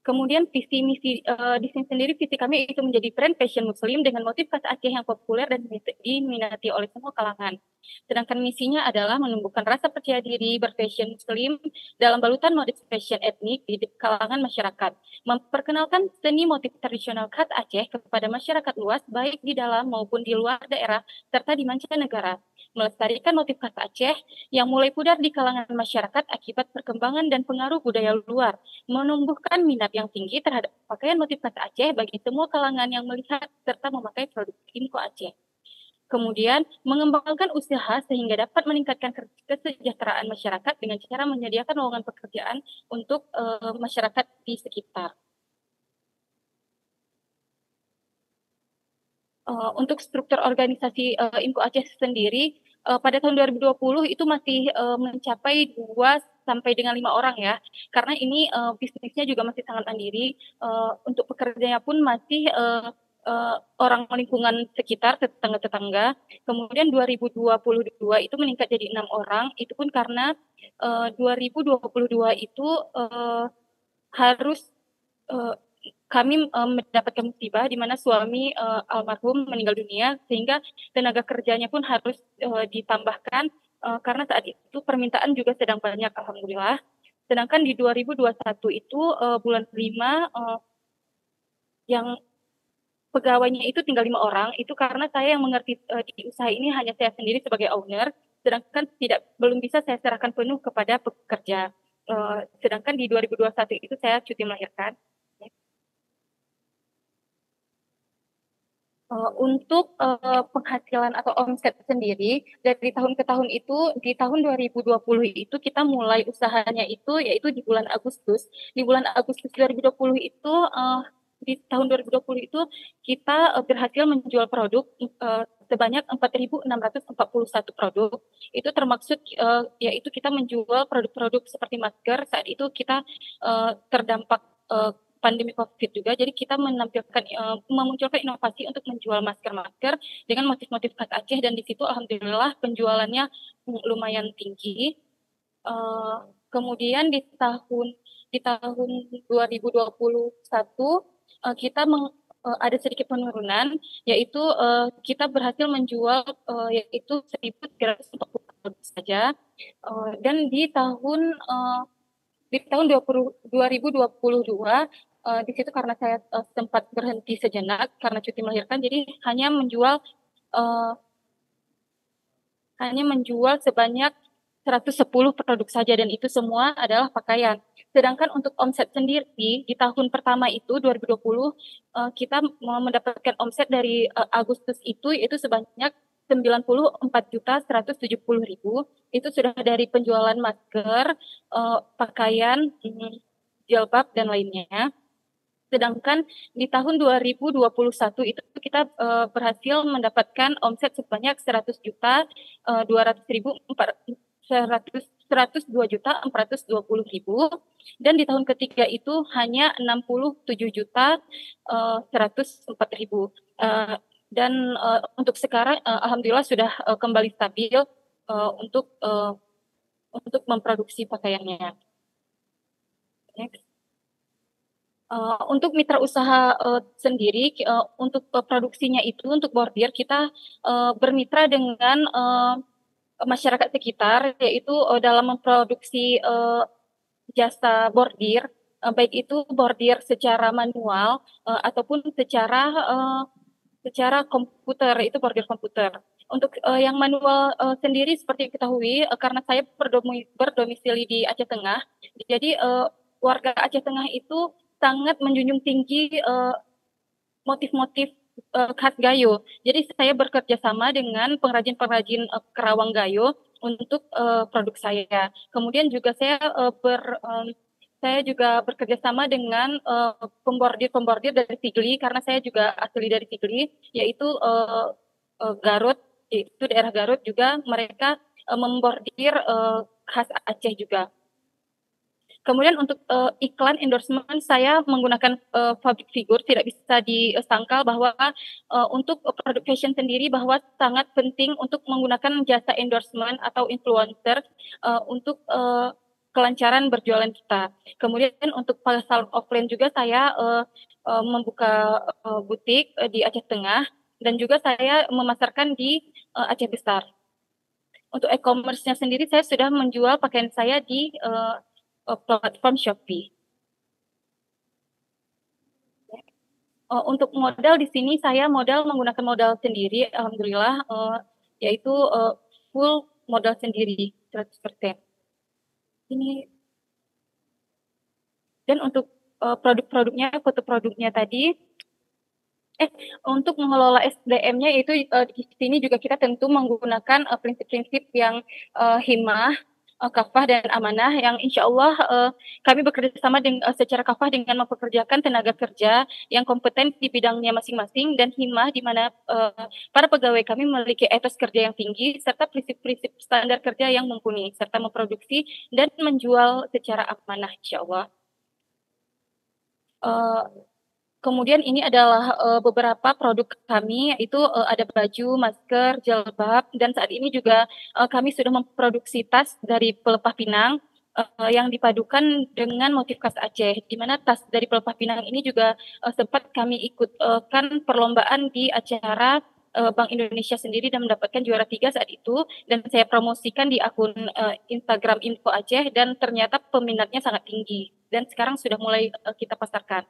Kemudian visi misi di sini sendiri visi kami itu menjadi brand fashion muslim dengan motif khas Aceh yang populer dan diminati oleh semua kalangan. Sedangkan misinya adalah menumbuhkan rasa percaya diri berfashion muslim dalam balutan modis fashion etnik di kalangan masyarakat. Memperkenalkan seni motif tradisional khas Aceh kepada masyarakat luas baik di dalam maupun di luar daerah serta di mancanegara. Melestarikan motif khas Aceh yang mulai pudar di kalangan masyarakat akibat perkembangan dan pengaruh budaya luar, menumbuhkan minat yang tinggi terhadap pakaian motif khas Aceh bagi semua kalangan yang melihat serta memakai produk IMCO Aceh. Kemudian, mengembangkan usaha sehingga dapat meningkatkan kesejahteraan masyarakat dengan cara menyediakan lowongan pekerjaan untuk masyarakat di sekitar. Untuk struktur organisasi IMCO Aceh sendiri, pada tahun 2020 itu masih mencapai 2 sampai dengan 5 orang ya, karena ini bisnisnya juga masih sangat mandiri. Untuk pekerjanya pun masih orang lingkungan sekitar, tetangga-tetangga. Kemudian 2022 itu meningkat jadi 6 orang, itu pun karena 2022 itu harus kami mendapatkan musibah di mana suami almarhum meninggal dunia sehingga tenaga kerjanya pun harus ditambahkan karena saat itu permintaan juga sedang banyak alhamdulillah. Sedangkan di 2021 itu bulan 5 yang pegawainya itu tinggal 5 orang itu karena saya yang mengerti di usaha ini hanya saya sendiri sebagai owner, sedangkan belum bisa saya serahkan penuh kepada pekerja. Sedangkan di 2021 itu saya cuti melahirkan. Untuk penghasilan atau omset sendiri dari tahun ke tahun itu di tahun 2020 itu kita mulai usahanya itu yaitu di bulan Agustus. Di bulan Agustus 2020 itu di tahun 2020 itu kita berhasil menjual produk sebanyak 4.641 produk. Itu termaksud yaitu kita menjual produk-produk seperti masker. Saat itu kita terdampak pandemi COVID juga, jadi kita memunculkan inovasi untuk menjual masker-masker dengan motif-motif khas Aceh dan di situ alhamdulillah penjualannya lumayan tinggi. Kemudian di tahun 2021 kita ada sedikit penurunan, yaitu kita berhasil menjual yaitu 1.340 produk saja, dan di tahun 2022 di situ karena saya sempat berhenti sejenak karena cuti melahirkan, jadi hanya menjual sebanyak 110 produk saja dan itu semua adalah pakaian. Sedangkan untuk omset sendiri di tahun pertama itu 2020 kita mendapatkan omset dari Agustus itu yaitu sebanyak 94.170.000. Itu sudah dari penjualan masker, pakaian, jilbab dan lainnya. Sedangkan di tahun 2021 itu kita berhasil mendapatkan omset sebanyak 102.420.000 dan di tahun ketiga itu hanya 67.104.000 dan untuk sekarang alhamdulillah sudah kembali stabil untuk memproduksi pakaiannya. Next. Untuk mitra usaha sendiri, untuk produksinya itu, untuk bordir, kita bermitra dengan masyarakat sekitar, yaitu dalam memproduksi jasa bordir, baik itu bordir secara manual ataupun secara komputer, itu bordir komputer. Untuk yang manual sendiri seperti diketahui, karena saya berdomisili di Aceh Tengah, jadi warga Aceh Tengah itu sangat menjunjung tinggi motif-motif khas Gayo. Jadi saya bekerja sama dengan pengrajin-pengrajin kerawang Gayo untuk produk saya. Kemudian juga saya saya juga bekerja sama dengan pembordir dari Sigli, karena saya juga asli dari Sigli, yaitu Garut, yaitu daerah Garut juga mereka membordir khas Aceh juga. Kemudian untuk iklan endorsement saya menggunakan public figure, tidak bisa disangkal bahwa untuk produk fashion sendiri bahwa sangat penting untuk menggunakan jasa endorsement atau influencer untuk kelancaran berjualan kita. Kemudian untuk pasar offline juga saya membuka butik di Aceh Tengah dan juga saya memasarkan di Aceh Besar. Untuk e-commerce-nya sendiri saya sudah menjual pakaian saya di platform Shopee. Untuk modal di sini saya menggunakan modal sendiri, alhamdulillah, yaitu full modal sendiri 100%. Ini dan untuk produk-produknya, foto produknya tadi, untuk mengelola SDM-nya itu di sini juga kita tentu menggunakan prinsip-prinsip yang himah, kafah dan amanah yang insya Allah kami bekerja sama secara kafah dengan mempekerjakan tenaga kerja yang kompeten di bidangnya masing-masing dan himah di mana para pegawai kami memiliki etos kerja yang tinggi serta prinsip-prinsip standar kerja yang mumpuni serta memproduksi dan menjual secara amanah insya Allah. Kemudian ini adalah beberapa produk kami, yaitu ada baju, masker, jilbab, dan saat ini juga kami sudah memproduksi tas dari Pelepah Pinang yang dipadukan dengan motif khas Aceh, di mana tas dari Pelepah Pinang ini juga sempat kami ikutkan perlombaan di acara Bank Indonesia sendiri dan mendapatkan juara 3 saat itu, dan saya promosikan di akun Instagram Info Aceh dan ternyata peminatnya sangat tinggi dan sekarang sudah mulai kita pasarkan.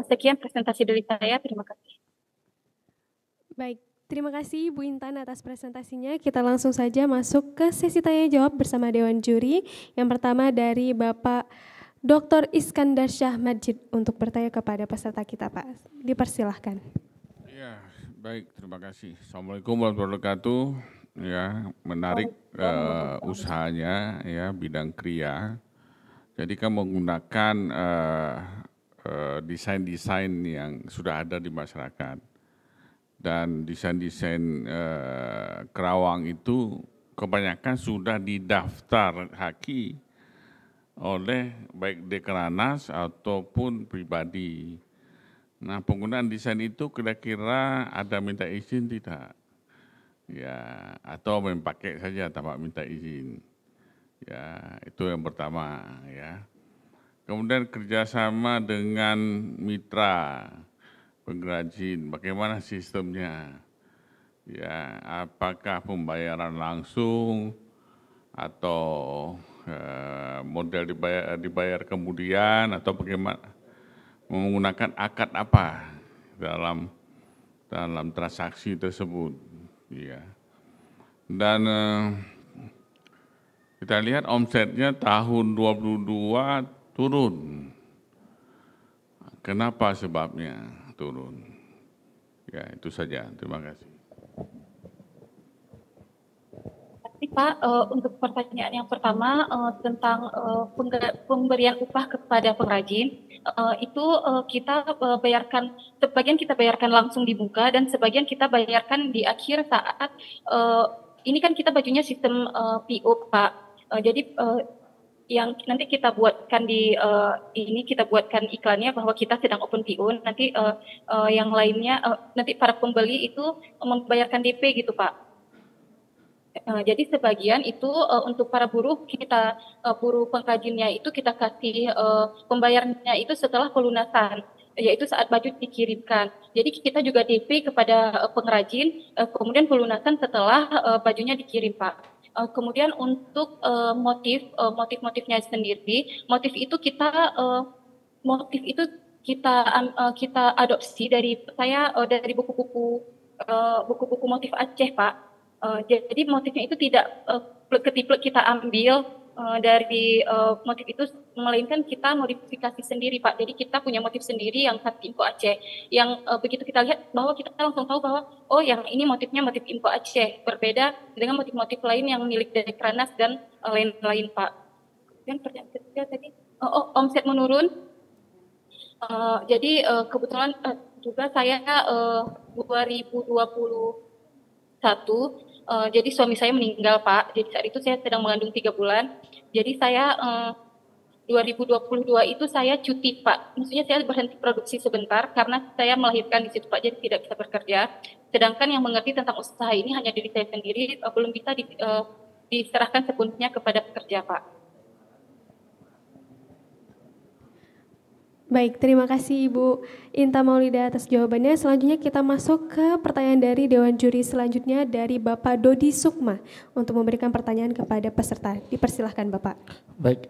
Sekian presentasi dari saya, terima kasih. Baik, terima kasih Bu Intan atas presentasinya. Kita langsung saja masuk ke sesi tanya jawab bersama Dewan Juri. Yang pertama dari Bapak Dr. Iskandar Syah Majid untuk bertanya kepada peserta kita, Pak. Dipersilahkan. Ya, baik, terima kasih. Assalamualaikum warahmatullahi wabarakatuh. Ya, menarik usahanya, ya, bidang kriya. Jadi kan menggunakan desain-desain yang sudah ada di masyarakat, dan desain-desain kerawang itu kebanyakan sudah didaftar haki oleh baik Dekeranas ataupun pribadi. Nah, penggunaan desain itu kira-kira ada minta izin tidak? Ya, atau memakai saja tanpa minta izin. Ya, itu yang pertama, ya. Kemudian kerjasama dengan mitra pengrajin, bagaimana sistemnya? Ya, apakah pembayaran langsung atau model dibayar kemudian atau bagaimana? Menggunakan akad apa dalam transaksi tersebut? Ya. Dan kita lihat omsetnya tahun 2022 turun. Kenapa sebabnya turun? Ya, itu saja. Terima kasih. Pak, untuk pertanyaan yang pertama tentang pemberian upah kepada pengrajin, itu kita bayarkan, sebagian kita bayarkan langsung di muka dan sebagian kita bayarkan di akhir saat, ini kan kita bajunya sistem PO, Pak. Jadi yang nanti kita buatkan di ini kita buatkan iklannya bahwa kita sedang open PO, nanti yang lainnya nanti para pembeli itu membayarkan DP gitu, Pak. Jadi sebagian itu untuk para buruh kita, buruh pengrajinnya itu kita kasih pembayarannya itu setelah pelunasan, yaitu saat baju dikirimkan. Jadi kita juga DP kepada pengrajin, kemudian pelunasan setelah bajunya dikirim, Pak. Kemudian untuk motif-motifnya sendiri, motif itu kita adopsi dari buku-buku motif Aceh, Pak. Jadi motifnya itu tidak plek-ketiplek kita ambil dari motif itu, melainkan kita modifikasi sendiri Pak. Jadi kita punya motif sendiri yang khas Info Aceh, yang begitu kita lihat bahwa kita langsung tahu bahwa oh yang ini motifnya motif Info Aceh, berbeda dengan motif-motif lain yang milik dari Kranas dan lain-lain Pak. Dan pertanyaan ketiga tadi, omset menurun. Jadi kebetulan juga saya 2021 jadi suami saya meninggal Pak. Jadi saat itu saya sedang mengandung 3 bulan. Jadi saya 2022 itu saya cuti Pak. Maksudnya saya berhenti produksi sebentar karena saya melahirkan di situ Pak. Jadi tidak bisa bekerja. Sedangkan yang mengerti tentang usaha ini hanya diri saya sendiri, belum bisa diserahkan sepenuhnya kepada pekerja Pak. Baik, terima kasih Ibu Inta Maulida atas jawabannya. Selanjutnya kita masuk ke pertanyaan dari Dewan Juri selanjutnya dari Bapak Dodi Sukma untuk memberikan pertanyaan kepada peserta. Dipersilahkan Bapak. Baik,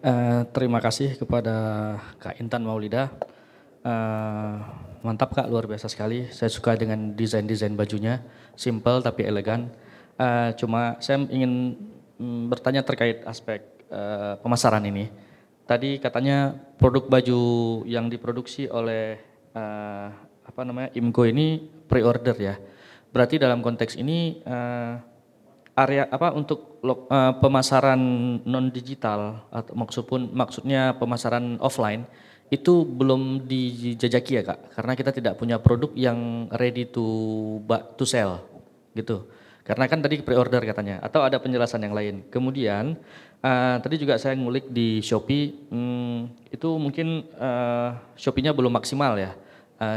terima kasih kepada Kak Intan Maulida. Mantap Kak, luar biasa sekali. Saya suka dengan desain-desain bajunya, simple tapi elegan. Cuma saya ingin bertanya terkait aspek pemasaran ini. Tadi katanya produk baju yang diproduksi oleh IMCO ini pre-order ya. Berarti dalam konteks ini area untuk pemasaran non digital atau maksudnya pemasaran offline itu belum dijajaki ya Kak, karena kita tidak punya produk yang ready to sell gitu. Karena kan tadi pre-order katanya, atau ada penjelasan yang lain. Kemudian tadi juga saya ngulik di Shopee, itu mungkin Shopee-nya belum maksimal ya.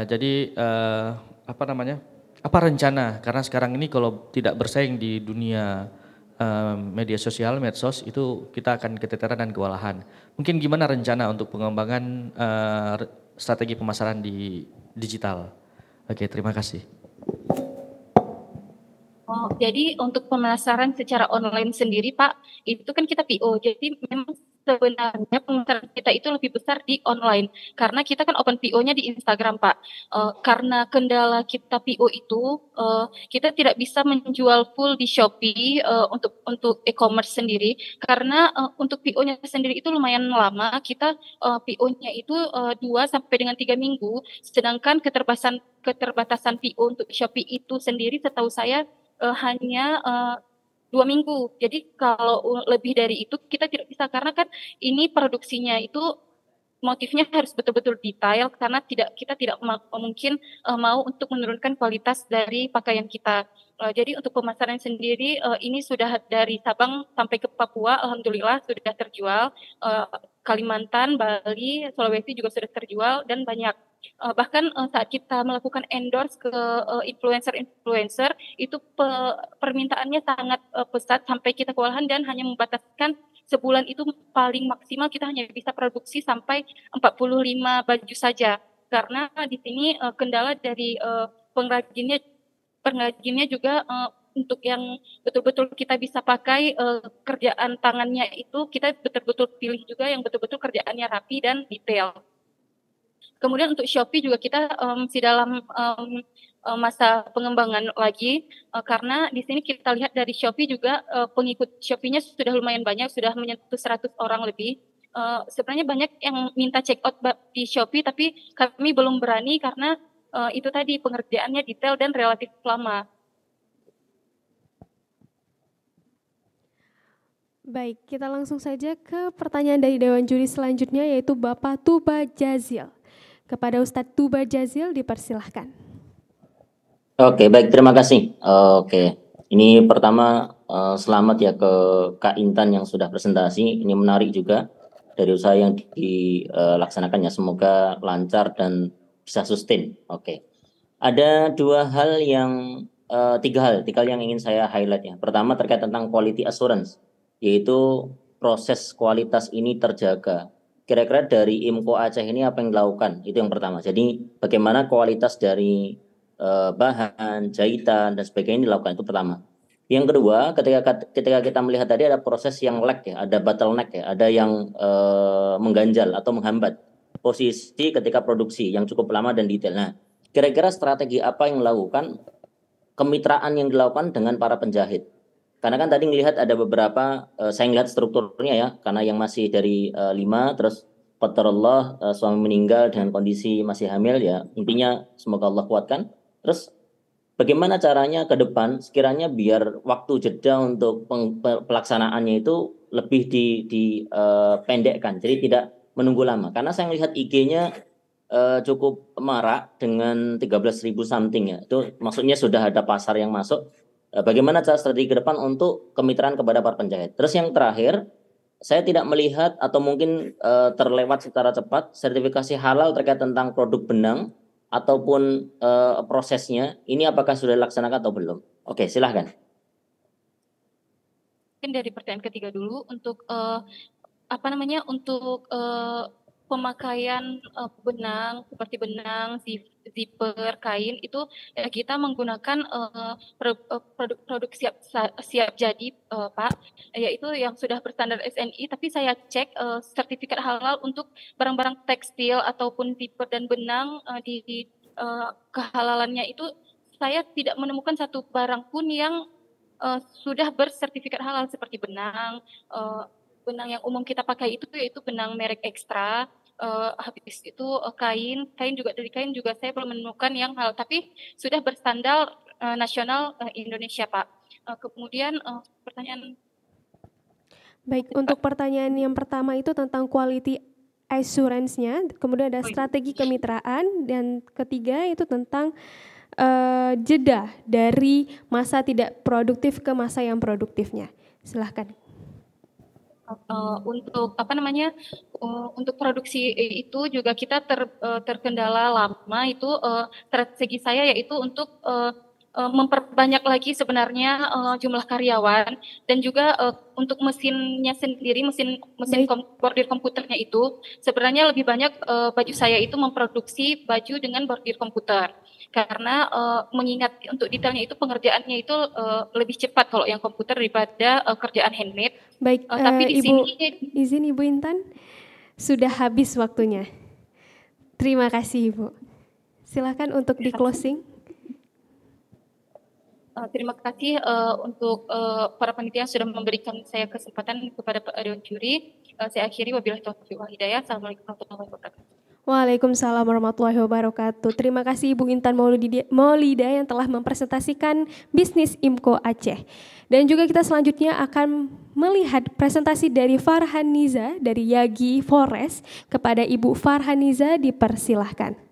Jadi apa rencana? Karena sekarang ini kalau tidak bersaing di dunia media sosial, medsos, itu kita akan keteteran dan kewalahan. Mungkin gimana rencana untuk pengembangan strategi pemasaran di digital? Oke, terima kasih. Oh, jadi untuk pemasaran secara online sendiri Pak, itu kan kita PO. Jadi memang sebenarnya pemasaran kita itu lebih besar di online. Karena kita kan open PO-nya di Instagram Pak. Karena kendala kita PO itu, kita tidak bisa menjual full di Shopee untuk e-commerce sendiri. Karena untuk PO-nya sendiri itu lumayan lama. Kita PO-nya itu 2 sampai dengan 3 minggu. Sedangkan keterbatasan PO untuk Shopee itu sendiri setahu saya hanya 2 minggu. Jadi kalau lebih dari itu kita tidak bisa, karena kan ini produksinya itu motifnya harus betul-betul detail, karena kita tidak mungkin mau untuk menurunkan kualitas dari pakaian kita. Jadi untuk pemasaran sendiri ini sudah dari Sabang sampai ke Papua, alhamdulillah sudah terjual. Kalimantan, Bali, Sulawesi juga sudah terjual dan banyak. Bahkan saat kita melakukan endorse ke influencer itu permintaannya sangat pesat sampai kita kewalahan dan hanya membataskan sebulan itu paling maksimal kita hanya bisa produksi sampai 45 baju saja, karena di sini kendala dari pengrajinnya juga untuk yang betul-betul kita bisa pakai kerjaan tangannya itu kita betul-betul pilih juga yang betul-betul kerjaannya rapi dan detail. Kemudian untuk Shopee juga kita masih dalam masa pengembangan lagi, karena di sini kita lihat dari Shopee juga pengikut Shopee-nya sudah lumayan banyak, sudah menyentuh 100 orang lebih. Sebenarnya banyak yang minta check out di Shopee, tapi kami belum berani karena itu tadi pengerjaannya detail dan relatif lama. Baik, kita langsung saja ke pertanyaan dari Dewan Juri selanjutnya, yaitu Bapak Tuba Jazil. Kepada Ustadz Tuba Jazil dipersilahkan. Oke, baik, terima kasih. Oke, ini pertama selamat ya ke Kak Intan yang sudah presentasi. Ini menarik juga dari usaha yang dilaksanakannya. Semoga lancar dan bisa sustain. Oke, ada tiga hal yang ingin saya highlight ya. Pertama terkait tentang quality assurance, yaitu proses kualitas ini terjaga. Kira-kira dari IMCO Aceh ini apa yang dilakukan? Itu yang pertama. Jadi bagaimana kualitas dari bahan, jahitan, dan sebagainya dilakukan, itu pertama. Yang kedua, ketika kita melihat tadi ada proses yang lag ya, ada bottleneck ya, ada yang mengganjal atau menghambat posisi ketika produksi yang cukup lama dan detail. Nah, kira-kira strategi apa yang dilakukan, kemitraan yang dilakukan dengan para penjahit. Karena kan tadi ngelihat ada beberapa, saya ngelihat strukturnya ya, karena yang masih dari 5, terus qadarullah suami meninggal dengan kondisi masih hamil ya, intinya semoga Allah kuatkan. Terus bagaimana caranya ke depan sekiranya biar waktu jeda untuk pelaksanaannya itu lebih dipendekkan, jadi tidak menunggu lama. Karena saya melihat IG-nya cukup marak dengan 13.000 something ya, itu maksudnya sudah ada pasar yang masuk. Bagaimana cara strategi ke depan untuk kemitraan kepada para penjahit. Terus yang terakhir, saya tidak melihat atau mungkin terlewat secara cepat sertifikasi halal terkait tentang produk benang ataupun prosesnya. Ini apakah sudah dilaksanakan atau belum? Oke, silahkan. Mungkin dari pertanyaan ketiga dulu untuk untuk pemakaian benang seperti benang, zipper, kain itu kita menggunakan produk siap jadi Pak, yaitu yang sudah berstandar SNI. Tapi saya cek sertifikat halal untuk barang-barang tekstil ataupun zipper dan benang di kehalalannya itu saya tidak menemukan satu barang pun yang sudah bersertifikat halal seperti benang. Benang yang umum kita pakai itu yaitu benang merek Ekstra. Habis itu kain juga dari kain juga saya belum menemukan yang halal, tapi sudah berstandar nasional Indonesia, Pak. Kemudian pertanyaan. Baik, untuk pertanyaan yang pertama itu tentang quality assurance-nya, kemudian ada strategi kemitraan, dan ketiga itu tentang jeda dari masa tidak produktif ke masa yang produktifnya. Silahkan. Untuk untuk produksi itu juga kita terkendala lama itu strategi saya yaitu untuk memperbanyak lagi sebenarnya jumlah karyawan dan juga untuk mesinnya sendiri, mesin bordir komputernya itu sebenarnya lebih banyak baju saya itu memproduksi baju dengan bordir komputer. Karena mengingat untuk detailnya itu pengerjaannya itu lebih cepat kalau yang komputer daripada kerjaan handmade. Baik, tapi di izin Ibu Intan, sudah habis waktunya. Terima kasih Ibu. Silakan untuk di closing. Terima kasih untuk para panitia yang sudah memberikan saya kesempatan kepada Dewan Juri. Saya akhiri, wabillahi taufiq wal hidayah. Assalamualaikum warahmatullahi wabarakatuh. Waalaikumsalam warahmatullahi wabarakatuh. Terima kasih Ibu Intan Maulida yang telah mempresentasikan bisnis IMCO Aceh. Dan juga kita selanjutnya akan melihat presentasi dari Farhaniza dari Yagi Forest. Kepada Ibu Farhaniza dipersilahkan.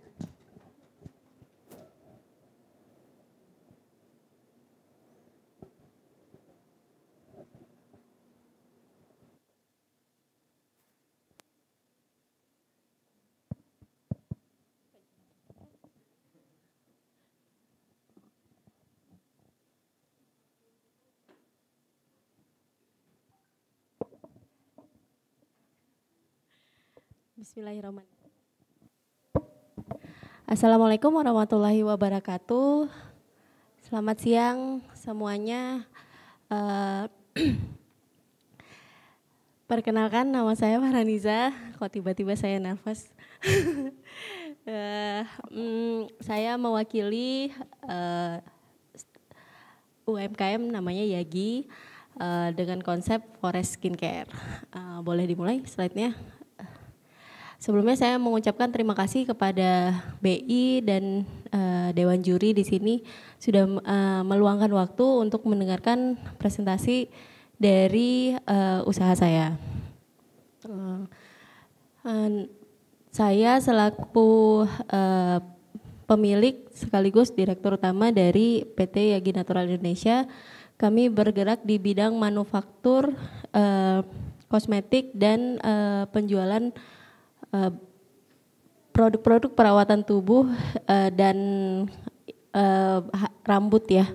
Bismillahirrahmanirrahim. Assalamualaikum warahmatullahi wabarakatuh. Selamat siang semuanya. Perkenalkan, nama saya Farhaniza. Kok tiba-tiba saya nervous. Saya mewakili UMKM namanya Yagi dengan konsep Forest Skincare. Boleh dimulai slide-nya? Sebelumnya saya mengucapkan terima kasih kepada BI dan Dewan Juri di sini sudah meluangkan waktu untuk mendengarkan presentasi dari usaha saya. Saya selaku pemilik sekaligus direktur utama dari PT Yagi Natural Indonesia, kami bergerak di bidang manufaktur, kosmetik dan penjualan produk-produk perawatan tubuh dan rambut ya.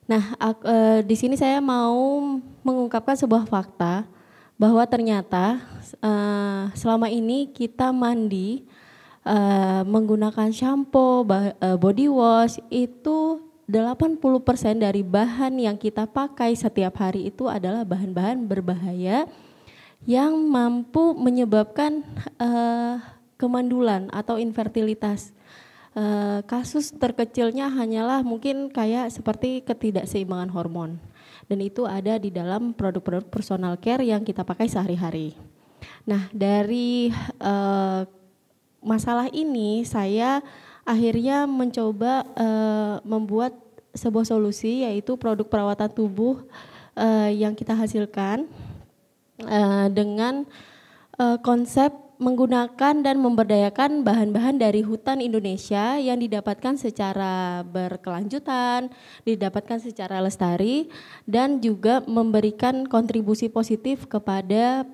Nah, di sini saya mau mengungkapkan sebuah fakta bahwa ternyata selama ini kita mandi menggunakan shampoo, body wash itu 80% dari bahan yang kita pakai setiap hari itu adalah bahan-bahan berbahaya yang mampu menyebabkan kemandulan atau infertilitas. Kasus terkecilnya hanyalah mungkin kayak seperti ketidakseimbangan hormon. dan itu ada di dalam produk-produk personal care yang kita pakai sehari-hari. Nah, dari masalah ini saya akhirnya mencoba membuat sebuah solusi, yaitu produk perawatan tubuh yang kita hasilkan dengan konsep menggunakan dan memberdayakan bahan-bahan dari hutan Indonesia yang didapatkan secara berkelanjutan, didapatkan secara lestari, dan juga memberikan kontribusi positif kepada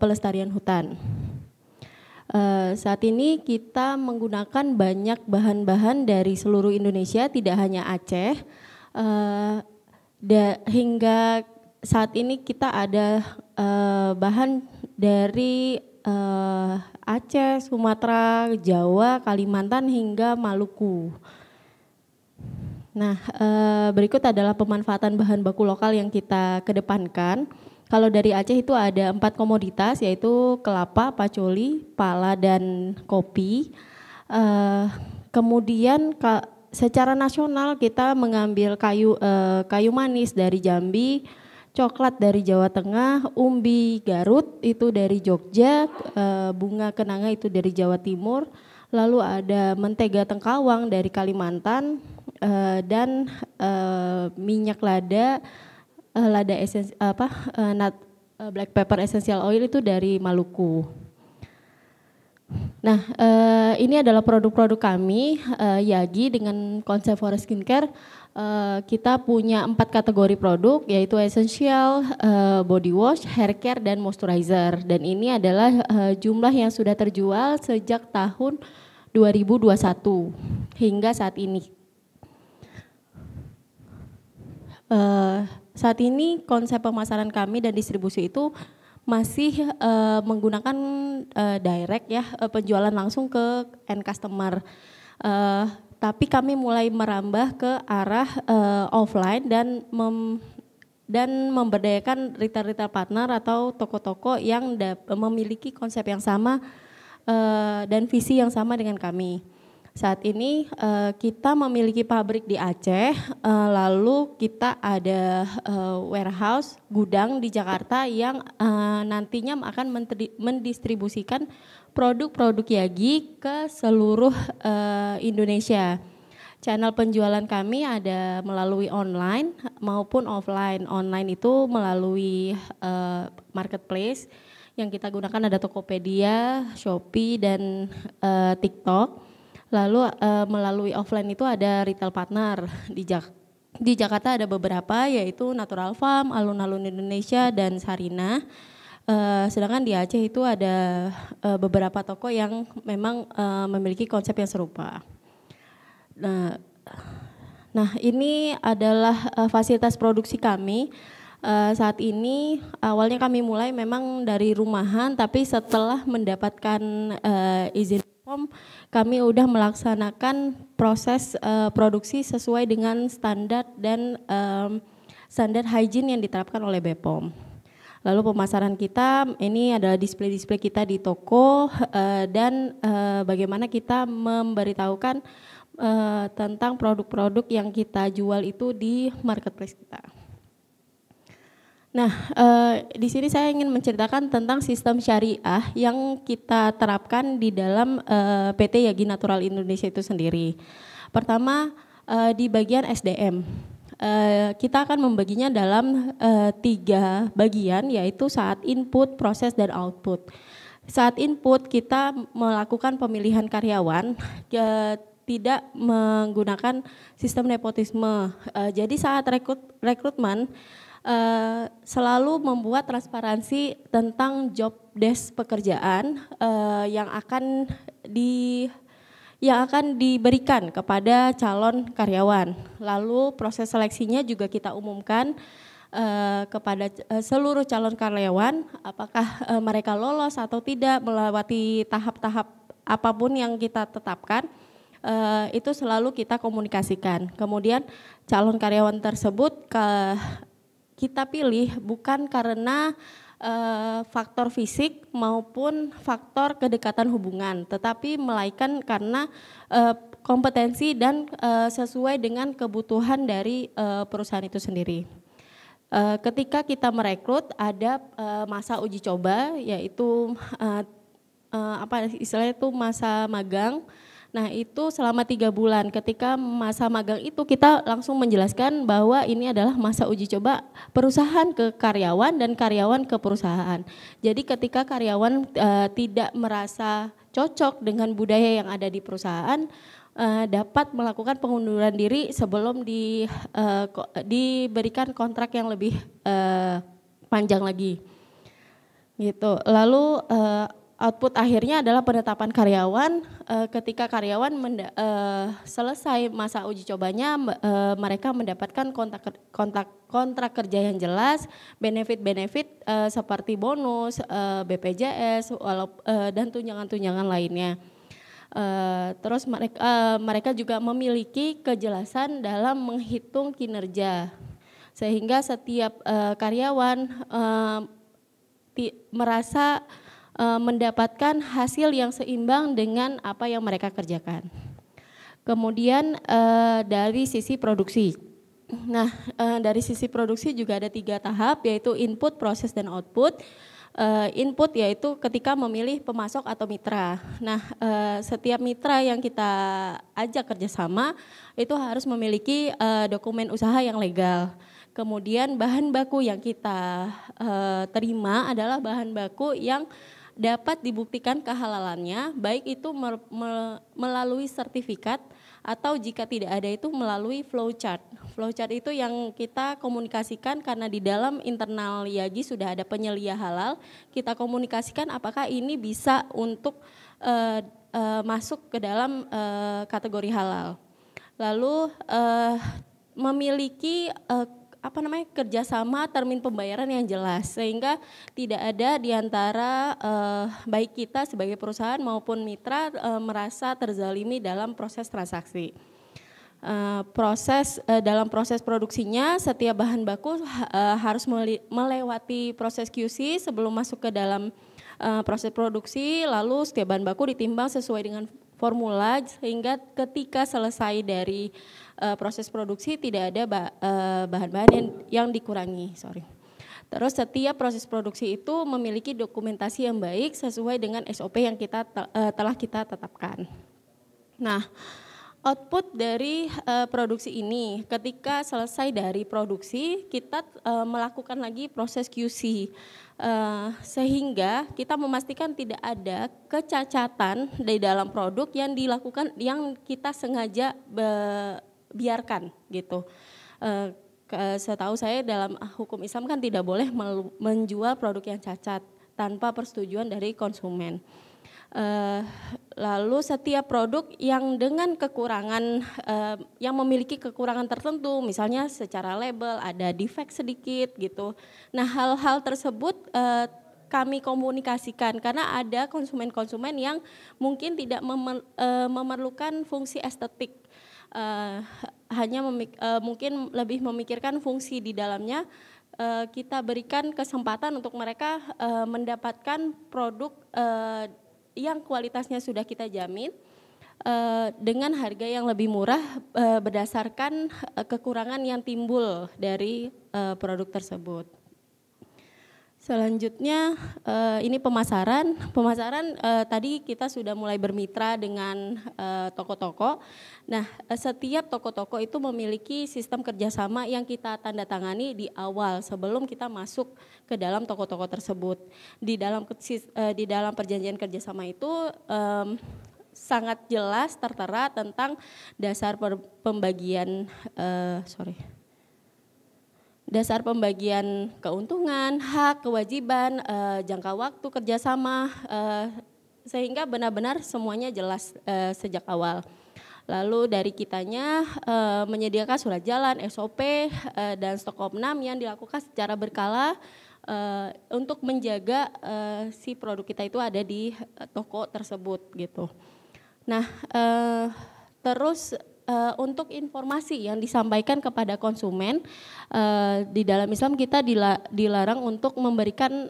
pelestarian hutan. Saat ini kita menggunakan banyak bahan-bahan dari seluruh Indonesia, tidak hanya Aceh. Hingga saat ini kita ada bahan dari Aceh, Sumatera, Jawa, Kalimantan hingga Maluku. Nah, berikut adalah pemanfaatan bahan baku lokal yang kita kedepankan. Kalau dari Aceh itu ada 4 komoditas, yaitu kelapa, pacoli, pala, dan kopi. Kemudian secara nasional kita mengambil kayu manis dari Jambi, coklat dari Jawa Tengah, umbi Garut itu dari Jogja, bunga kenanga itu dari Jawa Timur, lalu ada mentega tengkawang dari Kalimantan, dan minyak lada black pepper essential oil itu dari Maluku. Nah, ini adalah produk-produk kami Yagi dengan konsep Forest Skincare. Kita punya 4 kategori produk, yaitu essential, body wash, hair care, dan moisturizer. Dan ini adalah jumlah yang sudah terjual sejak tahun 2021 hingga saat ini. Saat ini konsep pemasaran kami dan distribusi itu masih menggunakan direct ya, penjualan langsung ke end customer. Tapi kami mulai merambah ke arah offline dan memberdayakan retail partner atau toko-toko yang memiliki konsep yang sama dan visi yang sama dengan kami. Saat ini kita memiliki pabrik di Aceh, lalu kita ada warehouse, gudang di Jakarta yang nantinya akan mendistribusikan produk-produk Yagi ke seluruh Indonesia. Channel penjualan kami ada melalui online maupun offline. Online itu melalui marketplace yang kita gunakan ada Tokopedia, Shopee, dan TikTok. Lalu melalui offline itu ada retail partner di Jakarta ada beberapa, yaitu Natural Farm, Alun-Alun Indonesia, dan Sarina. Sedangkan di Aceh itu ada beberapa toko yang memang memiliki konsep yang serupa. Nah, ini adalah fasilitas produksi kami. Saat ini awalnya kami mulai memang dari rumahan, tapi setelah mendapatkan izin BPOM, kami udah melaksanakan proses produksi sesuai dengan standar dan standar hygiene yang diterapkan oleh BPOM. Lalu pemasaran kita ini adalah display-display kita di toko dan bagaimana kita memberitahukan tentang produk-produk yang kita jual itu di marketplace kita. Nah, di sini saya ingin menceritakan tentang sistem syariah yang kita terapkan di dalam PT Yagi Natural Indonesia itu sendiri. Pertama, di bagian SDM. Kita akan membaginya dalam 3 bagian, yaitu saat input, proses, dan output. Saat input kita melakukan pemilihan karyawan, tidak menggunakan sistem nepotisme. Jadi saat rekrutmen selalu membuat transparansi tentang job desk pekerjaan yang akan diberikan kepada calon karyawan. Lalu proses seleksinya juga kita umumkan kepada seluruh calon karyawan, apakah mereka lolos atau tidak melewati tahap-tahap apapun yang kita tetapkan, itu selalu kita komunikasikan. Kemudian calon karyawan tersebut kita pilih bukan karena faktor fisik maupun faktor kedekatan hubungan, tetapi melainkan karena kompetensi dan sesuai dengan kebutuhan dari perusahaan itu sendiri. ketika kita merekrut ada masa uji coba, yaitu apa istilahnya itu masa magang. Nah itu selama 3 bulan. Ketika masa magang itu kita langsung menjelaskan bahwa ini adalah masa uji coba perusahaan ke karyawan dan karyawan ke perusahaan. Jadi ketika karyawan tidak merasa cocok dengan budaya yang ada di perusahaan, dapat melakukan pengunduran diri sebelum diberikan kontrak yang lebih panjang lagi. Gitu. Lalu output akhirnya adalah penetapan karyawan. Ketika karyawan selesai masa uji cobanya, mereka mendapatkan kontrak kerja yang jelas, benefit-benefit seperti bonus, BPJS, dan tunjangan-tunjangan lainnya. Terus mereka juga memiliki kejelasan dalam menghitung kinerja, sehingga setiap karyawan merasa mendapatkan hasil yang seimbang dengan apa yang mereka kerjakan. Kemudian dari sisi produksi. Nah, dari sisi produksi juga ada 3 tahap, yaitu input, proses, dan output. Input yaitu ketika memilih pemasok atau mitra. Nah, setiap mitra yang kita ajak kerjasama itu harus memiliki dokumen usaha yang legal. Kemudian bahan baku yang kita terima adalah bahan baku yang dapat dibuktikan kehalalannya, baik itu melalui sertifikat atau jika tidak ada itu melalui flowchart. Flowchart itu yang kita komunikasikan karena di dalam internal YAGI sudah ada penyelia halal, kita komunikasikan apakah ini bisa untuk masuk ke dalam kategori halal. Lalu memiliki kerjasama termin pembayaran yang jelas, sehingga tidak ada di antara baik kita sebagai perusahaan maupun mitra merasa terzalimi dalam proses transaksi. Dalam proses produksinya setiap bahan baku harus melewati proses QC sebelum masuk ke dalam proses produksi, lalu setiap bahan baku ditimbang sesuai dengan formula, sehingga ketika selesai dari proses produksi tidak ada bahan-bahan yang dikurangi. Terus setiap proses produksi itu memiliki dokumentasi yang baik sesuai dengan SOP yang telah kita tetapkan. Nah, output dari produksi ini, ketika selesai dari produksi kita melakukan lagi proses QC. Sehingga kita memastikan tidak ada kecacatan di dalam produk yang dilakukan yang kita sengaja biarkan gitu. Setahu saya dalam hukum Islam kan tidak boleh menjual produk yang cacat tanpa persetujuan dari konsumen. Lalu setiap produk yang dengan kekurangan, yang memiliki kekurangan tertentu, misalnya secara label ada defect sedikit gitu. Nah hal-hal tersebut kami komunikasikan karena ada konsumen-konsumen yang mungkin tidak memerlukan fungsi estetik, hanya mungkin lebih memikirkan fungsi di dalamnya. Kita berikan kesempatan untuk mereka mendapatkan produk yang kualitasnya sudah kita jamin dengan harga yang lebih murah berdasarkan kekurangan yang timbul dari produk tersebut. Selanjutnya ini pemasaran. Pemasaran tadi kita sudah mulai bermitra dengan toko-toko. Nah, setiap toko-toko itu memiliki sistem kerjasama yang kita tanda tangani di awal sebelum kita masuk ke dalam toko-toko tersebut. Di dalam perjanjian kerjasama itu sangat jelas tertera tentang dasar pembagian dasar pembagian keuntungan, hak, kewajiban, jangka waktu kerjasama, sehingga benar-benar semuanya jelas sejak awal. Lalu dari kitanya menyediakan surat jalan, SOP, dan stok opnam yang dilakukan secara berkala untuk menjaga si produk kita itu ada di toko tersebut gitu. Nah, terus untuk informasi yang disampaikan kepada konsumen, di dalam Islam kita dilarang untuk memberikan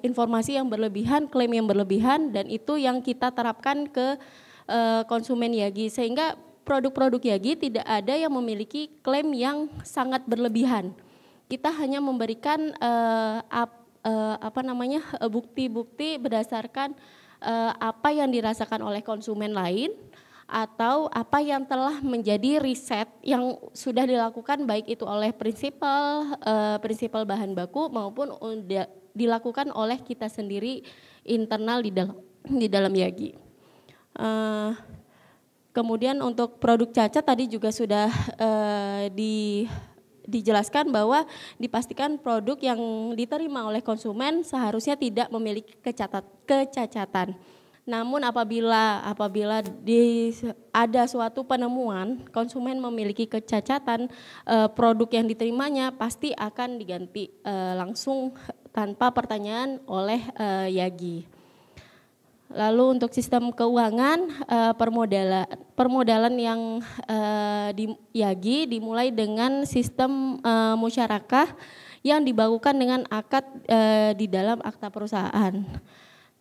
informasi yang berlebihan, klaim yang berlebihan, dan itu yang kita terapkan ke konsumen YAGI, sehingga produk-produk YAGI tidak ada yang memiliki klaim yang sangat berlebihan. kita hanya memberikan bukti-bukti berdasarkan apa yang dirasakan oleh konsumen lain atau apa yang telah menjadi riset yang sudah dilakukan baik itu oleh prinsipal bahan baku maupun dilakukan oleh kita sendiri internal di dalam Yagi. Kemudian untuk produk cacat tadi juga sudah dijelaskan bahwa dipastikan produk yang diterima oleh konsumen seharusnya tidak memiliki kecacatan. Namun apabila ada suatu penemuan konsumen memiliki kecacatan, produk yang diterimanya pasti akan diganti langsung tanpa pertanyaan oleh Yagi. Lalu untuk sistem keuangan permodalan yang di Yagi dimulai dengan sistem musyarakah yang dibakukan dengan akad di dalam akta perusahaan.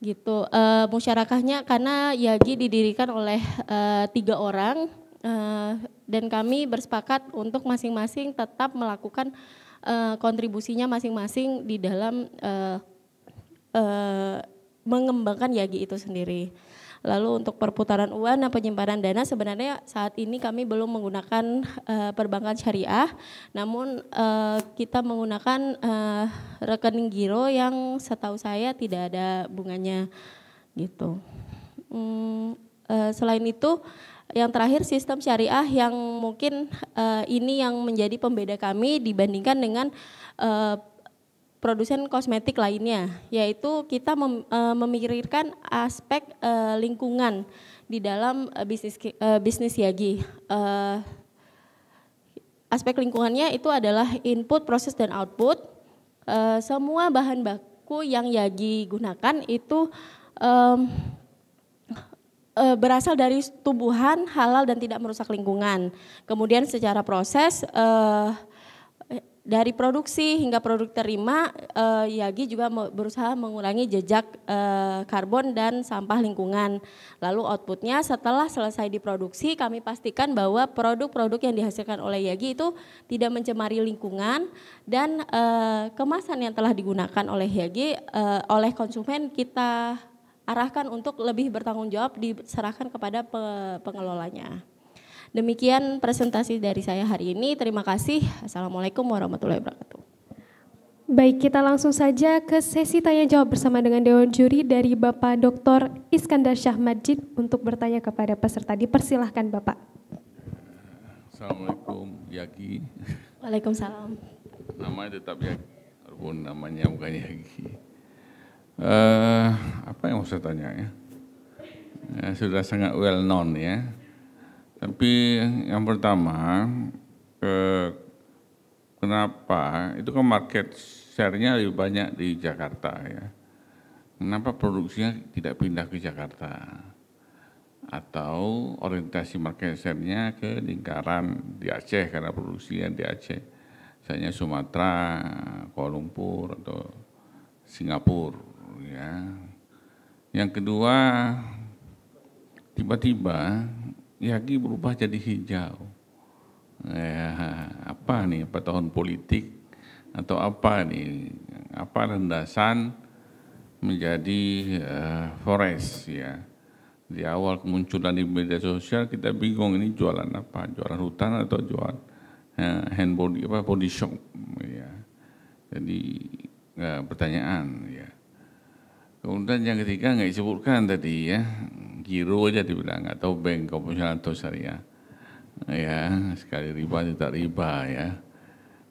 Gitu, musyarakahnya karena Yagi didirikan oleh 3 orang dan kami bersepakat untuk masing-masing tetap melakukan kontribusinya masing-masing di dalam mengembangkan Yagi itu sendiri. Lalu untuk perputaran uang dan penyimpanan dana sebenarnya saat ini kami belum menggunakan perbankan syariah, namun kita menggunakan rekening giro yang setahu saya tidak ada bunganya gitu. Selain itu yang terakhir sistem syariah yang mungkin ini yang menjadi pembeda kami dibandingkan dengan produsen kosmetik lainnya, yaitu kita memikirkan aspek lingkungan di dalam bisnis Yagi. Aspek lingkungannya itu adalah input, proses, dan output. Semua bahan baku yang Yagi gunakan itu berasal dari tumbuhan halal dan tidak merusak lingkungan. Kemudian secara proses dari produksi hingga produk terima, Yagi juga berusaha mengurangi jejak karbon dan sampah lingkungan. Lalu outputnya setelah selesai diproduksi, kami pastikan bahwa produk-produk yang dihasilkan oleh Yagi itu tidak mencemari lingkungan dan kemasan yang telah digunakan oleh Yagi oleh konsumen kita arahkan untuk lebih bertanggung jawab diserahkan kepada pengelolanya. Demikian presentasi dari saya hari ini. Terima kasih. Assalamualaikum warahmatullahi wabarakatuh. Baik, kita langsung saja ke sesi tanya jawab bersama dengan Dewan Juri dari Bapak Dr. Iskandar Syah Majid untuk bertanya kepada peserta. Dipersilahkan Bapak. Assalamualaikum Yagi. Waalaikumsalam. Namanya tetap Yagi, walaupun namanya bukan Yagi. Apa yang mau saya tanya ya? Sudah sangat well known ya. Tapi yang pertama, kenapa itu kan market share-nya lebih banyak di Jakarta ya. Kenapa produksinya tidak pindah ke Jakarta? Atau orientasi market share-nya ke lingkaran di Aceh karena produksinya di Aceh. Misalnya Sumatera, Kuala Lumpur atau Singapura ya. Yang kedua, tiba-tiba Yagi berubah jadi hijau. Apa nih? Apa tahun politik atau apa nih? Apa landasan menjadi forest ya? Di awal kemunculan di media sosial kita bingung ini jualan apa? Jualan hutan atau jualan hand body apa body shop ya. Jadi pertanyaan ya. Kemudian yang ketiga nggak disebutkan tadi ya, giro aja dibilang atau bank konvensional atau syariah. Ya, sekali riba tidak riba ya.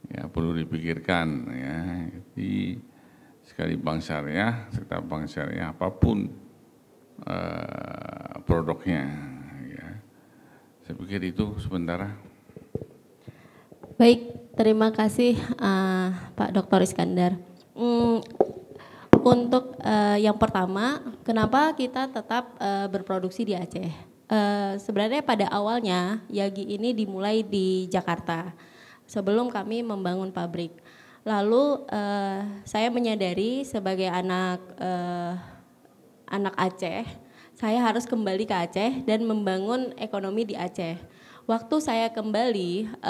Ya perlu dipikirkan ya. Jadi sekali bank syariah, serta bank syariah apapun produknya ya. Saya pikir itu sementara. Baik, terima kasih Pak Dr. Iskandar. Untuk yang pertama, kenapa kita tetap berproduksi di Aceh? Sebenarnya pada awalnya Yagi ini dimulai di Jakarta sebelum kami membangun pabrik. Lalu saya menyadari sebagai anak Aceh, saya harus kembali ke Aceh dan membangun ekonomi di Aceh. waktu saya kembali,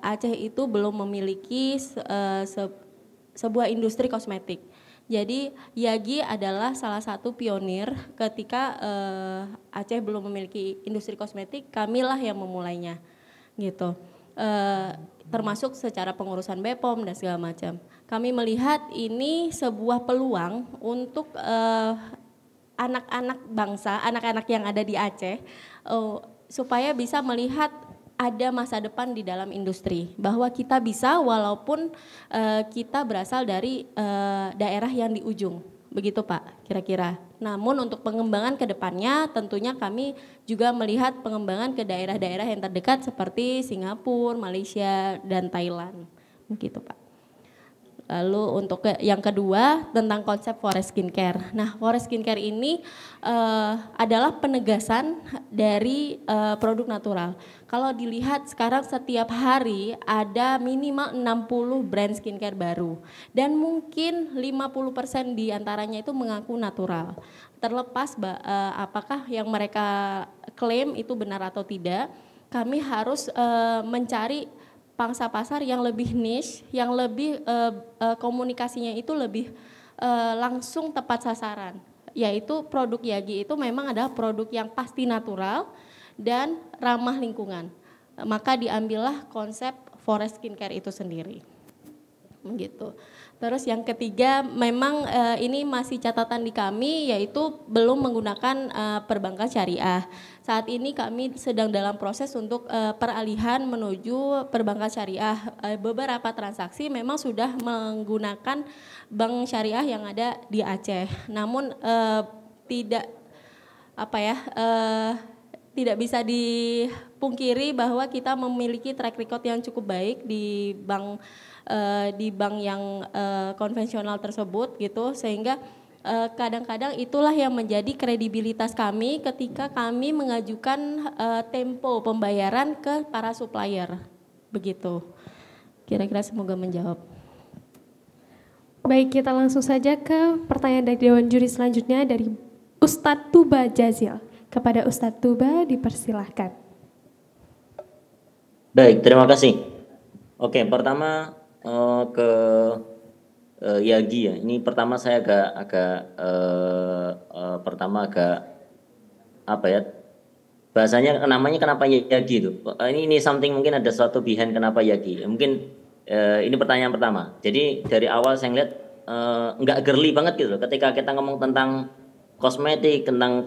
Aceh itu belum memiliki sebuah industri kosmetik. Jadi Yagi adalah salah satu pionir ketika Aceh belum memiliki industri kosmetik, kamilah yang memulainya, gitu. Termasuk secara pengurusan BPOM dan segala macam. Kami melihat ini sebuah peluang untuk anak-anak bangsa, anak-anak yang ada di Aceh, supaya bisa melihat ada masa depan di dalam industri, bahwa kita bisa walaupun kita berasal dari daerah yang di ujung, begitu Pak, kira-kira. Namun untuk pengembangan ke depannya tentunya kami juga melihat pengembangan ke daerah-daerah yang terdekat seperti Singapura, Malaysia, dan Thailand, begitu Pak. Lalu untuk yang kedua tentang konsep forest skincare. Nah, forest skincare ini adalah penegasan dari produk natural. Kalau dilihat sekarang setiap hari ada minimal 60 brand skincare baru. Dan mungkin 50% diantaranya itu mengaku natural. Terlepas apakah yang mereka klaim itu benar atau tidak, kami harus mencari pangsa pasar yang lebih niche, yang lebih komunikasinya itu lebih langsung tepat sasaran. Yaitu produk Yagi itu memang adalah produk yang pasti natural dan ramah lingkungan. Maka diambillah konsep forest skincare itu sendiri. Begitu. Terus yang ketiga memang ini masih catatan di kami, yaitu belum menggunakan perbankan syariah. Saat ini kami sedang dalam proses untuk peralihan menuju perbankan syariah. Beberapa transaksi memang sudah menggunakan bank syariah yang ada di Aceh. Namun tidak tidak bisa dipungkiri bahwa kita memiliki track record yang cukup baik di bank yang konvensional tersebut, gitu, sehingga kadang-kadang itulah yang menjadi kredibilitas kami ketika kami mengajukan tempo pembayaran ke para supplier, begitu. Kira-kira semoga menjawab. Baik, kita langsung saja ke pertanyaan dari Dewan Juri selanjutnya dari Ustadz Tuba Jazil. Kepada Ustadz Tuba dipersilahkan. Baik, terima kasih. Oke, pertama ke Yagi ya. Ini pertama saya agak bahasanya namanya kenapa Yagi itu? Ini something, mungkin ada suatu behind kenapa Yagi. Mungkin ini pertanyaan pertama. Jadi dari awal saya ngeliat nggak girly banget gitu loh. Ketika kita ngomong tentang kosmetik, tentang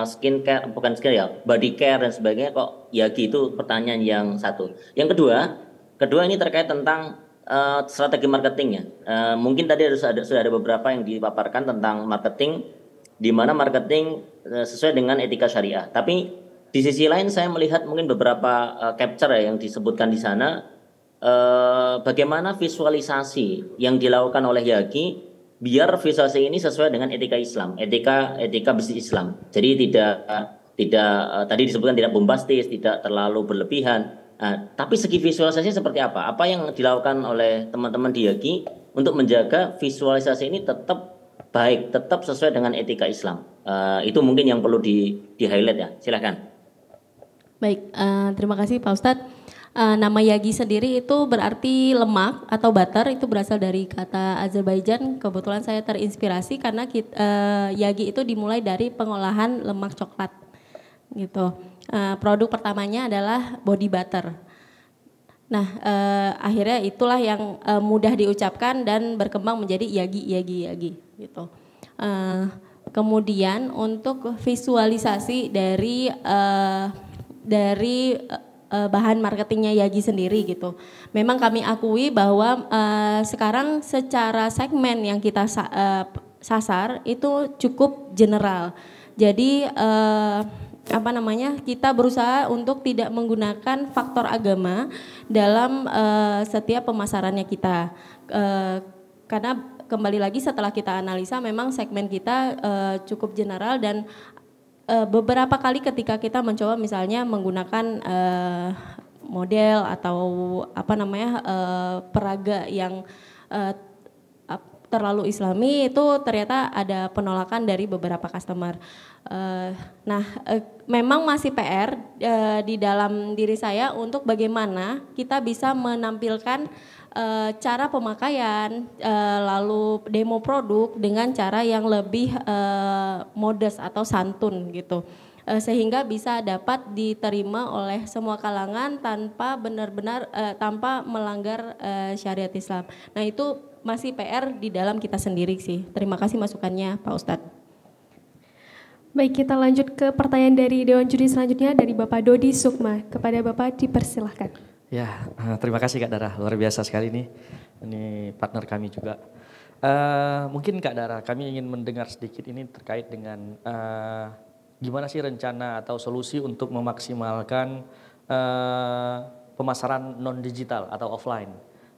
skincare, bukan skincare ya, body care dan sebagainya, kok Yagi itu pertanyaan yang satu. Yang kedua ini terkait tentang strategi marketingnya. Mungkin tadi sudah ada beberapa yang dipaparkan tentang marketing, di mana marketing sesuai dengan etika syariah. Tapi di sisi lain saya melihat mungkin beberapa capture yang disebutkan di sana, bagaimana visualisasi yang dilakukan oleh Yagi biar visualisasi ini sesuai dengan etika Islam, etika bisnis Islam. Jadi tidak tadi disebutkan tidak bombastis, tidak terlalu berlebihan. Tapi segi visualisasinya seperti apa? Apa yang dilakukan oleh teman-teman di Yagi untuk menjaga visualisasi ini tetap baik, tetap sesuai dengan etika Islam? Itu mungkin yang perlu di-highlight ya. Silakan. Baik, terima kasih Pak Ustadz. Nama Yagi sendiri itu berarti lemak atau butter, itu berasal dari kata Azerbaijan. Kebetulan saya terinspirasi karena Yagi itu dimulai dari pengolahan lemak coklat, gitu. Produk pertamanya adalah body butter. Nah, akhirnya itulah yang mudah diucapkan dan berkembang menjadi Yagi, gitu. Kemudian untuk visualisasi dari bahan marketingnya Yagi sendiri, gitu. Memang kami akui bahwa sekarang secara segmen yang kita sasar itu cukup general. Jadi kita berusaha untuk tidak menggunakan faktor agama dalam setiap pemasarannya kita, karena kembali lagi setelah kita analisa memang segmen kita cukup general dan beberapa kali ketika kita mencoba misalnya menggunakan model atau peraga yang terlalu Islami itu ternyata ada penolakan dari beberapa customer. Memang masih PR di dalam diri saya untuk bagaimana kita bisa menampilkan cara pemakaian, lalu demo produk dengan cara yang lebih modest atau santun gitu. Sehingga bisa dapat diterima oleh semua kalangan tanpa benar-benar tanpa melanggar syariat Islam. Nah itu masih PR di dalam kita sendiri sih. Terima kasih masukannya Pak Ustadz. Baik, kita lanjut ke pertanyaan dari Dewan Juri selanjutnya dari Bapak Dodi Sukma. Kepada Bapak dipersilahkan. Ya, terima kasih Kak Dara, luar biasa sekali nih. Ini partner kami juga. Mungkin Kak Dara, kami ingin mendengar sedikit ini terkait dengan gimana sih rencana atau solusi untuk memaksimalkan pemasaran non digital atau offline.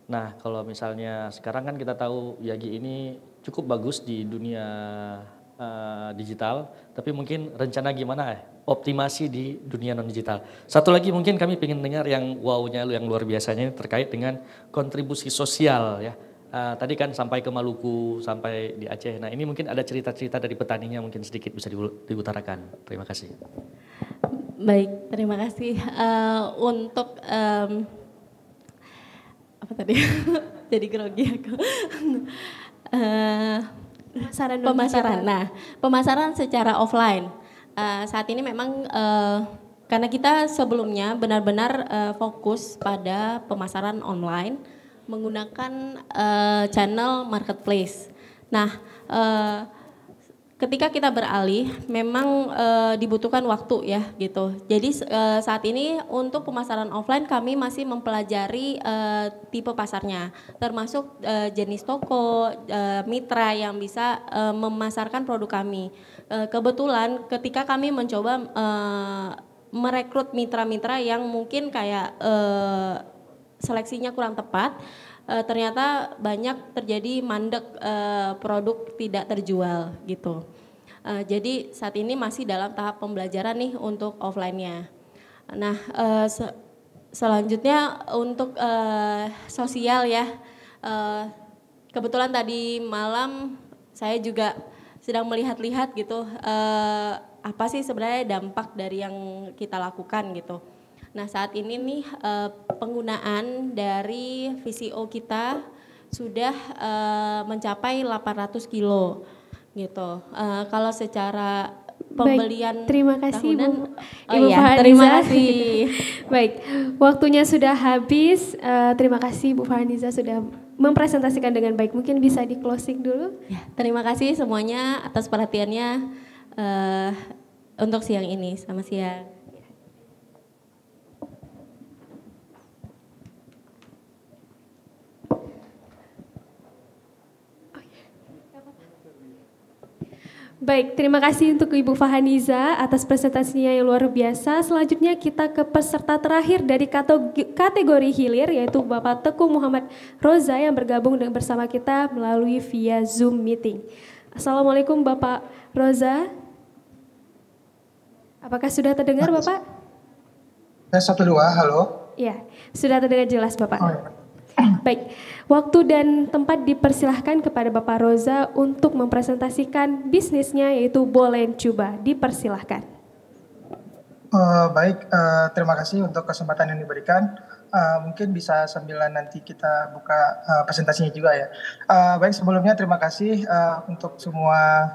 Nah, kalau misalnya sekarang kan kita tahu Yagi ini cukup bagus di dunia digital, tapi mungkin rencana gimana optimasi di dunia non digital. Satu lagi mungkin kami ingin dengar yang wow-nya yang luar biasanya terkait dengan kontribusi sosial ya. Tadi kan sampai ke Maluku, sampai di Aceh. Nah ini mungkin ada cerita-cerita dari petaninya mungkin sedikit bisa diutarakan. Terima kasih. Baik, terima kasih. Untuk apa tadi? Jadi grogi aku. Pemasaran. Nah, pemasaran secara offline. Saat ini memang karena kita sebelumnya benar-benar fokus pada pemasaran online menggunakan channel marketplace. Nah, ketika kita beralih, memang dibutuhkan waktu ya gitu. Jadi saat ini untuk pemasaran offline kami masih mempelajari tipe pasarnya, termasuk jenis toko, mitra yang bisa memasarkan produk kami. Kebetulan ketika kami mencoba merekrut mitra-mitra yang mungkin kayak seleksinya kurang tepat, ternyata banyak terjadi mandek, produk tidak terjual gitu. Jadi saat ini masih dalam tahap pembelajaran nih untuk offline-nya. Nah selanjutnya untuk sosial ya, kebetulan tadi malam saya juga sedang melihat-lihat gitu apa sih sebenarnya dampak dari yang kita lakukan gitu. Nah saat ini nih penggunaan dari VCO kita sudah mencapai 800 kilo gitu. Kalau secara pembelian terima kasih tahunan, Ibu Fahaniza. terima kasih. Baik, waktunya sudah habis. Terima kasih Bu Fahaniza sudah mempresentasikan dengan baik. Mungkin bisa di closing dulu. Ya, terima kasih semuanya atas perhatiannya untuk siang ini. Selamat siang. Baik, terima kasih untuk Ibu Fahaniza atas presentasinya yang luar biasa. Selanjutnya kita ke peserta terakhir dari kategori hilir yaitu Bapak Teguh Muhammad Roza yang bergabung bersama kita melalui via Zoom meeting. Assalamualaikum Bapak Roza. Apakah sudah terdengar Bapak? 1, 2, halo. Iya, sudah terdengar jelas Bapak. Oh, ya. Baik, waktu dan tempat dipersilahkan kepada Bapak Roza untuk mempresentasikan bisnisnya yaitu Bolen Cuba. Dipersilahkan. Baik, terima kasih untuk kesempatan yang diberikan. Mungkin bisa sambil nanti kita buka presentasinya juga ya. Baik, sebelumnya terima kasih untuk semua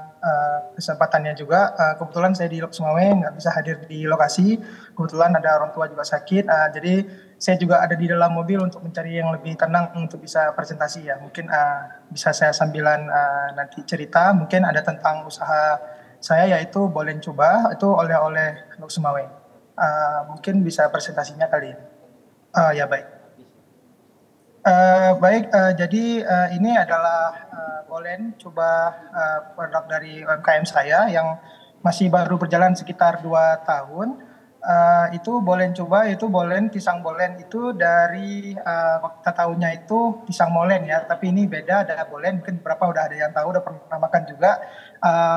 kesempatannya juga. Kebetulan saya di Lok Sumawe nggak bisa hadir di lokasi. Kebetulan ada orang tua juga sakit. Jadi saya juga ada di dalam mobil untuk mencari yang lebih tenang untuk bisa presentasi ya. Mungkin bisa saya sambilan nanti cerita. Mungkin ada tentang usaha saya yaitu Bolen Cuba, itu oleh-oleh Lok Sumawe. Mungkin bisa presentasinya kali ini. Ya baik. Jadi ini adalah Bolen Cuba, produk dari UMKM saya yang masih baru berjalan sekitar 2 tahun. Itu Bolen Cuba, itu Bolen pisang Bolen itu dari kita tahunya itu pisang molen ya, tapi ini beda, ada Bolen, mungkin beberapa udah ada yang tahu, udah pernah makan juga.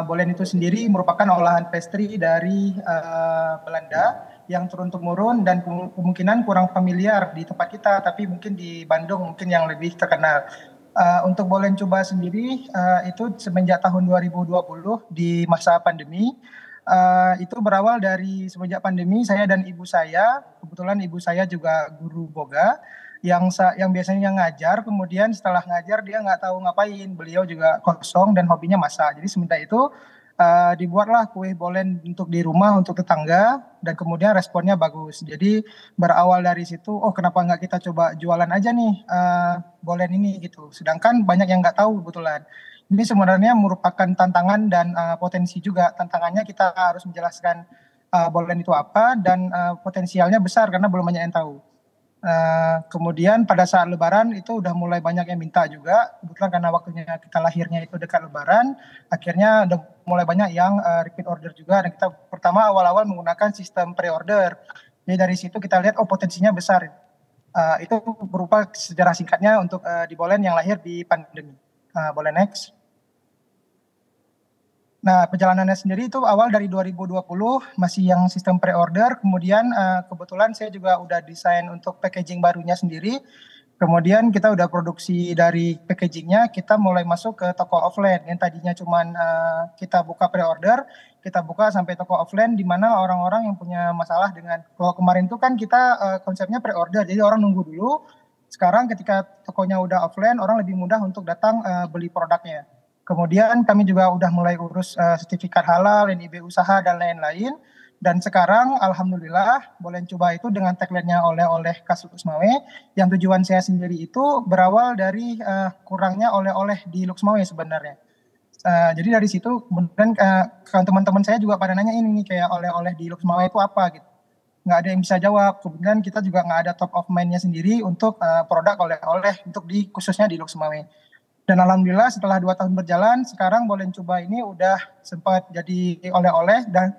Bolen itu sendiri merupakan olahan pastry dari Belanda yang turun-temurun dan kemungkinan kurang familiar di tempat kita, tapi mungkin di Bandung mungkin yang lebih terkenal. Untuk Bolen Coba sendiri itu semenjak tahun 2020 di masa pandemi, itu berawal dari semenjak pandemi saya dan ibu saya, kebetulan ibu saya juga guru boga, yang biasanya ngajar, kemudian setelah ngajar dia nggak tahu ngapain, beliau juga kosong dan hobinya masak. Jadi semenjak itu dibuatlah kue bolen untuk di rumah untuk tetangga dan kemudian responnya bagus. Jadi berawal dari situ, oh kenapa nggak kita coba jualan aja nih bolen ini gitu. Sedangkan banyak yang nggak tahu kebetulan. Ini sebenarnya merupakan tantangan dan potensi juga. Tantangannya kita harus menjelaskan bolen itu apa dan potensialnya besar karena belum banyak yang tahu. Kemudian pada saat Lebaran itu udah mulai banyak yang minta juga. Kebetulan karena waktunya kita lahirnya itu dekat Lebaran, akhirnya udah mulai banyak yang repeat order juga. Dan kita pertama awal-awal menggunakan sistem pre-order. Jadi dari situ kita lihat oh potensinya besar. Itu berupa sejarah singkatnya untuk di Bolen yang lahir di pandemi. Boleh next. Nah, perjalanannya sendiri itu awal dari 2020 masih yang sistem pre-order, kemudian kebetulan saya juga udah desain untuk packaging barunya sendiri. Kemudian kita udah produksi dari packagingnya, kita mulai masuk ke toko offline yang tadinya cuman kita buka pre-order, kita buka sampai toko offline di mana orang-orang yang punya masalah dengan, kalau kemarin itu kan kita konsepnya pre-order, jadi orang nunggu dulu. Sekarang ketika tokonya udah offline, orang lebih mudah untuk datang beli produknya. Kemudian kami juga udah mulai urus sertifikat halal, NIB usaha dan lain-lain. Dan sekarang alhamdulillah Bolen Coba itu dengan tagline-nya oleh-oleh khas Luxmawe, yang tujuan saya sendiri itu berawal dari kurangnya oleh-oleh di Luxmawe sebenarnya. Jadi dari situ kemudian teman-teman saya juga pada nanya ini kayak oleh-oleh di Luxmawe itu apa gitu. Nggak ada yang bisa jawab. Kemudian kita juga nggak ada top of mind-nya sendiri untuk produk oleh-oleh untuk khususnya di Luxmawe. Dan alhamdulillah setelah 2 tahun berjalan, sekarang Bolen Coba ini udah sempat jadi oleh-oleh dan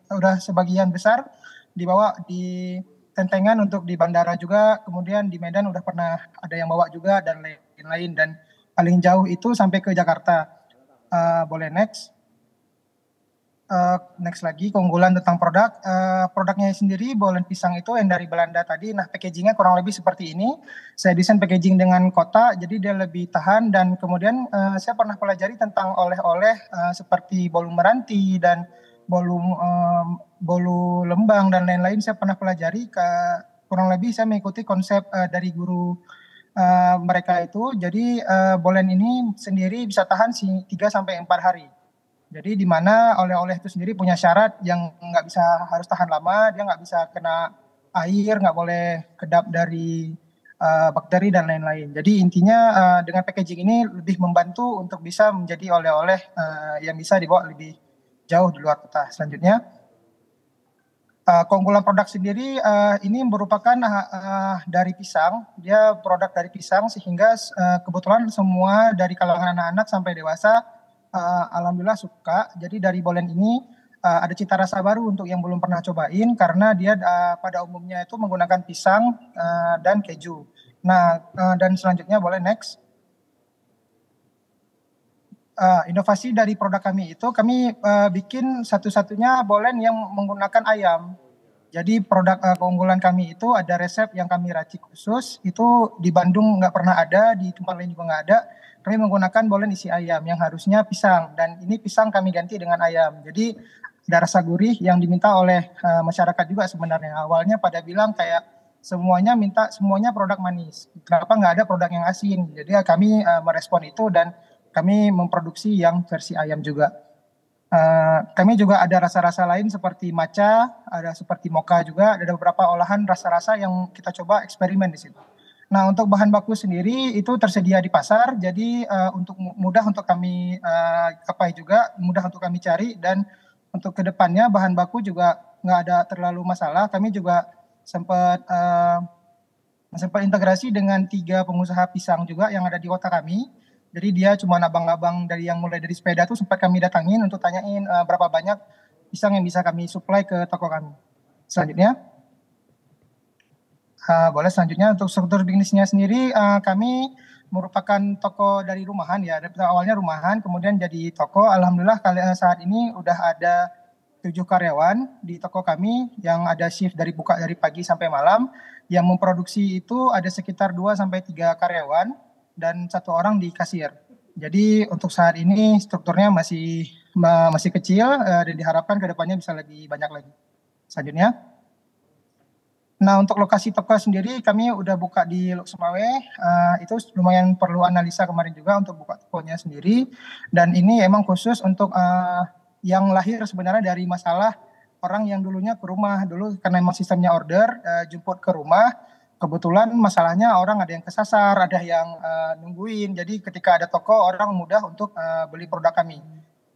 udah sebagian besar dibawa di tentengan untuk di bandara juga, kemudian di Medan udah pernah ada yang bawa juga dan lain-lain, dan paling jauh itu sampai ke Jakarta. Boleh next. Next lagi, keunggulan tentang produk. Produknya sendiri Bolen Pisang itu yang dari Belanda tadi. Nah, packagingnya kurang lebih seperti ini. Saya desain packaging dengan kotak, jadi dia lebih tahan. Dan kemudian saya pernah pelajari tentang oleh-oleh seperti bolu meranti dan bolu lembang dan lain-lain. Saya pernah pelajari. Kurang lebih saya mengikuti konsep dari guru mereka itu. Jadi bolen ini sendiri bisa tahan 3-4 hari. Jadi di mana oleh-oleh itu sendiri punya syarat yang nggak bisa harus tahan lama, dia nggak bisa kena air, nggak boleh kedap dari bakteri dan lain-lain. Jadi intinya dengan packaging ini lebih membantu untuk bisa menjadi oleh-oleh yang bisa dibawa lebih jauh di luar kota. Selanjutnya, keunggulan produk sendiri ini merupakan dari pisang, dia produk dari pisang sehingga kebetulan semua dari kalangan anak-anak sampai dewasa alhamdulillah suka. Jadi dari Bolen ini ada cita rasa baru untuk yang belum pernah cobain karena dia pada umumnya itu menggunakan pisang dan keju. Nah, dan selanjutnya boleh next. Inovasi dari produk kami itu kami bikin satu-satunya bolen yang menggunakan ayam. Jadi produk keunggulan kami itu ada resep yang kami racik khusus, itu di Bandung nggak pernah ada, di tempat lain juga nggak ada. Kami menggunakan bolen isi ayam yang harusnya pisang, dan ini pisang kami ganti dengan ayam. Jadi ada rasa gurih yang diminta oleh masyarakat juga sebenarnya. Awalnya pada bilang kayak semuanya produk manis. Kenapa nggak ada produk yang asin? Jadi kami merespon itu dan kami memproduksi yang versi ayam juga. Kami juga ada rasa-rasa lain seperti matcha, ada seperti mocha juga, ada beberapa olahan rasa-rasa yang kita coba eksperimen di situ. Nah, untuk bahan baku sendiri itu tersedia di pasar, jadi untuk mudah untuk kami capai juga, mudah untuk kami cari, dan untuk kedepannya bahan baku juga nggak ada terlalu masalah. Kami juga sempat integrasi dengan 3 pengusaha pisang juga yang ada di kota kami. Jadi dia cuma abang-abang dari yang mulai dari sepeda tuh sempat kami datangin untuk tanyain berapa banyak pisang yang bisa kami supply ke toko kami. Selanjutnya. Boleh selanjutnya untuk struktur bisnisnya sendiri kami merupakan toko dari rumahan ya. Awalnya rumahan kemudian jadi toko. Alhamdulillah saat ini udah ada 7 karyawan di toko kami yang ada shift dari buka dari pagi sampai malam. Yang memproduksi itu ada sekitar 2-3 karyawan dan 1 orang di kasir. Jadi untuk saat ini strukturnya masih kecil dan diharapkan ke depannya bisa lebih banyak lagi. Selanjutnya. Nah, untuk lokasi toko sendiri kami udah buka di Lok Sumawe, itu lumayan perlu analisa kemarin juga untuk buka tokonya sendiri. Dan ini emang khusus untuk yang lahir sebenarnya dari masalah orang yang dulunya ke rumah dulu karena emang sistemnya order, jemput ke rumah. Kebetulan masalahnya orang ada yang kesasar, ada yang nungguin. Jadi ketika ada toko orang mudah untuk beli produk kami.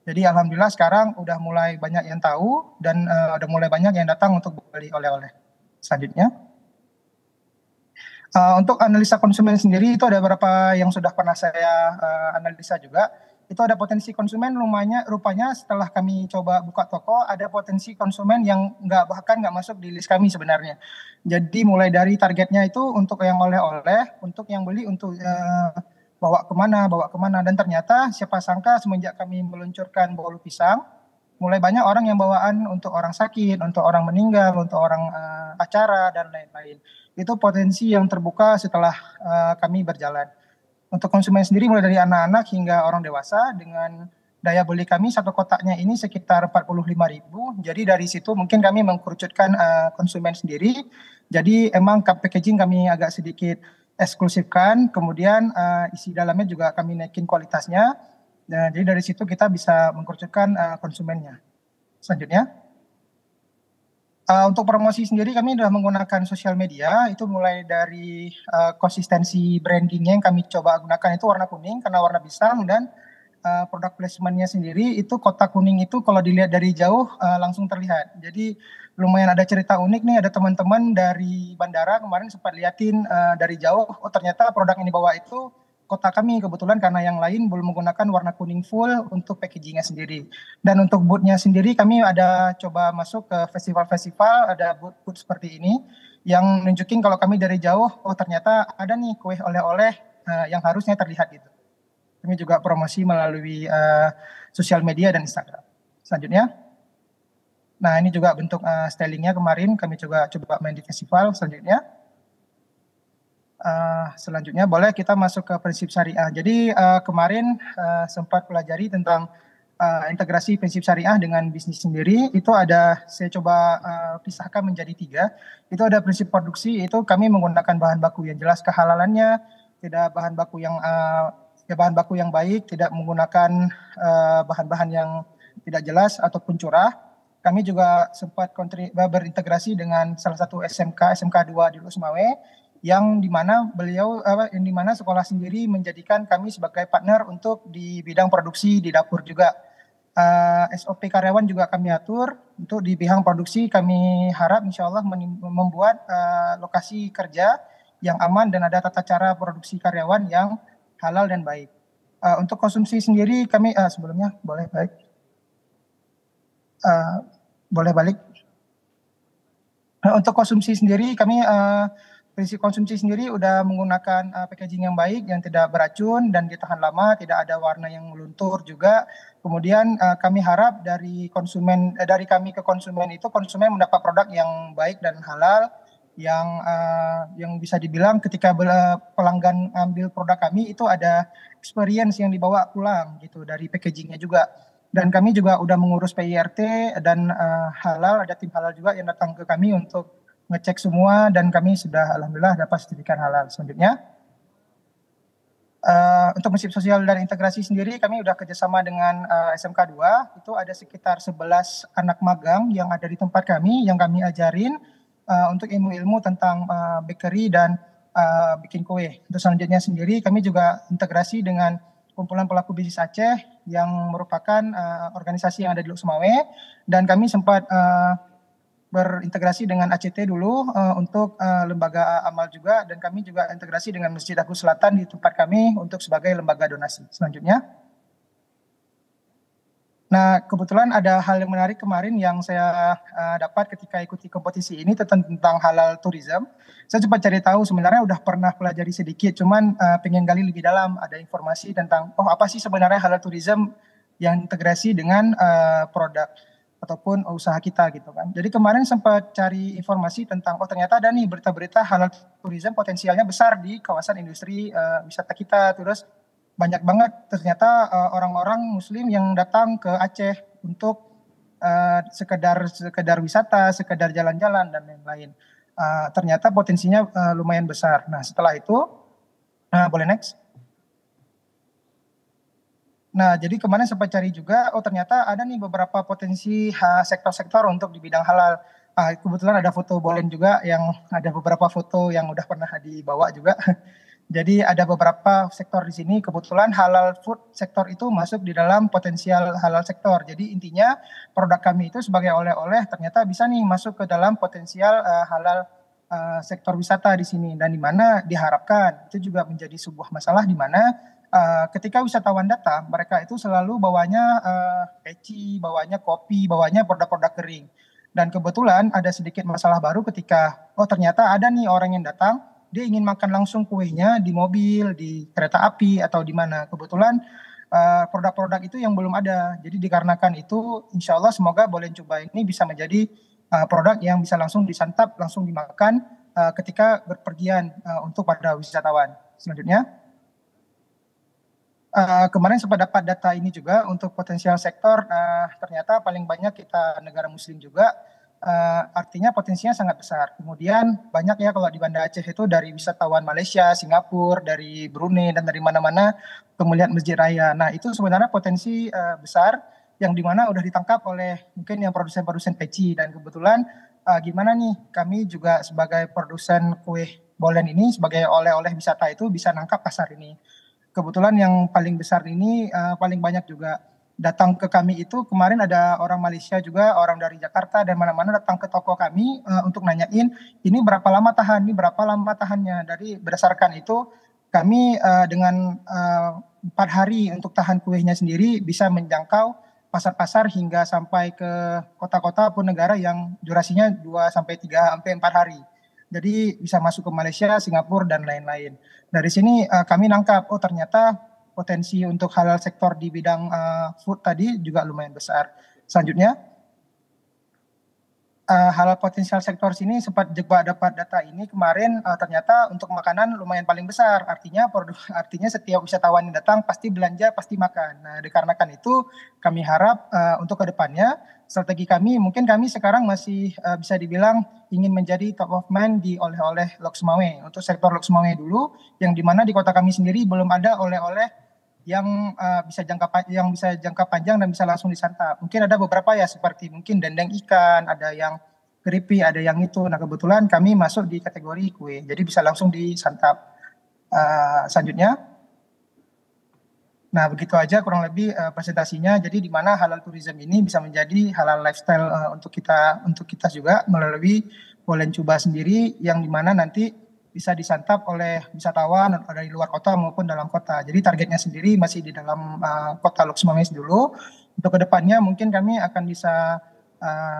Jadi alhamdulillah sekarang udah mulai banyak yang tahu dan udah mulai banyak yang datang untuk beli oleh-oleh. Selanjutnya. Untuk analisa konsumen sendiri itu ada beberapa yang sudah pernah saya analisa juga. Itu ada potensi konsumen rupanya setelah kami coba buka toko ada potensi konsumen yang bahkan nggak masuk di list kami sebenarnya. Jadi mulai dari targetnya itu untuk yang oleh-oleh, untuk yang beli untuk bawa kemana dan ternyata siapa sangka semenjak kami meluncurkan bolu pisang mulai banyak orang yang bawaan untuk orang sakit, untuk orang meninggal, untuk orang acara dan lain-lain. Itu potensi yang terbuka setelah kami berjalan. Untuk konsumen sendiri mulai dari anak-anak hingga orang dewasa dengan daya beli kami satu kotaknya ini sekitar 45.000. Jadi dari situ mungkin kami mengkerucutkan konsumen sendiri. Jadi emang packaging kami agak sedikit eksklusifkan. Kemudian isi dalamnya juga kami naikin kualitasnya. Nah, jadi dari situ kita bisa mengkerucutkan konsumennya. Selanjutnya. Untuk promosi sendiri kami sudah menggunakan sosial media, itu mulai dari konsistensi brandingnya yang kami coba gunakan itu warna kuning karena warna pisang dan produk placementnya sendiri itu kotak kuning itu kalau dilihat dari jauh langsung terlihat. Jadi lumayan ada cerita unik nih, ada teman-teman dari bandara kemarin sempat liatin dari jauh, oh ternyata produk yang dibawa itu kotak kami kebetulan karena yang lain belum menggunakan warna kuning full untuk packagingnya sendiri. Dan untuk booth-nya sendiri kami ada coba masuk ke festival-festival, ada booth seperti ini yang nunjukin kalau kami dari jauh, oh ternyata ada nih kue oleh-oleh yang harusnya terlihat gitu. Kami juga promosi melalui sosial media dan Instagram. Selanjutnya. Nah ini juga bentuk stylingnya kemarin kami juga coba main di festival. Selanjutnya boleh kita masuk ke prinsip syariah. Jadi kemarin sempat pelajari tentang integrasi prinsip syariah dengan bisnis sendiri. Itu ada saya coba pisahkan menjadi 3. Itu ada prinsip produksi, itu kami menggunakan bahan baku yang jelas kehalalannya, tidak bahan baku yang baik, tidak menggunakan bahan-bahan yang tidak jelas ataupun curah. Kami juga sempat berintegrasi dengan salah satu SMK 2 di Lok Sumawe yang dimana sekolah sendiri menjadikan kami sebagai partner untuk di bidang produksi di dapur juga. SOP karyawan juga kami atur untuk di bidang produksi. Kami harap insya Allah membuat lokasi kerja yang aman dan ada tata cara produksi karyawan yang halal dan baik. Untuk konsumsi sendiri kami sebelumnya boleh balik. Untuk konsumsi sendiri kami prinsip konsumsi sendiri udah menggunakan packaging yang baik, yang tidak beracun dan ditahan lama, tidak ada warna yang meluntur juga. Kemudian kami harap dari kami ke konsumen itu konsumen mendapat produk yang baik dan halal, yang bisa dibilang ketika pelanggan ambil produk kami itu ada experience yang dibawa pulang gitu dari packagingnya juga. Dan kami juga udah mengurus PIRT dan halal, ada tim halal juga yang datang ke kami untuk ngecek semua dan kami sudah alhamdulillah dapat sertifikat halal. Selanjutnya, untuk prinsip sosial dan integrasi sendiri kami sudah kerjasama dengan SMK 2, itu ada sekitar 11 anak magang yang ada di tempat kami yang kami ajarin untuk ilmu-ilmu tentang bakery dan bikin kue. Untuk selanjutnya sendiri kami juga integrasi dengan kumpulan pelaku bisnis Aceh yang merupakan organisasi yang ada di Lok Sumawe dan kami sempat berintegrasi dengan ACT dulu untuk lembaga amal juga dan kami juga integrasi dengan Masjid Agus Selatan di tempat kami untuk sebagai lembaga donasi. Selanjutnya. Nah, kebetulan ada hal yang menarik kemarin yang saya dapat ketika ikuti kompetisi ini tentang halal tourism. Saya coba cari tahu sebenarnya udah pernah pelajari sedikit, cuman pengen gali lebih dalam, ada informasi tentang apa sih sebenarnya halal tourism yang integrasi dengan produk. ataupun usaha kita gitu kan. Jadi kemarin sempat cari informasi tentang ternyata ada nih berita-berita halal tourism potensialnya besar di kawasan industri wisata kita. Terus banyak banget ternyata orang-orang muslim yang datang ke Aceh untuk sekedar wisata, sekedar jalan-jalan dan lain-lain. Ternyata potensinya lumayan besar. Nah, setelah itu boleh next. Nah, jadi kemarin sempat cari juga, ternyata ada nih beberapa potensi sektor-sektor untuk di bidang halal. Kebetulan ada foto Bolen juga, yang ada beberapa foto yang udah pernah dibawa juga. Jadi ada beberapa sektor di sini, kebetulan halal food sektor itu masuk di dalam potensial halal sektor. Jadi intinya produk kami itu sebagai oleh-oleh ternyata bisa nih masuk ke dalam potensial halal sektor wisata di sini. Dan di mana diharapkan, itu juga menjadi sebuah masalah di mana ketika wisatawan datang, mereka itu selalu bawanya peci, bawanya kopi, bawanya produk-produk kering. Dan kebetulan ada sedikit masalah baru ketika, ternyata ada nih orang yang datang, dia ingin makan langsung kuenya di mobil, di kereta api, atau di mana. Kebetulan produk-produk itu yang belum ada. Jadi dikarenakan itu, insya Allah semoga Bolen Coba ini bisa menjadi produk yang bisa langsung disantap, langsung dimakan ketika berpergian untuk para wisatawan. Selanjutnya. Kemarin sempat dapat data ini juga untuk potensial sektor, ternyata paling banyak kita negara muslim juga, artinya potensinya sangat besar. Kemudian banyak ya kalau di Banda Aceh itu dari wisatawan Malaysia, Singapura, dari Brunei, dan dari mana-mana untuk melihat Masjid Raya. Nah itu sebenarnya potensi besar yang dimana udah ditangkap oleh mungkin yang produsen-produsen peci. Dan kebetulan gimana nih kami juga sebagai produsen kue Bolen ini, sebagai oleh-oleh wisata itu bisa nangkap pasar ini. Kebetulan yang paling besar ini paling banyak juga datang ke kami itu kemarin ada orang Malaysia juga, orang dari Jakarta dan mana-mana datang ke toko kami untuk nanyain ini berapa lama tahan, ini berapa lama tahannya. Dari berdasarkan itu kami dengan 4 hari untuk tahan kuenya sendiri bisa menjangkau pasar-pasar hingga sampai ke kota-kota pun negara yang durasinya 2 sampai 3 sampai 4 hari. Jadi bisa masuk ke Malaysia, Singapura, dan lain-lain. Dari sini kami nangkap, ternyata potensi untuk halal sektor di bidang food tadi juga lumayan besar. Selanjutnya, halal potensial sektor sini sempat juga dapat data ini kemarin ternyata untuk makanan lumayan paling besar. Artinya setiap wisatawan yang datang pasti belanja, pasti makan. Nah, dikarenakan itu kami harap untuk kedepannya strategi kami, mungkin kami sekarang masih bisa dibilang ingin menjadi top of mind di oleh-oleh Lok Sumawe. Untuk sektor Lok Sumawe dulu, yang dimana di kota kami sendiri belum ada oleh-oleh yang bisa jangka panjang dan bisa langsung disantap. Mungkin ada beberapa ya seperti mungkin dendeng ikan, ada yang keripik, ada yang itu. Nah kebetulan kami masuk di kategori kue, jadi bisa langsung disantap. Selanjutnya. Nah begitu aja kurang lebih presentasinya. Jadi di mana halal tourism ini bisa menjadi halal lifestyle untuk kita juga melalui Bolen Coba sendiri, yang dimana nanti bisa disantap oleh wisatawan dari luar kota maupun dalam kota. Jadi targetnya sendiri masih di dalam kota Lok Sumawe dulu. Untuk kedepannya mungkin kami akan bisa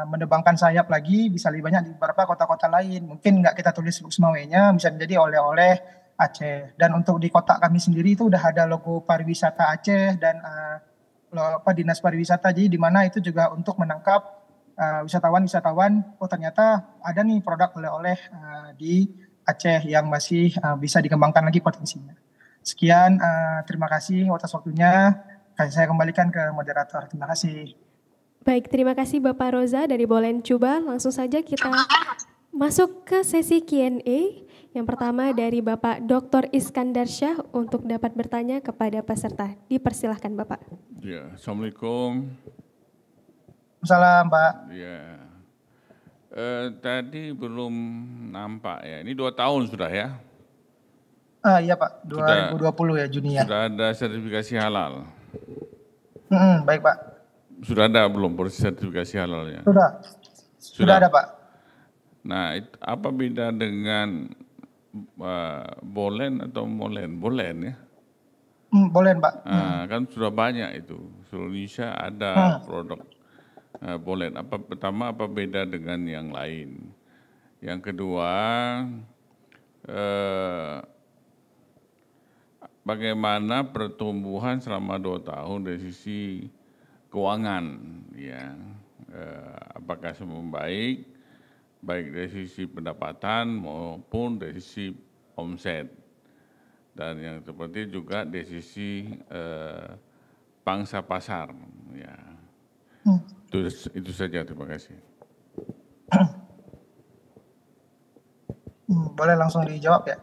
menebangkan sayap lagi, bisa lebih banyak di beberapa kota-kota lain. Mungkin nggak kita tulis Lok Sumawenya, bisa menjadi oleh-oleh Aceh. Dan untuk di kota kami sendiri itu udah ada logo pariwisata Aceh dan dinas pariwisata. Jadi di mana itu juga untuk menangkap wisatawan-wisatawan. Ternyata ada nih produk oleh-oleh di Aceh yang masih bisa dikembangkan lagi potensinya. Sekian, terima kasih atas waktunya. Saya kembalikan ke moderator. Terima kasih. Baik, terima kasih Bapak Roza dari Bolen Coba. Langsung saja kita masuk ke sesi Q&A. Yang pertama dari Bapak Dr. Iskandar Syah untuk dapat bertanya kepada peserta. Dipersilahkan Bapak. Ya, Assalamualaikum. Salam Pak. Ya. Tadi belum nampak ya. Ini 2 tahun sudah ya? Iya Pak, 2020 ya Juni ya. Sudah ada sertifikasi halal? Baik Pak. Sudah ada belum sertifikasi halalnya? Sudah ada Pak. Nah, apa beda dengan Bolen atau Molen? Bolen ya? Bolen Pak. Kan sudah banyak itu. Seluruh Indonesia ada produk Bolen. Pertama apa beda dengan yang lain? Yang kedua, bagaimana pertumbuhan selama 2 tahun dari sisi keuangan, ya, apakah semua baik dari sisi pendapatan maupun dari sisi omset. Dan yang seperti juga dari sisi pangsa pasar. Ya. Itu saja, terima kasih. Boleh langsung dijawab ya?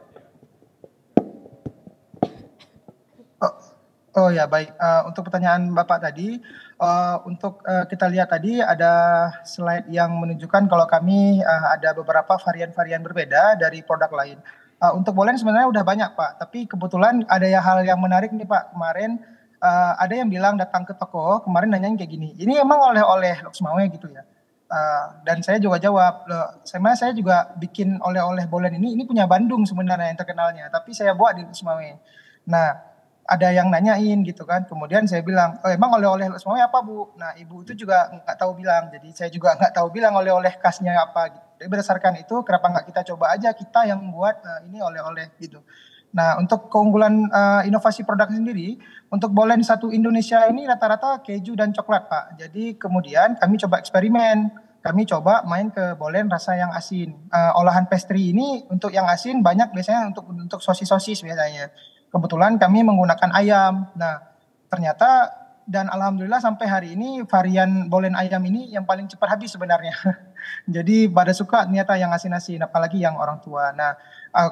Oh ya baik, untuk pertanyaan Bapak tadi, untuk kita lihat tadi ada slide yang menunjukkan kalau kami ada beberapa varian-varian berbeda dari produk lain. Untuk bolen sebenarnya udah banyak Pak, tapi kebetulan ada hal yang menarik nih Pak. Kemarin ada yang bilang datang ke toko, kemarin nanyain kayak gini, ini emang oleh-oleh Loksmawe gitu ya? Dan saya juga jawab, saya juga bikin oleh-oleh bolen ini punya Bandung sebenarnya yang terkenalnya, tapi saya buat di Loksmawe. Nah, ada yang nanyain gitu kan, kemudian saya bilang, oh emang oleh-oleh Loksmawe apa Bu? Nah ibu itu juga nggak tahu bilang, jadi saya juga nggak tahu bilang oleh-oleh khasnya apa gitu. Jadi berdasarkan itu kenapa nggak kita coba aja kita yang buat ini oleh-oleh gitu. Nah untuk keunggulan inovasi produk sendiri, untuk bolen satu Indonesia ini rata-rata keju dan coklat Pak. Jadi kemudian kami coba eksperimen, kami coba main ke bolen rasa yang asin. Olahan pastry ini untuk yang asin banyak biasanya untuk sosis-sosis biasanya. Kebetulan kami menggunakan ayam. Nah, ternyata dan alhamdulillah sampai hari ini varian bolen ayam ini yang paling cepat habis sebenarnya. Jadi pada suka ternyata yang asin-asin, apalagi yang orang tua. Nah,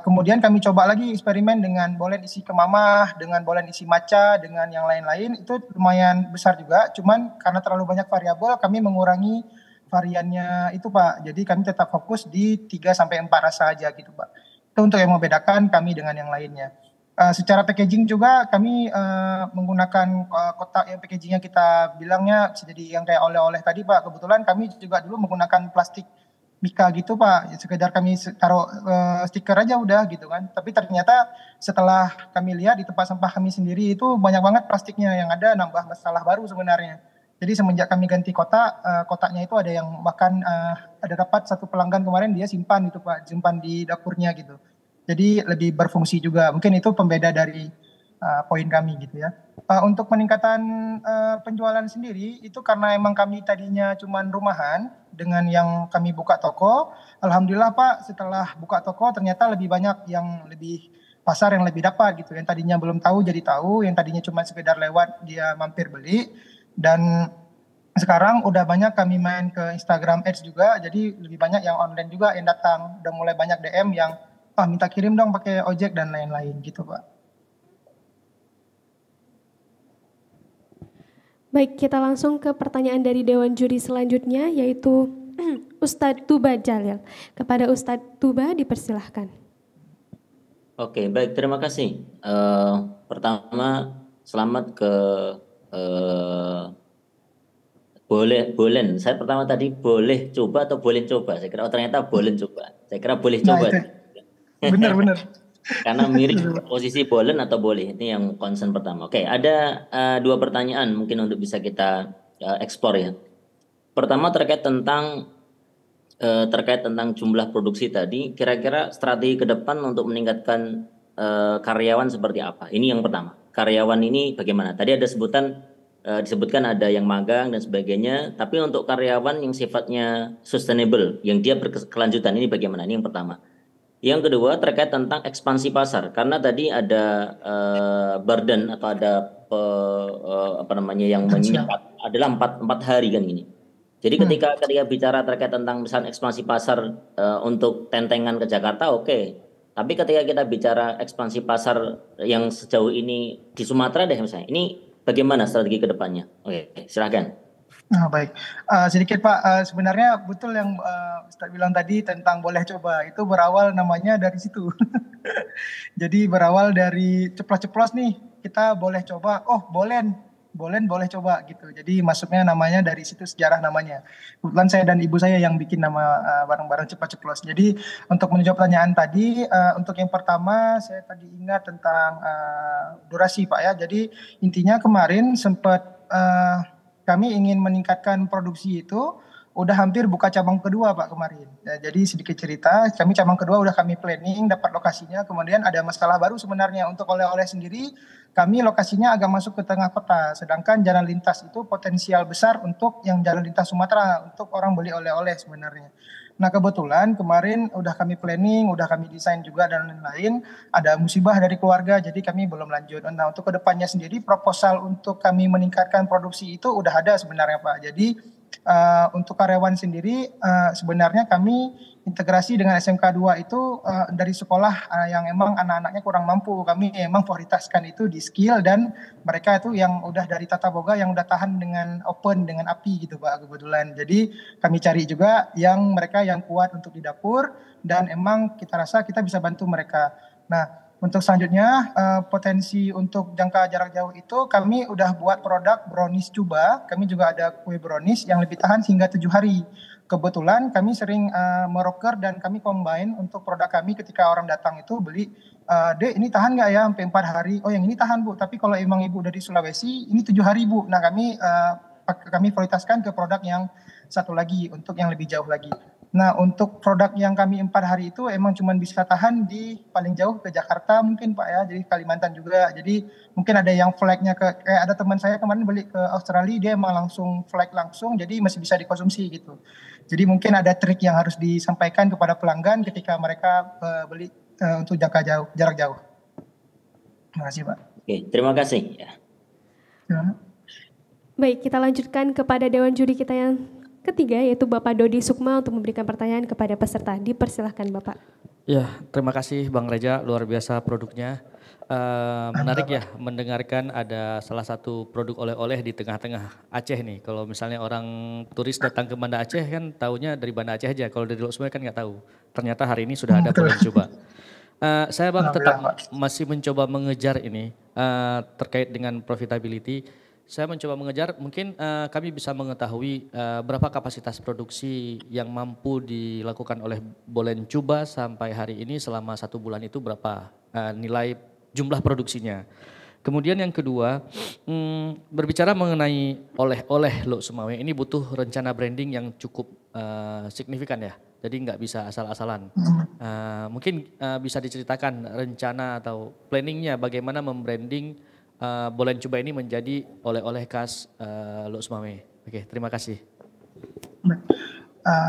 kemudian kami coba lagi eksperimen dengan bolen isi kemamah, dengan bolen isi matcha, dengan yang lain-lain. Itu lumayan besar juga, cuman karena terlalu banyak variabel kami mengurangi variannya itu Pak. Jadi kami tetap fokus di 3-4 rasa aja gitu Pak. Itu untuk yang membedakan kami dengan yang lainnya. Secara packaging juga kami menggunakan kotak yang packagingnya kita bilangnya bisa jadi yang kayak oleh-oleh tadi Pak. Kebetulan kami juga dulu menggunakan plastik mika gitu Pak. Sekedar kami taruh stiker aja udah gitu kan. Tapi ternyata setelah kami lihat di tempat sampah kami sendiri itu banyak banget plastiknya, yang ada nambah masalah baru sebenarnya. Jadi semenjak kami ganti kotak, kotaknya itu ada yang bahkan ada dapat satu pelanggan kemarin dia simpan itu Pak, simpan di dapurnya gitu. Jadi lebih berfungsi juga. Mungkin itu pembeda dari poin kami gitu ya. Untuk peningkatan penjualan sendiri itu karena emang kami tadinya cuman rumahan dengan yang kami buka toko. Alhamdulillah Pak, setelah buka toko ternyata lebih banyak yang lebih pasar yang lebih dapat gitu. Yang tadinya belum tahu jadi tahu, yang tadinya cuma sekedar lewat dia mampir beli. Dan sekarang udah banyak kami main ke Instagram Ads juga. Jadi lebih banyak yang online juga yang datang. Udah mulai banyak DM yang minta kirim dong pakai ojek dan lain-lain gitu Pak. Baik, kita langsung ke pertanyaan dari Dewan Juri selanjutnya, yaitu Ustadz Tuba Jalil. Kepada Ustadz Tuba dipersilahkan. Oke, baik, terima kasih. Pertama, selamat ke bolen. Saya pertama tadi boleh coba atau boleh coba. Saya kira ternyata boleh coba. Saya kira boleh coba. Benar. Karena mirip posisi bolen atau boleh, ini yang concern pertama. Oke, ada dua pertanyaan mungkin untuk bisa kita eksplor ya. Pertama terkait tentang jumlah produksi tadi, kira-kira strategi ke depan untuk meningkatkan karyawan seperti apa? Ini yang pertama. Karyawan ini bagaimana? Tadi ada disebutkan ada yang magang dan sebagainya, tapi untuk karyawan yang sifatnya sustainable, yang dia berkelanjutan, ini bagaimana? Ini yang pertama. Yang kedua terkait tentang ekspansi pasar, karena tadi ada burden atau ada yang menyiapkan adalah 4 hari kan ini. Jadi ketika bicara terkait tentang misalnya ekspansi pasar untuk tentengan ke Jakarta, oke. Tapi ketika kita bicara ekspansi pasar yang sejauh ini di Sumatera deh misalnya, ini bagaimana strategi ke depannya? Oke, silakan. Nah, baik. Sedikit Pak, sebenarnya betul yang Ustadz bilang tadi tentang boleh coba. Itu berawal namanya dari situ. Jadi berawal dari ceplos-ceplos nih, kita boleh coba. Oh, bolen boleh coba gitu. Jadi maksudnya namanya dari situ, sejarah namanya. Kebetulan saya dan ibu saya yang bikin nama barang-barang cepat ceplos. Jadi untuk menjawab pertanyaan tadi, untuk yang pertama saya tadi ingat tentang durasi Pak ya. Jadi intinya kemarin sempat kami ingin meningkatkan produksi itu udah hampir buka cabang kedua Pak kemarin. Ya, jadi sedikit cerita, kami cabang kedua udah kami planning, dapat lokasinya, kemudian ada masalah baru sebenarnya untuk oleh-oleh sendiri, kami lokasinya agak masuk ke tengah kota, sedangkan jalan lintas itu potensial besar untuk yang jalan lintas Sumatera, untuk orang beli oleh-oleh sebenarnya. Nah kebetulan kemarin udah kami planning, udah kami desain juga dan lain-lain, ada musibah dari keluarga, jadi kami belum lanjut. Nah untuk kedepannya sendiri, proposal untuk kami meningkatkan produksi itu udah ada sebenarnya Pak. Jadi untuk karyawan sendiri sebenarnya kami integrasi dengan SMK 2 itu dari sekolah yang emang anak-anaknya kurang mampu. Kami emang prioritaskan itu di skill dan mereka itu yang udah dari tata boga yang udah tahan dengan open, dengan api gitu Pak kebetulan. Jadi kami cari juga yang mereka yang kuat untuk di dapur dan emang kita rasa kita bisa bantu mereka. Nah untuk selanjutnya potensi untuk jangka jarak jauh itu kami udah buat produk brownies cuba. Kami juga ada kue brownies yang lebih tahan hingga 7 hari. Kebetulan kami sering meroker dan kami combine untuk produk kami ketika orang datang itu beli, Dek ini tahan nggak ya sampai 4 hari? Oh yang ini tahan Bu, tapi kalau emang Ibu dari Sulawesi ini 7 hari Bu. Nah kami prioritaskan ke produk yang satu lagi untuk yang lebih jauh lagi. Nah untuk produk yang kami 4 hari itu emang cuma bisa tahan di paling jauh ke Jakarta mungkin Pak ya, jadi Kalimantan juga. Jadi mungkin ada yang flagnya kayak ada teman saya kemarin beli ke Australia, dia emang langsung flag langsung, jadi masih bisa dikonsumsi gitu. Jadi mungkin ada trik yang harus disampaikan kepada pelanggan ketika mereka beli untuk jarak jauh. Terima kasih Pak. Oke, terima kasih. Ya. Baik, kita lanjutkan kepada Dewan Juri kita yang ketiga, yaitu Bapak Dodi Sukma untuk memberikan pertanyaan kepada peserta. Dipersilahkan Bapak. Ya, terima kasih Bang Reja, luar biasa produknya. Menarik ya mendengarkan ada salah satu produk oleh-oleh di tengah-tengah Aceh nih. Kalau misalnya orang turis datang ke Banda Aceh kan taunya dari Banda Aceh aja. Kalau dari Lok Sumawwe kan nggak tahu. Ternyata hari ini sudah ada boleh coba. Saya Bang tetap masih mencoba mengejar ini terkait dengan profitability. Saya mencoba mengejar, mungkin kami bisa mengetahui berapa kapasitas produksi yang mampu dilakukan oleh Bolen Cuba sampai hari ini selama 1 bulan itu berapa nilai jumlah produksinya. Kemudian yang kedua, berbicara mengenai oleh-oleh Lok Sumawwe ini butuh rencana branding yang cukup signifikan ya. Jadi nggak bisa asal-asalan. Mungkin bisa diceritakan rencana atau planningnya bagaimana membranding Bolen Cuba ini menjadi oleh-oleh khas Lok Sumawwe. Oke, terima kasih.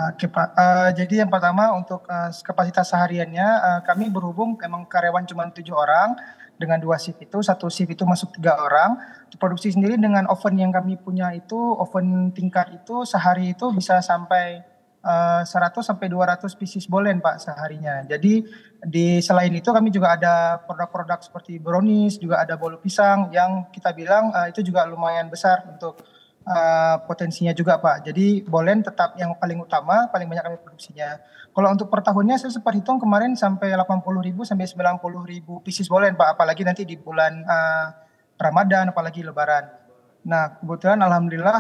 Oke Pak, jadi yang pertama untuk kapasitas sehariannya kami berhubung emang karyawan cuma 7 orang dengan 2 shift itu, 1 shift itu masuk 3 orang. Untuk produksi sendiri dengan oven yang kami punya itu, oven tingkat itu sehari itu bisa sampai 100 sampai 200 pieces bolen Pak seharinya. Jadi selain itu kami juga ada produk-produk seperti brownies, juga ada bolu pisang yang kita bilang itu juga lumayan besar untuk potensinya juga Pak. Jadi bolen tetap yang paling utama, paling banyak kami produksinya. Kalau untuk per tahunnya saya sempat hitung kemarin sampai 80.000 sampai 90.000 pieces bolen Pak, apalagi nanti di bulan Ramadan, apalagi Lebaran. Nah kebetulan alhamdulillah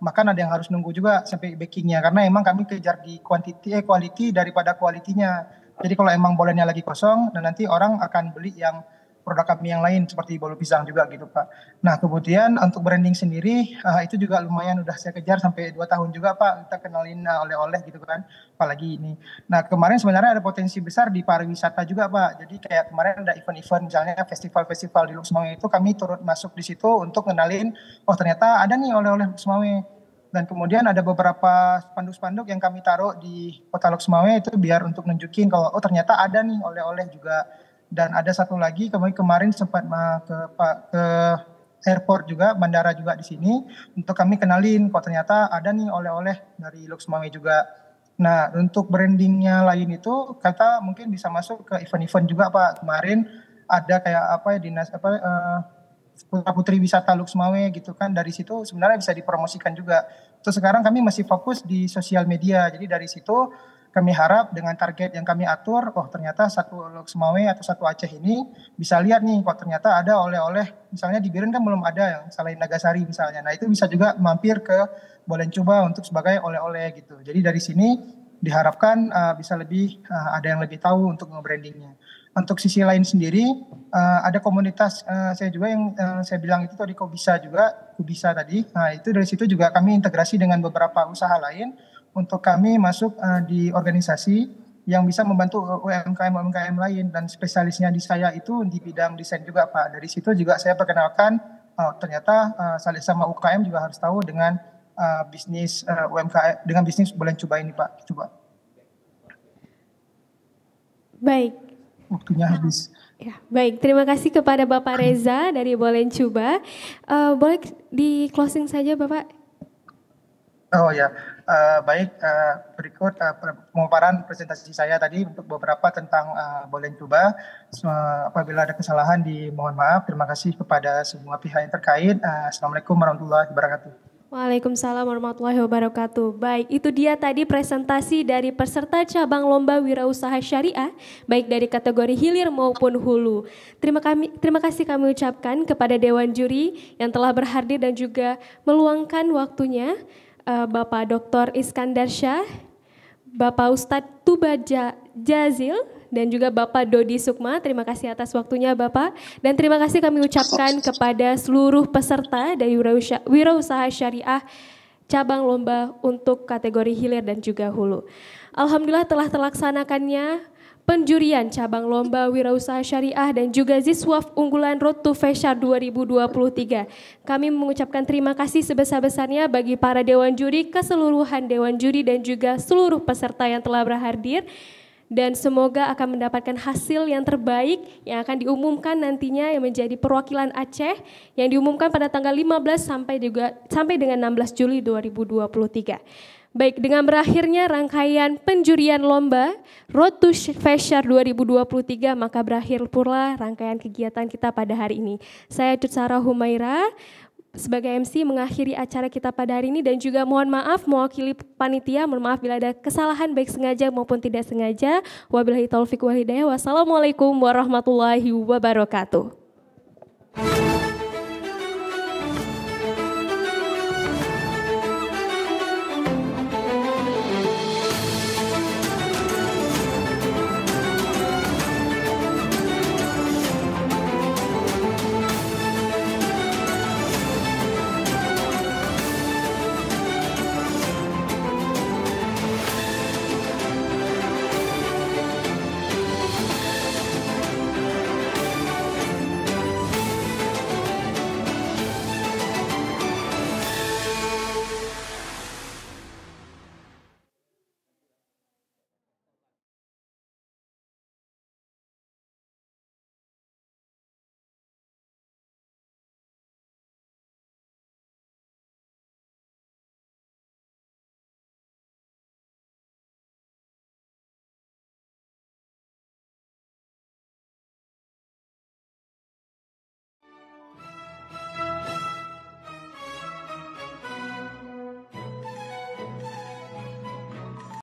bahkan ada yang harus nunggu juga sampai bakingnya karena emang kami kejar di quality daripada kualitinya. Jadi kalau emang bolennya lagi kosong dan nanti orang akan beli yang produk kami yang lain seperti bolu pisang juga gitu Pak. Nah kemudian untuk branding sendiri itu juga lumayan udah saya kejar sampai 2 tahun juga Pak, kita kenalin oleh-oleh gitu kan, apalagi ini. Nah kemarin sebenarnya ada potensi besar di pariwisata juga Pak, jadi kayak kemarin ada event-event misalnya festival-festival di Lok Sumawwe itu kami turut masuk di situ untuk kenalin, oh ternyata ada nih oleh-oleh Lok Sumawwe. Dan kemudian ada beberapa spanduk-spanduk yang kami taruh di kota Lok Sumawwe itu biar untuk nunjukin kalau oh ternyata ada nih oleh-oleh juga. Dan ada satu lagi kami kemarin sempat ke airport juga, bandara juga di sini untuk kami kenalin kok ternyata ada nih oleh-oleh dari Lok Sumawwe juga. Nah untuk brandingnya lain itu kita mungkin bisa masuk ke event-event juga Pak. Kemarin ada kayak Putra Putri Wisata Lok Sumawwe gitu kan, dari situ sebenarnya bisa dipromosikan juga. Terus sekarang kami masih fokus di sosial media, jadi dari situ kami harap dengan target yang kami atur, oh ternyata satu Lok Sumawwe atau satu Aceh ini bisa lihat nih, kok ternyata ada oleh-oleh, misalnya di Biren kan belum ada yang selain Nagasari misalnya, nah itu bisa juga mampir ke Bolen Cuba untuk sebagai oleh-oleh gitu. Jadi dari sini diharapkan bisa lebih ada yang lebih tahu untuk nge-brandingnya. Untuk sisi lain sendiri, ada komunitas saya juga yang saya bilang itu tadi Kubisa tadi. Nah itu dari situ juga kami integrasi dengan beberapa usaha lain untuk kami masuk di organisasi yang bisa membantu UMKM lain, dan spesialisnya di saya itu di bidang desain juga Pak. Dari situ juga saya perkenalkan ternyata sama UKM juga harus tahu dengan bisnis UMKM, dengan bisnis Bolen Cuba ini Pak. Itu Pak. Baik. Waktunya habis. Ya, baik, terima kasih kepada Bapak Reza dari Bolen Cuba. Boleh di closing saja Bapak? Oh ya, baik, berikut pemaparan presentasi saya tadi untuk beberapa tentang Bolen Cuba. Apabila ada kesalahan dimohon maaf. Terima kasih kepada semua pihak yang terkait. Assalamualaikum warahmatullahi wabarakatuh. Waalaikumsalam warahmatullahi wabarakatuh. Baik, itu dia tadi presentasi dari peserta cabang lomba wirausaha syariah, baik dari kategori hilir maupun hulu. Terima kasih kami ucapkan kepada Dewan Juri yang telah berhadir dan juga meluangkan waktunya, Bapak Dr. Iskandar Syah, Bapak Ustadz Tuba Jazil, dan juga Bapak Dodi Sukma. Terima kasih atas waktunya Bapak. Dan terima kasih kami ucapkan kepada seluruh peserta dari wirausaha syariah cabang lomba untuk kategori hilir dan juga hulu. Alhamdulillah telah terlaksanakannya penjurian cabang lomba wirausaha syariah dan juga Ziswaf unggulan Road to Feshar 2023. Kami mengucapkan terima kasih sebesar-besarnya bagi para dewan juri, keseluruhan dewan juri dan juga seluruh peserta yang telah berhadir. Dan semoga akan mendapatkan hasil yang terbaik yang akan diumumkan nantinya yang menjadi perwakilan Aceh yang diumumkan pada tanggal 15 sampai dengan 16 Juli 2023. Baik, dengan berakhirnya rangkaian penjurian lomba Road to Feshar 2023, maka berakhir pula rangkaian kegiatan kita pada hari ini. Saya Cut Sarah Humaira sebagai MC mengakhiri acara kita pada hari ini dan juga mohon maaf mewakili panitia, mohon maaf bila ada kesalahan baik sengaja maupun tidak sengaja. Wabillahi taufik wal hidayah. Wassalamualaikum warahmatullahi wabarakatuh.